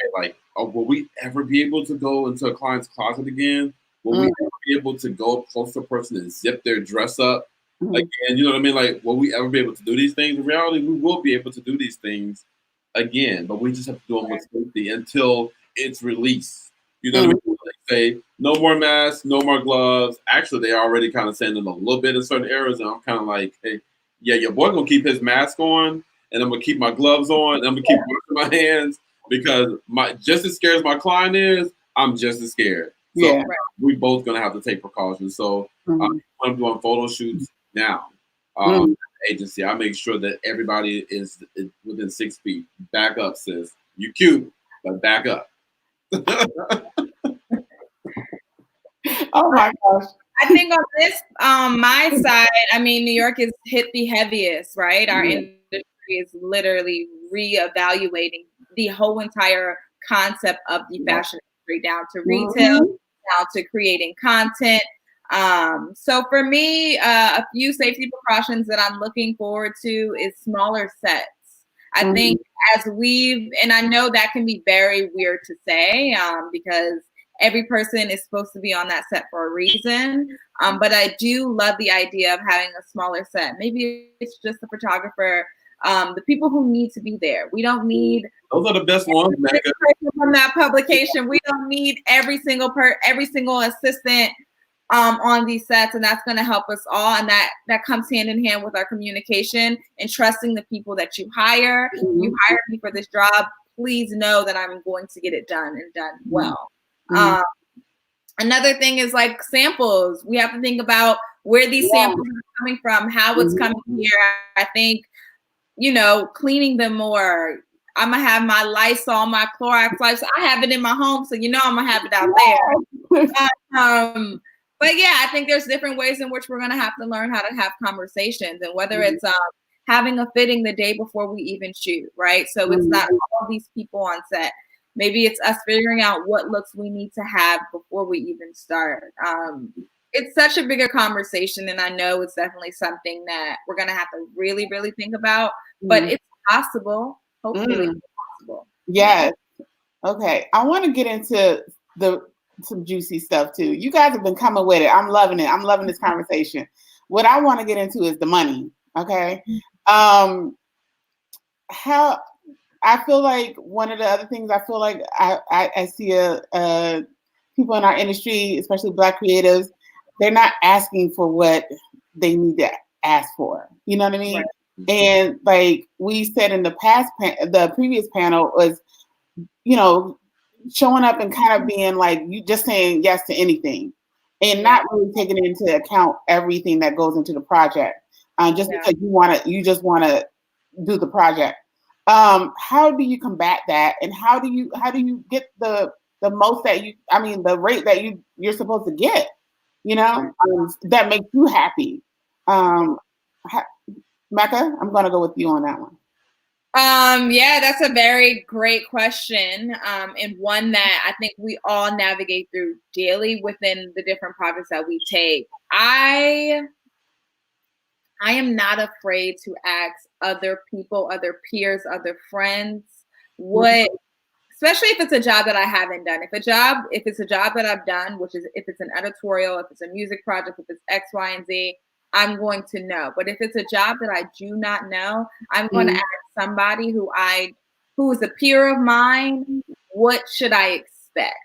we ever be able to go into a client's closet again? Will we ever be able to go close to a person and zip their dress up? Again, you know what I mean? Like, will we ever be able to do these things? In reality, we will be able to do these things again, but we just have to do them with safety until it's released. You know what I mean? They say no more masks, no more gloves. Actually, they already kind of saying it a little bit in certain areas, and I'm kind of like, hey, yeah, your boy gonna keep his mask on, and I'm gonna keep my gloves on, and I'm gonna keep washing my hands because just as scared as my client is, I'm just as scared. So we both gonna have to take precautions. So I'm doing photo shoots now. Agency, I make sure that everybody is within 6 feet. Back up, sis. You cute, but back up. Oh my gosh. I think on this, my side, I mean, New York is hit the heaviest, right? Our industry is literally reevaluating the whole entire concept of the fashion industry, down to retail, down to creating content. So for me, a few safety precautions that I'm looking forward to is smaller sets. I think and I know that can be very weird to say, because every person is supposed to be on that set for a reason. But I do love the idea of having a smaller set. Maybe it's just the photographer, the people who need to be there. We don't need those are the best ones, from that publication. We don't need every single assistant on these sets, and that's going to help us all. And that comes hand in hand with our communication and trusting the people that you hire. You hire me for this job, please know that I'm going to get it done and done well. Another thing is like samples. We have to think about where these samples are coming from, how it's coming here. I think, cleaning them more. I'm gonna have my Lysol, my Clorox wipes. I have it in my home, so I'm gonna have it out there. But yeah, I think there's different ways in which we're gonna have to learn how to have conversations, and whether it's having a fitting the day before we even shoot, right? So it's not all these people on set. Maybe it's us figuring out what looks we need to have before we even start. It's such a bigger conversation, and I know it's definitely something that we're gonna have to really, really think about. But it's possible. Hopefully, it's possible. Yes. Okay. I want to get into some juicy stuff too. You guys have been coming with it. I'm loving it. I'm loving this conversation. What I want to get into is the money. Okay. How I feel like one of the other things I feel like I see people in our industry, especially Black creatives, they're not asking for what they need to ask for. You know what I mean? Right. And like we said in the previous panel was, showing up and kind of being like, you just saying yes to anything and not really taking into account everything that goes into the project. Just because you just want to do the project. How do you combat that? And how do you get the most the rate that you're supposed to get, that makes you happy? Mecca, I'm going to go with you on that one. Yeah, that's a very great question. And one that I think we all navigate through daily within the different projects that we take. I am not afraid to ask other people, other peers, other friends, especially if it's a job that I haven't done. If it's a job that I've done, which is if it's an editorial, if it's a music project, if it's X, Y, and Z, I'm going to know. But if it's a job that I do not know, I'm going to ask somebody who is a peer of mine, what should I expect?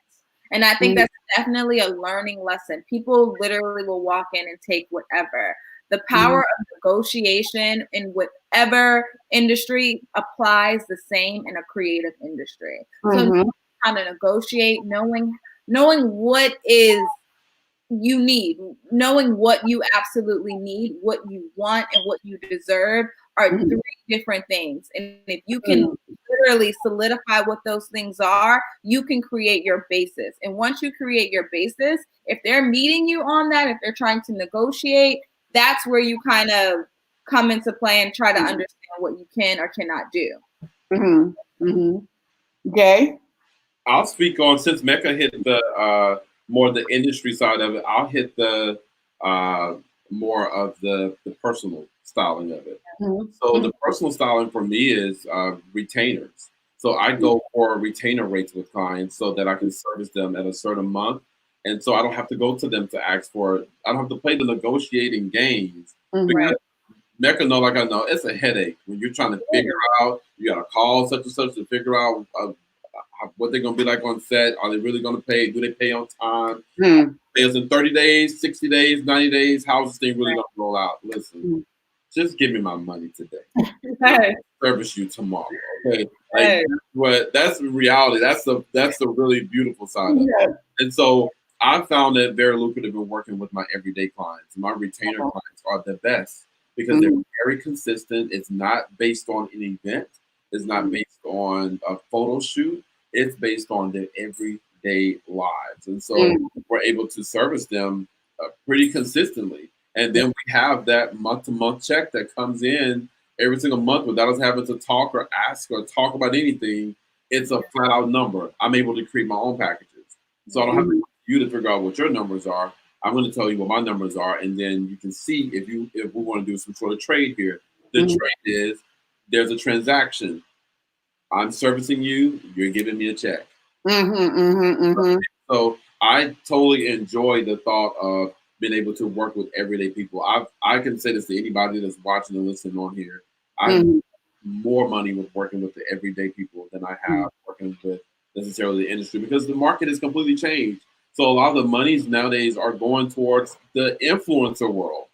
And I think that's definitely a learning lesson. People literally will walk in and take whatever. The power of negotiation in whatever industry applies the same in a creative industry. So how to negotiate, knowing what is you need, knowing what you absolutely need, what you want, and what you deserve are three different things. And if you can literally solidify what those things are, you can create your basis. And once you create your basis, if they're meeting you on that, if they're trying to negotiate, that's where you kind of come into play and try to understand what you can or cannot do. Jay? I'll speak on, since Mecca hit the more the industry side of it, I'll hit the more of the personal styling of it. So the personal styling for me is retainers. So I go for retainer rates with clients so that I can service them at a certain month. And so I don't have to go to them to ask for it. I don't have to play the negotiating games. Because Mecca know, like I know, it's a headache when you're trying to figure out, you got to call such and such to figure out what they're going to be like on set. Are they really going to pay? Do they pay on time? Pay us in 30 days, 60 days, 90 days? How's this thing really going to roll out? Listen, just give me my money today. I'll service you tomorrow. Okay? Like, that's the reality. That's the really beautiful side of it. And so I found it very lucrative in working with my everyday clients. My retainer clients are the best because they're very consistent. It's not based on an event. It's not based on a photo shoot. It's based on their everyday lives. And so we're able to service them pretty consistently. And then we have that month-to-month check that comes in every single month without us having to talk or ask or talk about anything. It's a flat-out number. I'm able to create my own packages. So I don't have you to figure out what your numbers are. I'm going to tell you what my numbers are, and then you can see if we want to do some sort of trade here. The trade is there's a transaction. I'm servicing you. You're giving me a check. So I totally enjoy the thought of being able to work with everyday people. I can say this to anybody that's watching and listening on here. I have more money with working with the everyday people than I have working with necessarily the industry because the market has completely changed. So a lot of the monies nowadays are going towards the influencer world.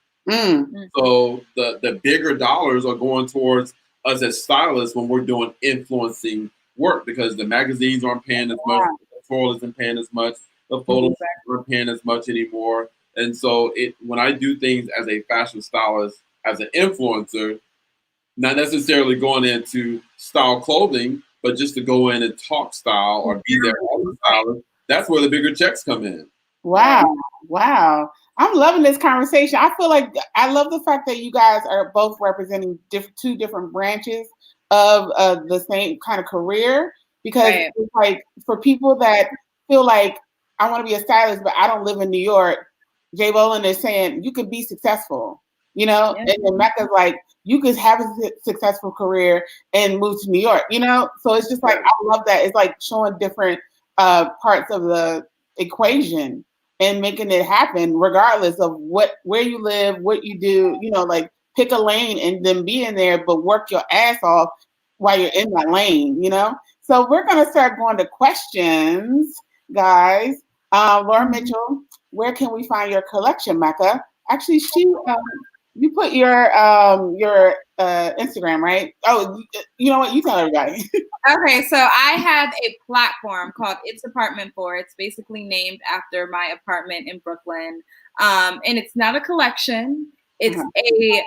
So the bigger dollars are going towards us as stylists when we're doing influencing work because the magazines aren't paying as much, the floor isn't paying as much, the photos aren't paying as much anymore. And so when I do things as a fashion stylist, as an influencer, not necessarily going into style clothing, but just to go in and talk style or be there as a stylist, that's where the bigger checks come in. Wow. I'm loving this conversation. I feel like I love the fact that you guys are both representing two different branches of the same kind of career because it's like for people that feel like I want to be a stylist, but I don't live in New York, Jay Boland is saying you could be successful, and then Mecca's like, you could have a successful career and move to New York, So it's just like, I love that. It's like showing different parts of the equation and making it happen regardless of where you live, what you do, like pick a lane and then be in there, but work your ass off while you're in that lane, So we're going to start going to questions, guys. Laura Mitchell, where can we find your collection, Mecca? Actually, you put your Instagram, right? Oh, you know what? You tell everybody. Okay, so I have a platform called It's Apartment 4. It's basically named after my apartment in Brooklyn. And it's not a collection. It's a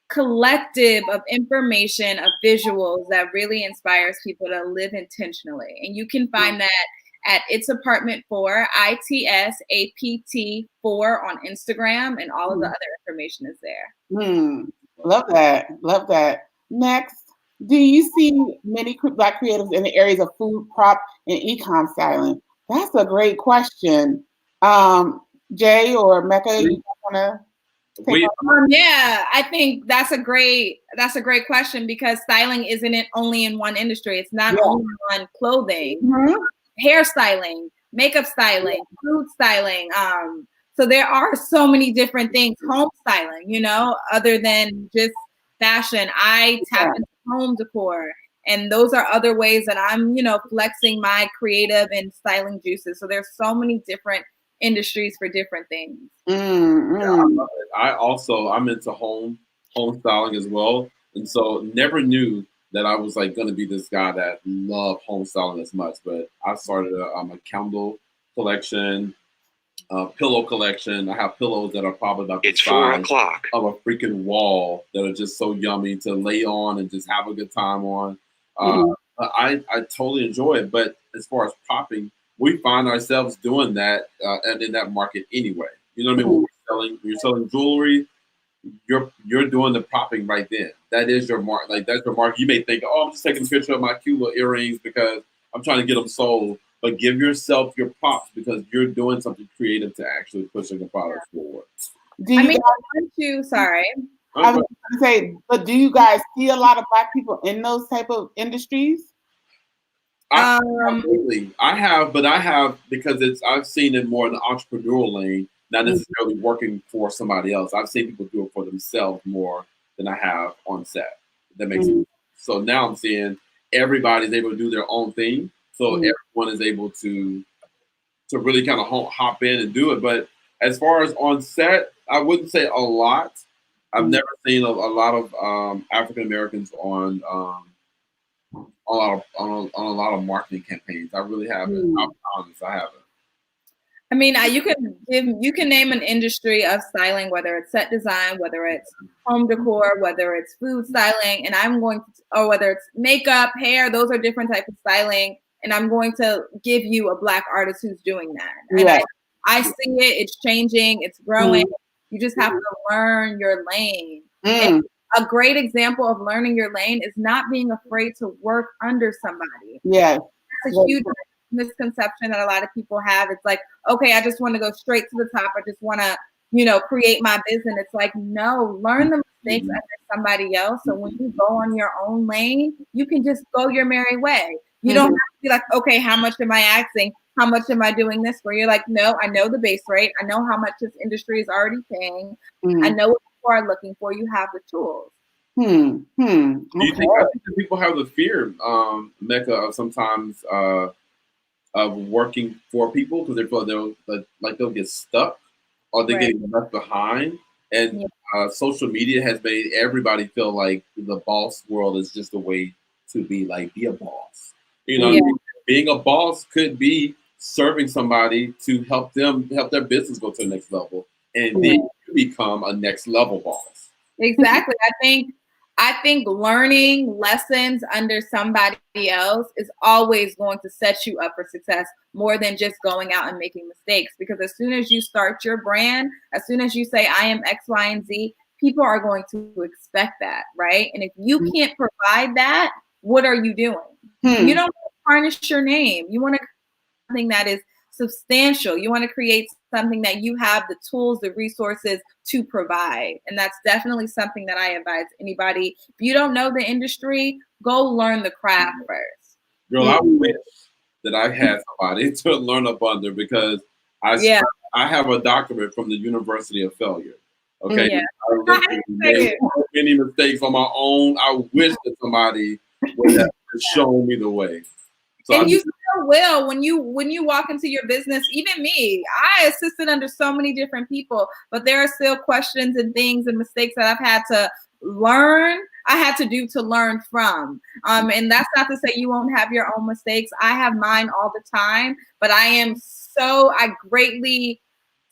collective of information, of visuals that really inspires people to live intentionally. And you can find that at It's Apartment 4, ITSAPT 4 on Instagram, and all of the other information is there. Love that. Next, do you see many Black creatives in the areas of food, prop, and e-com styling? That's a great question. Jay or Mecca, you want to? Yeah, I think that's a great question because styling isn't only in one industry. It's not only on clothing, hair styling, makeup styling, food styling. So there are so many different things, home styling, other than just fashion. I tap into home decor, and those are other ways that I'm, flexing my creative and styling juices. So there's so many different industries for different things. Yeah, I love it. I'm into home styling as well, and so never knew that I was like going to be this guy that loved home styling as much. But I started a candle collection, pillow collection. I have pillows that are probably about the size of a freaking wall that are just so yummy to lay on and just have a good time on. I totally enjoy it. But as far as popping, we find ourselves doing that and in that market anyway. You know what I mean? When you're selling jewelry, you're doing the popping right then. That is your mark. Like that's your mark. You may think, oh, I'm just taking a picture of my cute little earrings because I'm trying to get them sold. But give yourself your pops because you're doing something creative to actually pushing the product forward. Sorry. I was going to say, but do you guys see a lot of Black people in those type of industries? I have because I've seen it more in the entrepreneurial lane, not necessarily working for somebody else. I've seen people do it for themselves more than I have on set. That makes sense. So now I'm seeing everybody's able to do their own thing. So everyone is able to really kind of hop in and do it. But as far as on set, I wouldn't say a lot. I've never seen a lot of African Americans on a lot of marketing campaigns. I really haven't. I'll be honest, I haven't. I mean, you can name an industry of styling, whether it's set design, whether it's home decor, whether it's food styling, or whether it's makeup, hair. Those are different types of styling, and I'm going to give you a Black artist who's doing that. And I see it. It's changing. It's growing. You just have to learn your lane. And a great example of learning your lane is not being afraid to work under somebody. Yeah, that's a huge misconception that a lot of people have. It's like, okay, I just want to go straight to the top. I just want to, create my business. It's like, no, learn the mistakes under somebody else. So when you go on your own lane, you can just go your merry way. You don't have to be like, okay, how much am I asking? How much am I doing this for? You're like, no, I know the base rate. I know how much this industry is already paying. I know what people are looking for. You have the tools. Do you think I think that people have the fear, Mecca, of sometimes of working for people because they feel they'll get stuck or they're getting left behind. And social media has made everybody feel like the boss world is just a way to be a boss. Being a boss could be serving somebody to help their business go to the next level, and then you become a next level boss. Exactly. I think learning lessons under somebody else is always going to set you up for success more than just going out and making mistakes. Because as soon as you start your brand, as soon as you say, I am X, Y, and Z, people are going to expect that, right? And if you can't provide that, what are you doing? You don't want to tarnish your name. You want to something that is substantial. You want to create something that you have the tools, the resources to provide. And that's definitely something that I advise anybody. If you don't know the industry, go learn the craft first. Girl, I wish that I had somebody to learn up under because I have a doctorate from the University of Failure. Okay. I made many mistakes on my own. I wish that somebody would have shown me the way. So and you still will when you walk into your business. Even me, I assisted under so many different people, but there are still questions and things and mistakes that I've had to learn. I had to do to learn from. And that's not to say you won't have your own mistakes. I have mine all the time, but I greatly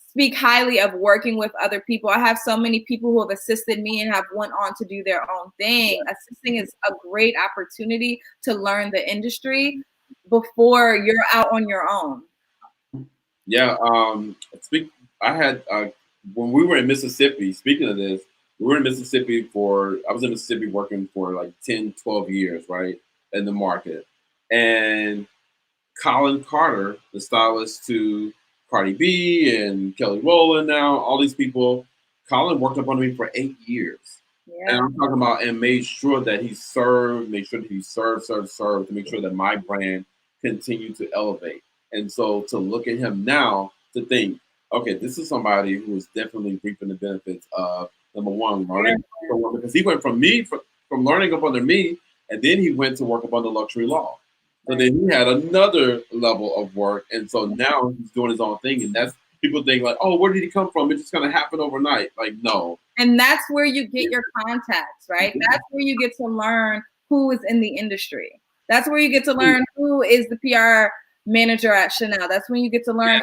speak highly of working with other people. I have so many people who have assisted me and have went on to do their own thing. Assisting is a great opportunity to learn the industry before you're out on your own. Yeah. I had when we were in Mississippi, speaking of this, we were in Mississippi I was in Mississippi working for 10, 12 years, right, in the market. And Colin Carter, the stylist to Cardi B and Kelly Rowland now, all these people, Colin worked up under me for 8 years. Yeah. And I'm talking about and made sure that he served to make sure that my brand continued to elevate. And so to look at him now to think, okay, this is somebody who is definitely reaping the benefits of, number one, learning because he went from learning up under me, and then he went to work up under luxury law. So then he had another level of work, and so now he's doing his own thing, and that's people think oh, where did he come from? It's just gonna happen overnight. No. And that's where you get your contacts, right? That's where you get to learn who is in the industry. That's where you get to learn who is the PR manager at Chanel. That's when you get to learn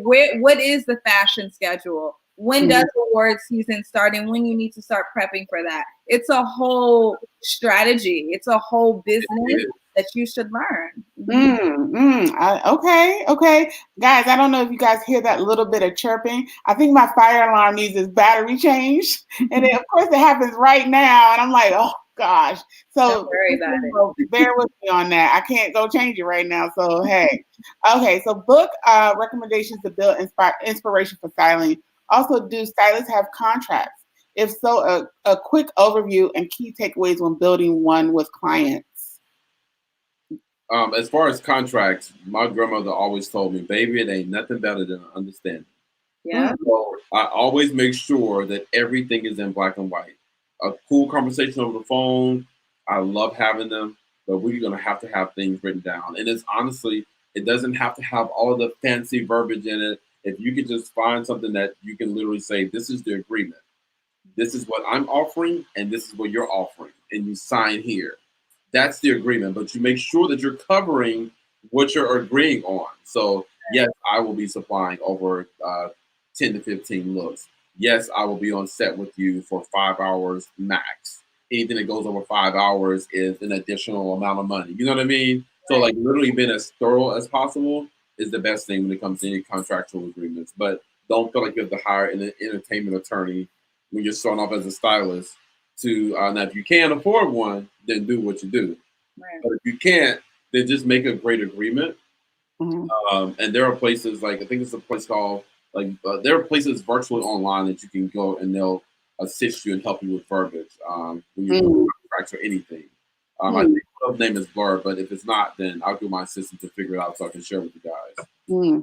what is the fashion schedule? When does award season start and when you need to start prepping for that? It's a whole strategy. It's a whole business that you should learn. Okay. Guys, I don't know if you guys hear that little bit of chirping. I think my fire alarm needs its battery changed. And then, of course, it happens right now. And I'm like, oh, gosh. So don't worry about it. Bear with me on that. I can't go change it right now. So, hey. Okay, so book recommendations to build inspiration for styling. Also, do stylists have contracts? If so, a quick overview and key takeaways when building one with clients. As far as contracts, my grandmother always told me, baby, it ain't nothing better than understanding. Yeah. So I always make sure that everything is in black and white. A cool conversation over the phone, I love having them, but we're going to have things written down. And it's honestly, it doesn't have to have all of the fancy verbiage in it. If you could just find something that you can literally say, this is the agreement. This is what I'm offering, and this is what you're offering. And you sign here. That's the agreement, but you make sure that you're covering what you're agreeing on. So yes, I will be supplying over 10 to 15 looks. Yes, I will be on set with you for 5 hours max. Anything that goes over 5 hours is an additional amount of money. You know what I mean? So like literally being as thorough as possible is the best thing when it comes to any contractual agreements. But don't feel like you have to hire an entertainment attorney when you're starting off as a stylist. To now, if you can't afford one, then do what you do. Right. But if you can't, then just make a great agreement. And there are places like I think it's a place called there are places virtually online that you can go and they'll assist you and help you with verbiage when you do contracts or anything. I think the name is Blur, but if it's not, then I'll do my assistant to figure it out so I can share with you guys.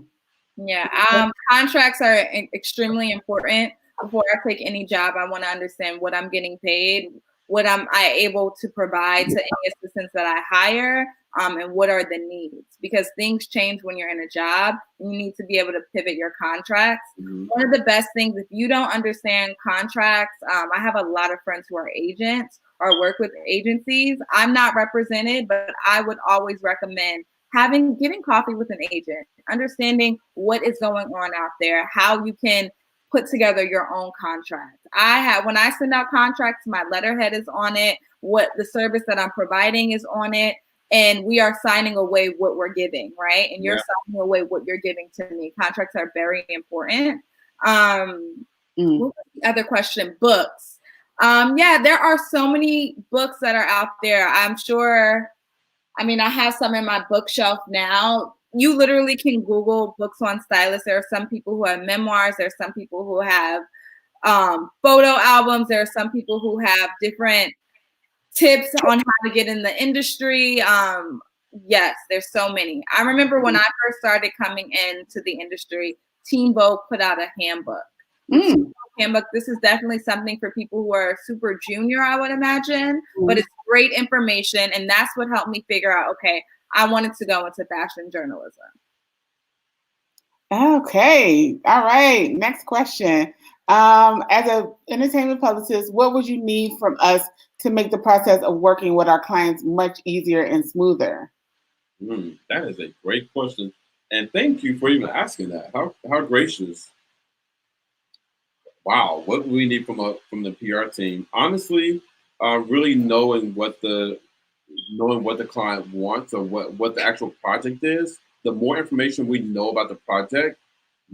Yeah, contracts are extremely important. Before I take any job, I want to understand what I'm getting paid, what I able to provide to any assistants that I hire, and what are the needs. Because things change when you're in a job. You need to be able to pivot your contracts. One of the best things, if you don't understand contracts, I have a lot of friends who are agents or work with agencies. I'm not represented, but I would always recommend getting coffee with an agent, understanding what is going on out there, how you can put together your own contract. When I send out contracts, my letterhead is on it, what the service that I'm providing is on it, and we are signing away what we're giving, right? And you're signing away what you're giving to me. Contracts are very important. What was the other question? Books. There are so many books that are out there. I'm sure, I have some in my bookshelf now. You literally can Google books on stylists. There are some people who have memoirs. There are some people who have photo albums. There are some people who have different tips on how to get in the industry. Yes, there's so many. I remember when I first started coming into the industry, Teen Vogue put out a handbook. Handbook. This is definitely something for people who are super junior, I would imagine, but it's great information. And that's what helped me figure out, okay, I wanted to go into fashion journalism. Okay. All right. Next question. As an entertainment publicist, what would you need from us to make the process of working with our clients much easier and smoother? That is a great question. And thank you for even asking that. How gracious. Wow, what do we need from the PR team? Honestly, really knowing what the client wants or what the actual project is. The more information we know about the project,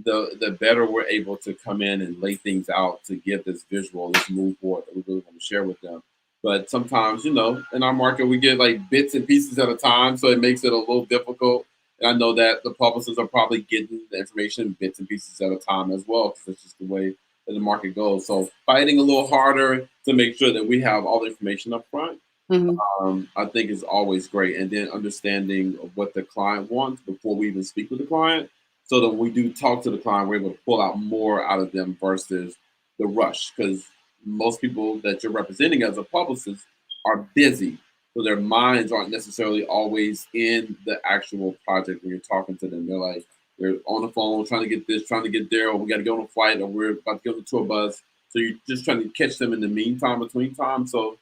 the better we're able to come in and lay things out to give this visual, this mood board that we really want to share with them. But sometimes, in our market, we get like bits and pieces at a time, so it makes it a little difficult. And I know that the publicists are probably getting the information bits and pieces at a time as well, because it's just the way that the market goes. So fighting a little harder to make sure that we have all the information up front, I think is always great. And then understanding what the client wants before we even speak with the client, so that when we do talk to the client, we're able to pull out more out of them versus the rush. Because most people that you're representing as a publicist are busy, so their minds aren't necessarily always in the actual project when you're talking to them. They're on the phone trying to get this, trying to get there, or we got to go on a flight, or we're about to go to a tour bus. So you're just trying to catch them in the meantime, between time. So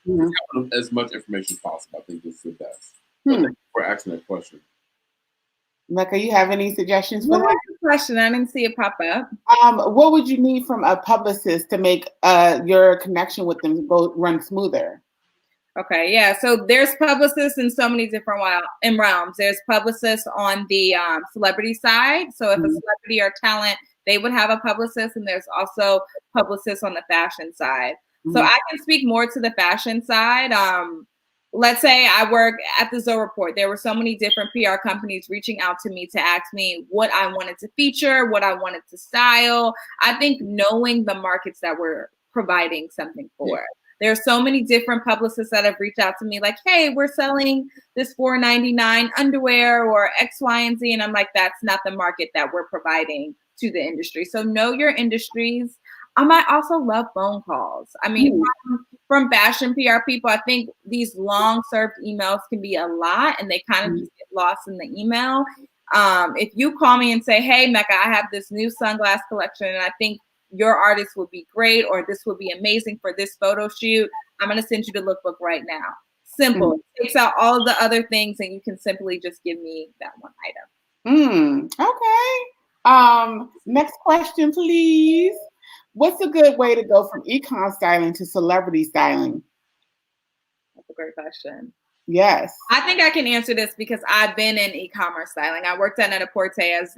as much information as possible, I think is the best. So thank you for asking that question. Mecca, you have any suggestions for that? Question. I didn't see it pop up. What would you need from a publicist to make your connection with them run smoother? Okay, yeah. So there's publicists in so many different realms. There's publicists on the celebrity side. So if a celebrity or talent, they would have a publicist, and there's also publicists on the fashion side. So I can speak more to the fashion side. Let's say I work at the Zoe Report. There were so many different PR companies reaching out to me to ask me what I wanted to feature, what I wanted to style. I think knowing the markets that we're providing something for. There are so many different publicists that have reached out to me like, hey, we're selling this $4.99 underwear or X, Y, and Z. And I'm like, that's not the market that we're providing to the industry. So know your industries. I also love phone calls. I mean, from fashion PR people, I think these long served emails can be a lot and they kind of just get lost in the email. If you call me and say, hey, Mecca, I have this new sunglass collection and I think your artist would be great, or this would be amazing for this photo shoot, I'm going to send you the lookbook right now. Simple. It takes out all of the other things and you can simply just give me that one item. Okay. Next question, please. What's a good way to go from e-com styling to celebrity styling? That's a great question. Yes. I think I can answer this because I've been in e-commerce styling. I worked at Net-a-Porter as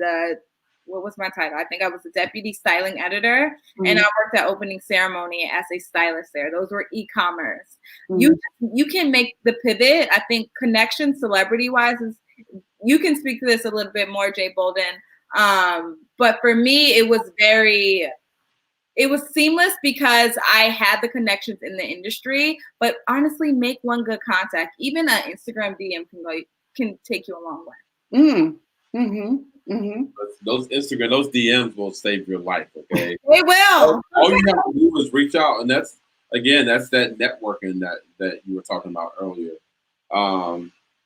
what was my title? I think I was the deputy styling editor, and I worked at opening ceremony as a stylist there. Those were e-commerce. You can make the pivot. I think connection celebrity wise is, you can speak to this a little bit more, Jay Bolden. But for me, it was seamless because I had the connections in the industry, but honestly, make one good contact. Even an Instagram DM can take you a long way. Those DMs will save your life. Okay, they will. All you have to do is reach out, and that's that networking that you were talking about earlier.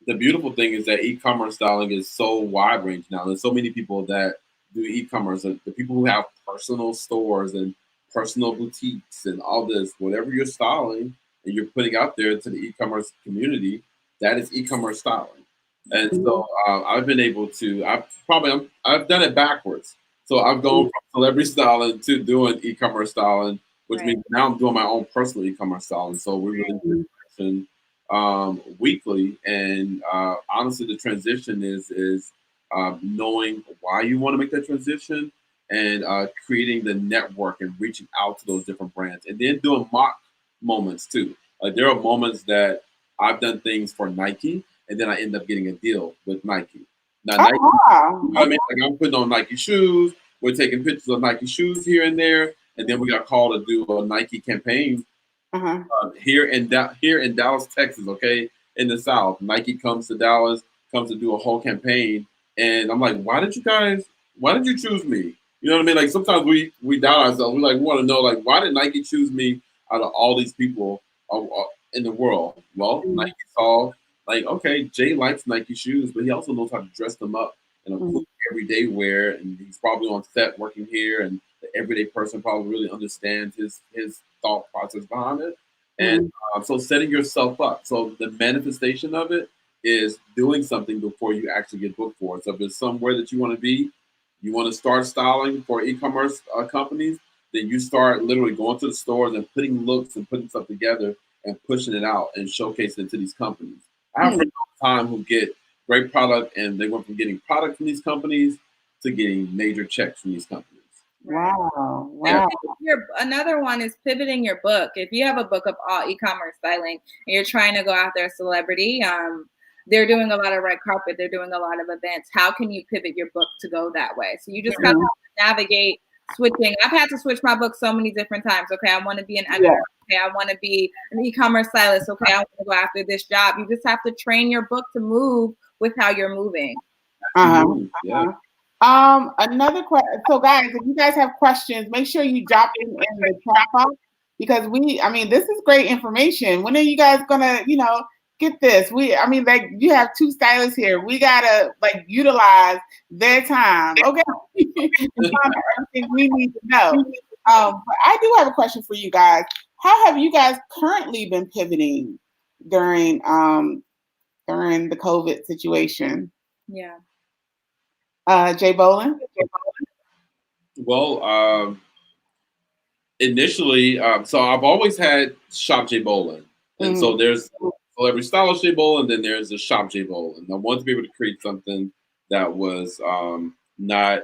The beautiful thing is that e-commerce styling is so wide range now. There's so many people that do e-commerce. The people who have personal stores and personal boutiques and all this, whatever you're styling and you're putting out there to the e-commerce community, that is e-commerce styling. And so I've been able to, I've done it backwards. So I've gone from celebrity styling to doing e-commerce styling, which means now I'm doing my own personal e-commerce styling. So we're really doing weekly. And honestly, the transition is knowing why you want to make that transition and creating the network and reaching out to those different brands, and then doing mock moments too. Like there are moments that I've done things for Nike, and then I end up getting a deal with Nike. Now, Nike, you know what I mean? Like I'm putting on Nike shoes. We're taking pictures of Nike shoes here and there, and then we got called to do a Nike campaign here in Dallas, Texas. Okay, in the South, Nike comes to Dallas, comes to do a whole campaign, and I'm like, why did you choose me? You know what I mean? Like sometimes we doubt ourselves. We want to know why did Nike choose me out of all these people in the world? Well, Nike saw okay, Jay likes Nike shoes, but he also knows how to dress them up in a cool everyday wear, and he's probably on set working here, and the everyday person probably really understands his thought process behind it. And so setting yourself up. So the manifestation of it is doing something before you actually get booked for it. So if it's somewhere that you want to be, you want to start styling for e-commerce companies, then you start literally going to the stores and putting looks and putting stuff together and pushing it out and showcasing it to these companies. I have friends all the time who get great product, and they went from getting product from these companies to getting major checks from these companies. Wow. Another one is pivoting your book. If you have a book of all e-commerce styling and you're trying to go after a celebrity, they're doing a lot of red carpet. They're doing a lot of events. How can you pivot your book to go that way? So you just kind of have to navigate switching. I've had to switch my book so many different times. Okay, I want to be an editor. Okay, I want to be an e-commerce stylist. Okay, I want to go after this job. You just have to train your book to move with how you're moving. Another question. So guys, if you guys have questions, make sure you drop them in the chat box, because this is great information. When are you guys gonna, get this? You have two stylists here. We gotta utilize their time. Okay. Everything we need to know. But I do have a question for you guys. How have you guys currently been pivoting during the COVID situation? Yeah. Jay Bolin? Well, initially, so I've always had Shop Jay Bolin. And so there's Celebrity Stylist J Bowl, and then there's the Shop J Bowl. And I wanted to be able to create something that was not,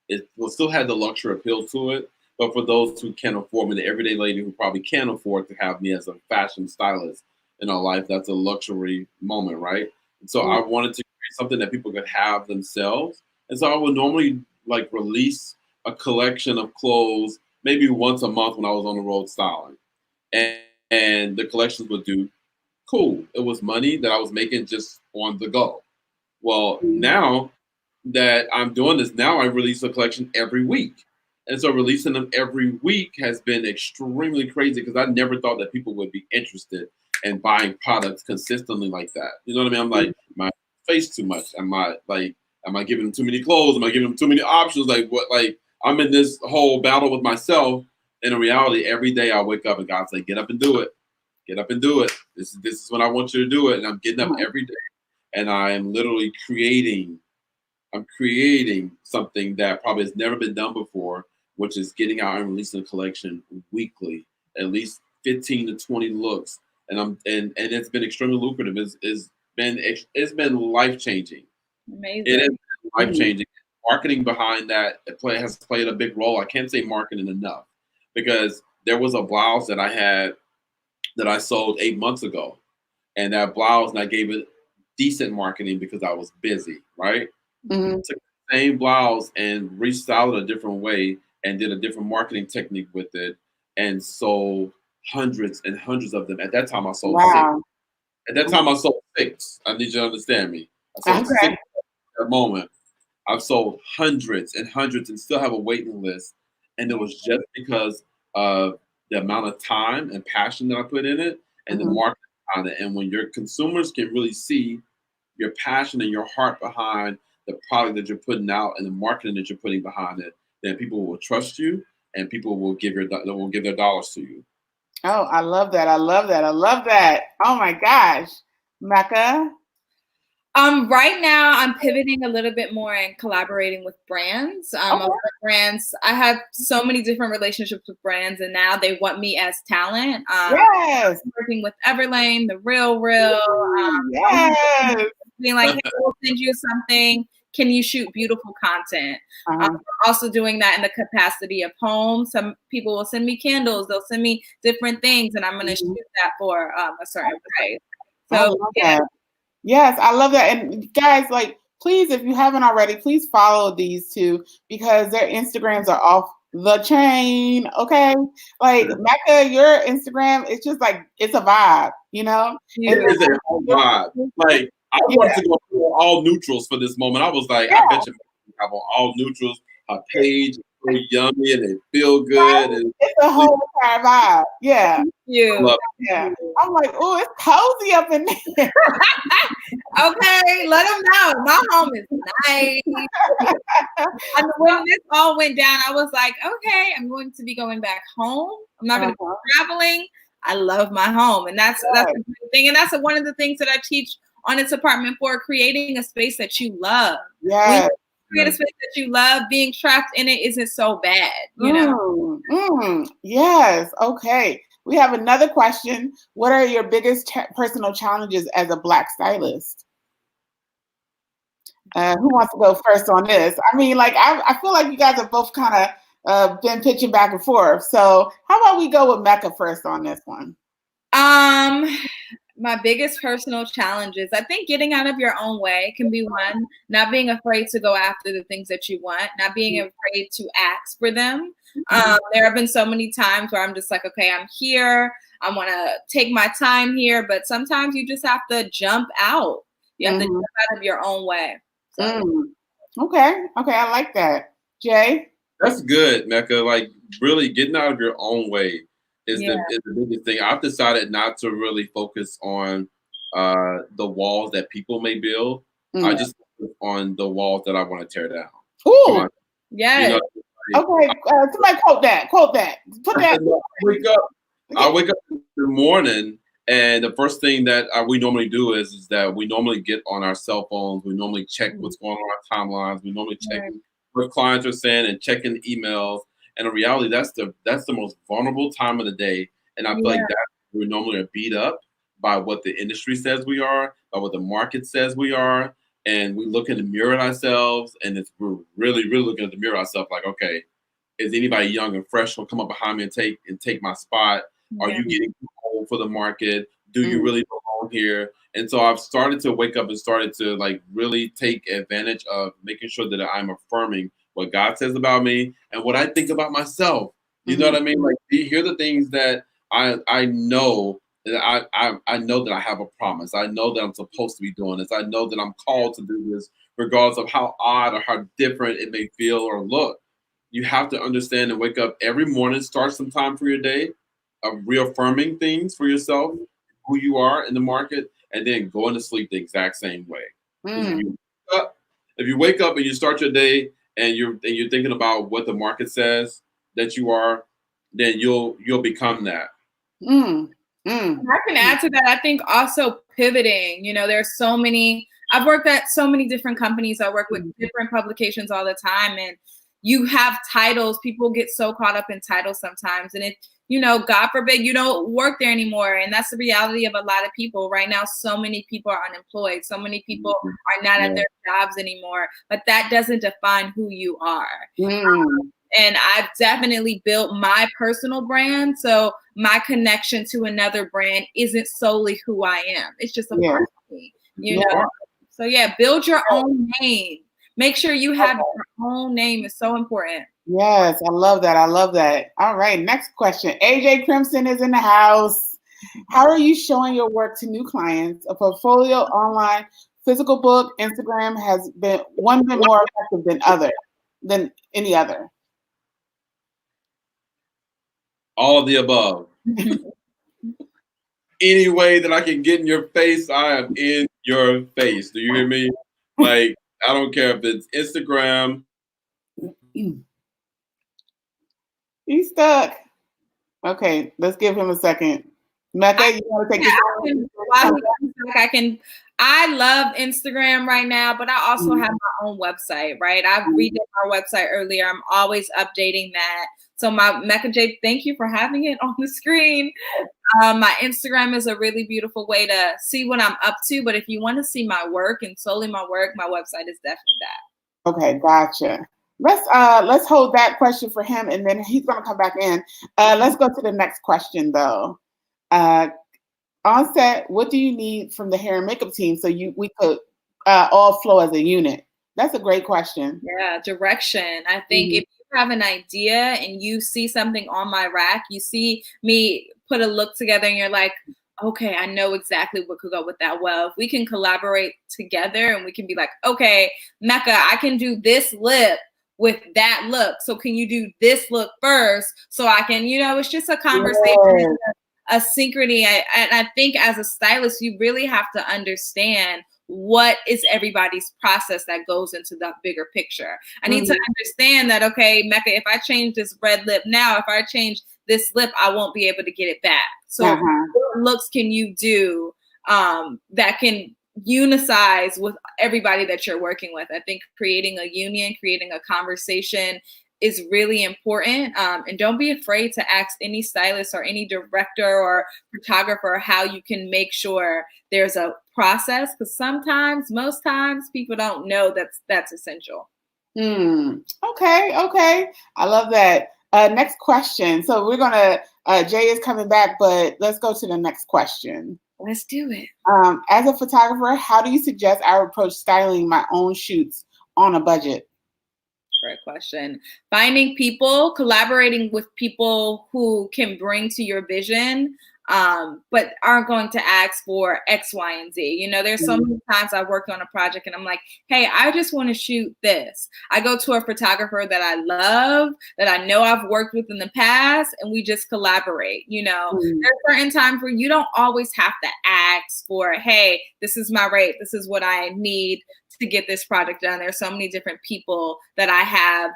it will still had the luxury appeal to it, but for those who can't afford me, the everyday lady who probably can't afford to have me as a fashion stylist in our life, that's a luxury moment, right? And so I wanted to create something that people could have themselves. And so I would normally like release a collection of clothes maybe once a month when I was on the road styling. And the collections would do cool. It was money that I was making just on the go. Well, now that I'm doing this, now I release a collection every week. And so releasing them every week has been extremely crazy because I never thought that people would be interested in buying products consistently like that. You know what I mean? I'm like, my face too much? Am I giving them too many clothes? Am I giving them too many options? Like what? Like I'm in this whole battle with myself. And in reality, every day I wake up and God's like, get up and do it. Get up and do it. This is when I want you to do it. And I'm getting up every day. And I am literally creating something that probably has never been done before, which is getting out and releasing a collection weekly, at least 15 to 20 looks. And it's been extremely lucrative. It's been life-changing. Amazing. It has been life-changing. Marketing behind that has played a big role. I can't say marketing enough because there was a blouse that I had that I sold 8 months ago. And that blouse, and I gave it decent marketing because I was busy, right? Took the same blouse and restyled it a different way and did a different marketing technique with it and sold hundreds and hundreds of them. At that time, I sold 6. At that time, I sold 6. I need you to understand me. I sold 6 at that moment. I've sold hundreds and hundreds and still have a waiting list. And it was just because of the amount of time and passion that I put in it and the marketing on it. And when your consumers can really see your passion and your heart behind the product that you're putting out and the marketing that you're putting behind it, then people will trust you and people will give their dollars to you. Oh, I love that. I love that. I love that. Oh my gosh. Mecca? Right now I'm pivoting a little bit more and collaborating with brands. A lot of brands, I have so many different relationships with brands and now they want me as talent. Yes. I'm working with Everlane, The Real. Yes. Being like, hey, we'll send you something. Can you shoot beautiful content? Also doing that in the capacity of home. Some people will send me candles. They'll send me different things and I'm going to shoot that for a certain price. So yeah. Yes, I love that. And guys, like, please, if you haven't already, please follow these two because their Instagrams are off the chain. Okay. Like Mecca, your Instagram, it's just like, it's a vibe, you know? It is a whole vibe. Like, I wanted to go through all neutrals for this moment. I was like, I bet you have on all neutrals. Her page is so yummy and they feel good. And it's a whole entire vibe. Yeah. Yeah. I'm like, oh, it's cozy up in there. Okay, let them know. My home is nice. And when this all went down, I was like, okay, I'm going to be going back home. I'm not going to be traveling. I love my home. And that's a good thing. And that's one of the things that I teach on It's Apartment 4, creating a space that you love. Yeah. Create a space that you love. Being trapped in it isn't so bad, you know? Yes. Okay. We have another question. What are your biggest personal challenges as a Black stylist? Who wants to go first on this? I mean, like, I feel like you guys have both kind of been pitching back and forth. So how about we go with Mecca first on this one? My biggest personal challenges, I think getting out of your own way can be one. Not being afraid to go after the things that you want, not being afraid to ask for them. There have been so many times where I'm just like, okay, I'm here. I want to take my time here. But sometimes you just have to jump out. You have to jump out of your own way. So. Okay. I like that. Jay? That's good, Mecca. Like, really getting out of your own way is the biggest thing. I've decided not to really focus on the walls that people may build. I just focus on the walls that I want to tear down. Ooh. Yeah. You know, okay. Somebody quote that. Put that. I wake up in the morning, and the first thing that we normally do is that we normally get on our cell phones. We normally check what's going on our timelines. We normally check what clients are saying and checking emails. And in reality, that's the most vulnerable time of the day. And I feel like that's We normally are beat up by what the industry says we are, by what the market says we are, and we look in the mirror at ourselves, and we're really, really looking at the mirror ourselves like, okay, is anybody young and fresh will come up behind me and take my spot? Are you getting too old for the market? Do you really belong here? And so I've started to wake up and started to like really take advantage of making sure that I'm affirming what God says about me and what I think about myself. You know what I mean? Like here are the things that I know that I know that I have a promise. I know that I'm supposed to be doing this. I know that I'm called to do this, regardless of how odd or how different it may feel or look. You have to understand and wake up every morning, start some time for your day of reaffirming things for yourself, who you are in the market, and then going to sleep the exact same way. If you wake up and you start your day and you're thinking about what the market says that you are, then you'll become that. I can add to that. I think also pivoting. There's so many. I've worked at so many different companies. I work with different publications all the time, and you have titles. People get so caught up in titles sometimes. And if, God forbid, you don't work there anymore. And that's the reality of a lot of people right now. So many people are unemployed. So many people are not at their jobs anymore. But that doesn't define who you are. And I've definitely built my personal brand. So my connection to another brand isn't solely who I am. It's just a part of me, So build your own name. Make sure you have your own name. Is so important. Yes, I love that. I love that. All right, next question. AJ Crimson is in the house. How are you showing your work to new clients? A portfolio, online, physical book, Instagram has been more effective than any other? All of the above. Any way that I can get in your face, I am in your face. Do you hear me? Like, I don't care if it's Instagram. He's stuck. Okay, let's give him a second. Mecca, you want to take this? I love Instagram right now, but I also have my own website, right? I've redid my website earlier. I'm always updating that. So Mecca J, thank you for having it on the screen. My Instagram is a really beautiful way to see what I'm up to. But if you want to see my work and solely my work, my website is definitely that. Okay, gotcha. Let's hold that question for him, and then he's going to come back in. Let's go to the next question, though. On set, what do you need from the hair and makeup team so we could all flow as a unit? That's a great question. Yeah, direction. I think if you have an idea and you see something on my rack, you see me put a look together, and you're like, okay, I know exactly what could go with that. Well, if we can collaborate together and we can be like, okay, Mecca, I can do this lip with that look. So can you do this look first? So I can, it's just a conversation, a synchrony. And I think as a stylist, you really have to understand what is everybody's process that goes into the bigger picture. I need to understand that, okay, Mecca, if I change this red lip now, if I change this lip, I won't be able to get it back. So what looks can you do that can unicize with everybody that you're working with? I think creating a union, creating a conversation is really important. And don't be afraid to ask any stylist or any director or photographer how you can make sure there's a process, because most times people don't know that's essential. Okay. I love that. Next question. So we're gonna Jay is coming back, but let's go to the next question. Let's do it. As a photographer, how do you suggest I approach styling my own shoots on a budget? Great question. Finding people, collaborating with people who can bring to your vision, but aren't going to ask for X, Y, and Z. There's so many times I worked on a project and I'm like, hey, I just want to shoot this. I go to a photographer that I love, that I know I've worked with in the past, and we just collaborate. There are certain times where you don't always have to ask for, hey, this is my rate. This is what I need to get this project done. There's so many different people that I have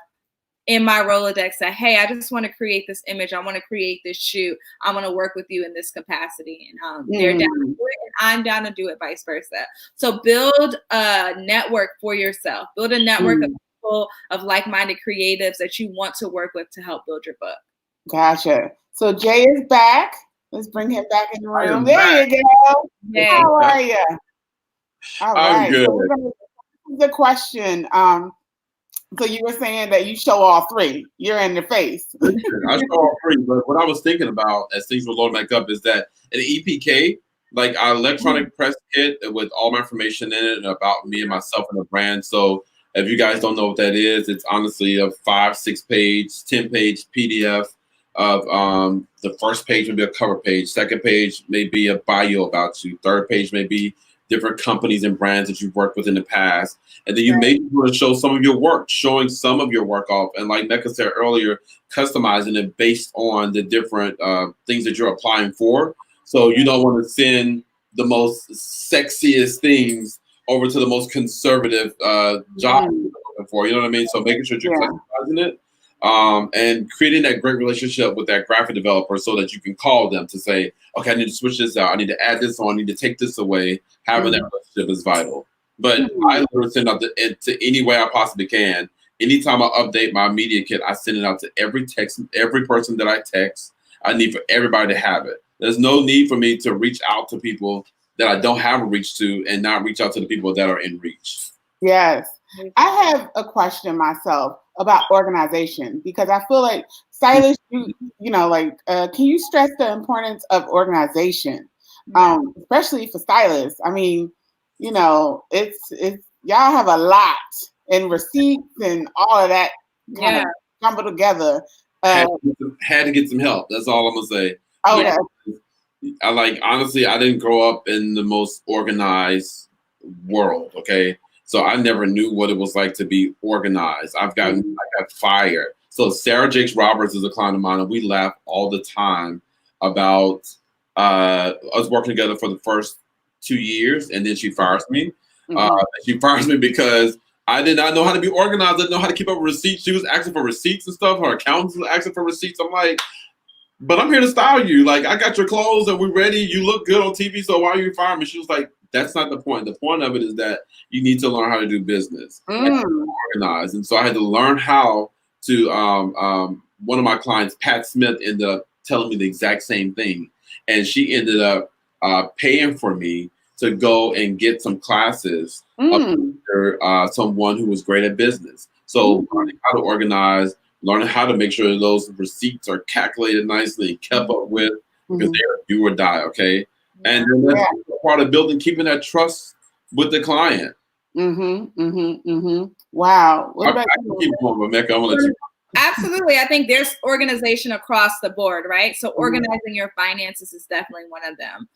in my Rolodex that, hey, I just want to create this image. I want to create this shoot. I want to work with you in this capacity. And they're down to do it, and I'm down to do it, vice versa. So build a network for yourself. Build a network of people, of like-minded creatives that you want to work with to help build your book. Gotcha. So Jay is back. Let's bring him back in the I room. am There back. you go. Hey. How are you? All I'm right. good. So the question. So you were saying that you show all three. You're in the face. Listen, I show all three, but what I was thinking about as things were loading back up is that an EPK, like our electronic press kit with all my information in it about me and myself and the brand. So if you guys don't know what that is, it's honestly a 5, 6 page, 10-page PDF of the first page may be a cover page, second page may be a bio about you, third page may be different companies and brands that you've worked with in the past. And then you may want to show some of your work, showing some of your work off. And like Mecca said earlier, customizing it based on the different things that you're applying for. So you don't want to send the most sexiest things over to the most conservative job you're looking for. You know what I mean? So making sure you're customizing it. And creating that great relationship with that graphic developer so that you can call them to say, okay, I need to switch this out. I need to add this on. I need to take this away. Having that relationship is vital. But I literally send out to any way I possibly can. Anytime I update my media kit, I send it out to every person that I text. I need for everybody to have it. There's no need for me to reach out to people that I don't have a reach to and not reach out to the people that are in reach. Yes. I have a question myself about organization because I feel like stylists, can you stress the importance of organization, especially for stylists? I mean, it's y'all have a lot and receipts and all of that kind of jumbled together. Had to get some help. That's all I'm gonna say. Okay. Honestly, I didn't grow up in the most organized world. Okay. So I never knew what it was like to be organized. I got fired. So Sarah Jakes Roberts is a client of mine, and we laugh all the time about us working together for the first 2 years, and then she fires me. She fires me because I did not know how to be organized. I didn't know how to keep up with receipts. She was asking for receipts and stuff. Her accountants was asking for receipts. I'm like, but I'm here to style you. Like, I got your clothes and we're ready. You look good on TV, so why are you firing me? She was like, that's not the point. The point of it is that you need to learn how to do business, organize. And so I had to learn how to. One of my clients, Pat Smith, ended up telling me the exact same thing, and she ended up paying for me to go and get some classes under someone who was great at business. So learning how to organize, learning how to make sure that those receipts are calculated nicely, kept up with, because they're do or die. Okay. And then that's part of building, keeping that trust with the client. Wow. I can keep going, but Mecca, I'm gonna let you. Absolutely. I think there's organization across the board, right? So organizing your finances is definitely one of them.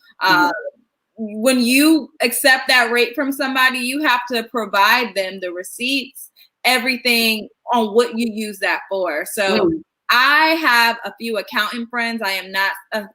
When you accept that rate from somebody, you have to provide them the receipts, everything on what you use that for. So I have a few accountant friends. I am not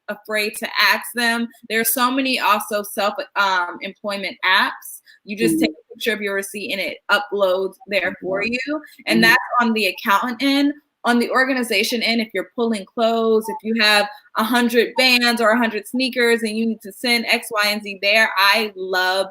afraid to ask them. There are so many also self-employment apps. You just take a picture of your receipt and it uploads there for you. And that's on the accountant end. On the organization end, if you're pulling clothes, if you have 100 bands or 100 sneakers and you need to send X, Y, and Z there, I love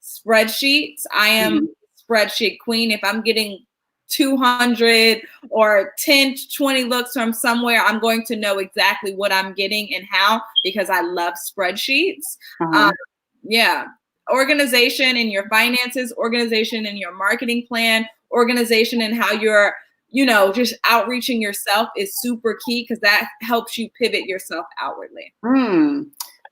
spreadsheets. I am spreadsheet queen. If I'm getting 200 or 10 to 20 looks from somewhere, I'm going to know exactly what I'm getting and how, because I love spreadsheets. Organization in your finances, organization in your marketing plan, organization in how you're, just outreaching yourself is super key, because that helps you pivot yourself outwardly.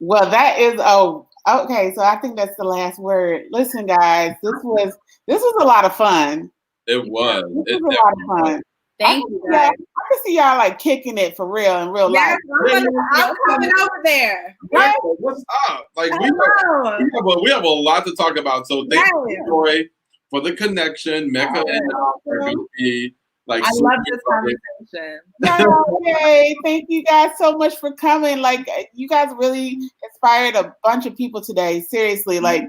Well, that is okay. So I think that's the last word. Listen, guys, this was a lot of fun. It was. This was a lot of fun. Thank you, guys. I can see y'all like kicking it for real in real life. I'm coming over there. Right? What's up? Like we have a lot to talk about. So thank you, Joy, for the connection. Mecca and are going to be like. I love this conversation. Okay, thank you guys so much for coming. Like, you guys really inspired a bunch of people today. Seriously, like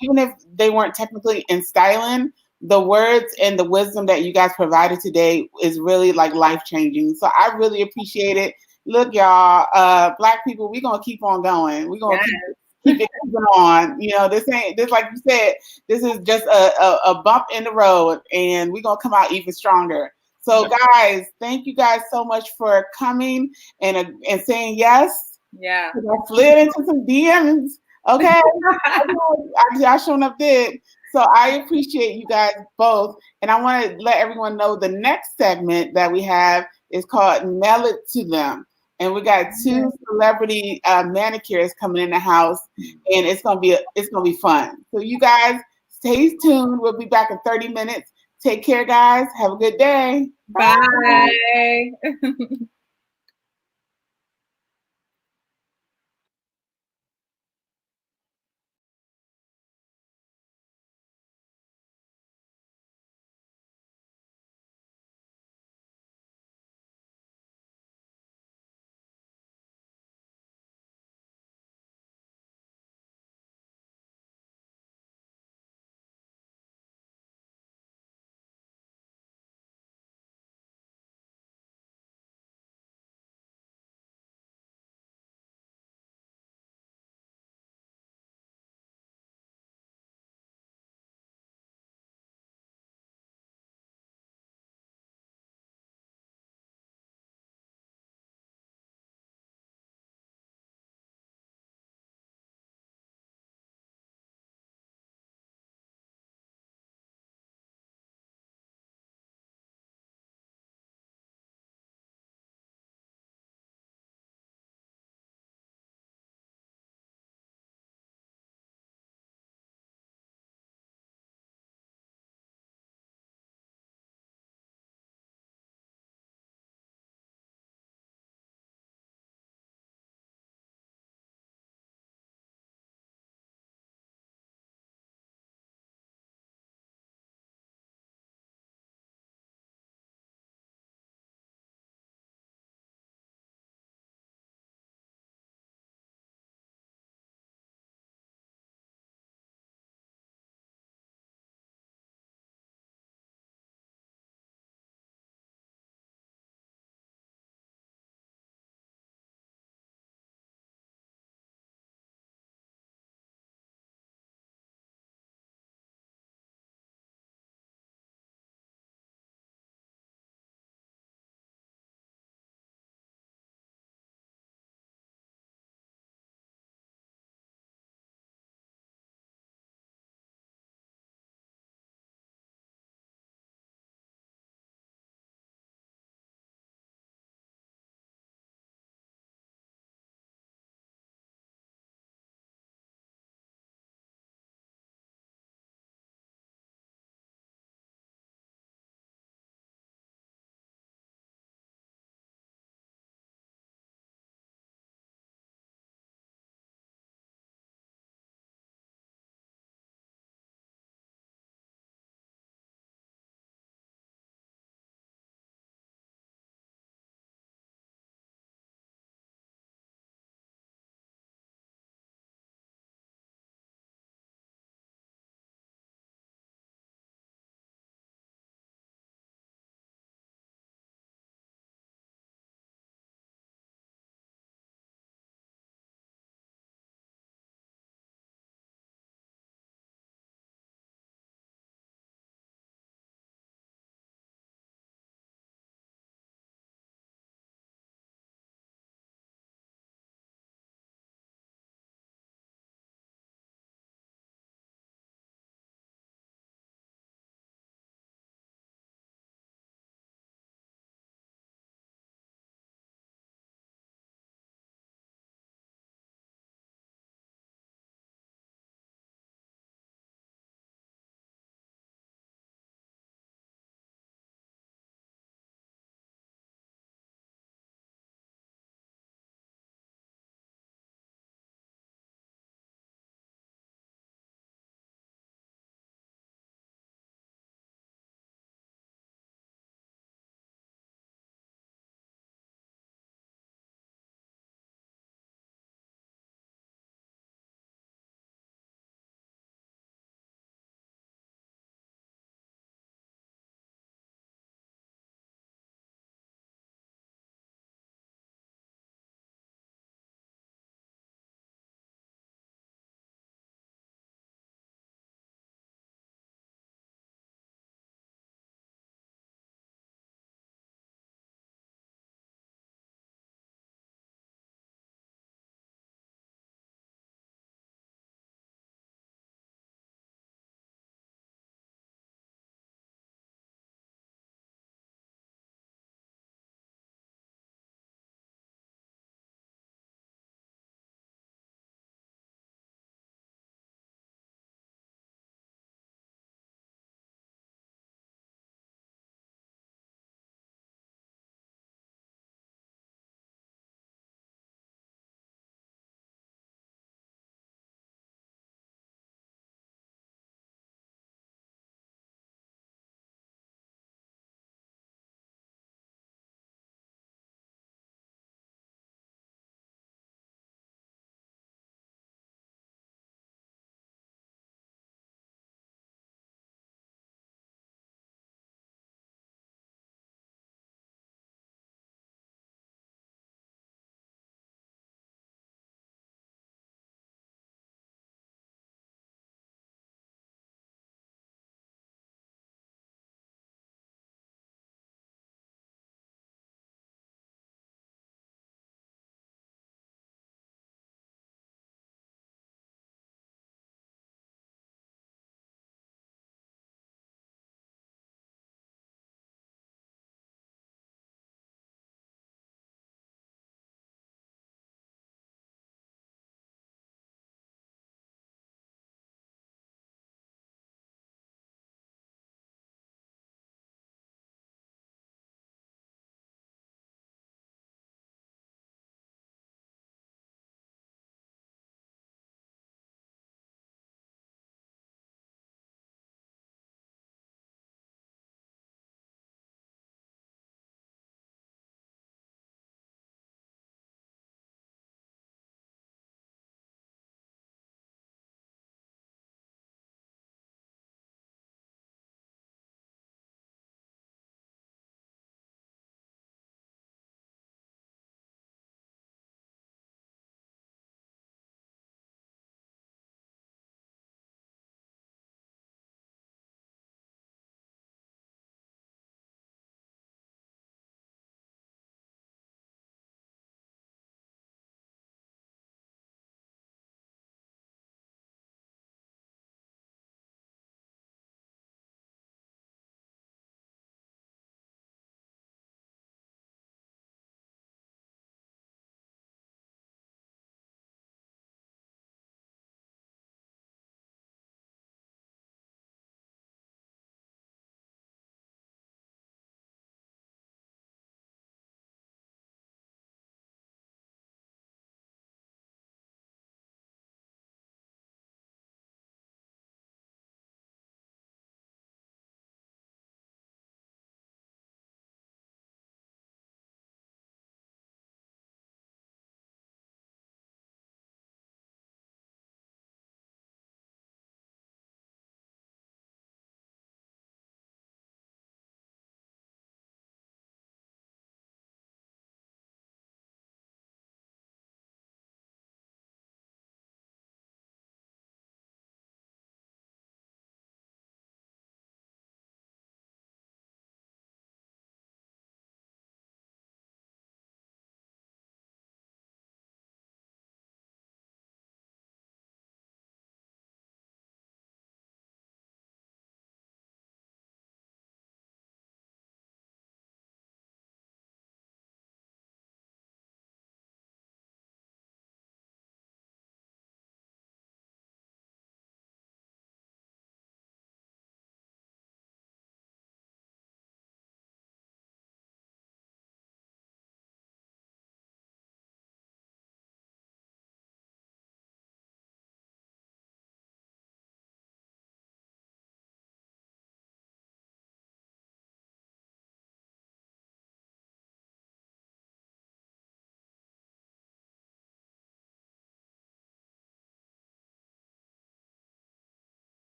even if they weren't technically in styling, the words and the wisdom that you guys provided today is really like life-changing. So I really appreciate it. Look, y'all, Black people, we're going to keep on going. We're going to keep it keeping on. This like you said, this is just a bump in the road, and we're going to come out even stronger. So guys, thank you guys so much for coming and saying yes. Yeah. I slid into some DMs. Okay. Y'all showing up did. So I appreciate you guys both. And I want to let everyone know the next segment that we have is called Mail It to Them. And we got 2 celebrity manicures coming in the house, and it's gonna be fun. So you guys stay tuned. We'll be back in 30 minutes. Take care, guys. Have a good day. Bye.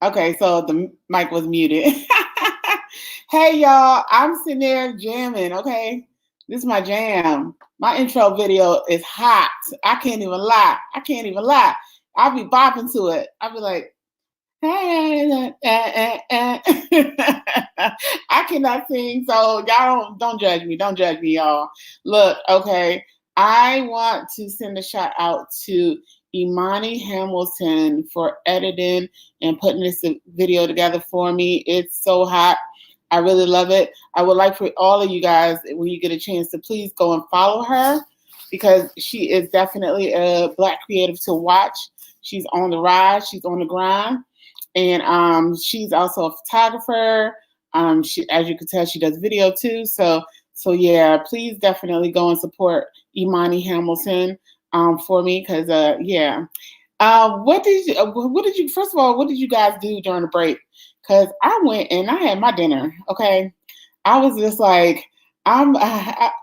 Okay, so the mic was muted. Hey y'all, I'm sitting there jamming, okay? This is my jam. My intro video is hot. I can't even lie. I'll be bopping to it. I'll be like, I cannot sing, so y'all don't judge me. Don't judge me, y'all. Look, okay. I want to send a shout out to Imani Hamilton for editing and putting this video together for me. It's so hot. I really love it. I would like for all of you guys, when you get a chance, to please go and follow her, because she is definitely a Black creative to watch. She's on the rise. She's on the grind. And she's also a photographer. She, as you can tell, she does video too. So yeah, please definitely go and support Imani Hamilton for me, because yeah. What did you first of all, what did you guys do during the break? Because I went and I had my dinner. Okay, I was just like, I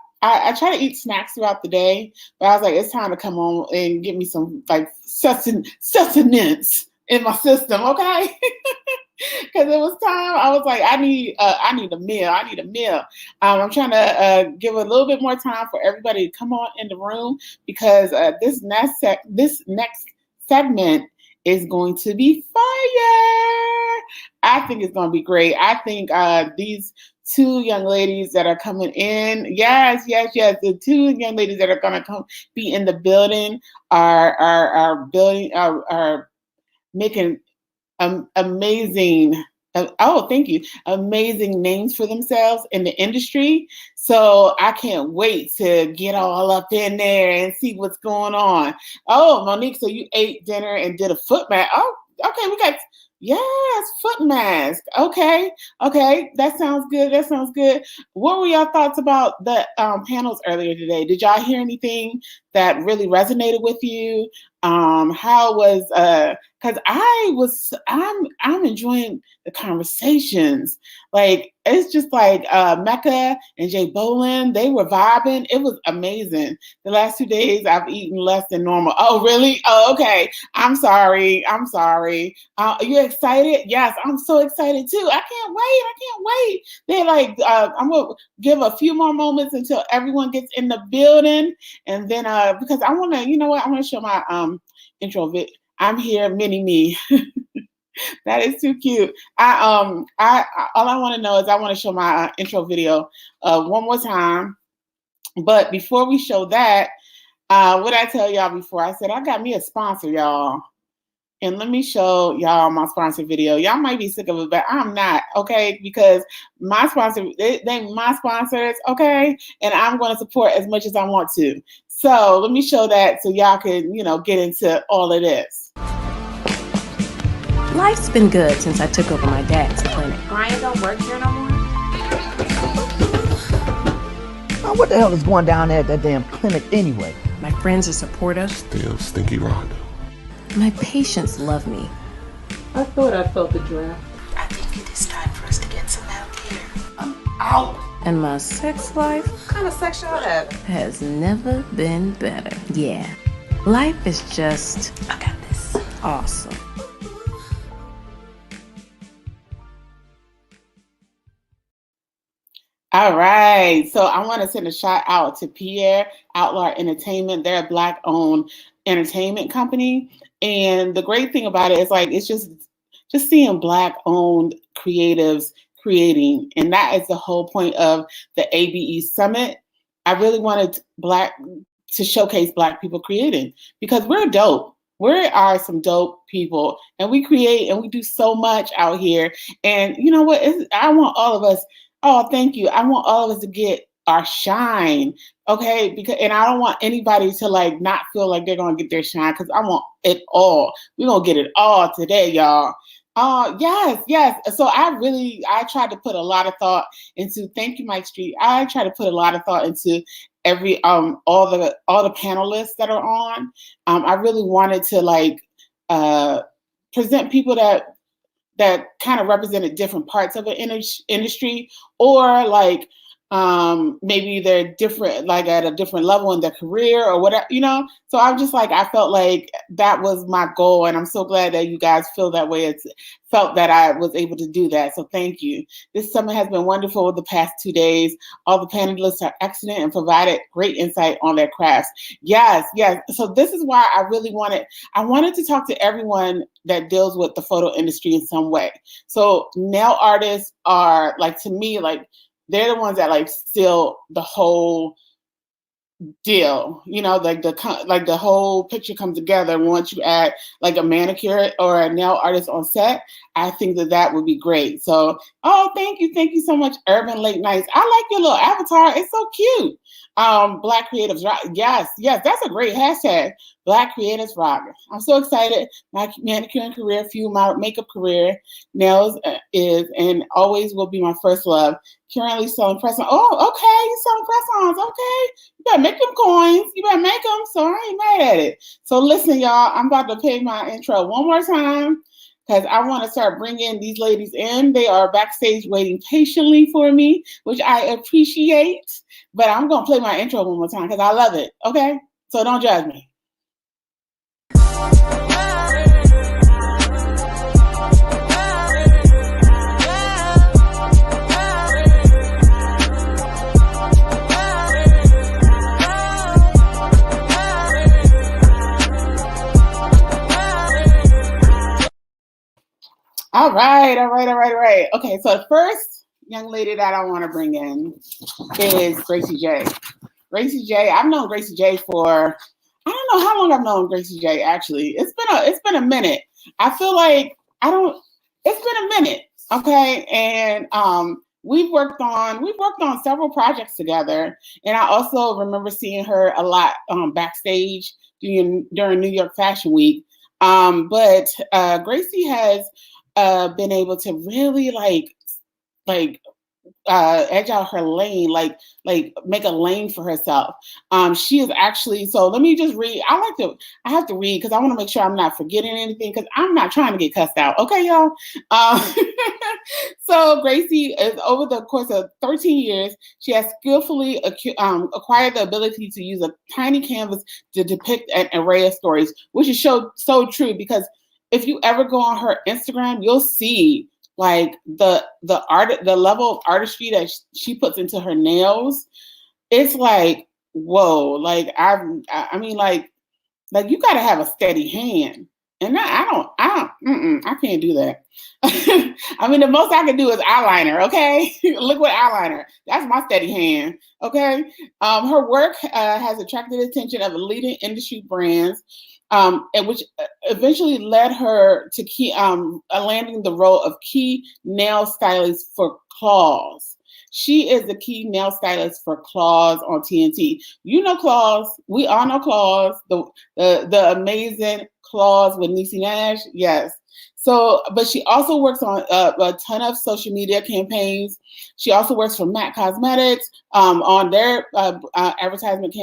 try to eat snacks throughout the day, but I was like, it's time to come on and get me some like sustenance in my system, okay? Because it was time. I was like, I need a meal. I'm trying to give a little bit more time for everybody to come on in the room, because this next segment is going to be fire. I think it's going to be great. I think these two young ladies that are coming in, yes, the two young ladies that are going to be in the building are making amazing, thank you, amazing names for themselves in the industry. So I can't wait to get all up in there and see what's going on. Oh, Monique, so you ate dinner and did a foot mask. Oh, okay, we got, yes, foot mask. Okay, that sounds good. What were your thoughts about the panels earlier today? Did y'all hear anything that really resonated with you? How was because I'm enjoying the conversations. Like, it's just like Mecca and Jay Bolin, they were vibing. It was amazing. The last 2 days I've eaten less than normal. Oh, really? Oh, okay. I'm sorry. Are you excited? Yes, I'm so excited too. I can't wait. They're like, I'm gonna give a few more moments until everyone gets in the building, and then because I want to, you know what? I want to show my intro vid. I'm here, mini me. That is too cute. All I want to know is I want to show my intro video one more time. But before we show that, what I tell y'all before, I said I got me a sponsor, y'all. And let me show y'all my sponsor video. Y'all might be sick of it, but I'm not, okay? Because my sponsor, they my sponsors, okay? And I'm going to support as much as I want to. So let me show that so y'all can, get into all of this. Life's been good since I took over my dad's clinic. Brian don't work here no more? Now, what the hell is going down there at that damn clinic anyway? My friends are supportive. Still stinky Rhonda. My patients love me. I thought I felt the draft. I think it is time for us to get some out here. I'm out. And my sex life What kind of sex y'all have? has never been better. Yeah. Life is just I got this. awesome. All right. So I want to send a shout out to Pierre Outlaw Entertainment. They're a Black-owned entertainment company. And the great thing about it is, like, it's just seeing Black-owned creatives creating. And that is the whole point of the ABE Summit. I really wanted to showcase Black people creating, because we're dope. We are some dope people, and we create and we do so much out here. And you know what? I want all of us. Oh, thank you. I want all of us to get our shine, okay? And I don't want anybody to like not feel like they're gonna get their shine, because I want it all. We're gonna get it all today, y'all. Yes. So I tried to put a lot of thought into. Thank you, Mike Street. I try to put a lot of thought into every all the panelists that are on. I really wanted to like present people that kind of represented different parts of an industry, or like maybe they're different, like at a different level in their career or whatever, So I'm just like, I felt like that was my goal. And I'm so glad that you guys feel that way. It's felt that I was able to do that. So thank you. This summit has been wonderful the past 2 days. All the panelists are excellent and provided great insight on their crafts. Yes. So this is why I really wanted to talk to everyone that deals with the photo industry in some way. So nail artists are like, to me, like, they're the ones that like seal the whole deal, like the whole picture comes together. Once you add like a manicure or a nail artist on set, I think that would be great. So, thank you so much, Urban Late Nights. I like your little avatar. It's so cute. Black Creatives Rock. Yes, that's a great hashtag. Black Creatives Rock. I'm so excited. My manicuring career fueled my makeup career. Nails is and always will be my first love. Currently selling press-ons. Oh, okay, you selling press-ons. Okay, you better make them coins. You better make them. So I ain't mad at it. So listen, y'all. I'm about to play my intro one more time, because I want to start bringing these ladies in. They are backstage waiting patiently for me, which I appreciate. But I'm going to play my intro one more time because I love it. Okay? So don't judge me. All right. Okay, so the first young lady that I want to bring in is Gracie J. Gracie J. I've known Gracie J for, I don't know how long I've known Gracie J. Actually, it's been a minute. I feel like it's been a minute. Okay, and we've worked on several projects together, and I also remember seeing her a lot backstage during New York Fashion Week. But Gracie has been able to really edge out her lane, like make a lane for herself. She is actually, so let me just read. I have to read because I want to make sure I'm not forgetting anything, because I'm not trying to get cussed out. Okay, y'all. So Gracie is, over the course of 13 years, she has skillfully acquired the ability to use a tiny canvas to depict an array of stories, which is so true, because if you ever go on her Instagram, you'll see like the level of artistry that she puts into her nails. It's like, whoa, like I mean, like you got to have a steady hand, and I can't do that. I mean, the most I can do is eyeliner. Okay, liquid eyeliner. That's my steady hand. Okay, her work has attracted the attention of leading industry brands, and which eventually led her to landing the role of key nail stylist for Claws. She is the key nail stylist for Claws on TNT. You know Claws. We all know Claws. The amazing Claws with Niecy Nash. Yes. So, but she also works on a ton of social media campaigns. She also works for MAC Cosmetics on their advertisement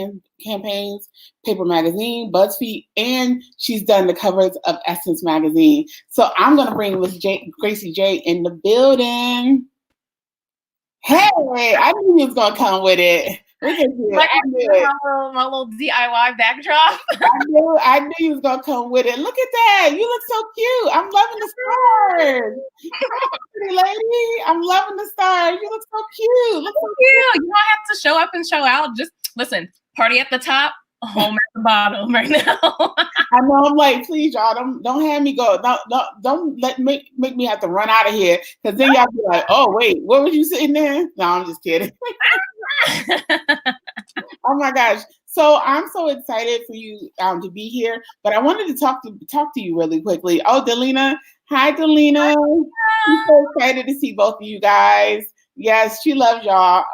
campaigns, Paper Magazine, BuzzFeed, and she's done the covers of Essence Magazine. So I'm going to bring Miss Gracie J in the building. Hey, I knew he was going to come with it. Look at you. My little DIY backdrop. I knew you was gonna come with it. Look at that. You look so cute. I'm loving the stars. Pretty lady. I'm loving the stars. You look so cute. Look so cute. You don't have to show up and show out. Just listen, party at the top, home at the bottom right now. I know. I'm like, please, y'all, don't have me go. Don't make me have to run out of here, because then y'all be like, oh wait, what was you sitting there? No, I'm just kidding. Oh my gosh. So I'm so excited for you to be here, but I wanted to talk to you really quickly. Oh, Delina. Hi, Delina. I'm so excited to see both of you guys. Yes, she loves y'all.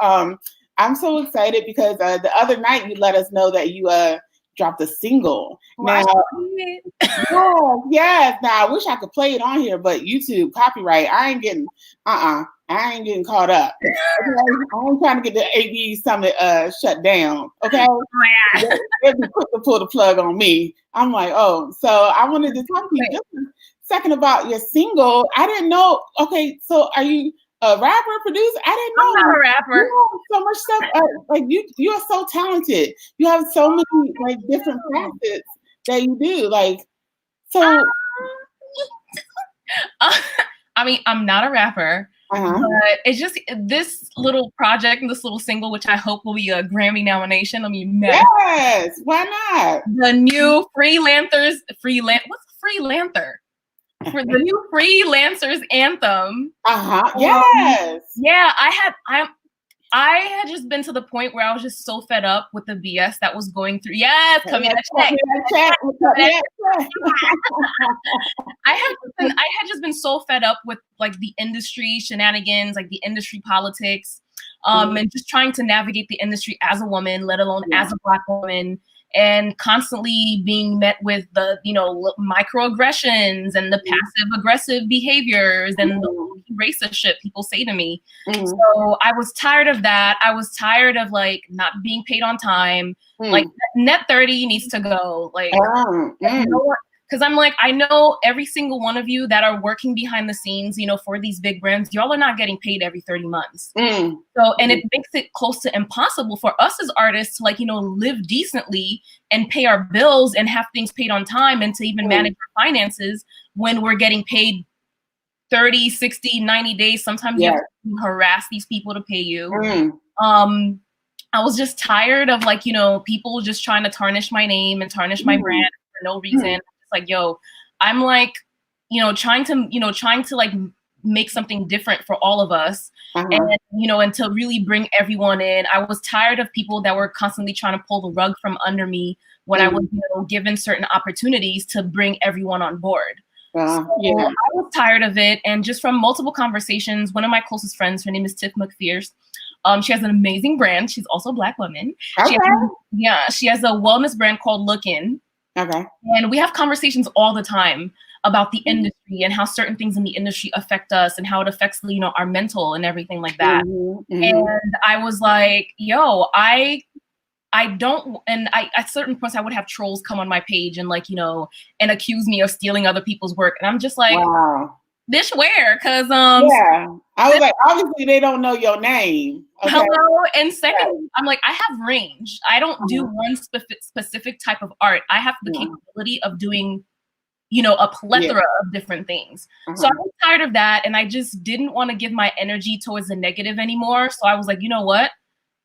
I'm so excited because the other night you let us know that you dropped a single. Now, yes. Now I wish I could play it on here, but YouTube copyright. I ain't getting caught up. Okay? I ain't trying to get the AV Summit shut down. Okay, they'll be quick to pull the plug on me. I'm like, oh, so I wanted to talk to you just a second about your single. I didn't know. Okay, so are you a rapper, producer? I didn't know. I'm not a rapper. You have so much stuff. Like you are so talented. You have so many like different facets that you do. Like so. I mean, I'm not a rapper, but it's just this little project and this little single, which I hope will be a Grammy nomination. I mean, yes, why not? The new what's freelancer? For the new freelancers anthem. Yes. Yeah, I had just been to the point where I was just so fed up with the BS that was going through. Yes, come here, check. I had just been so fed up with like the industry shenanigans, like the industry politics, and just trying to navigate the industry as a woman, let alone as a Black woman, and constantly being met with the, microaggressions and the passive aggressive behaviors and the racist shit people say to me. So I was tired of that. I was tired of like not being paid on time. Like net 30 needs to go. Like, because I'm like, I know every single one of you that are working behind the scenes, for these big brands, y'all are not getting paid every 30 months. So, and it makes it close to impossible for us as artists to live decently and pay our bills and have things paid on time and to even manage our finances when we're getting paid 30, 60, 90 days. Sometimes you have to harass these people to pay you. I was just tired of people just trying to tarnish my name and tarnish my brand for no reason. Like, yo, I'm like, trying to like make something different for all of us. And, and to really bring everyone in. I was tired of people that were constantly trying to pull the rug from under me when I was, given certain opportunities to bring everyone on board. I was tired of it. And just from multiple conversations, one of my closest friends, her name is Tiff McPherce. She has an amazing brand. She's also a Black woman. She has a wellness brand called Lookin'. And we have conversations all the time about the industry and how certain things in the industry affect us and how it affects, our mental and everything like that. And I was like, yo, I don't, and at certain points I would have trolls come on my page and and accuse me of stealing other people's work. And I'm just like, bitch, where? Because I was like, obviously they don't know your name. Hello. And second, I'm like, I have range. I don't do one specific type of art. I have the capability of doing, a plethora of different things. So I was tired of that. And I just didn't want to give my energy towards the negative anymore. So I was like, you know what?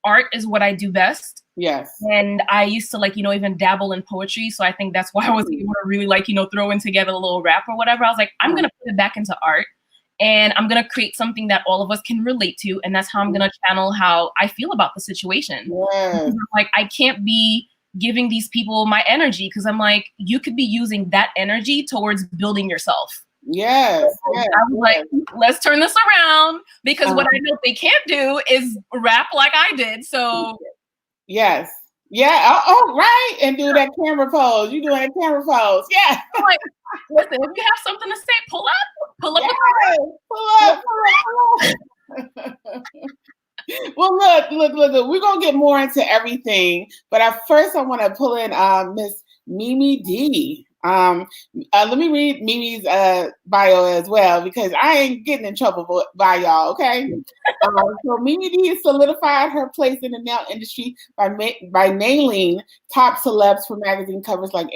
Art is what I do best. And I used to even dabble in poetry. So I think that's why I was able to really throw in together a little rap or whatever. I was like, I'm going to put it back into art. And I'm going to create something that all of us can relate to. And that's how I'm going to channel how I feel about the situation. Like, I can't be giving these people my energy because I'm like, you could be using that energy towards building yourself. I was like, let's turn this around because what I know they can't do is rap like I did. So right. And do that camera pose. You doing a camera pose. I'm like, listen, if you have something to say, pull up. Pull up. Well, look. We're gonna get more into everything, but at first I want to pull in Miss Mimi D. Let me read Mimi's bio as well because I ain't getting in trouble by y'all. Okay. So Mimi D solidified her place in the nail industry by nailing top celebs for magazine covers like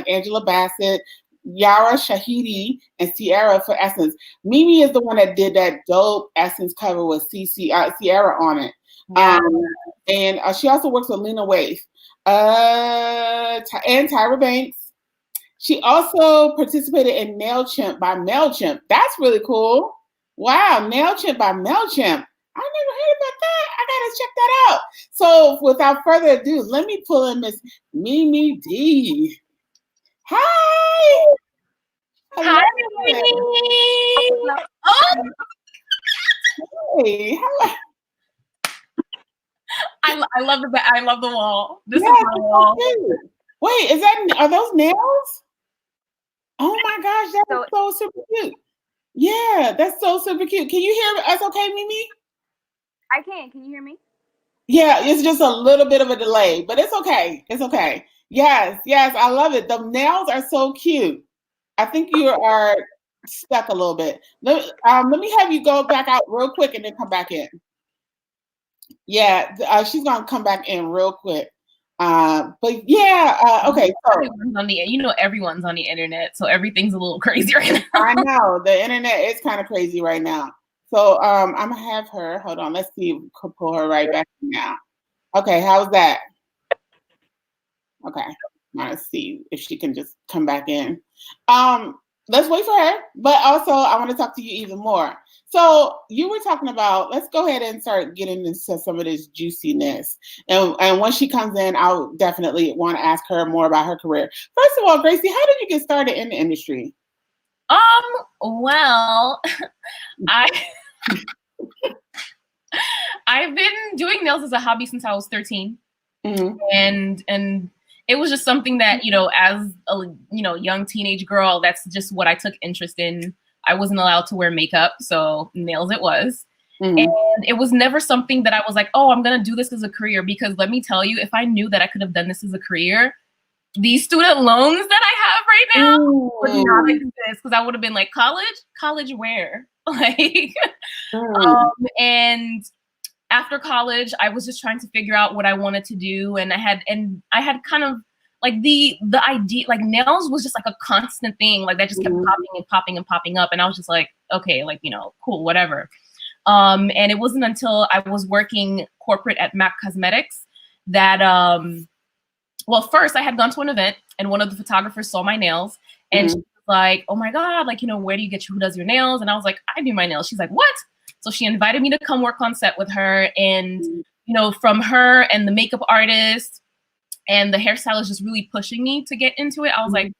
Angela Bassett, Yara Shahidi, and Ciara for Essence. Mimi is the one that did that dope Essence cover with Ciara on it. And she also works with Lena Waithe and Tyra Banks. She also participated in MailChimp by MailChimp. That's really cool. Wow, MailChimp by MailChimp. I never heard about that. I gotta check that out. So without further ado, let me pull in Miss Mimi D. Hi. Hi, Mimi. Hey, hello. I love the wall. This is my wall. Wait, are those nails? Oh my gosh, that's so super cute. Yeah, that's so super cute. Can you hear us okay, Mimi? I can. Can you hear me? Yeah, it's just a little bit of a delay, but it's okay. It's okay. Yes, I love it. The nails are so cute. I think you are stuck a little bit. Let me have you go back out real quick and then come back in. Yeah, she's gonna come back in real quick. But yeah, okay. So everyone's on the, everyone's on the internet, so everything's a little crazy right now. I know the internet is kind of crazy right now. So I'm gonna have her. Hold on. Let's see if we can pull her right back in now. Okay, how's that? Okay, let's see if she can just come back in. Let's wait for her. But also, I want to talk to you even more. So you were talking about. Let's go ahead and start getting into some of this juiciness. And when she comes in, I'll definitely want to ask her more about her career. First of all, Gracie, how did you get started in the industry? Well, I've been doing nails as a hobby since I was 13. Mm-hmm. And it was just something that, as a, young teenage girl, that's just what I took interest in. I wasn't allowed to wear makeup, so nails it was. Mm-hmm. And it was never something that I was like, oh, I'm going to do this as a career, because let me tell you, if I knew that I could have done this as a career, these student loans that I have right now would not exist, because I would have been like, college where? Like, and after college, I was just trying to figure out what I wanted to do. And I had kind of like the idea, like nails was just like a constant thing, like that just kept popping and popping and popping up. And I was just like, okay, like, cool, whatever. And it wasn't until I was working corporate at MAC Cosmetics that, well, first I had gone to an event and one of the photographers saw my nails and she was like, oh my God, like, where do you who does your nails? And I was like, I do my nails. She's like, what? So she invited me to come work on set with her. And, from her and the makeup artist and the hairstylist just really pushing me to get into it. I was like,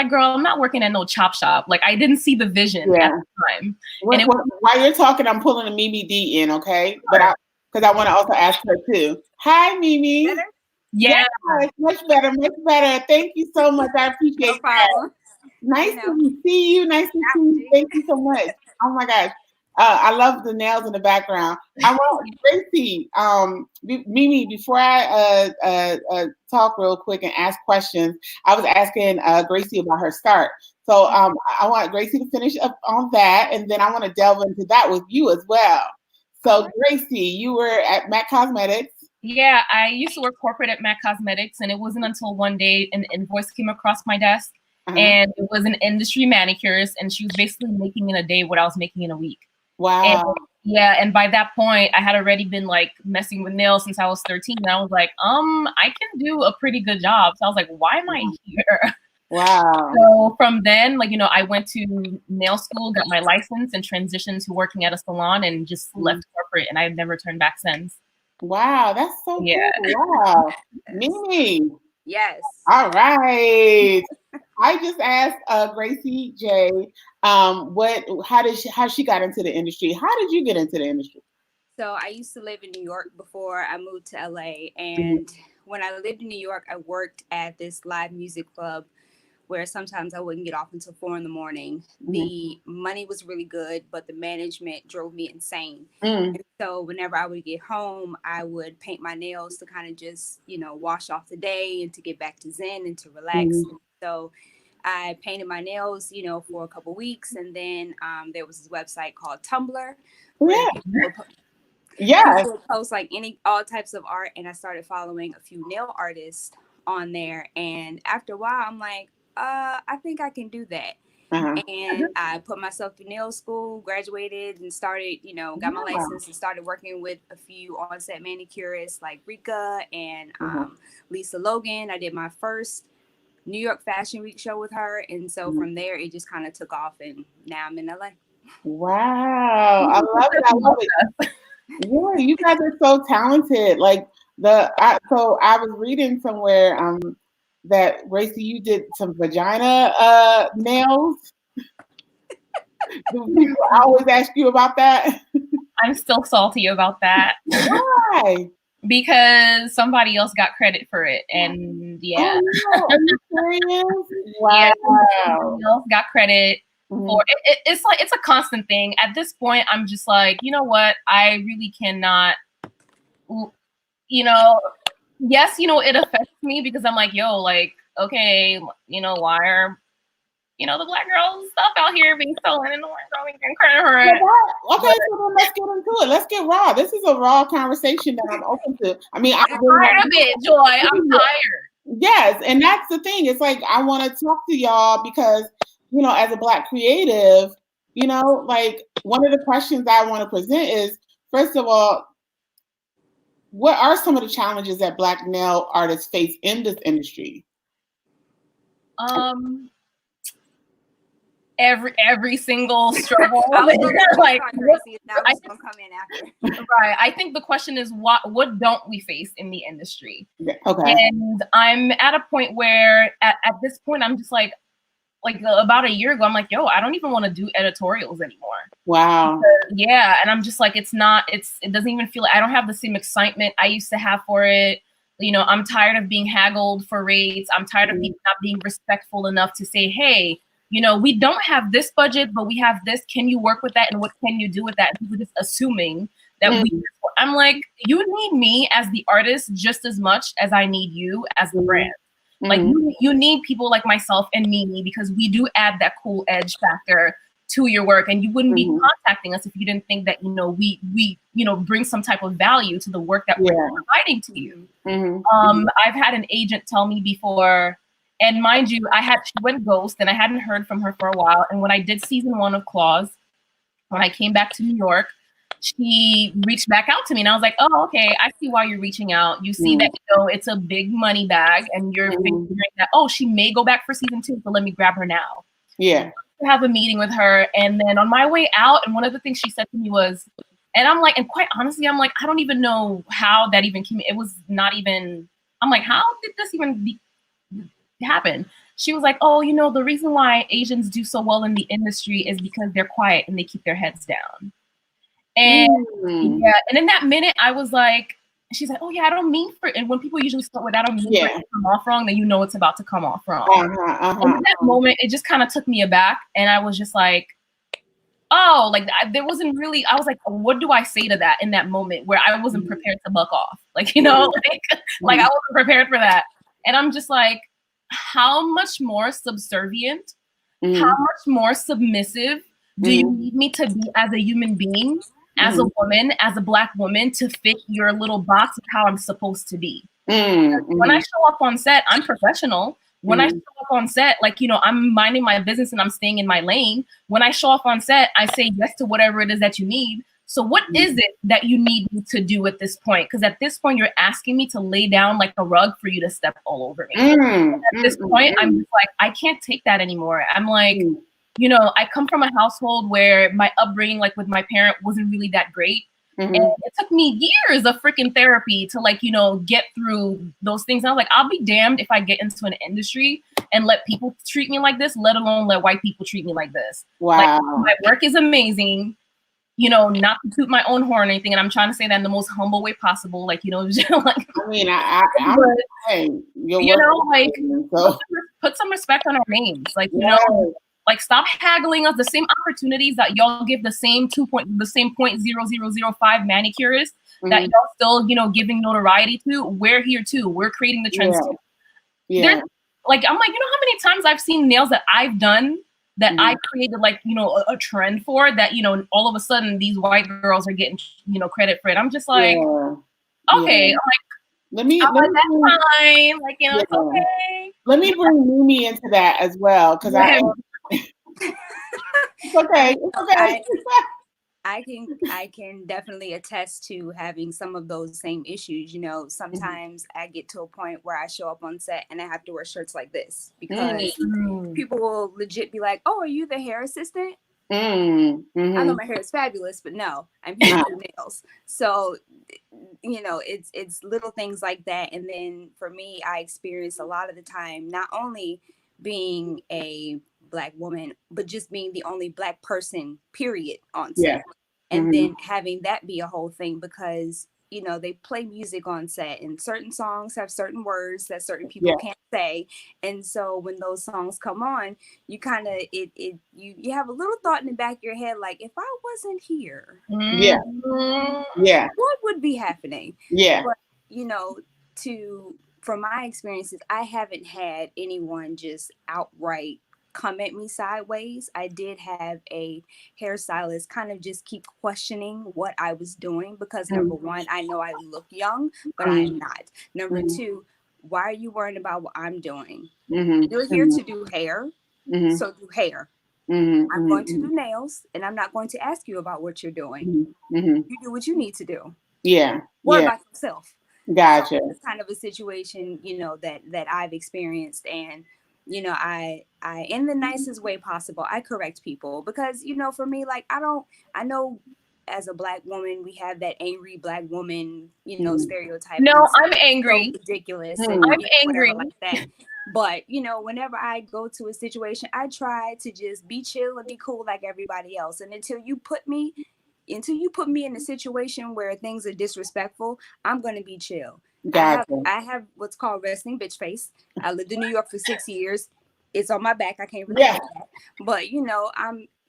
girl, I'm not working at no chop shop. Like, I didn't see the vision at the time. While you're talking, I'm pulling a Mimi D in, okay? But because I want to also ask her too. Hi, Mimi. Better? Yeah. Yes, much better, much better. Thank you so much. I appreciate that. Nice to see you. Nice to see you. Thank you so much. Oh my gosh. I love the nails in the background. I want Gracie, Mimi, before I talk real quick and ask questions, I was asking Gracie about her start. So I want Gracie to finish up on that, and then I want to delve into that with you as well. So Gracie, you were at MAC Cosmetics. Yeah, I used to work corporate at MAC Cosmetics, and it wasn't until one day an invoice came across my desk, and it was an industry manicurist, and she was basically making in a day what I was making in a week. Wow. And by that point, I had already been like messing with nails since I was 13, and I was like, I can do a pretty good job. So I was like, why am I here? Wow. So from then, like, I went to nail school, got my license, and transitioned to working at a salon, and just left corporate, and I've never turned back since. Wow, that's so cool. Wow. Mimi. Yes. All right. I just asked Gracie J, how she got into the industry. How did you get into the industry? So I used to live in New York before I moved to LA. And when I lived in New York, I worked at this live music club where sometimes I wouldn't get off until 4 a.m. The money was really good, but the management drove me insane. And so whenever I would get home, I would paint my nails to kind of just, wash off the day and to get back to zen and to relax. So I painted my nails, for a couple weeks. And then there was this website called Tumblr. People would post like all types of art. And I started following a few nail artists on there. And after a while, I'm like, I think I can do that. And I put myself through nail school, graduated, and started, got my license and started working with a few on-set manicurists like Rika and Lisa Logan. I did my first New York Fashion Week show with her. And so from there, it just kind of took off. And now I'm in LA. Wow. I love it. I love it. Yeah, you guys are so talented. Like so I was reading somewhere that Gracie, you did some vagina nails. Do people always ask you about that? I'm still salty about that. Why? Because somebody else got credit for it, and Oh, no. Are you serious? Wow. Yeah, somebody else got credit for it. It's like it's a constant thing. At this point, I'm just like, you know what? I really cannot. Yes, it affects me because I'm like, yo, like, okay, why are the black girl stuff out here being stolen and the white girl being getting credit for it. Okay, so then let's get into it. Let's get raw. This is a raw conversation that I'm open to. I mean, I'm tired of it, Joy. I'm tired. Yes, and that's the thing. It's like I want to talk to y'all because, as a Black creative, like one of the questions I want to present is, first of all, what are some of the challenges that Black nail artists face in this industry? Every single struggle. Like, right. I think the question is what don't we face in the industry? Okay. And I'm at a point where at this point I'm just like about a year ago, I'm like, yo, I don't even want to do editorials anymore. Wow. Yeah. And I'm just like, it doesn't even feel I don't have the same excitement I used to have for it. I'm tired of being haggled for rates. I'm tired of people not being respectful enough to say, hey, we don't have this budget, but we have this. Can you work with that? And what can you do with that? And people just assuming that I'm like, you need me as the artist just as much as I need you as the brand. Like you need people like myself and Mimi because we do add that cool edge factor to your work, and you wouldn't be contacting us if you didn't think that we bring some type of value to the work that we're providing to you. I've had an agent tell me before, and mind you, she went ghost, and I hadn't heard from her for a while. And when I did season 1 of Claws, when I came back to New York, she reached back out to me, and I was like, oh, okay, I see why you're reaching out. You see that, it's a big money bag, and you're figuring that, oh, she may go back for season 2, so let me grab her now. Yeah. Have a meeting with her. And then on my way out, and one of the things she said to me was, and I'm like, and quite honestly, I'm like, I don't even know how that even came. It was not even, I'm like, how did this even happen? She was like, oh, the reason why Asians do so well in the industry is because they're quiet and they keep their heads down. And yeah, and in that minute, I was like, she's like, oh yeah, I don't mean for, and when people usually start with, I don't mean for it to come off wrong, then it's about to come off wrong. And in that moment, it just kind of took me aback, and I was just like, oh, like there wasn't really, I was like, what do I say to that in that moment where I wasn't prepared to buck off? Like, like I wasn't prepared for that. And I'm just like, how much more subservient, how much more submissive do you need me to be as a human being, as a woman, as a Black woman, to fit your little box of how I'm supposed to be? When I show up on set, I'm professional. When I show up on set, I'm minding my business and I'm staying in my lane. When I show up on set, I say yes to whatever it is that you need. So what is it that you need me to do at this point? Because at this point, you're asking me to lay down like a rug for you to step all over me. At this point, I'm just like, I can't take that anymore. I'm like, I come from a household where my upbringing, like with my parent, wasn't really that great. And it took me years of freaking therapy to get through those things. And I was like, I'll be damned if I get into an industry and let people treat me like this, let alone let white people treat me like this. Wow. My work is amazing, not to toot my own horn or anything. And I'm trying to say that in the most humble way possible. I mean, put some respect on our names. Stop haggling us. The same opportunities that y'all give the same 0.0005 manicurists that y'all still, giving notoriety to. We're here too. We're creating the trends too. I'm like, how many times I've seen nails that I've done that I created a trend for that, all of a sudden these white girls are getting, credit for it. I'm just like, okay. I'm like, that's fine. It's okay. Let me bring Mimi into that as well, because it's okay. It's okay. I can definitely attest to having some of those same issues. Sometimes I get to a point where I show up on set and I have to wear shirts like this because people will legit be like, "Oh, are you the hair assistant?" I know my hair is fabulous, but no, I'm here to do nails. So, it's little things like that. And then for me, I experience a lot of the time, not only being a Black woman, but just being the only Black person, period, on set. And then having that be a whole thing because, they play music on set and certain songs have certain words that certain people can't say. And so when those songs come on, you kind of, you have a little thought in the back of your head, like, if I wasn't here, what would be happening? But, from my experiences, I haven't had anyone just outright come at me sideways. I did have a hairstylist kind of just keep questioning what I was doing because number one, I know I look young, but I'm not. Number two, why are you worrying about what I'm doing? You're here to do hair, so do hair. I'm going to do nails, and I'm not going to ask you about what you're doing. You do what you need to do. Yeah. Worry about yourself. Gotcha. So it's kind of a situation, you know, that I've experienced, and you know, I in the nicest way possible, I correct people because, you know, for me, like I know as a Black woman, we have that angry Black woman, you know, stereotype. No, I'm angry. So ridiculous. And I'm angry. like that. But, you know, whenever I go to a situation, I try to just be chill and be cool like everybody else. And until you put me in a situation where things are disrespectful, I'm going to be chill. Gotcha. I have what's called resting bitch face. I lived in New York for 6 years. It's on my back. I can't really help that. But, you know,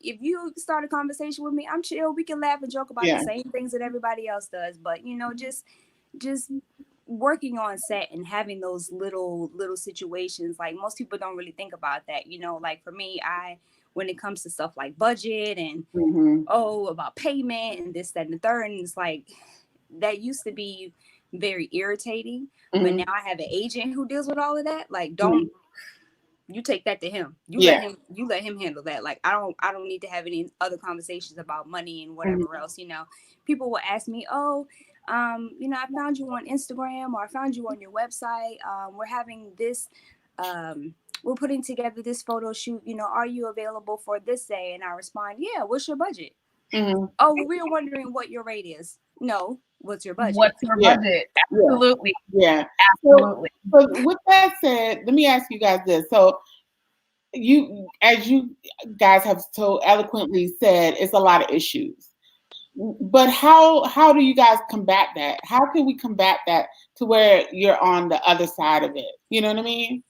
if you start a conversation with me, I'm chill. We can laugh and joke about the same things that everybody else does. But, you know, just working on set and having those little situations, like most people don't really think about that. You know, like for me, when it comes to stuff like budget and about payment and this, that, and the third, and it's like that used to be very irritating. But now I have an agent who deals with all of that. Like, don't you take that to him. You let him handle that. Like I don't need to have any other conversations about money and whatever else. You know, people will ask me, oh, you know, I found you on Instagram or I found you on your website. We're having this, we're putting together this photo shoot. You know, are you available for this day? And I respond, yeah, what's your budget? Oh, well, we were wondering what your rate is. No, what's your budget? What's your budget? Absolutely. Yeah. Absolutely. So with that said, let me ask you guys this. So as you guys have so eloquently said, it's a lot of issues. But how do you guys combat that? How can we combat that to where you're on the other side of it? You know what I mean?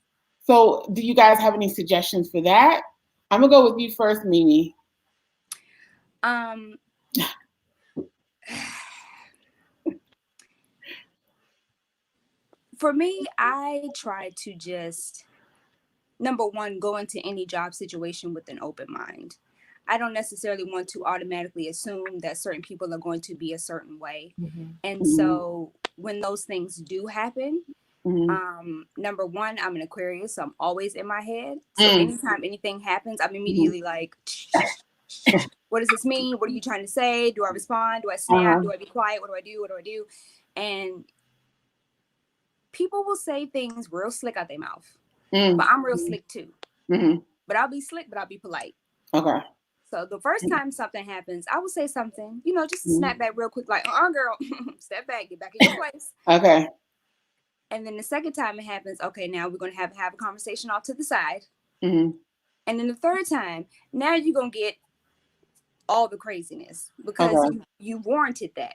So do you guys have any suggestions for that? I'm gonna go with you first, Mimi. For me, I try to just, number one, go into any job situation with an open mind. I don't necessarily want to automatically assume that certain people are going to be a certain way. And so when those things do happen, number one, I'm an Aquarius, so I'm always in my head. So anytime anything happens, I'm immediately like, what does this mean? What are you trying to say? Do I respond? Do I snap? Do I be quiet? What do I do? What do I do? And people will say things real slick out their mouth, but I'm real slick too. But I'll be slick, but I'll be polite. Okay. So the first time something happens, I will say something, you know, just snap back real quick, like, girl, step back, get back in your place. Okay. And then the second time it happens, okay, now we're going to have a conversation off to the side. And then the third time, now you're going to get all the craziness because you warranted that.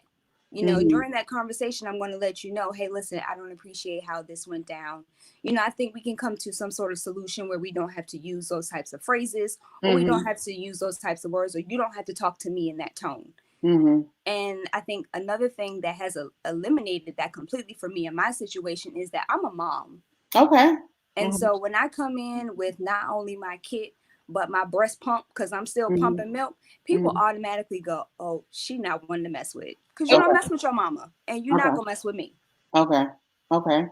You know, during that conversation, I'm going to let you know, hey, listen, I don't appreciate how this went down. You know, I think we can come to some sort of solution where we don't have to use those types of phrases or we don't have to use those types of words, or you don't have to talk to me in that tone. And I think another thing that has eliminated that completely for me in my situation is that I'm a mom. Okay. And so when I come in with not only my kit, but my breast pump, because I'm still pumping milk, people automatically go, oh, she not one to mess with. Because you don't mess with your mama, and you're not going to mess with me. Okay. Okay.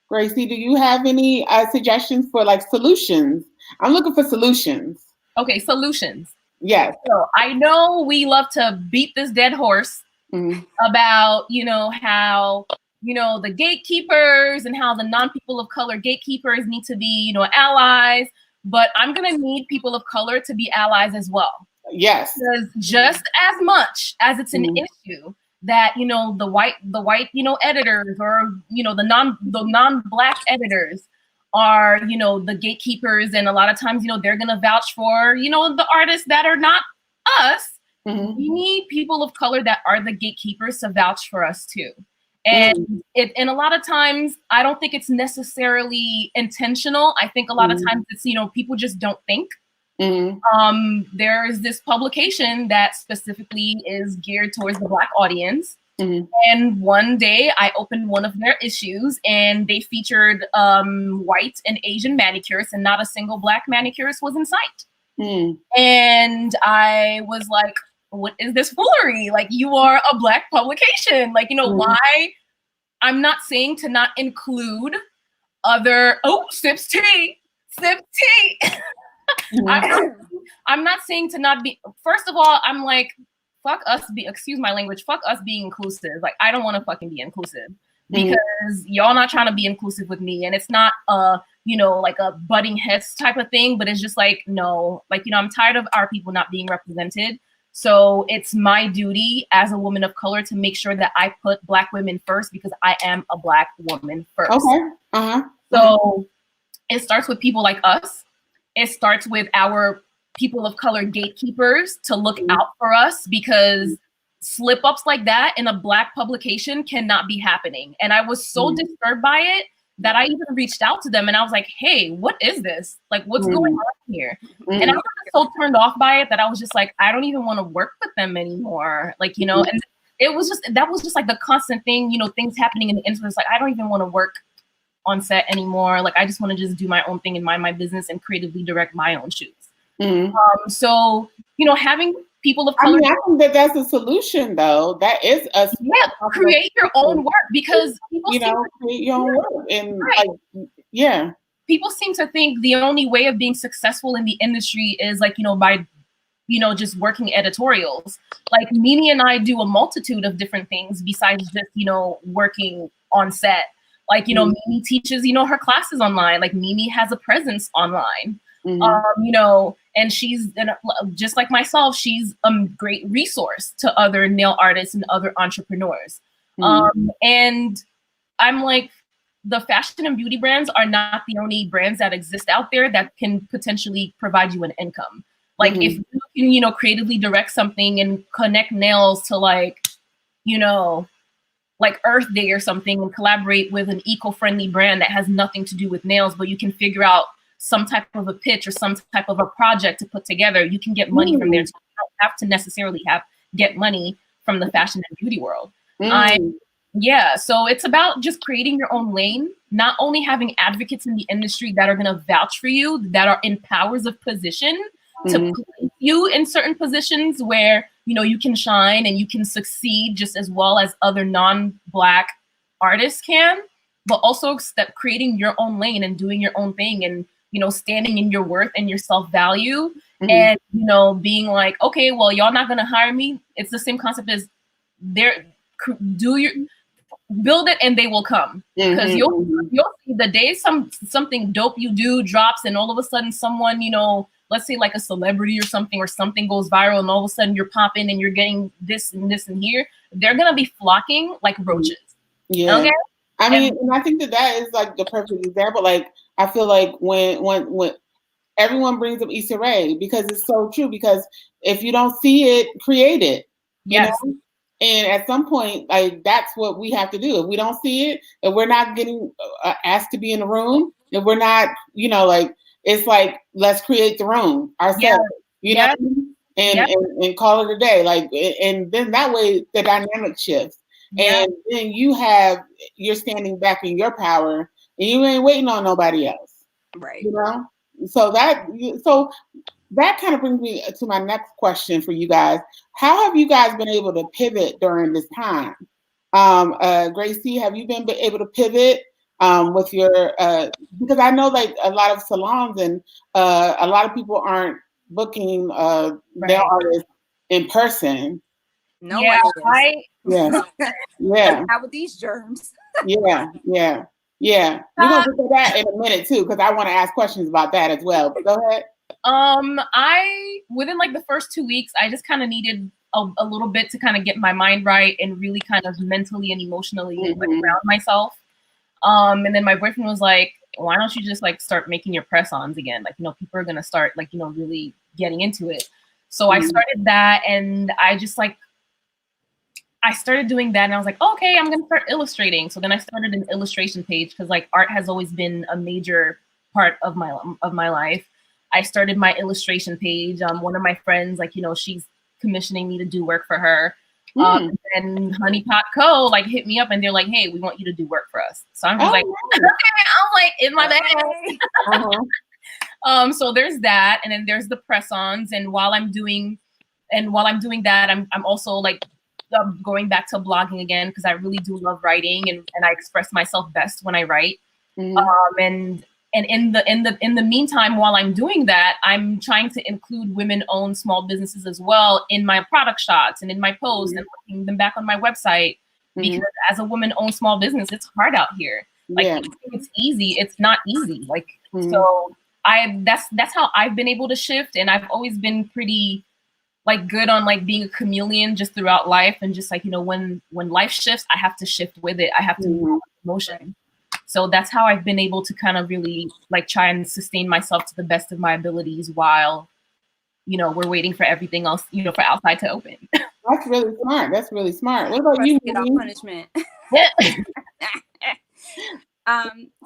Gracie, do you have any suggestions for like solutions? I'm looking for solutions. Okay, solutions. Yes. So I know we love to beat this dead horse about, you know, how, you know, the gatekeepers and how the non-people of color gatekeepers need to be, you know, allies. But I'm going to need people of color to be allies as well. Yes. Because just as much as it's an issue that, you know, the white, you know, editors or, you know, the non-Black editors are, you know, the gatekeepers. And a lot of times, you know, they're going to vouch for, you know, the artists that are not us. We need people of color that are the gatekeepers to vouch for us too. And and a lot of times, I don't think it's necessarily intentional. I think a lot of times it's, you know, people just don't think. There's this publication that specifically is geared towards the Black audience. And one day I opened one of their issues and they featured white and Asian manicurists, and not a single Black manicurist was in sight. And I was like, what is this foolery? Like, you are a Black publication. Like, why? I'm not saying to not include other, sips tea. I'm not saying to not be, first of all, I'm like, fuck us, excuse my language, fuck us being inclusive. Like, I don't want to fucking be inclusive because y'all not trying to be inclusive with me. And it's not like a butting heads type of thing, but it's just like, no, like, I'm tired of our people not being represented. So it's my duty as a woman of color to make sure that I put Black women first, because I am a Black woman first. Okay. So it starts with people like us. It starts with our people of color gatekeepers to look out for us, because slip ups like that in a Black publication cannot be happening. And I was so disturbed by it that I even reached out to them and I was like, hey, what is this? Like, what's going on here? And I was so turned off by it that I was just like, I don't even want to work with them anymore. Like, and it was just, that was just like the constant thing, things happening in the internet. Like, I don't even want to work on set anymore. Like, I just want to just do my own thing and mind my business and creatively direct my own shoots. So, having people of color. I think that that's a solution, though. That is a create your own work, because people create your own work, and people seem to think the only way of being successful in the industry is like by just working editorials. Like, Mimi and I do a multitude of different things besides just working on set. Like, Mimi teaches her classes online. Like, Mimi has a presence online. And she's just like myself, she's a great resource to other nail artists and other entrepreneurs. And I'm like, the fashion and beauty brands are not the only brands that exist out there that can potentially provide you an income. Like, if you can, creatively direct something and connect nails to like Earth Day or something, and collaborate with an eco-friendly brand that has nothing to do with nails, but you can figure out some type of a pitch or some type of a project to put together, you can get money from there. So you don't have to necessarily get money from the fashion and beauty world. So it's about just creating your own lane, not only having advocates in the industry that are going to vouch for you, that are in powers of position to place you in certain positions where, you can shine and you can succeed just as well as other non-Black artists can, but also creating your own lane and doing your own thing, and standing in your worth and your self-value, and being like, okay, well, y'all not gonna hire me. It's the same concept as build it and they will come, because you'll see the day something dope you do drops, and all of a sudden someone, let's say like a celebrity or something goes viral, and all of a sudden you're popping and you're getting this and this and here, they're gonna be flocking like roaches. Okay. I mean, and I think that is like the perfect example. Like, I feel like when everyone brings up Issa Rae, because it's so true, because if you don't see it, create it. You know? And at some point, like, that's what we have to do. If we don't see it, if we're not getting asked to be in the room, if we're not, like, it's like, let's create the room ourselves, know, and call it a day. Like, and then that way the dynamic shifts. And then you're standing back in your power, and you ain't waiting on nobody else. Right. So that kind of brings me to my next question for you guys. How have you guys been able to pivot during this time? Gracie, have you been able to pivot with your, because I know like a lot of salons and a lot of people aren't booking their artists in person. No one is. How with these germs? We're gonna get to that in a minute too, because I want to ask questions about that as well. But go ahead. I within like the first 2 weeks, I just kind of needed a little bit to kind of get my mind right and really kind of mentally and emotionally like ground myself. And then my boyfriend was like, why don't you just like start making your press-ons again? Like, people are gonna start like, really getting into it. So I started that, and I started doing that, and I was like, okay, I'm gonna start illustrating. So then I started an illustration page, because like art has always been a major part of my life. I started my illustration page. One of my friends, like, she's commissioning me to do work for her. And Honey Pot Co. like hit me up and they're like, hey, we want you to do work for us. So I'm just like, okay, I'm like in my bag. So there's that, and then there's the press-ons, and while I'm doing that, I'm also like going back to blogging again because I really do love writing, and I express myself best when I write. And in the meantime, while I'm doing that, I'm trying to include women-owned small businesses as well in my product shots and in my posts and putting them back on my website. Because as a woman-owned small business, it's hard out here. Like it's easy, it's not easy. Like so, that's how I've been able to shift, and I've always been pretty like good on like being a chameleon just throughout life, and just like when life shifts, I have to shift with it. I have to move motion. So that's how I've been able to kind of really like try and sustain myself to the best of my abilities while, we're waiting for everything else, for outside to open. That's really smart. That's really smart. What about you? Get off punishment.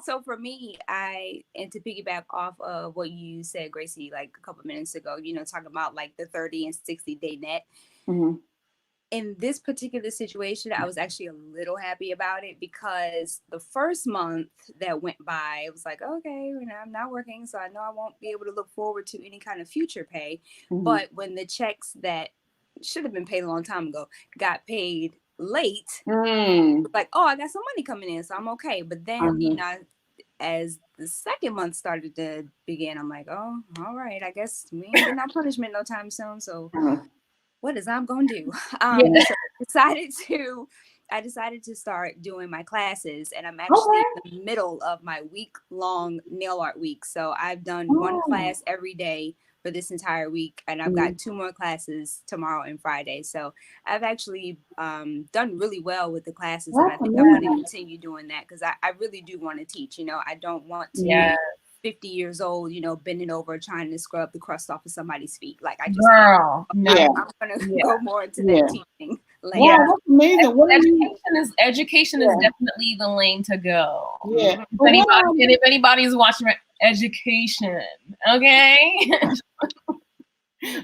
So for me, and to piggyback off of what you said, Gracie, like a couple minutes ago, talking about like the 30 and 60 day net. In this particular situation, I was actually a little happy about it because the first month that went by, it was like, okay, I'm not working, so I know I won't be able to look forward to any kind of future pay. But when the checks that should have been paid a long time ago got paid late, like, oh, I got some money coming in, so I'm okay. But then, as the second month started to begin, I'm like, oh, all right, I guess we ain't getting no punishment no time soon. So what is I'm gonna do? So I decided to start doing my classes, and I'm actually in the middle of my week-long nail art week. So I've done one class every day for this entire week, and I've got 2 more classes tomorrow and Friday. So I've actually done really well with the classes, and I think I want to continue doing that because I really do want to teach. I don't want to be 50 years old, bending over trying to scrub the crust off of somebody's feet. Like I just, I'm gonna go more into that teaching lane. Wow, that's amazing. Education is definitely the lane to go. Yeah. If anybody's watching education, okay.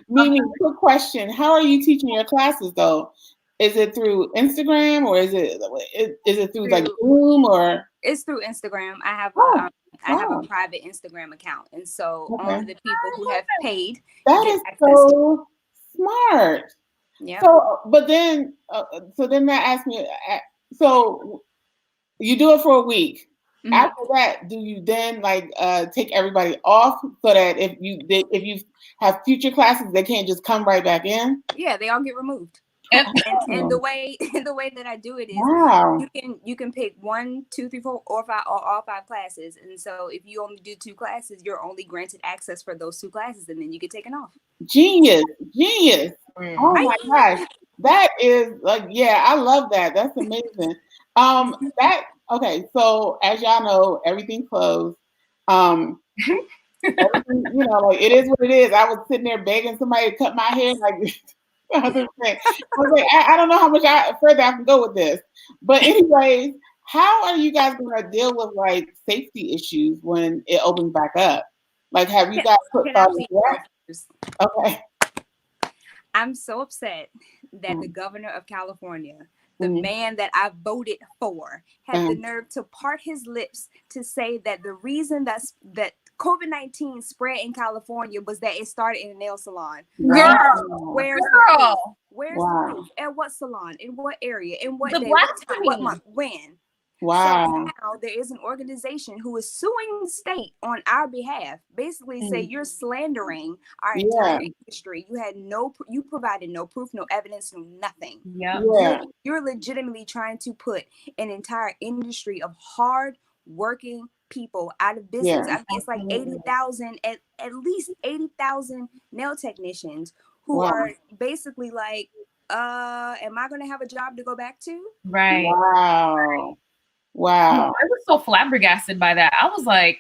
Mimi, quick question: how are you teaching your classes though? Is it through Instagram or is it through like Zoom or? It's through Instagram. I have a private Instagram account, and so only the people who have paid. That is so smart. Yeah. So, but then, that asks me. So, you do it for a week. After that, do you then take everybody off so that if you have future classes, they can't just come right back in? Yeah, they all get removed. And the way that I do it is you can pick 1, 2, 3, 4, or 5 or all 5 classes. And so if you only do 2 classes, you're only granted access for those 2 classes, and then you get taken off. Genius. Oh my gosh. That is I love that. That's amazing. Okay, so as y'all know, everything closed. Everything, it is what it is. I was sitting there begging somebody to cut my hair I was like, I don't know how much further I can go with this. But anyways, how are you guys going to deal with safety issues when it opens back up? Have you guys put thought into that? Okay. I'm so upset that the governor of California, the man that I voted for, had the nerve to part his lips to say that the reason that COVID-19 spread in California was that it started in a nail salon. Where's the proof? At what salon? In what area? In what day? What time? What month? When? Wow. So now there is an organization who is suing the state on our behalf, basically say you're slandering our entire industry. You provided no proof, no evidence, no nothing. You're legitimately trying to put an entire industry of hard working people out of business. I think it's like 80,000, at least 80,000 nail technicians who are basically like, am I going to have a job to go back to? Right. Wow. I was so flabbergasted by that. I was like,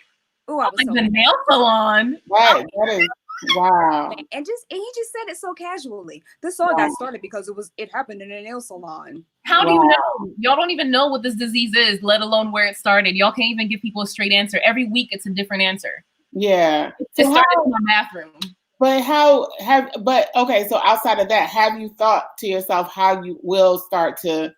oh, I was the nail salon. Right. That is wow. And he just said it so casually. This all got started because it happened in a nail salon. How do you know? Y'all don't even know what this disease is, let alone where it started. Y'all can't even give people a straight answer. Every week it's a different answer. Yeah. It started in my bathroom. But okay, so outside of that, have you thought to yourself how you will start to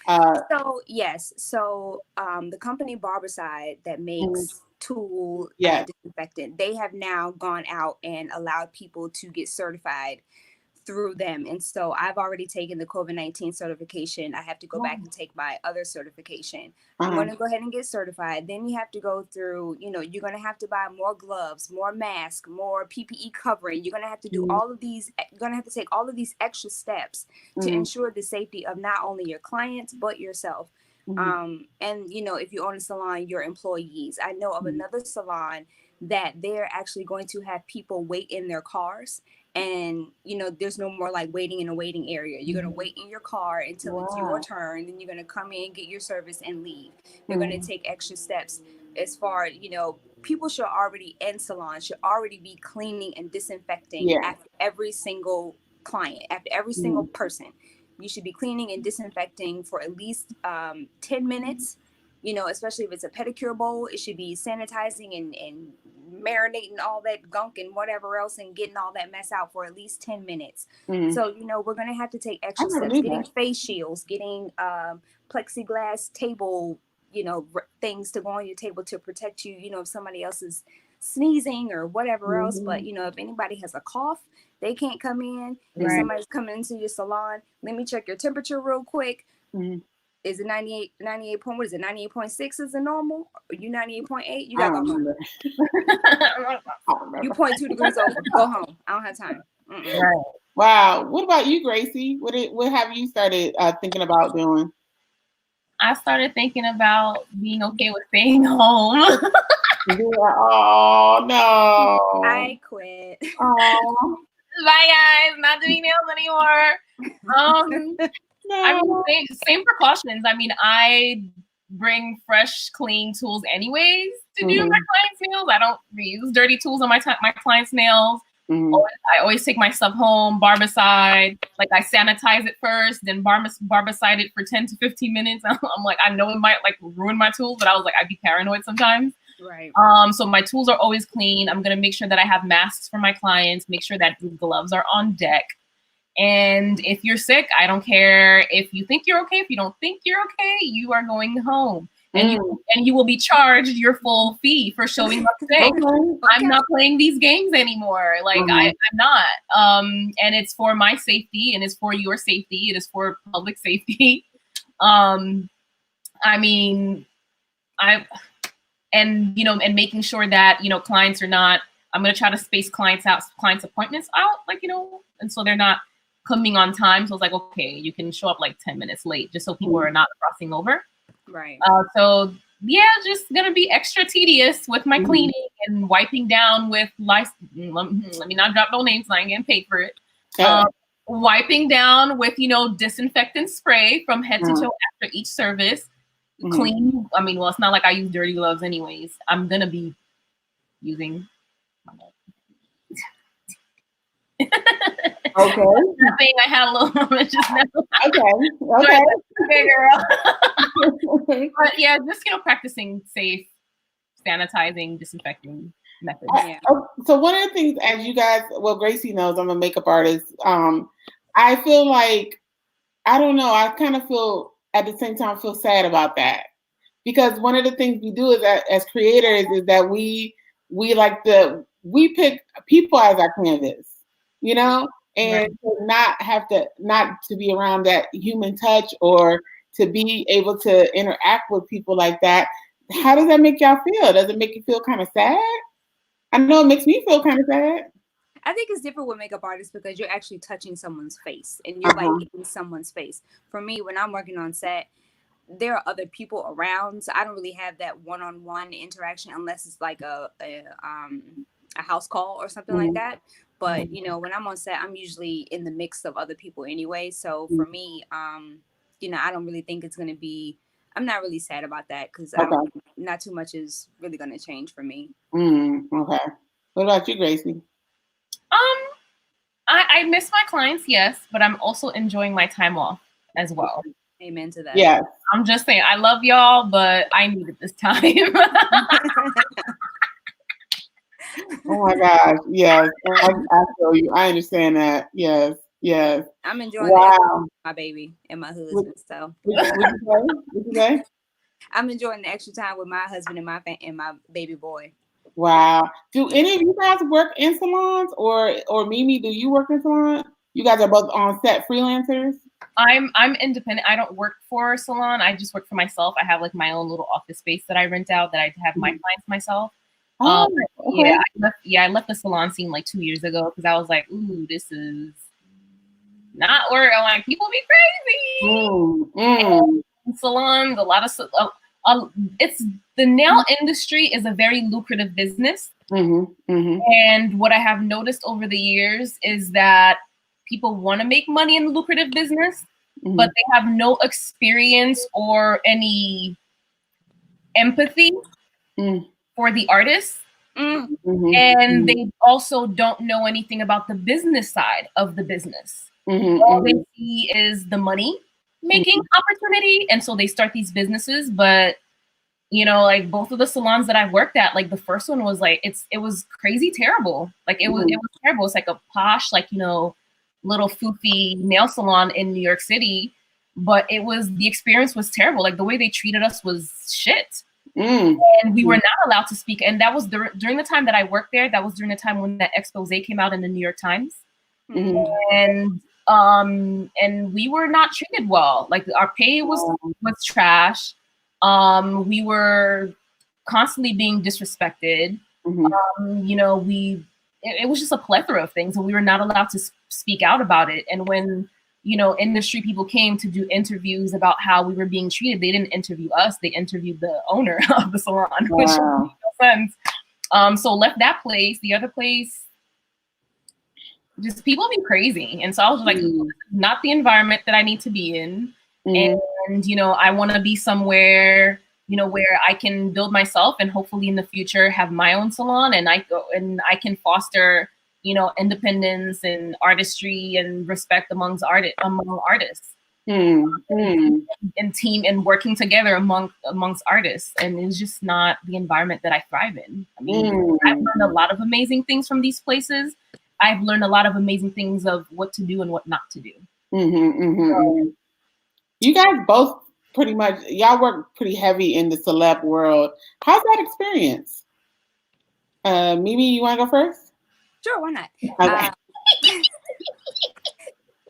So yes, so the company Barbicide that makes tool disinfectant, they have now gone out and allowed people to get certified through them. And so I've already taken the COVID-19 certification. I have to go back and take my other certification. I'm going to go ahead and get certified. Then you have to go through, you're going to have to buy more gloves, more masks, more PPE covering. You're going to have to do all of these. You're going to have to take all of these extra steps to ensure the safety of not only your clients, but yourself. And, if you own a salon, your employees. I know of another salon that they're actually going to have people wait in their cars. And, there's no more like waiting in a waiting area. You're going to wait in your car until it's your turn. Then you're going to come in, get your service and leave. They're going to take extra steps as far, people should already in salons should already be cleaning and disinfecting after every single client, after every single person. You should be cleaning and disinfecting for at least 10 minutes. Especially if it's a pedicure bowl, it should be sanitizing and marinating all that gunk and whatever else and getting all that mess out for at least 10 minutes. So, we're going to have to take extra steps, getting face shields, getting plexiglass table, things to go on your table to protect you, if somebody else is sneezing or whatever else. But, if anybody has a cough, they can't come in. If somebody's coming into your salon, let me check your temperature real quick. Is it 98 point, what is it, 98.6 is the normal? Are you 98.8? You gotta go home. You 0.2 degrees over. Go home. I don't have time. Right. Wow. What about you, Gracie? What have you started thinking about doing? I started thinking about being okay with staying home. Oh, no. I quit. Oh. Bye, guys. Not doing nails anymore. No. I mean, same precautions. I mean, I bring fresh, clean tools anyways to do my clients' nails. I don't reuse dirty tools on my clients' nails. I always take my stuff home, Barbicide. Like I sanitize it first, then Barbicide it for 10 to 15 minutes. I'm like, I know it might like ruin my tools, but I was like, I'd be paranoid sometimes. Right. So my tools are always clean. I'm gonna make sure that I have masks for my clients, make sure that the gloves are on deck. And if you're sick, I don't care if you think you're okay. If you don't think you're okay, you are going home. And you will be charged your full fee for showing up sick. I'm not playing these games anymore. Like I'm not. And it's for my safety and it's for your safety. It is for public safety. And making sure that, clients are not, I'm going to try to space clients appointments out, and so they're not coming on time. So it's like, okay, you can show up like 10 minutes late just so people are not crossing over. Right. So yeah, just gonna be extra tedious with my cleaning and wiping down with let me not drop no names, I ain't getting paid for it. Wiping down with, disinfectant spray from head to toe after each service. Clean. I mean, well, it's not like I use dirty gloves anyways. I'm gonna be using my Okay. I think I had a little moment just now. Okay, girl. But yeah, just practicing safe sanitizing, disinfecting methods. So one of the things, as you guys, Gracie knows, I'm a makeup artist. I feel like, I don't know, I kind of feel at the same time feel sad about that, because one of the things we do is that as creators is that we pick people as our canvas, and not to be around that human touch or to be able to interact with people like that. How does that make y'all feel? Does it make you feel kind of sad? I know it makes me feel kind of sad. I think it's different with makeup artists because you're actually touching someone's face and you're like in someone's face. For me, when I'm working on set, there are other people around, so I don't really have that one-on-one interaction unless it's like a house call or something like that. But when I'm on set, I'm usually in the mix of other people anyway. So for me, I don't really think it's going to be. I'm not really sad about that because not too much is really going to change for me. Okay. What about you, Gracie? I miss my clients, yes, but I'm also enjoying my time off as well. Amen to that. Yeah. I'm just saying, I love y'all, but I need it this time. Oh my gosh. Yes. I feel you. I understand that. Yes. Yes. I'm enjoying Wow. my baby and my husband. So What you say? I'm enjoying the extra time with my husband and my baby boy. Wow. Do any of you guys work in salons, or Mimi, do you work in salons? You guys are both on set freelancers? I'm independent. I don't work for a salon. I just work for myself. I have like my own little office space that I rent out that I have my clients myself. Oh, okay. I left the salon scene like 2 years ago because I was like, ooh, this is not where like people be crazy. Salons, a lot of it's the nail industry is a very lucrative business. And what I have noticed over the years is that people want to make money in the lucrative business, but they have no experience or any empathy for the artists. And they also don't know anything about the business side of the business. All they see is the money making opportunity. And so they start these businesses, but you know, like both of the salons that I've worked at, like the first one was like, it was crazy terrible. Like it was terrible. It's like a posh, like, you know, little foofy nail salon in New York City, but the experience was terrible. Like the way they treated us was shit. And we were not allowed to speak. And that was during the time that I worked there. That was during the time when that expose came out in the New York Times. And we were not treated well. Like our pay was trash. We were constantly being disrespected. You know, it was just a plethora of things, and we were not allowed to speak out about it. And when, you know, industry people came to do interviews about how we were being treated, they didn't interview us, they interviewed the owner of the salon, which made no sense. So left that place. The other place, just people be crazy. And so I was like, not the environment that I need to be in. And, you know, I want to be somewhere, you know, where I can build myself and hopefully in the future have my own salon, and I can foster, you know, independence and artistry and respect among artists. And team and working together amongst artists. And it's just not the environment that I thrive in. I mean, I've learned a lot of amazing things from these places. I've learned a lot of amazing things of what to do and what not to do. You guys both pretty much, y'all work pretty heavy in the celeb world. How's that experience? Mimi, you want to go first? Sure, why not? Okay.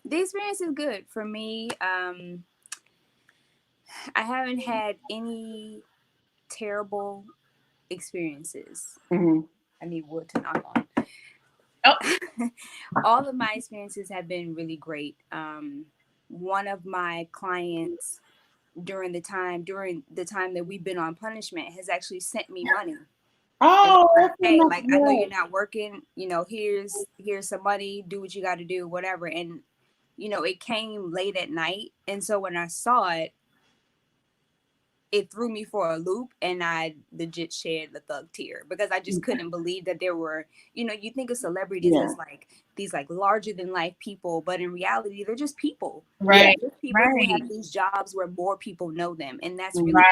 The experience is good for me. I haven't had any terrible experiences. I need wood to knock on. All of my experiences have been really great. One of my clients during the time that we've been on punishment has actually sent me money. Oh, hey, like I know you're not working, you know, here's some money, do what you got to do, whatever. And you know, it came late at night, and so when I saw it, it threw me for a loop, and I legit shed the thug tear because I just couldn't believe that there were, you know, you think of celebrities as like these like larger than life people, but in reality, they're just people. Right. Just people who have these jobs where more people know them. And that's really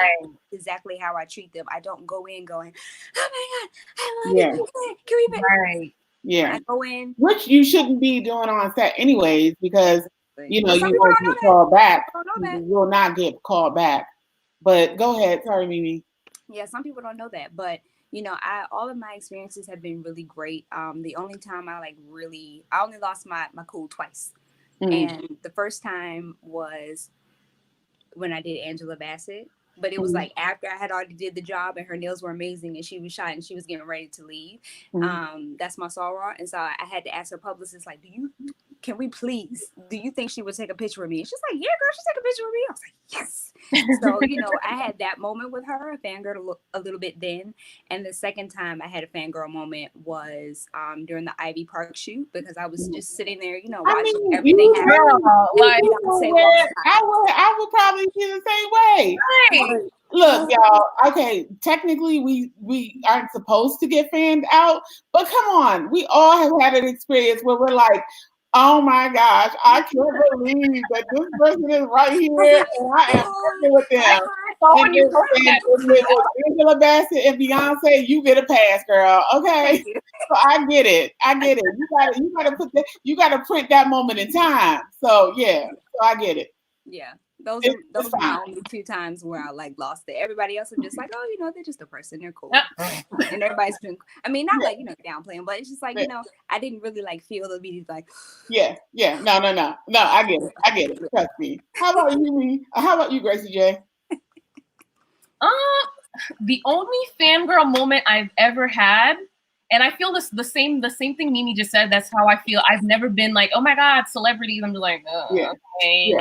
exactly how I treat them. I don't go in going, oh my God, I love you. Can we Right. Yeah. I go in. Which you shouldn't be doing on set anyways, because you know, you won't get called back. You will not get called back. But go ahead. Sorry, Mimi. Yeah, some people don't know that. But, you know, all of my experiences have been really great. The only time I only lost my cool twice. And the first time was when I did Angela Bassett. But it was like after I had already did the job and her nails were amazing and she was shot and she was getting ready to leave. That's my soror. And so I had to ask her publicist, like, do you think she would take a picture with me? And she's like, yeah, girl, she'll take a picture with me. I was like, yes. So, you know, I had that moment with her, a fangirl a little bit then. And the second time I had a fangirl moment was during the Ivy Park shoot, because I was just sitting there, you know, watching everything happen. I would probably be the same way. Right. Look, y'all, okay, technically we aren't supposed to get fanned out, but come on, we all have had an experience where we're like, oh my gosh, I can't believe that this person is right here and I am working with them. So when you with Angela Bassett and Beyonce, you get a pass, girl. Okay, so I get it. You gotta print that moment in time. So yeah, so I get it. Yeah, those are my only 2 times where I like lost it. Everybody else, I'm just like, oh, they're just a person, they're cool, and everybody's been. I mean, not like downplaying, but it's just like I didn't really like feel the media like. Yeah, no, I get it. Trust me. How about you, How about you, Gracie J? The only fangirl moment I've ever had, and I feel the same thing Mimi just said. That's how I feel. I've never been like, oh my God, celebrities. I'm just like, okay.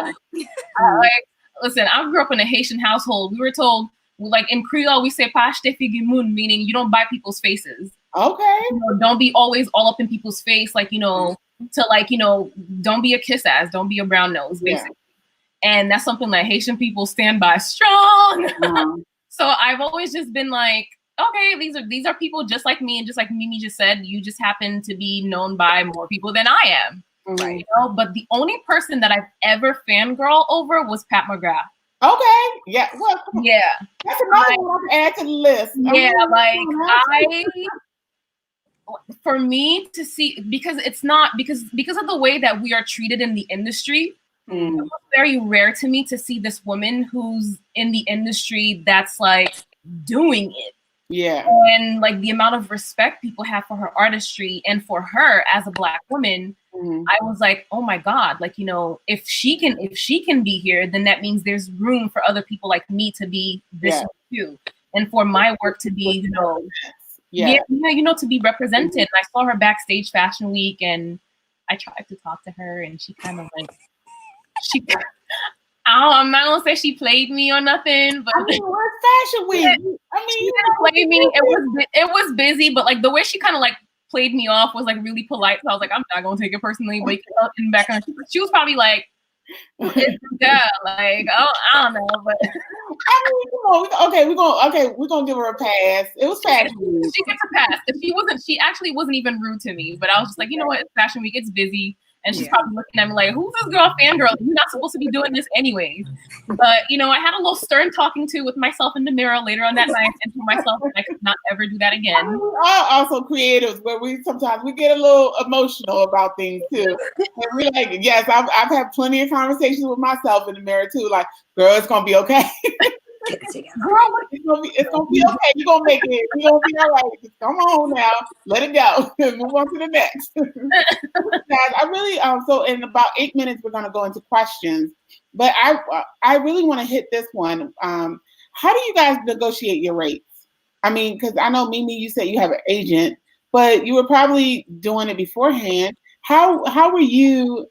Listen, I grew up in a Haitian household. We were told, like in Creole, we say "pa achete figi moun," meaning you don't buy people's faces. Okay. Don't be always all up in people's face, like don't be a kiss ass, don't be a brown nose, basically. And that's something that Haitian people stand by strong. So I've always just been like, okay, these are people just like me, and just like Mimi just said, you just happen to be known by more people than I am. Right. But the only person that I've ever fangirl over was Pat McGrath. Okay. Yeah. Well, yeah. That's another one to add to the list. Yeah, for me to see, because it's not because of the way that we are treated in the industry. It was very rare to me to see this woman who's in the industry that's like doing it. Yeah. And like the amount of respect people have for her artistry and for her as a Black woman, I was like, oh my God, like, if she can be here, then that means there's room for other people like me to be this too. And for my work to be, to be represented. And I saw her backstage Fashion Week, and I tried to talk to her, and she kind of like, I'm not gonna say she played me or nothing, but Fashion Week. She didn't play me. It was busy, but like the way she kind of like played me off was like really polite. So I was like, I'm not gonna take it personally. But in the background, she was probably like, yeah, like I don't know, but we're gonna give her a pass. It was Fashion Week. She gets a pass. If she actually wasn't even rude to me, but I was just like, you know what, it's Fashion Week, it's busy. And she's probably looking at me like, who's this girl fangirl? You're not supposed to be doing this anyways. But, I had a little stern talking to with myself in the mirror later on that night, and to myself, I could not ever do that again. We are also creatives where sometimes we get a little emotional about things too. And we're like, yes, I've had plenty of conversations with myself in the mirror too. Like, girl, it's going to be okay. Girl, it's gonna be okay. You're gonna make it. You're gonna be all right. Just come on now. Let it go. Move on to the next. Guys, I really so in about 8 minutes we're gonna go into questions. But I really want to hit this one. How do you guys negotiate your rates? I mean, because I know Mimi, you said you have an agent, but you were probably doing it beforehand. How were you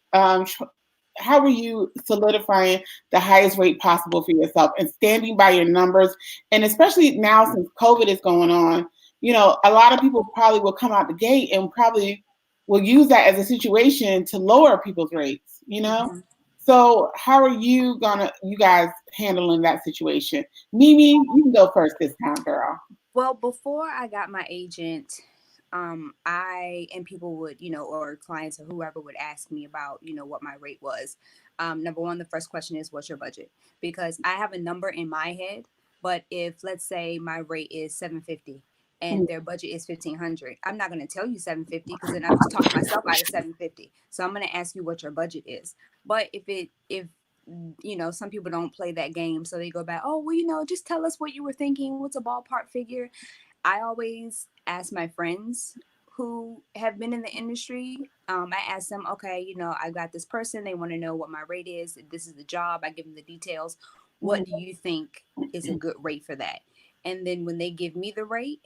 solidifying the highest rate possible for yourself and standing by your numbers? And especially now since COVID is going on, a lot of people probably will come out the gate and probably will use that as a situation to lower people's rates, So how are you guys handling that situation? Mimi, you can go first this time, girl. Well, before I got my agent, people would, or clients or whoever would ask me about, what my rate was. Number one, the first question is, what's your budget? Because I have a number in my head, but if let's say my rate is $750 and their budget is $1,500, I'm not going to tell you $750 because then I'm just talking myself out of $750. So I'm going to ask you what your budget is. But if some people don't play that game, so they go back, oh, well, just tell us what you were thinking. What's a ballpark figure? I always ask my friends who have been in the industry. I ask them, okay, I got this person. They want to know what my rate is. This is the job. I give them the details. What do you think is a good rate for that? And then when they give me the rate,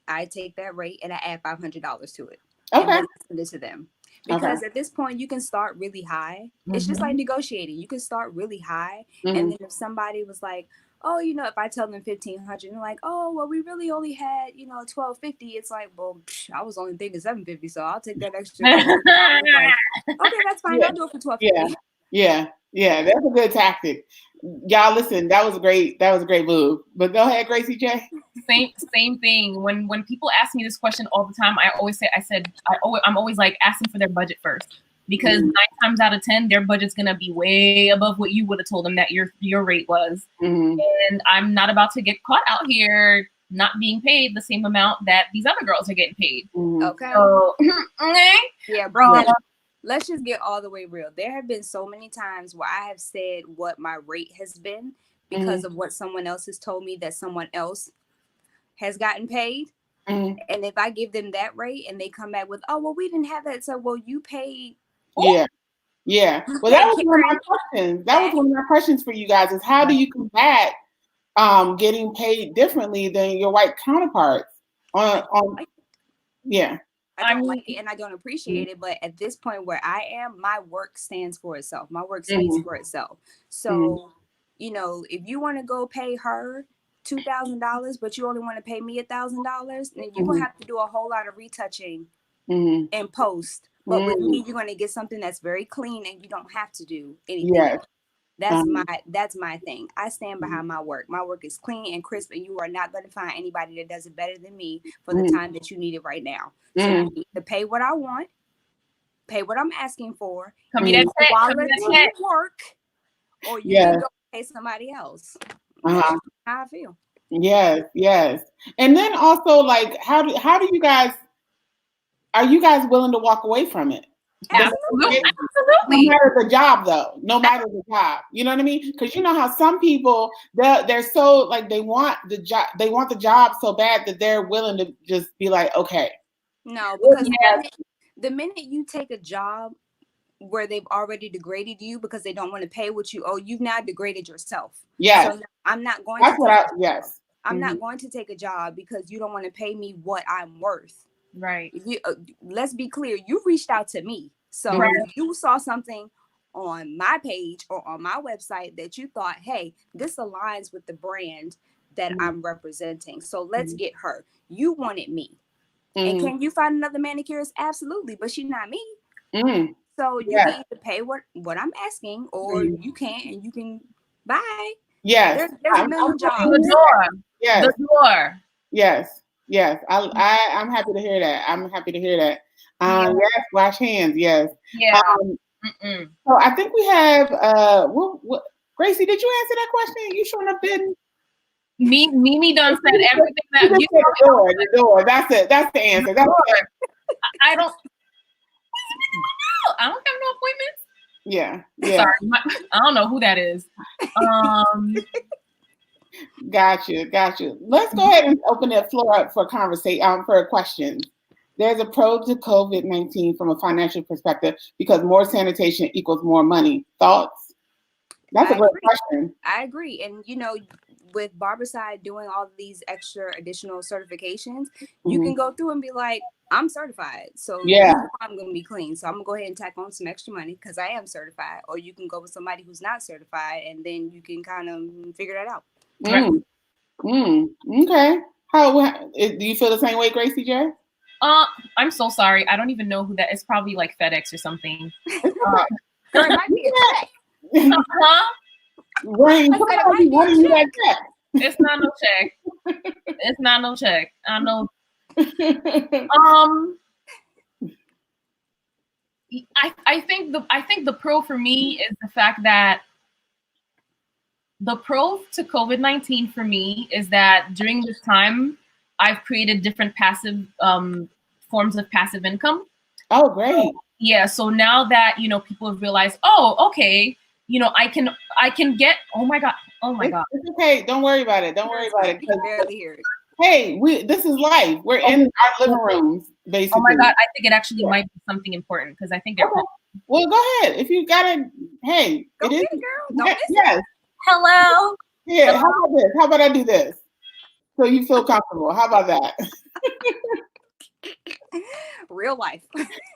I take that rate and I add $500 to it. Okay. And then I send it to them. Because at this point, you can start really high. It's just like negotiating. You can start really high. And then if somebody was like, oh, if I tell them $1,500, they're like, oh, well, we really only had, $1,250. It's like, well, I was only thinking $750, so I'll take that extra. Like, okay, that's fine. I'll do it for $1,250. Yeah, that's a good tactic. Y'all, listen, that was a great move. But go ahead, Gracie J. Same thing. When people ask me this question all the time, I'm always like asking for their budget first. because 9 times out of 10, their budget's gonna be way above what you would have told them that your rate was. And I'm not about to get caught out here not being paid the same amount that these other girls are getting paid. Okay. So, yeah, bro. Let's just get all the way real. There have been so many times where I have said what my rate has been because of what someone else has told me that someone else has gotten paid. And if I give them that rate and they come back with, oh, well, we didn't have that. So, well, you paid. Yeah. Yeah. Well, that was one of my questions. That was one of my questions for you guys is how do you combat getting paid differently than your white counterparts? Yeah. I don't like it and I don't appreciate it. But at this point where I am, my work stands for itself. My work speaks for itself. So, you know, if you want to go pay her $2,000, but you only want to pay me $1,000, then you're gonna have to do a whole lot of retouching in post. But with me, you're gonna get something that's very clean, and you don't have to do anything. Yes. That's my thing. I stand behind my work. My work is clean and crisp, and you are not going to find anybody that does it better than me for the time that you need it right now. So you need to pay what I want, pay what I'm asking for, quality work, or you can go pay somebody else. That's how I feel. Yes. And then also, like, how do you guys? Are you guys willing to walk away from it? Absolutely. No matter the job, though. No matter the job. You know what I mean? Because you know how some people they're so like they want the job. They want the job so bad that they're willing to just be like, okay. No, because the minute you take a job where they've already degraded you because they don't want to pay what you owe, you've now degraded yourself. Yes. So I'm not going. I'm not going to take a job because you don't want to pay me what I'm worth. Right. Let's be clear. You reached out to me. So you saw something on my page or on my website that you thought, hey, this aligns with the brand that I'm representing. So let's get her. You wanted me. And can you find another manicurist? Absolutely. But she's not me. So you can either pay what I'm asking or you can't and you can buy. Yes. There's a million jobs. Yes. The door. Yes. I'm happy to hear that. Yes, wash hands. Yes. Yeah. So I think we have Gracie, did you answer that question? You showing up in Mimi done said everything that you said the door. That's it. That's the answer. That's it. I don't have no appointments. Yeah. Sorry, I don't know who that is. Gotcha. Let's go ahead and open the floor up for conversation, for questions. There's a pro to COVID-19 from a financial perspective because more sanitation equals more money. Thoughts? That's a great question. I agree. And, you know, with Barbicide doing all of these extra additional certifications, you can go through and be like, I'm certified. So I'm going to be clean. So I'm going to go ahead and tack on some extra money because I am certified. Or you can go with somebody who's not certified and then you can kind of figure that out. Okay. How do you feel the same way, Gracie J? I'm so sorry. I don't even know who that is. Probably like FedEx or something. It might be a check. It's not no check. It's not no check. I know. I think the pro for me is the fact that the pro to COVID-19 for me is that during this time I've created different passive forms of passive income. Oh, great. Yeah. So now that, you know, people have realized, oh, okay, you know, I can get, oh my God. It's okay. Don't worry about it. Hey, this is life. We're in our living rooms, basically. Oh my God. I think it actually might be something important because I think they're Well, go ahead. If you got it, hey, go it is. Girl. Yes. Hello. Yeah. How about this? How about I do this? So you feel comfortable. How about that? Real life.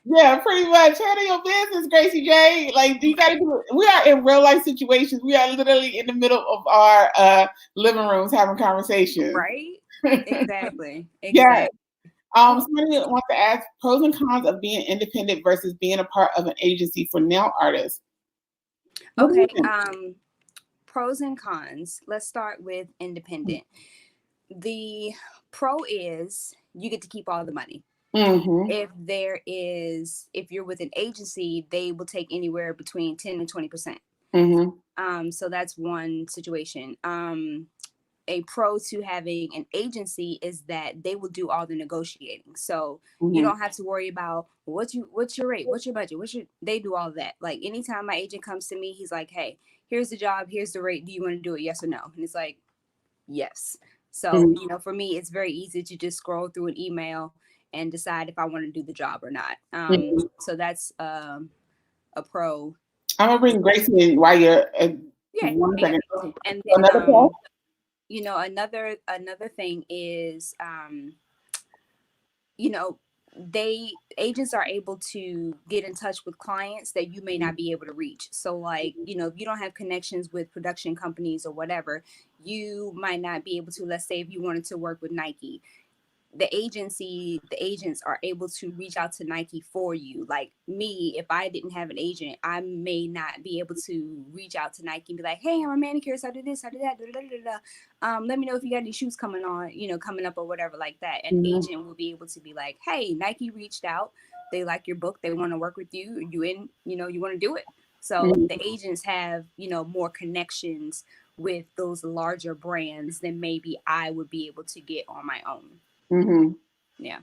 Yeah, pretty much. Handle your business, Gracie J. Like, you gotta do it. We are in real life situations. We are literally in the middle of our living rooms having conversations. Right? Exactly. Yeah. Somebody wants to ask pros and cons of being independent versus being a part of an agency for nail artists. Okay. Pros and cons. Let's start with independent. The pro is you get to keep all the money. If you're with an agency, they will take anywhere between 10 and 20%. So that's one situation. A pro to having an agency is that they will do all the negotiating. So you don't have to worry about what's your rate, what's your budget, they do all that. Like anytime my agent comes to me, he's like, hey, here's the job, here's the rate. Do you want to do it? Yes or no? And it's like, yes. So, for me, it's very easy to just scroll through an email and decide if I want to do the job or not. So that's a pro. I'm gonna bring Gracie in while you're. One second. And then, another thing is, agents are able to get in touch with clients that you may not be able to reach. So like, if you don't have connections with production companies or whatever, you might not be able to, let's say if you wanted to work with Nike, the agents are able to reach out to Nike for you. Like me, if I didn't have an agent, I may not be able to reach out to Nike and be like, hey, I'm a manicurist, I did this, I did that, let me know if you got any shoes coming up or whatever like that. An agent will be able to be like, hey, Nike reached out, they like your book, they want to work with you, you want to do it. So the agents have, more connections with those larger brands than maybe I would be able to get on my own. Yeah.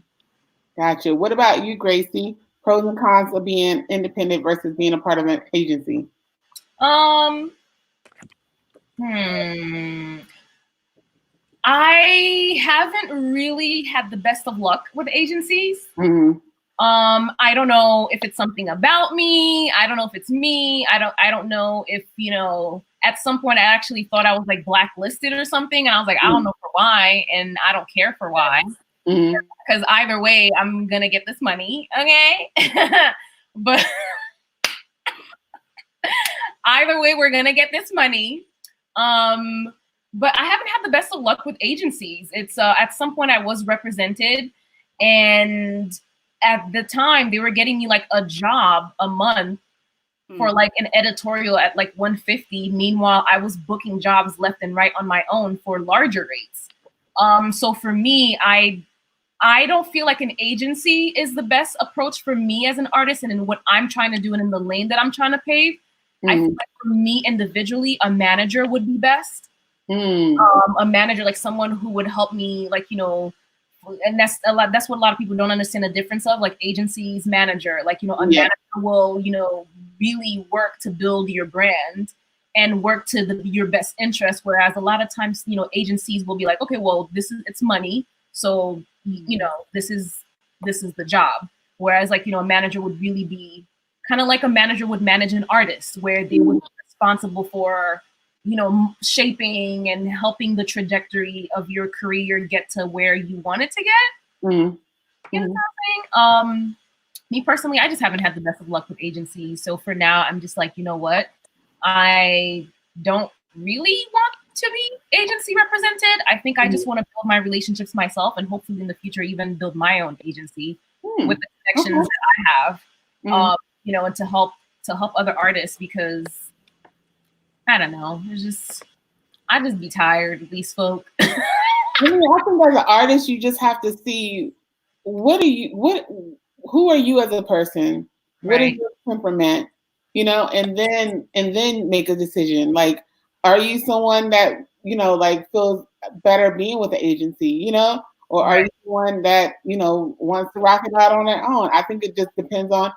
Gotcha. What about you, Gracie? Pros and cons of being independent versus being a part of an agency? I haven't really had the best of luck with agencies. I don't know if it's something about me. I don't know if it's me. I don't know if, at some point I actually thought I was like blacklisted or something. And I was like, I don't know for why. And I don't care for why. Because either way, I'm going to get this money. Okay. But either way, we're going to get this money. But I haven't had the best of luck with agencies. It's at some point I was represented, and at the time they were getting me like a job a month for like an editorial at like $150. Meanwhile, I was booking jobs left and right on my own for larger rates. So for me, I don't feel like an agency is the best approach for me as an artist and in what I'm trying to do and in the lane that I'm trying to pave. I feel like for me individually, a manager would be best. A manager, like someone who would help me, like, and that's what a lot of people don't understand the difference of, like agencies, manager, like, a manager will, really work to build your brand and work to your best interest. Whereas a lot of times, agencies will be like, okay, well, it's money. So, this is the job. Whereas like, a manager would really be kind of like a manager would manage an artist, where they would be responsible for, shaping and helping the trajectory of your career get to where you want it to get. You know what I'm saying? Me personally, I just haven't had the best of luck with agencies. So for now, I'm just like, you know what? I don't really want to be agency represented. I think I just want to build my relationships myself, and hopefully in the future even build my own agency with the connections that I have, and to help other artists, because I don't know, I just be tired of these folk. I think as an artist, you just have to see who are you as a person? What is your temperament? And then make a decision. Like, are you someone that, like feels better being with the agency, or are you someone that, wants to rock it out on their own? I think it just depends on,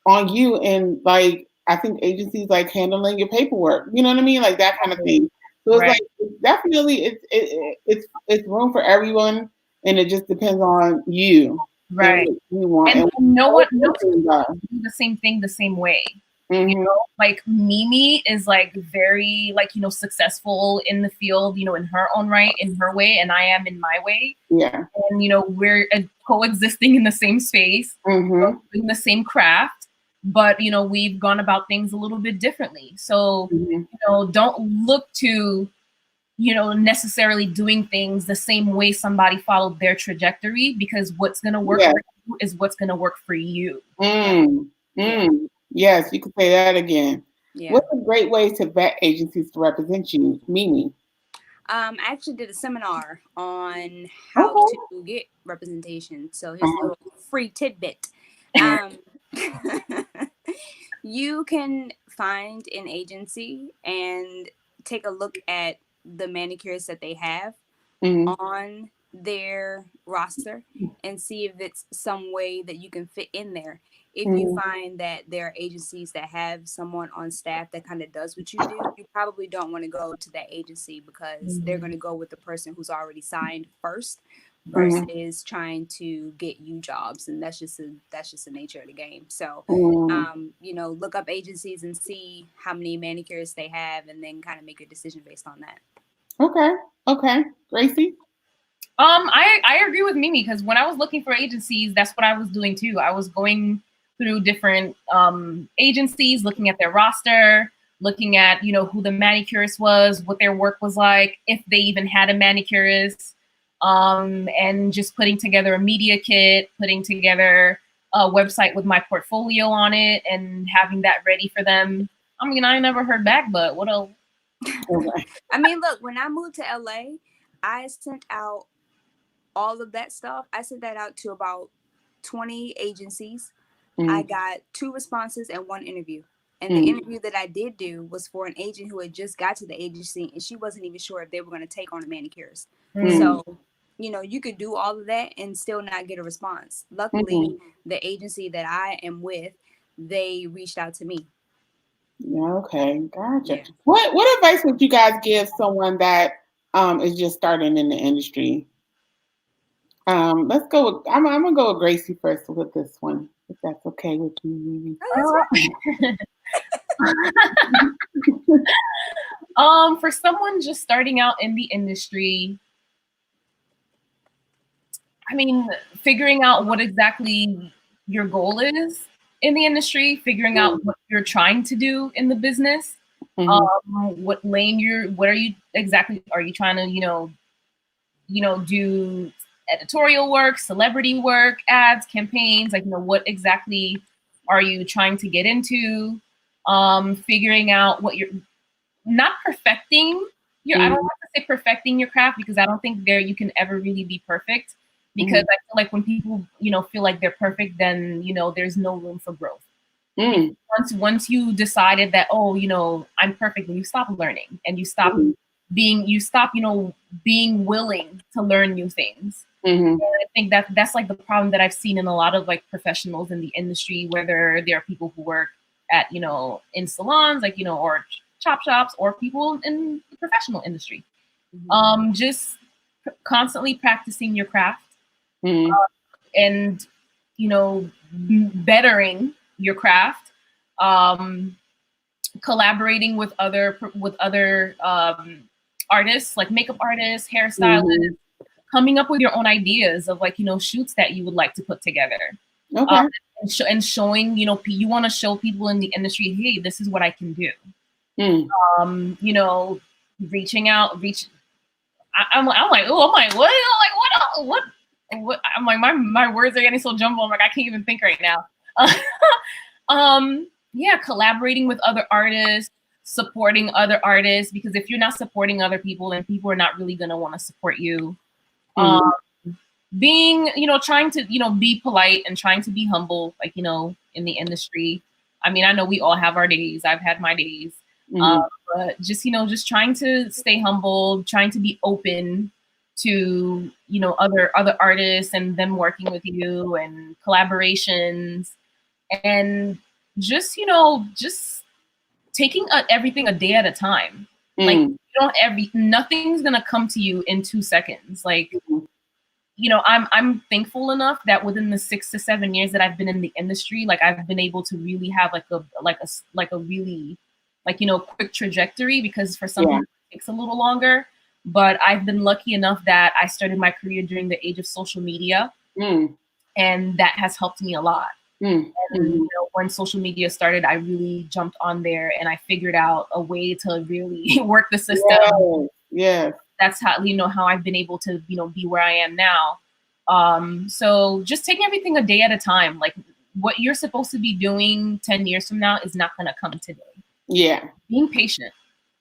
on you. And like, I think agencies like handling your paperwork, you know what I mean? Like that kind of thing. So it's like, definitely it's room for everyone, and it just depends on you. Right. You want. And no one do the same thing the same way. Like Mimi is like very like, successful in the field, in her own right, in her way, and I am in my way. Yeah. And we're coexisting in the same space, doing the same craft, but we've gone about things a little bit differently. So don't look to necessarily doing things the same way somebody followed their trajectory, because what's going to work for you is what's going to work for you. Yes, you can say that again. What's a great way to vet agencies to represent you, Mimi? I actually did a seminar on how to get representation. So here's a little free tidbit. You can find an agency and take a look at the manicurists that they have on their roster and see if it's some way that you can fit in there. If you find that there are agencies that have someone on staff that kind of does what you do, you probably don't want to go to that agency because they're going to go with the person who's already signed first versus trying to get you jobs. And that's just the nature of the game. So, you know, look up agencies and see how many manicurists they have and then kind of make a decision based on that. Okay. Gracie? I agree with Mimi because when I was looking for agencies, that's what I was doing too. I was going through different agencies, looking at their roster, looking at, you know, who the manicurist was, what their work was like, if they even had a manicurist, and just putting together a media kit, putting together a website with my portfolio on it and having that ready for them. I mean, I never heard back, but what else? I mean, look, when I moved to LA, I sent out all of that stuff. I sent that out to about 20 agencies. I got 2 responses and 1 interview. And the interview that I did do was for an agent who had just got to the agency and she wasn't even sure if they were going to take on a manicurist. So, you know, you could do all of that and still not get a response. Luckily, the agency that I am with, they reached out to me. Yeah, okay, gotcha. Yeah. What advice would you guys give someone that is just starting in the industry? Let's go with, I'm gonna go with Gracie first with this one, if that's okay with you. For someone just starting out in the industry, I mean, figuring out what exactly your goal is in the industry, figuring out what you're trying to do in the business, what lane what are you exactly, are you trying to, you know, do editorial work, celebrity work, ads, campaigns, like, you know, what exactly are you trying to get into? Figuring out what you're not perfecting your, I don't want to say perfecting your craft because I don't think you can ever really be perfect because I feel like when people, you know, feel like they're perfect, then, you know, there's no room for growth. Once you decided that, oh, you know, I'm perfect, and you stop learning and you stop you know, being willing to learn new things. And I think that's like the problem that I've seen in a lot of like professionals in the industry, whether there are people who work at, you know, in salons, like, you know, or chop shops, or people in the professional industry. Just constantly practicing your craft and, you know, bettering your craft, collaborating with other artists, like makeup artists, hairstylists, coming up with your own ideas of like, you know, shoots that you would like to put together. And showing, you know, you want to show people in the industry, hey, this is what I can do. You know, reaching out, I'm like, what? I'm like, my words are getting so jumbled. I'm like, I can't even think right now. Yeah, collaborating with other artists, supporting other artists, because if you're not supporting other people, then people are not really going to want to support you. Being, you know, trying to, you know, be polite and trying to be humble, like, you know, in the industry. I mean, I know we all have our days. I've had my days. But just, you know, just trying to stay humble, trying to be open to, you know, other artists and them working with you and collaborations, and just, you know, just taking everything a day at a time. Like, nothing's gonna come to you in 2 seconds. Like, you know, I'm thankful enough that within the 6 to 7 years that I've been in the industry, like I've been able to really have like a really, like, you know, quick trajectory, because for some people it takes a little longer. But I've been lucky enough that I started my career during the age of social media, and that has helped me a lot. And you know, when social media started, I really jumped on there and I figured out a way to really work the system. That's how, you know, how I've been able to, you know, be where I am now. So just taking everything a day at a time. Like, what you're supposed to be doing 10 years from now is not going to come today. Being patient.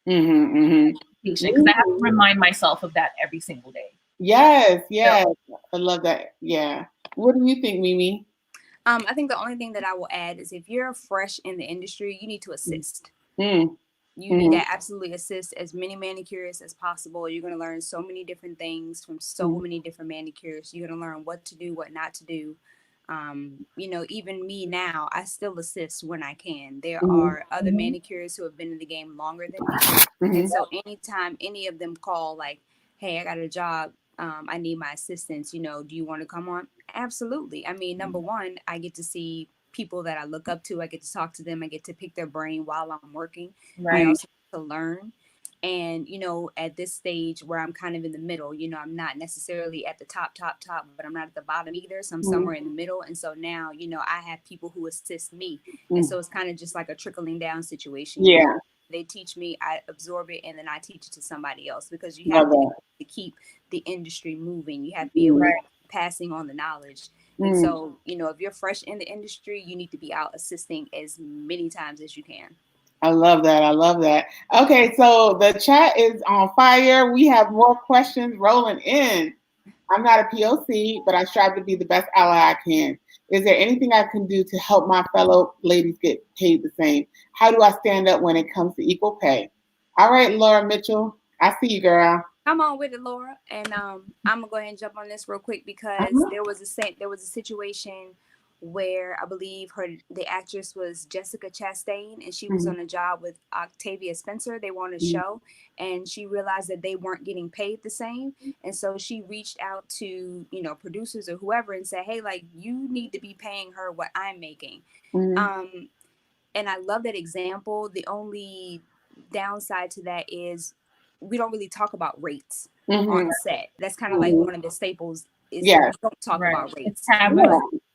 Being patient because I have to remind myself of that every single day. Yes, yes. I love that. Yeah. What do you think, Mimi? I think the only thing that I will add is if you're fresh in the industry, you need to assist. You need to absolutely assist as many manicurists as possible. You're going to learn so many different things from so many different manicurists. You're going to learn what to do, what not to do. You know, even me now, I still assist when I can. There are other manicurists who have been in the game longer than me. And so anytime any of them call like, hey, I got a job, I need my assistance, you know, do you want to come on? Absolutely. I mean, number one, I get to see people that I look up to. I get to talk to them. I get to pick their brain while I'm working. Right. I also get to learn. And, you know, at this stage where I'm kind of in the middle, you know, I'm not necessarily at the top, but I'm not at the bottom either. So I'm somewhere in the middle. And so now, you know, I have people who assist me. And so it's kind of just like a trickling down situation. Yeah. You know, they teach me, I absorb it, and then I teach it to somebody else because you have to keep the industry moving. You have to be able to passing on the knowledge. And so, you know, if you're fresh in the industry, you need to be out assisting as many times as you can. I love that. I love that. Okay, so the chat is on fire. We have more questions rolling in. I'm not a POC, but I strive to be the best ally I can. Is there anything I can do to help my fellow ladies get paid the same? How do I stand up when it comes to equal pay? All right, Laura Mitchell, I see you, girl. Come on with it, Laura. And I'm gonna go ahead and jump on this real quick because there was a situation where I believe the actress was Jessica Chastain, and she was on a job with Octavia Spencer. They were on a show, and she realized that they weren't getting paid the same. And so she reached out to, you know, producers or whoever and said, hey, like, you need to be paying her what I'm making. And I love that example. The only downside to that is we don't really talk about rates on set. That's kind of like one of the staples is we don't talk about rates.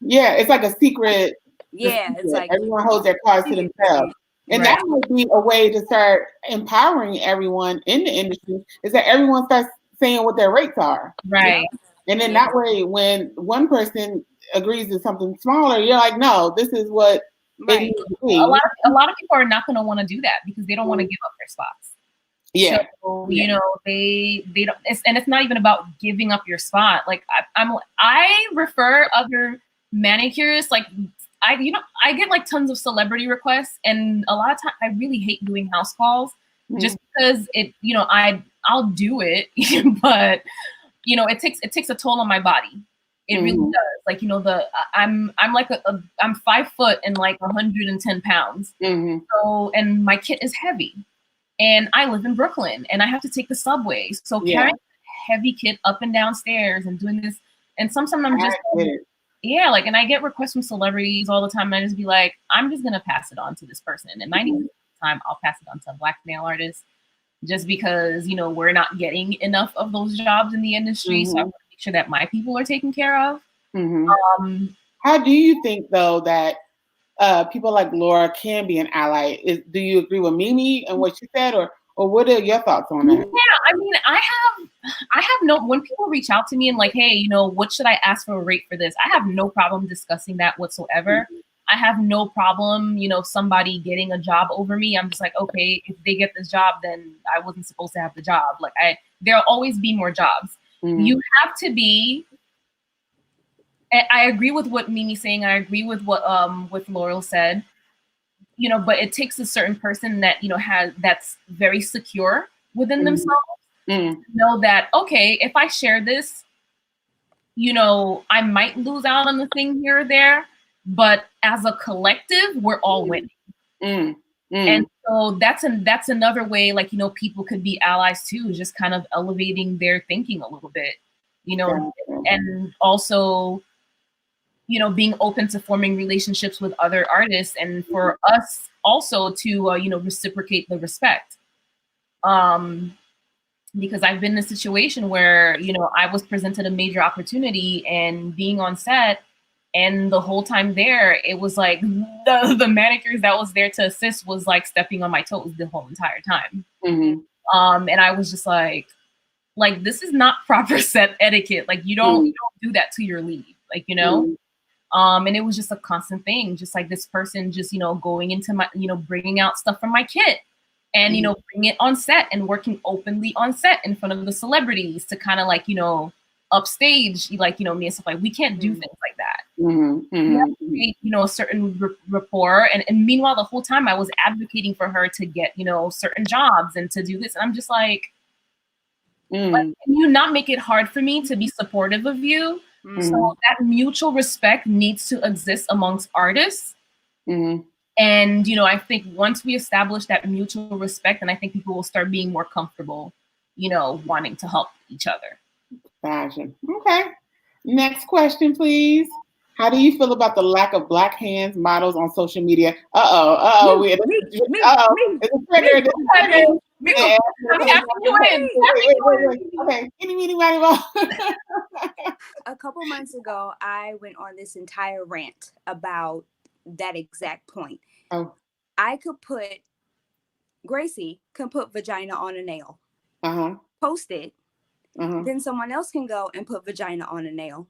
Yeah, it's like a secret. It's like everyone holds their cards to themselves. And that might be a way to start empowering everyone in the industry, is that everyone starts saying what their rates are. Right. And then that way, when one person agrees to something smaller, you're like, no, this is what it needs to be. A lot of people are not going to want to do that because they don't want to give up their spots. Yeah. So, you know, they don't, and it's not even about giving up your spot. Like I refer other manicurists, like I get like tons of celebrity requests, and a lot of times I really hate doing house calls just because I'll do it, but you know, it takes a toll on my body. It really does. Like, you know, I'm like I'm 5 foot and like 110 pounds. So, and my kit is heavy. And I live in Brooklyn and I have to take the subway. So carrying heavy kit up and down stairs and doing this. And sometimes I'm just, and I get requests from celebrities all the time. And I just be like, I'm just going to pass it on to this person. And 90% of the time I'll pass it on to a Black male artist just because, you know, we're not getting enough of those jobs in the industry. So I want to make sure that my people are taken care of. How do you think though that people like Laura can be an ally? Do you agree with Mimi and what she said, or what are your thoughts on that? Yeah, I mean, I have when people reach out to me and like, hey, you know, what should I ask for a rate for this? I have no problem discussing that whatsoever. I have no problem, you know, somebody getting a job over me. I'm just like, okay, if they get this job, then I wasn't supposed to have the job. Like there'll always be more jobs. You have to be. I agree with what Mimi's saying. I agree with what with Laurel said. You know, but it takes a certain person that, you know, that's very secure within themselves to know that, okay, if I share this, you know, I might lose out on the thing here or there, but as a collective, we're all winning. And so that's another way, like, you know, people could be allies too, just kind of elevating their thinking a little bit, you know, and also, you know, being open to forming relationships with other artists, and for us also to, you know, reciprocate the respect. Because I've been in a situation where, you know, I was presented a major opportunity and being on set, and the whole time there, it was like the manicures that was there to assist was like stepping on my toes the whole entire time. And I was just like, this is not proper set etiquette. Like you don't do that to your lead, like, you know? And it was just a constant thing, just like this person just, you know, going into my, you know, bringing out stuff from my kit and, you know, bring it on set and working openly on set in front of the celebrities to kind of like, you know, upstage, like, you know, me and stuff like, we can't do things like that. We have to create, you know, a certain rapport. And meanwhile, the whole time I was advocating for her to get, you know, certain jobs and to do this. And I'm just like, can you not make it hard for me to be supportive of you? So that mutual respect needs to exist amongst artists. And, you know, I think once we establish that mutual respect, then I think people will start being more comfortable, you know, wanting to help each other. Gotcha. Okay. Next question, please. How do you feel about the lack of Black hands models on social media? Wait, a couple months ago, I went on this entire rant about that exact point. I could put, Gracie can put vagina on a nail, post it, then someone else can go and put vagina on a nail,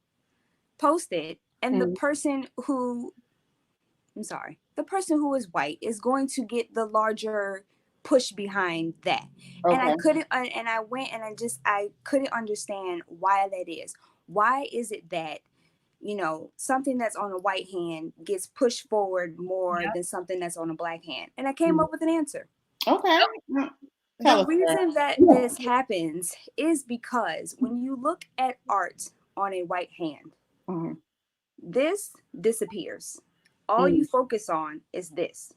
post it, and the person who, the person who is white is going to get the larger push behind that. And I couldn't, and I went and I couldn't understand why that is. Why is it that, you know, something that's on a white hand gets pushed forward more than something that's on a Black hand? And I came up with an answer. The reason that this happens is because when you look at art on a white hand, this disappears. All you focus on is this.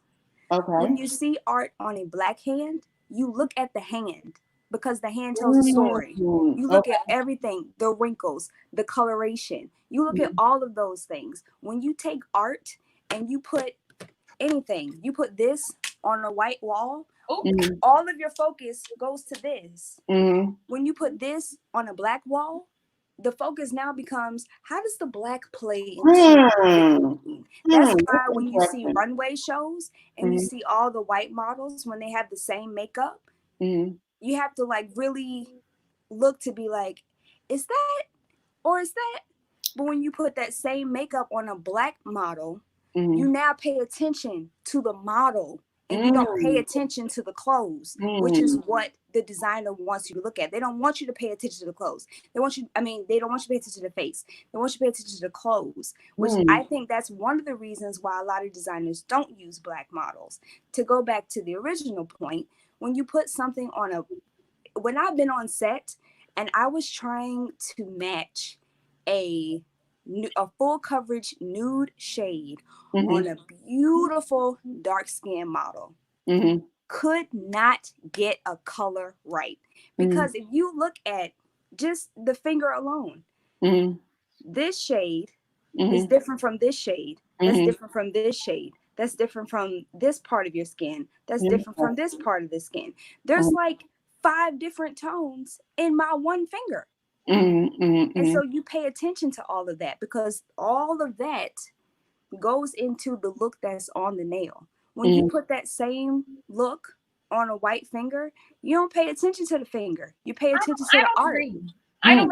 When you see art on a Black hand, you look at the hand because the hand tells a story. You look at everything, the wrinkles, the coloration. You look at all of those things. When you take art and you put anything, you put this on a white wall, all of your focus goes to this. When you put this on a Black wall, the focus now becomes, how does the Black play into That's why when you see runway shows and you see all the white models, when they have the same makeup, you have to like really look to be like, is that or is that? But when you put that same makeup on a Black model, you now pay attention to the model and you don't pay attention to the clothes, which is what the designer wants you to look at. They don't want you to pay attention to the clothes. They want you, they don't want you to pay attention to the face. They want you to pay attention to the clothes, which I think that's one of the reasons why a lot of designers don't use Black models. To go back to the original point, when you put something on when I've been on set and I was trying to match a full coverage nude shade on a beautiful dark skin model, could not get a color right. Because if you look at just the finger alone, this shade is different from this shade. That's different from this shade. That's different from this part of your skin. That's different from this part of the skin. There's like 5 different tones in my one finger. And so you pay attention to all of that because all of that goes into the look that's on the nail. When you put that same look on a white finger, you don't pay attention to the finger. You pay attention to the art. I don't.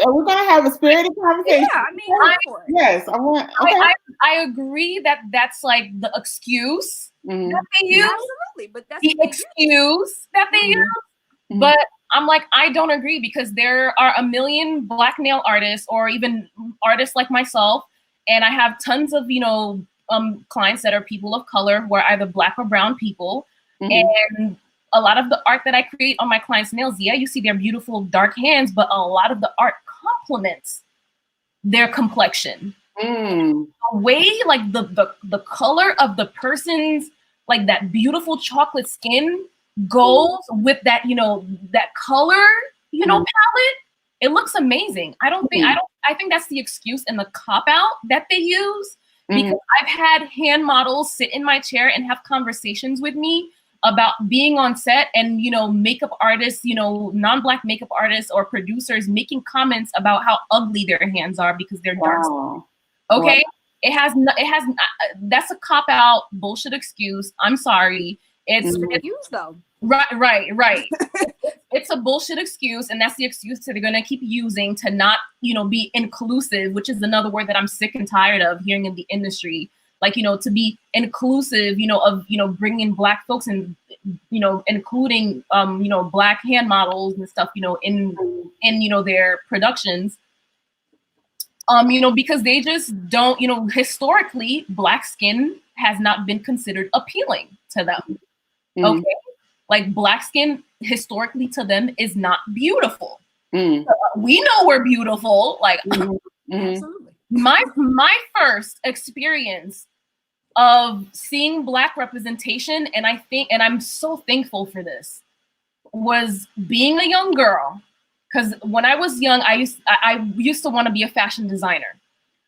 We're gonna have a spirited conversation. Yeah, I agree that that's like the excuse that they use. Absolutely, but that's the excuse that they use. But I'm like, I don't agree because there are a million Black nail artists or even artists like myself, and I have tons of clients that are people of color who are either Black or brown people, and a lot of the art that I create on my clients' nails, you see their beautiful dark hands, but a lot of the art complements their complexion. The way, like the color of the person's, like that beautiful chocolate skin goes with that, that color, palette. It looks amazing. I think that's the excuse and the cop out that they use, because I've had hand models sit in my chair and have conversations with me about being on set and, makeup artists, non-Black makeup artists or producers making comments about how ugly their hands are because they're dark. Okay. Wow. That's a cop out bullshit excuse. I'm sorry. It's excuse though. Right. It's a bullshit excuse. And that's the excuse that they're going to keep using to not, be inclusive, which is another word that I'm sick and tired of hearing in the industry. Like, to be inclusive, of, bringing Black folks and including Black hand models and stuff, in their productions. Because they just don't, historically, Black skin has not been considered appealing to them. Okay. Like Black skin historically to them is not beautiful. We know we're beautiful. Like Absolutely. My first experience of seeing Black representation, and I'm so thankful for this, was being a young girl. Because when I was young, I used to want to be a fashion designer.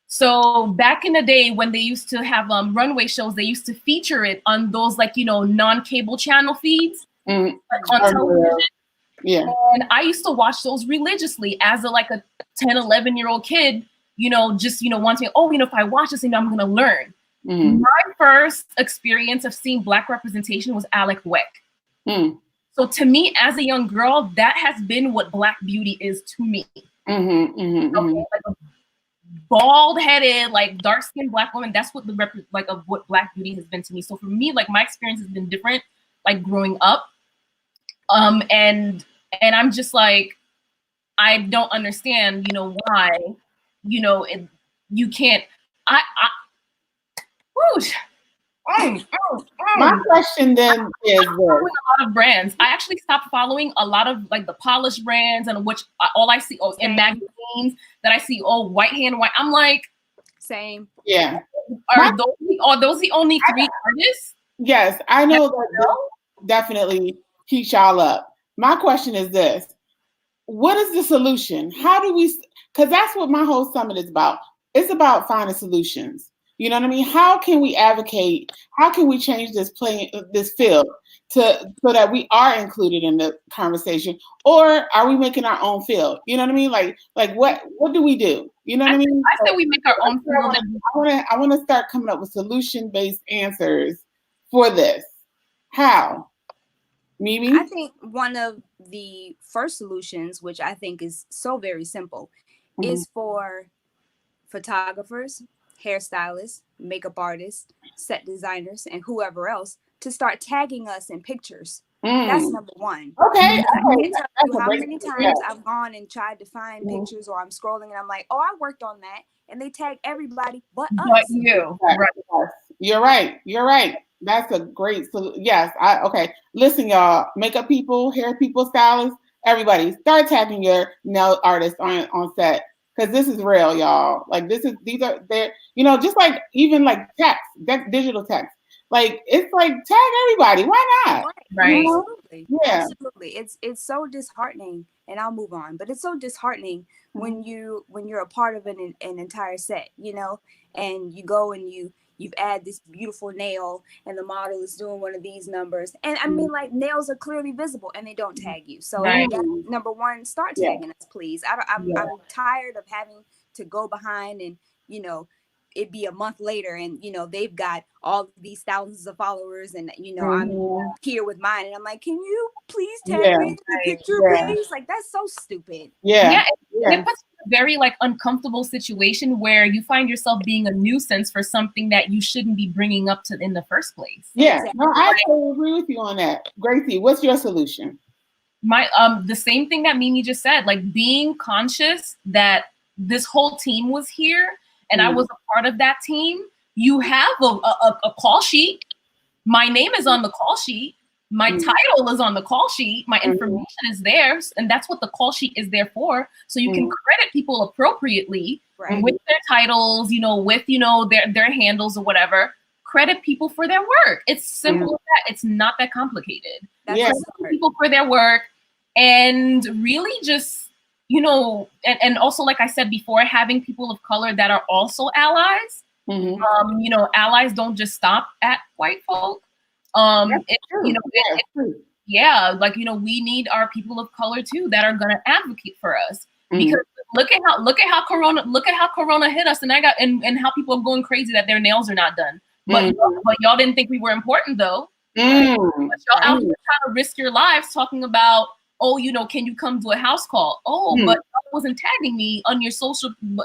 So back in the day when they used to have runway shows, they used to feature it on those non-cable channel feeds on television. Yeah. And I used to watch those religiously as a 10, 11-year-old kid, just wanting, if I watch this, I'm going to learn. My first experience of seeing Black representation was Alec Weck. So to me, as a young girl, that has been what Black beauty is to me. Okay, like a bald-headed, dark-skinned Black woman. That's what of what Black beauty has been to me. So for me, my experience has been different, growing up. And I'm just I don't understand, why, you can't. Whoosh. My question then is a lot of brands. I actually stopped following a lot of the polished brands, and which all I see in magazines that I see white hand white. I'm like, same. Yeah. Are those the only three artists? Yes, I know that definitely keeps y'all up. My question is this: what is the solution? How do we? Because that's what my whole summit is about. It's about finding solutions. You know what I mean? How can we advocate? How can we change this field so that we are included in the conversation, or are we making our own field? You know what I mean? Like what do we do? You know what I mean? I say we make our own field. I want to start coming up with solution-based answers for this. How? Mimi? I think one of the first solutions, which I think is so very simple, is for photographers, hairstylists, makeup artists, set designers, and whoever else to start tagging us in pictures. That's number one. Okay. I can't tell you how many times I've gone and tried to find pictures, or I'm scrolling and I'm like, oh, I worked on that. And they tag everybody but us. But you. Right. You're right. That's a great solution. Yes. Okay. Listen, y'all, makeup people, hair people, stylists, everybody, start tagging your nail artists on set. Because this is real, y'all. These are just even text, digital text. It's tag everybody. Why not? Right. Absolutely. Yeah. Absolutely. It's so disheartening, and I'll move on. But it's so disheartening when you're a part of an entire set, and you go and you've add this beautiful nail, and the model is doing one of these numbers. And I mean, nails are clearly visible and they don't tag you. So number one, start tagging us, please. I'm tired of having to go behind and, it be a month later and, they've got all these thousands of followers and, I'm here with mine. And I'm like, can you please tag me in the picture, please? That's so stupid. It puts a very uncomfortable situation where you find yourself being a nuisance for something that you shouldn't be bringing up in the first place. Yeah, exactly. No, I totally agree with you on that. Gracie, what's your solution? My the same thing that Mimi just said, being conscious that this whole team was here and I was a part of that team. You have a call sheet. My name is on the call sheet. My title is on the call sheet. My information is there. And that's what the call sheet is there for. So you can credit people appropriately with their titles, with, their handles or whatever. Credit people for their work. It's simple as that. It's not that complicated. Credit people for their work and really just, and also, like I said before, having people of color that are also allies. Allies don't just stop at white folk. We need our people of color too that are going to advocate for us. Because look at how Corona hit us, and and how people are going crazy that their nails are not done. But y'all didn't think we were important though. But y'all out here trying to risk your lives talking about, can you come do a house call? But y'all wasn't tagging me on your social. And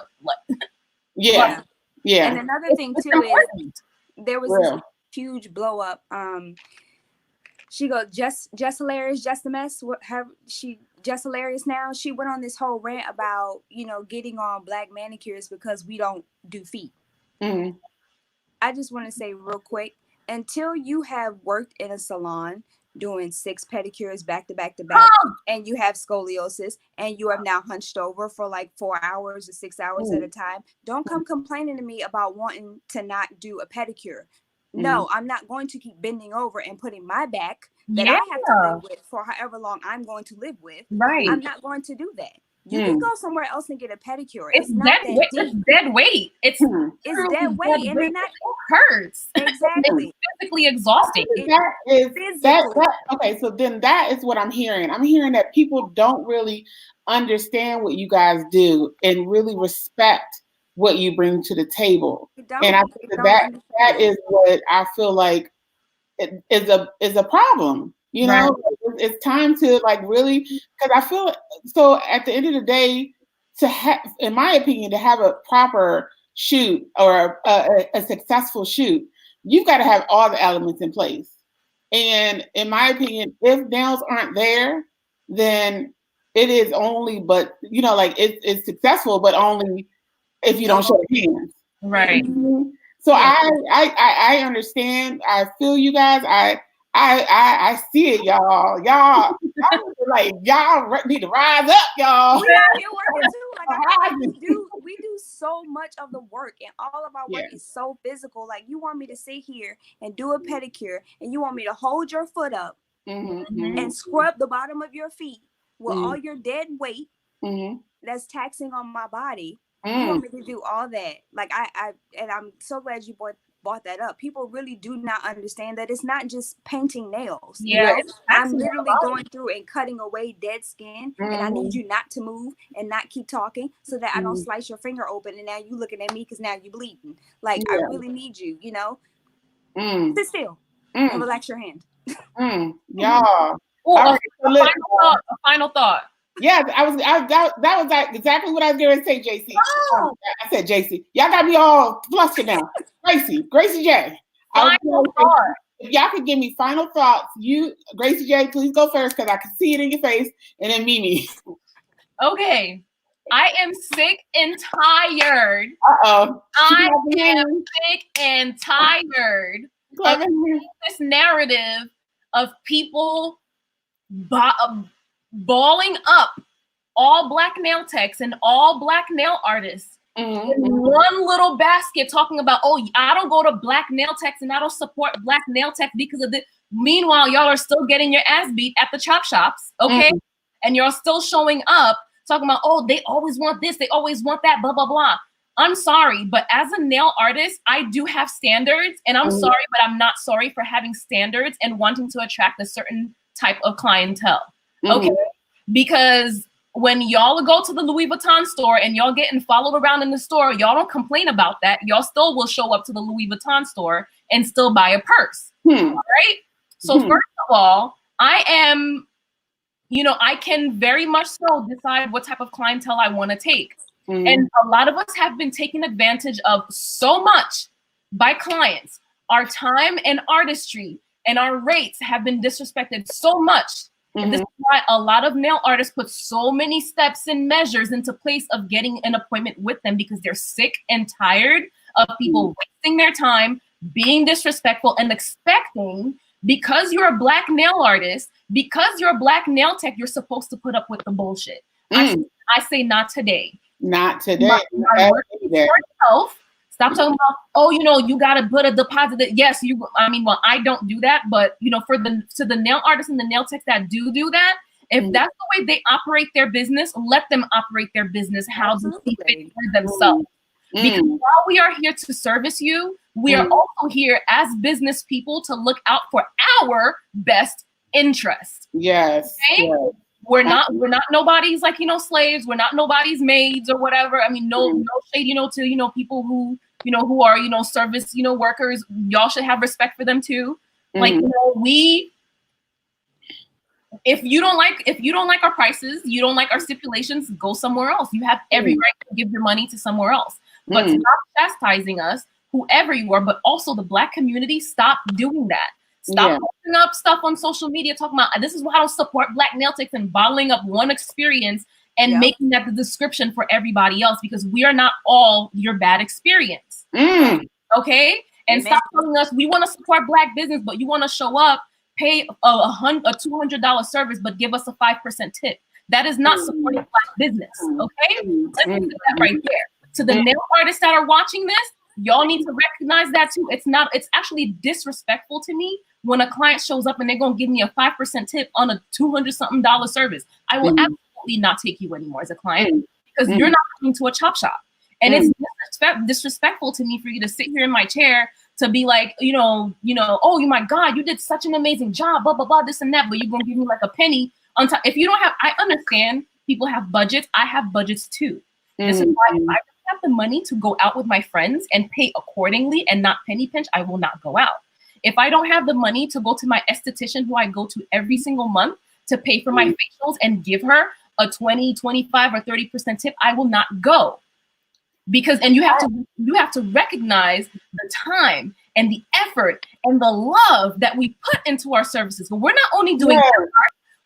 another thing too is there was this huge blow up She goes, just hilarious, just a mess. Just hilarious now. She went on this whole rant about, getting on black manicures because we don't do feet. Mm-hmm. I just want to say real quick, until you have worked in a salon doing 6 pedicures back to back to back, and you have scoliosis, and you have now hunched over for like 4 hours or 6 hours at a time, don't come complaining to me about wanting to not do a pedicure. No, I'm not going to keep bending over and putting my back that I have to live with for however long I'm going to live with. Right. I'm not going to do that. You can go somewhere else and get a pedicure. It's not dead that weight. deep. It's dead weight. It's dead weight, and it's not. It hurts. Exactly. It's physically exhausting. Okay, so then that is what I'm hearing. I'm hearing that people don't really understand what you guys do and really respect what you bring to the table. And I think that is what I feel like is a problem. It's time to like really, because I feel so at the end of the day, to have, in my opinion, to have a proper shoot or a successful shoot, you've got to have all the elements in place. And in my opinion, if nails aren't there, then it is only, but like it's successful, but only if you don't show hands. Right. So I understand. I feel you guys. I see it, y'all. Y'all need to rise up, y'all. We are here working too. Like we do so much of the work, and all of our work is so physical. Like you want me to sit here and do a pedicure, and you want me to hold your foot up and scrub the bottom of your feet with all your dead weight that's taxing on my body. You want me to do all that? Like and I'm so glad you brought that up. People really do not understand that it's not just painting nails. I'm literally going through and cutting away dead skin, and I need you not to move and not keep talking so that I don't slice your finger open and now you looking at me because now you're bleeding. Like I really need you, sit still and relax your hand. Y'all. A final thought. Yes, that was like exactly what I was going to say, JC. I said JC. Y'all got me all flustered now. Gracie J. If y'all could give me final thoughts, Gracie J, please go first because I can see it in your face, and then Mimi. Okay. I am sick and tired. I am sick and tired of this narrative of people balling up all black nail techs and all black nail artists in one little basket talking about, I don't go to black nail techs and I don't support black nail tech because of this. Meanwhile, y'all are still getting your ass beat at the chop shops, okay? And you're still showing up talking about, they always want this, they always want that, blah, blah, blah. I'm sorry, but as a nail artist, I do have standards, and I'm sorry, but I'm not sorry for having standards and wanting to attract a certain type of clientele. Okay, because when y'all go to the Louis Vuitton store and y'all getting followed around in the store, y'all don't complain about that. Y'all still will show up to the Louis Vuitton store and still buy a purse. All right. So first of all, I am, I can very much so decide what type of clientele I want to take. And a lot of us have been taken advantage of so much by clients. Our time and artistry and our rates have been disrespected so much. And this is why a lot of nail artists put so many steps and measures into place of getting an appointment with them because they're sick and tired of people wasting their time, being disrespectful, and expecting, because you're a black nail artist, because you're a black nail tech, you're supposed to put up with the bullshit. I say not today. Not today. Stop talking about, you got to put a deposit. Yes, I don't do that, but to the nail artists and the nail techs that do that, if that's the way they operate their business, let them operate their business how they see fit for themselves. Because while we are here to service you, we are also here as business people to look out for our best interest. Yes. Okay? Yes. We're not nobody's slaves. We're not nobody's maids or whatever. No shade, to people who are service workers. Y'all should have respect for them too. If you don't like our prices, you don't like our stipulations, go somewhere else. You have every right to give your money to somewhere else. But stop chastising us, whoever you are, but also the Black community. Stop doing that. Stop posting up stuff on social media talking about this is why I don't support Black nail techs and bottling up one experience and making that the description for everybody else, because we are not all your bad experience. Okay? And stop telling us we want to support Black business, but you want to show up, pay a $200 service, but give us a 5% tip. That is not supporting Black business. Okay? Let's do that right there. To the nail artists that are watching this, y'all need to recognize that too. It's actually disrespectful to me when a client shows up and they're gonna give me a 5% tip on a $200-something service. I will absolutely not take you anymore as a client, because you're not coming to a chop shop. And it's disrespectful to me for you to sit here in my chair to be like, oh my God, you did such an amazing job, blah, blah, blah, this and that, but you're gonna give me like a penny on top. If you don't have, I understand people have budgets. I have budgets too. This is why if I have the money to go out with my friends and pay accordingly and not penny pinch, I will not go out. If I don't have the money to go to my esthetician, who I go to every single month, to pay for my facials and give her a 20, 25, or 30% tip, I will not go. Because, and you have to recognize the time and the effort and the love that we put into our services. But we're not only doing that,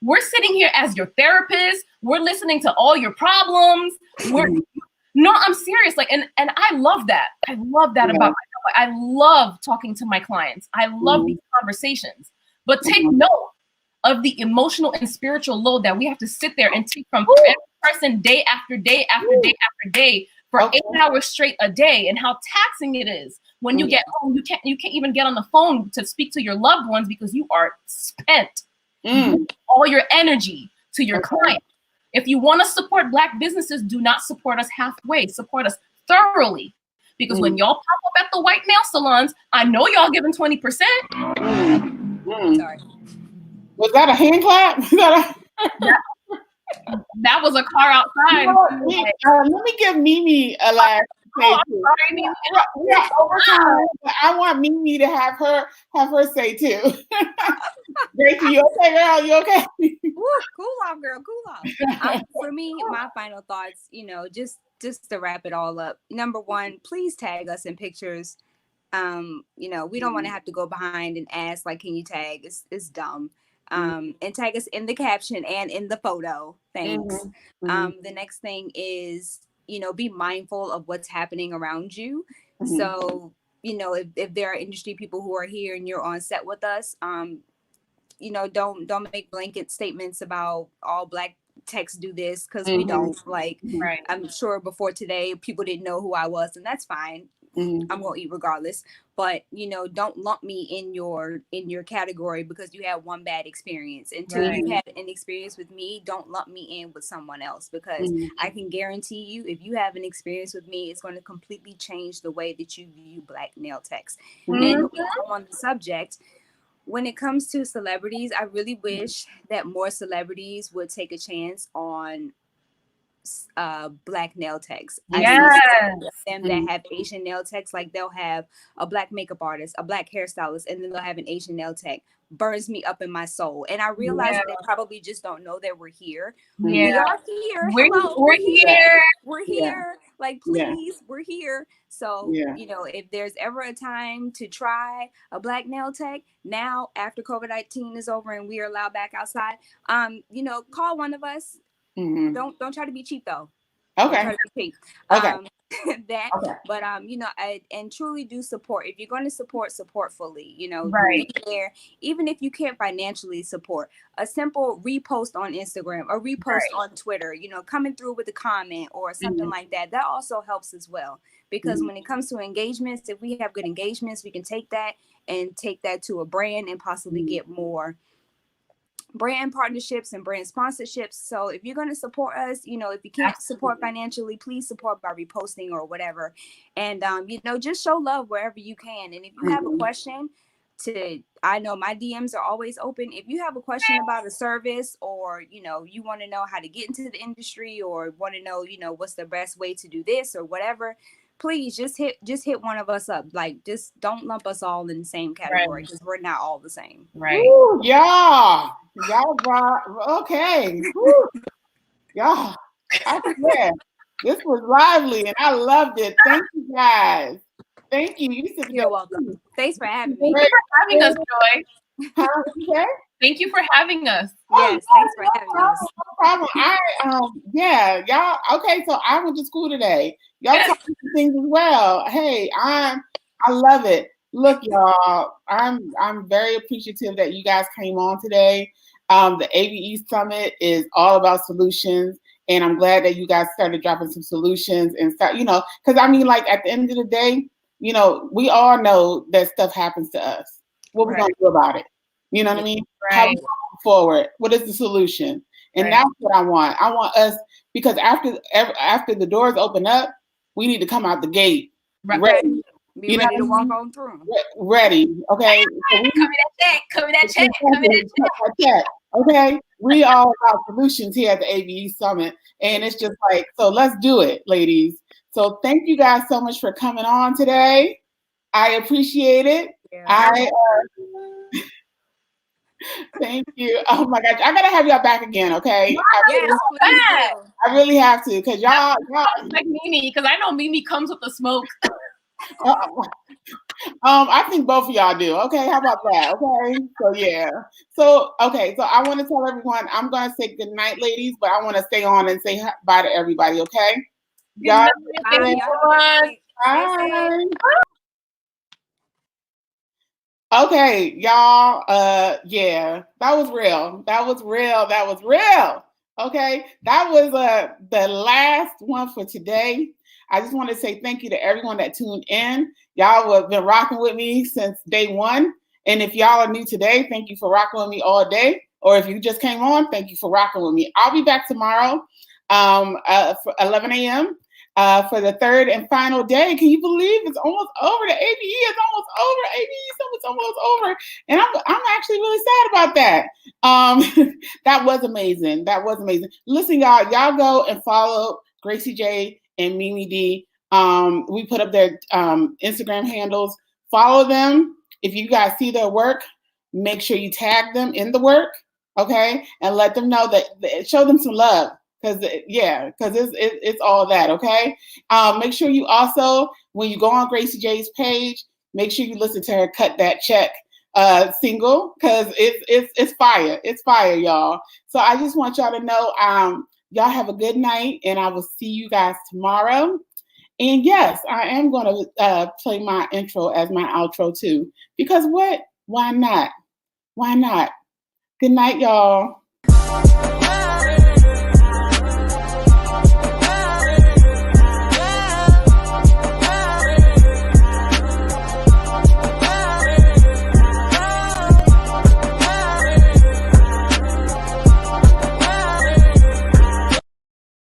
we're sitting here as your therapist. We're listening to all your problems. No, I'm serious. Like, and I love that. I love that about myself. I love talking to my clients. I love these conversations. But take note of the emotional and spiritual load that we have to sit there and take from every person day after day after day after day for 8 hours straight a day, and how taxing it is when you get home. You can't even get on the phone to speak to your loved ones because you are spent. All your energy to your client. If you want to support Black businesses, do not support us halfway. Support us thoroughly. Because when y'all pop up at the white nail salons, I know y'all giving 20%. Sorry. Was that a hand clap? That was a car outside. Let me give Mimi a last. I want Mimi to have her say too. Gracie, you okay, girl? You okay? Cool off, girl. Cool off. For me, my final thoughts, just to wrap it all up. Number one, please tag us in pictures. We don't want to have to go behind and ask, like, can you tag? It's dumb. And tag us in the caption and in the photo. Thanks. The next thing is, be mindful of what's happening around you. So, if there are industry people who are here and you're on set with us, don't make blanket statements about all Black techs do this, because we don't. Like, I'm sure before today, people didn't know who I was, and that's fine. I'm gonna eat regardless. But don't lump me in your category because you had one bad experience. Until you had an experience with me, don't lump me in with someone else, because I can guarantee you, if you have an experience with me, it's going to completely change the way that you view Black nail techs. And on the subject, when it comes to celebrities, I really wish that more celebrities would take a chance on Black nail techs. I see them that have Asian nail techs, like they'll have a Black makeup artist, a Black hairstylist, and then they'll have an Asian nail tech. Burns me up in my soul. And I realize that they probably just don't know that we're here. We are here. We're here. We're here. Like, please, we're here. So, if there's ever a time to try a Black nail tech, now after COVID-19 is over and we are allowed back outside, call one of us. Don't try to be cheap though. Okay. Try to be cheap. But I truly do support. If you're going to support fully. Be there, even if you can't financially support. A simple repost on Instagram, a repost on Twitter. Coming through with a comment or something like that. That also helps as well. Because when it comes to engagements, if we have good engagements, we can take that to a brand and possibly get more brand partnerships and brand sponsorships. So if you're going to support us, if you can't support financially, please support by reposting or whatever. And, just show love wherever you can. And if you have a question I know my DMs are always open. If you have a question about a service, or, you want to know how to get into the industry, or want to know, what's the best way to do this or whatever, please just hit one of us up. Like, just don't lump us all in the same category, because we're not all the same. Ooh, y'all brought, okay. Y'all, I swear, this was lively and I loved it. Thank you guys. Thank you. You're welcome. Thanks for having me. Thanks for having us, Joy. Thank you for having us. Yes, thanks for having us. No problem. Yeah, y'all. Okay, so I went to school today. Y'all taught me some things as well. Hey, I love it. Look, y'all, I'm very appreciative that you guys came on today. The ABE Summit is all about solutions, and I'm glad that you guys started dropping some solutions and start, because I mean, like at the end of the day, we all know that stuff happens to us. What we're gonna do about it? You know what I mean? How we going forward? What is the solution? And that's what I want. I want us, because after the doors open up, we need to come out the gate ready. Be ready to walk on through. Ready, okay? Come that check. Okay, we all about solutions here at the ABE Summit, and it's just like, so let's do it, ladies. So thank you guys so much for coming on today. I appreciate it. Thank you. Oh my gosh, I gotta have y'all back again, okay? I really have to, because y'all like Mimi, because I know Mimi comes with the smoke. I think both of y'all do. Okay, how about that? Okay, so yeah. So I want to tell everyone, I'm gonna say good night, ladies, but I want to stay on and say bye to everybody. Okay. Y'all. Bye. Okay, y'all. Yeah, that was real. Okay, that was the last one for today. I just want to say thank you to everyone that tuned in. Y'all have been rocking with me since day one. And if y'all are new today, thank you for rocking with me all day. Or if you just came on, thank you for rocking with me. I'll be back tomorrow for 11 a.m. For the third and final day. Can you believe it's almost over? The ABE is almost over. ABE Summit's almost over. And I'm actually really sad about that. That was amazing. Listen, y'all go and follow Gracie J and Mimi D. We put up their Instagram handles. Follow them. If you guys see their work, make sure you tag them in the work, okay? And let them know that, show them some love. Because it's all that, okay? Make sure you also, when you go on Gracie J's page, make sure you listen to her Cut That Check single, because it's fire. It's fire, y'all. So I just want y'all to know, y'all have a good night, and I will see you guys tomorrow. And yes, I am going to play my intro as my outro too, because what? Why not? Good night, y'all.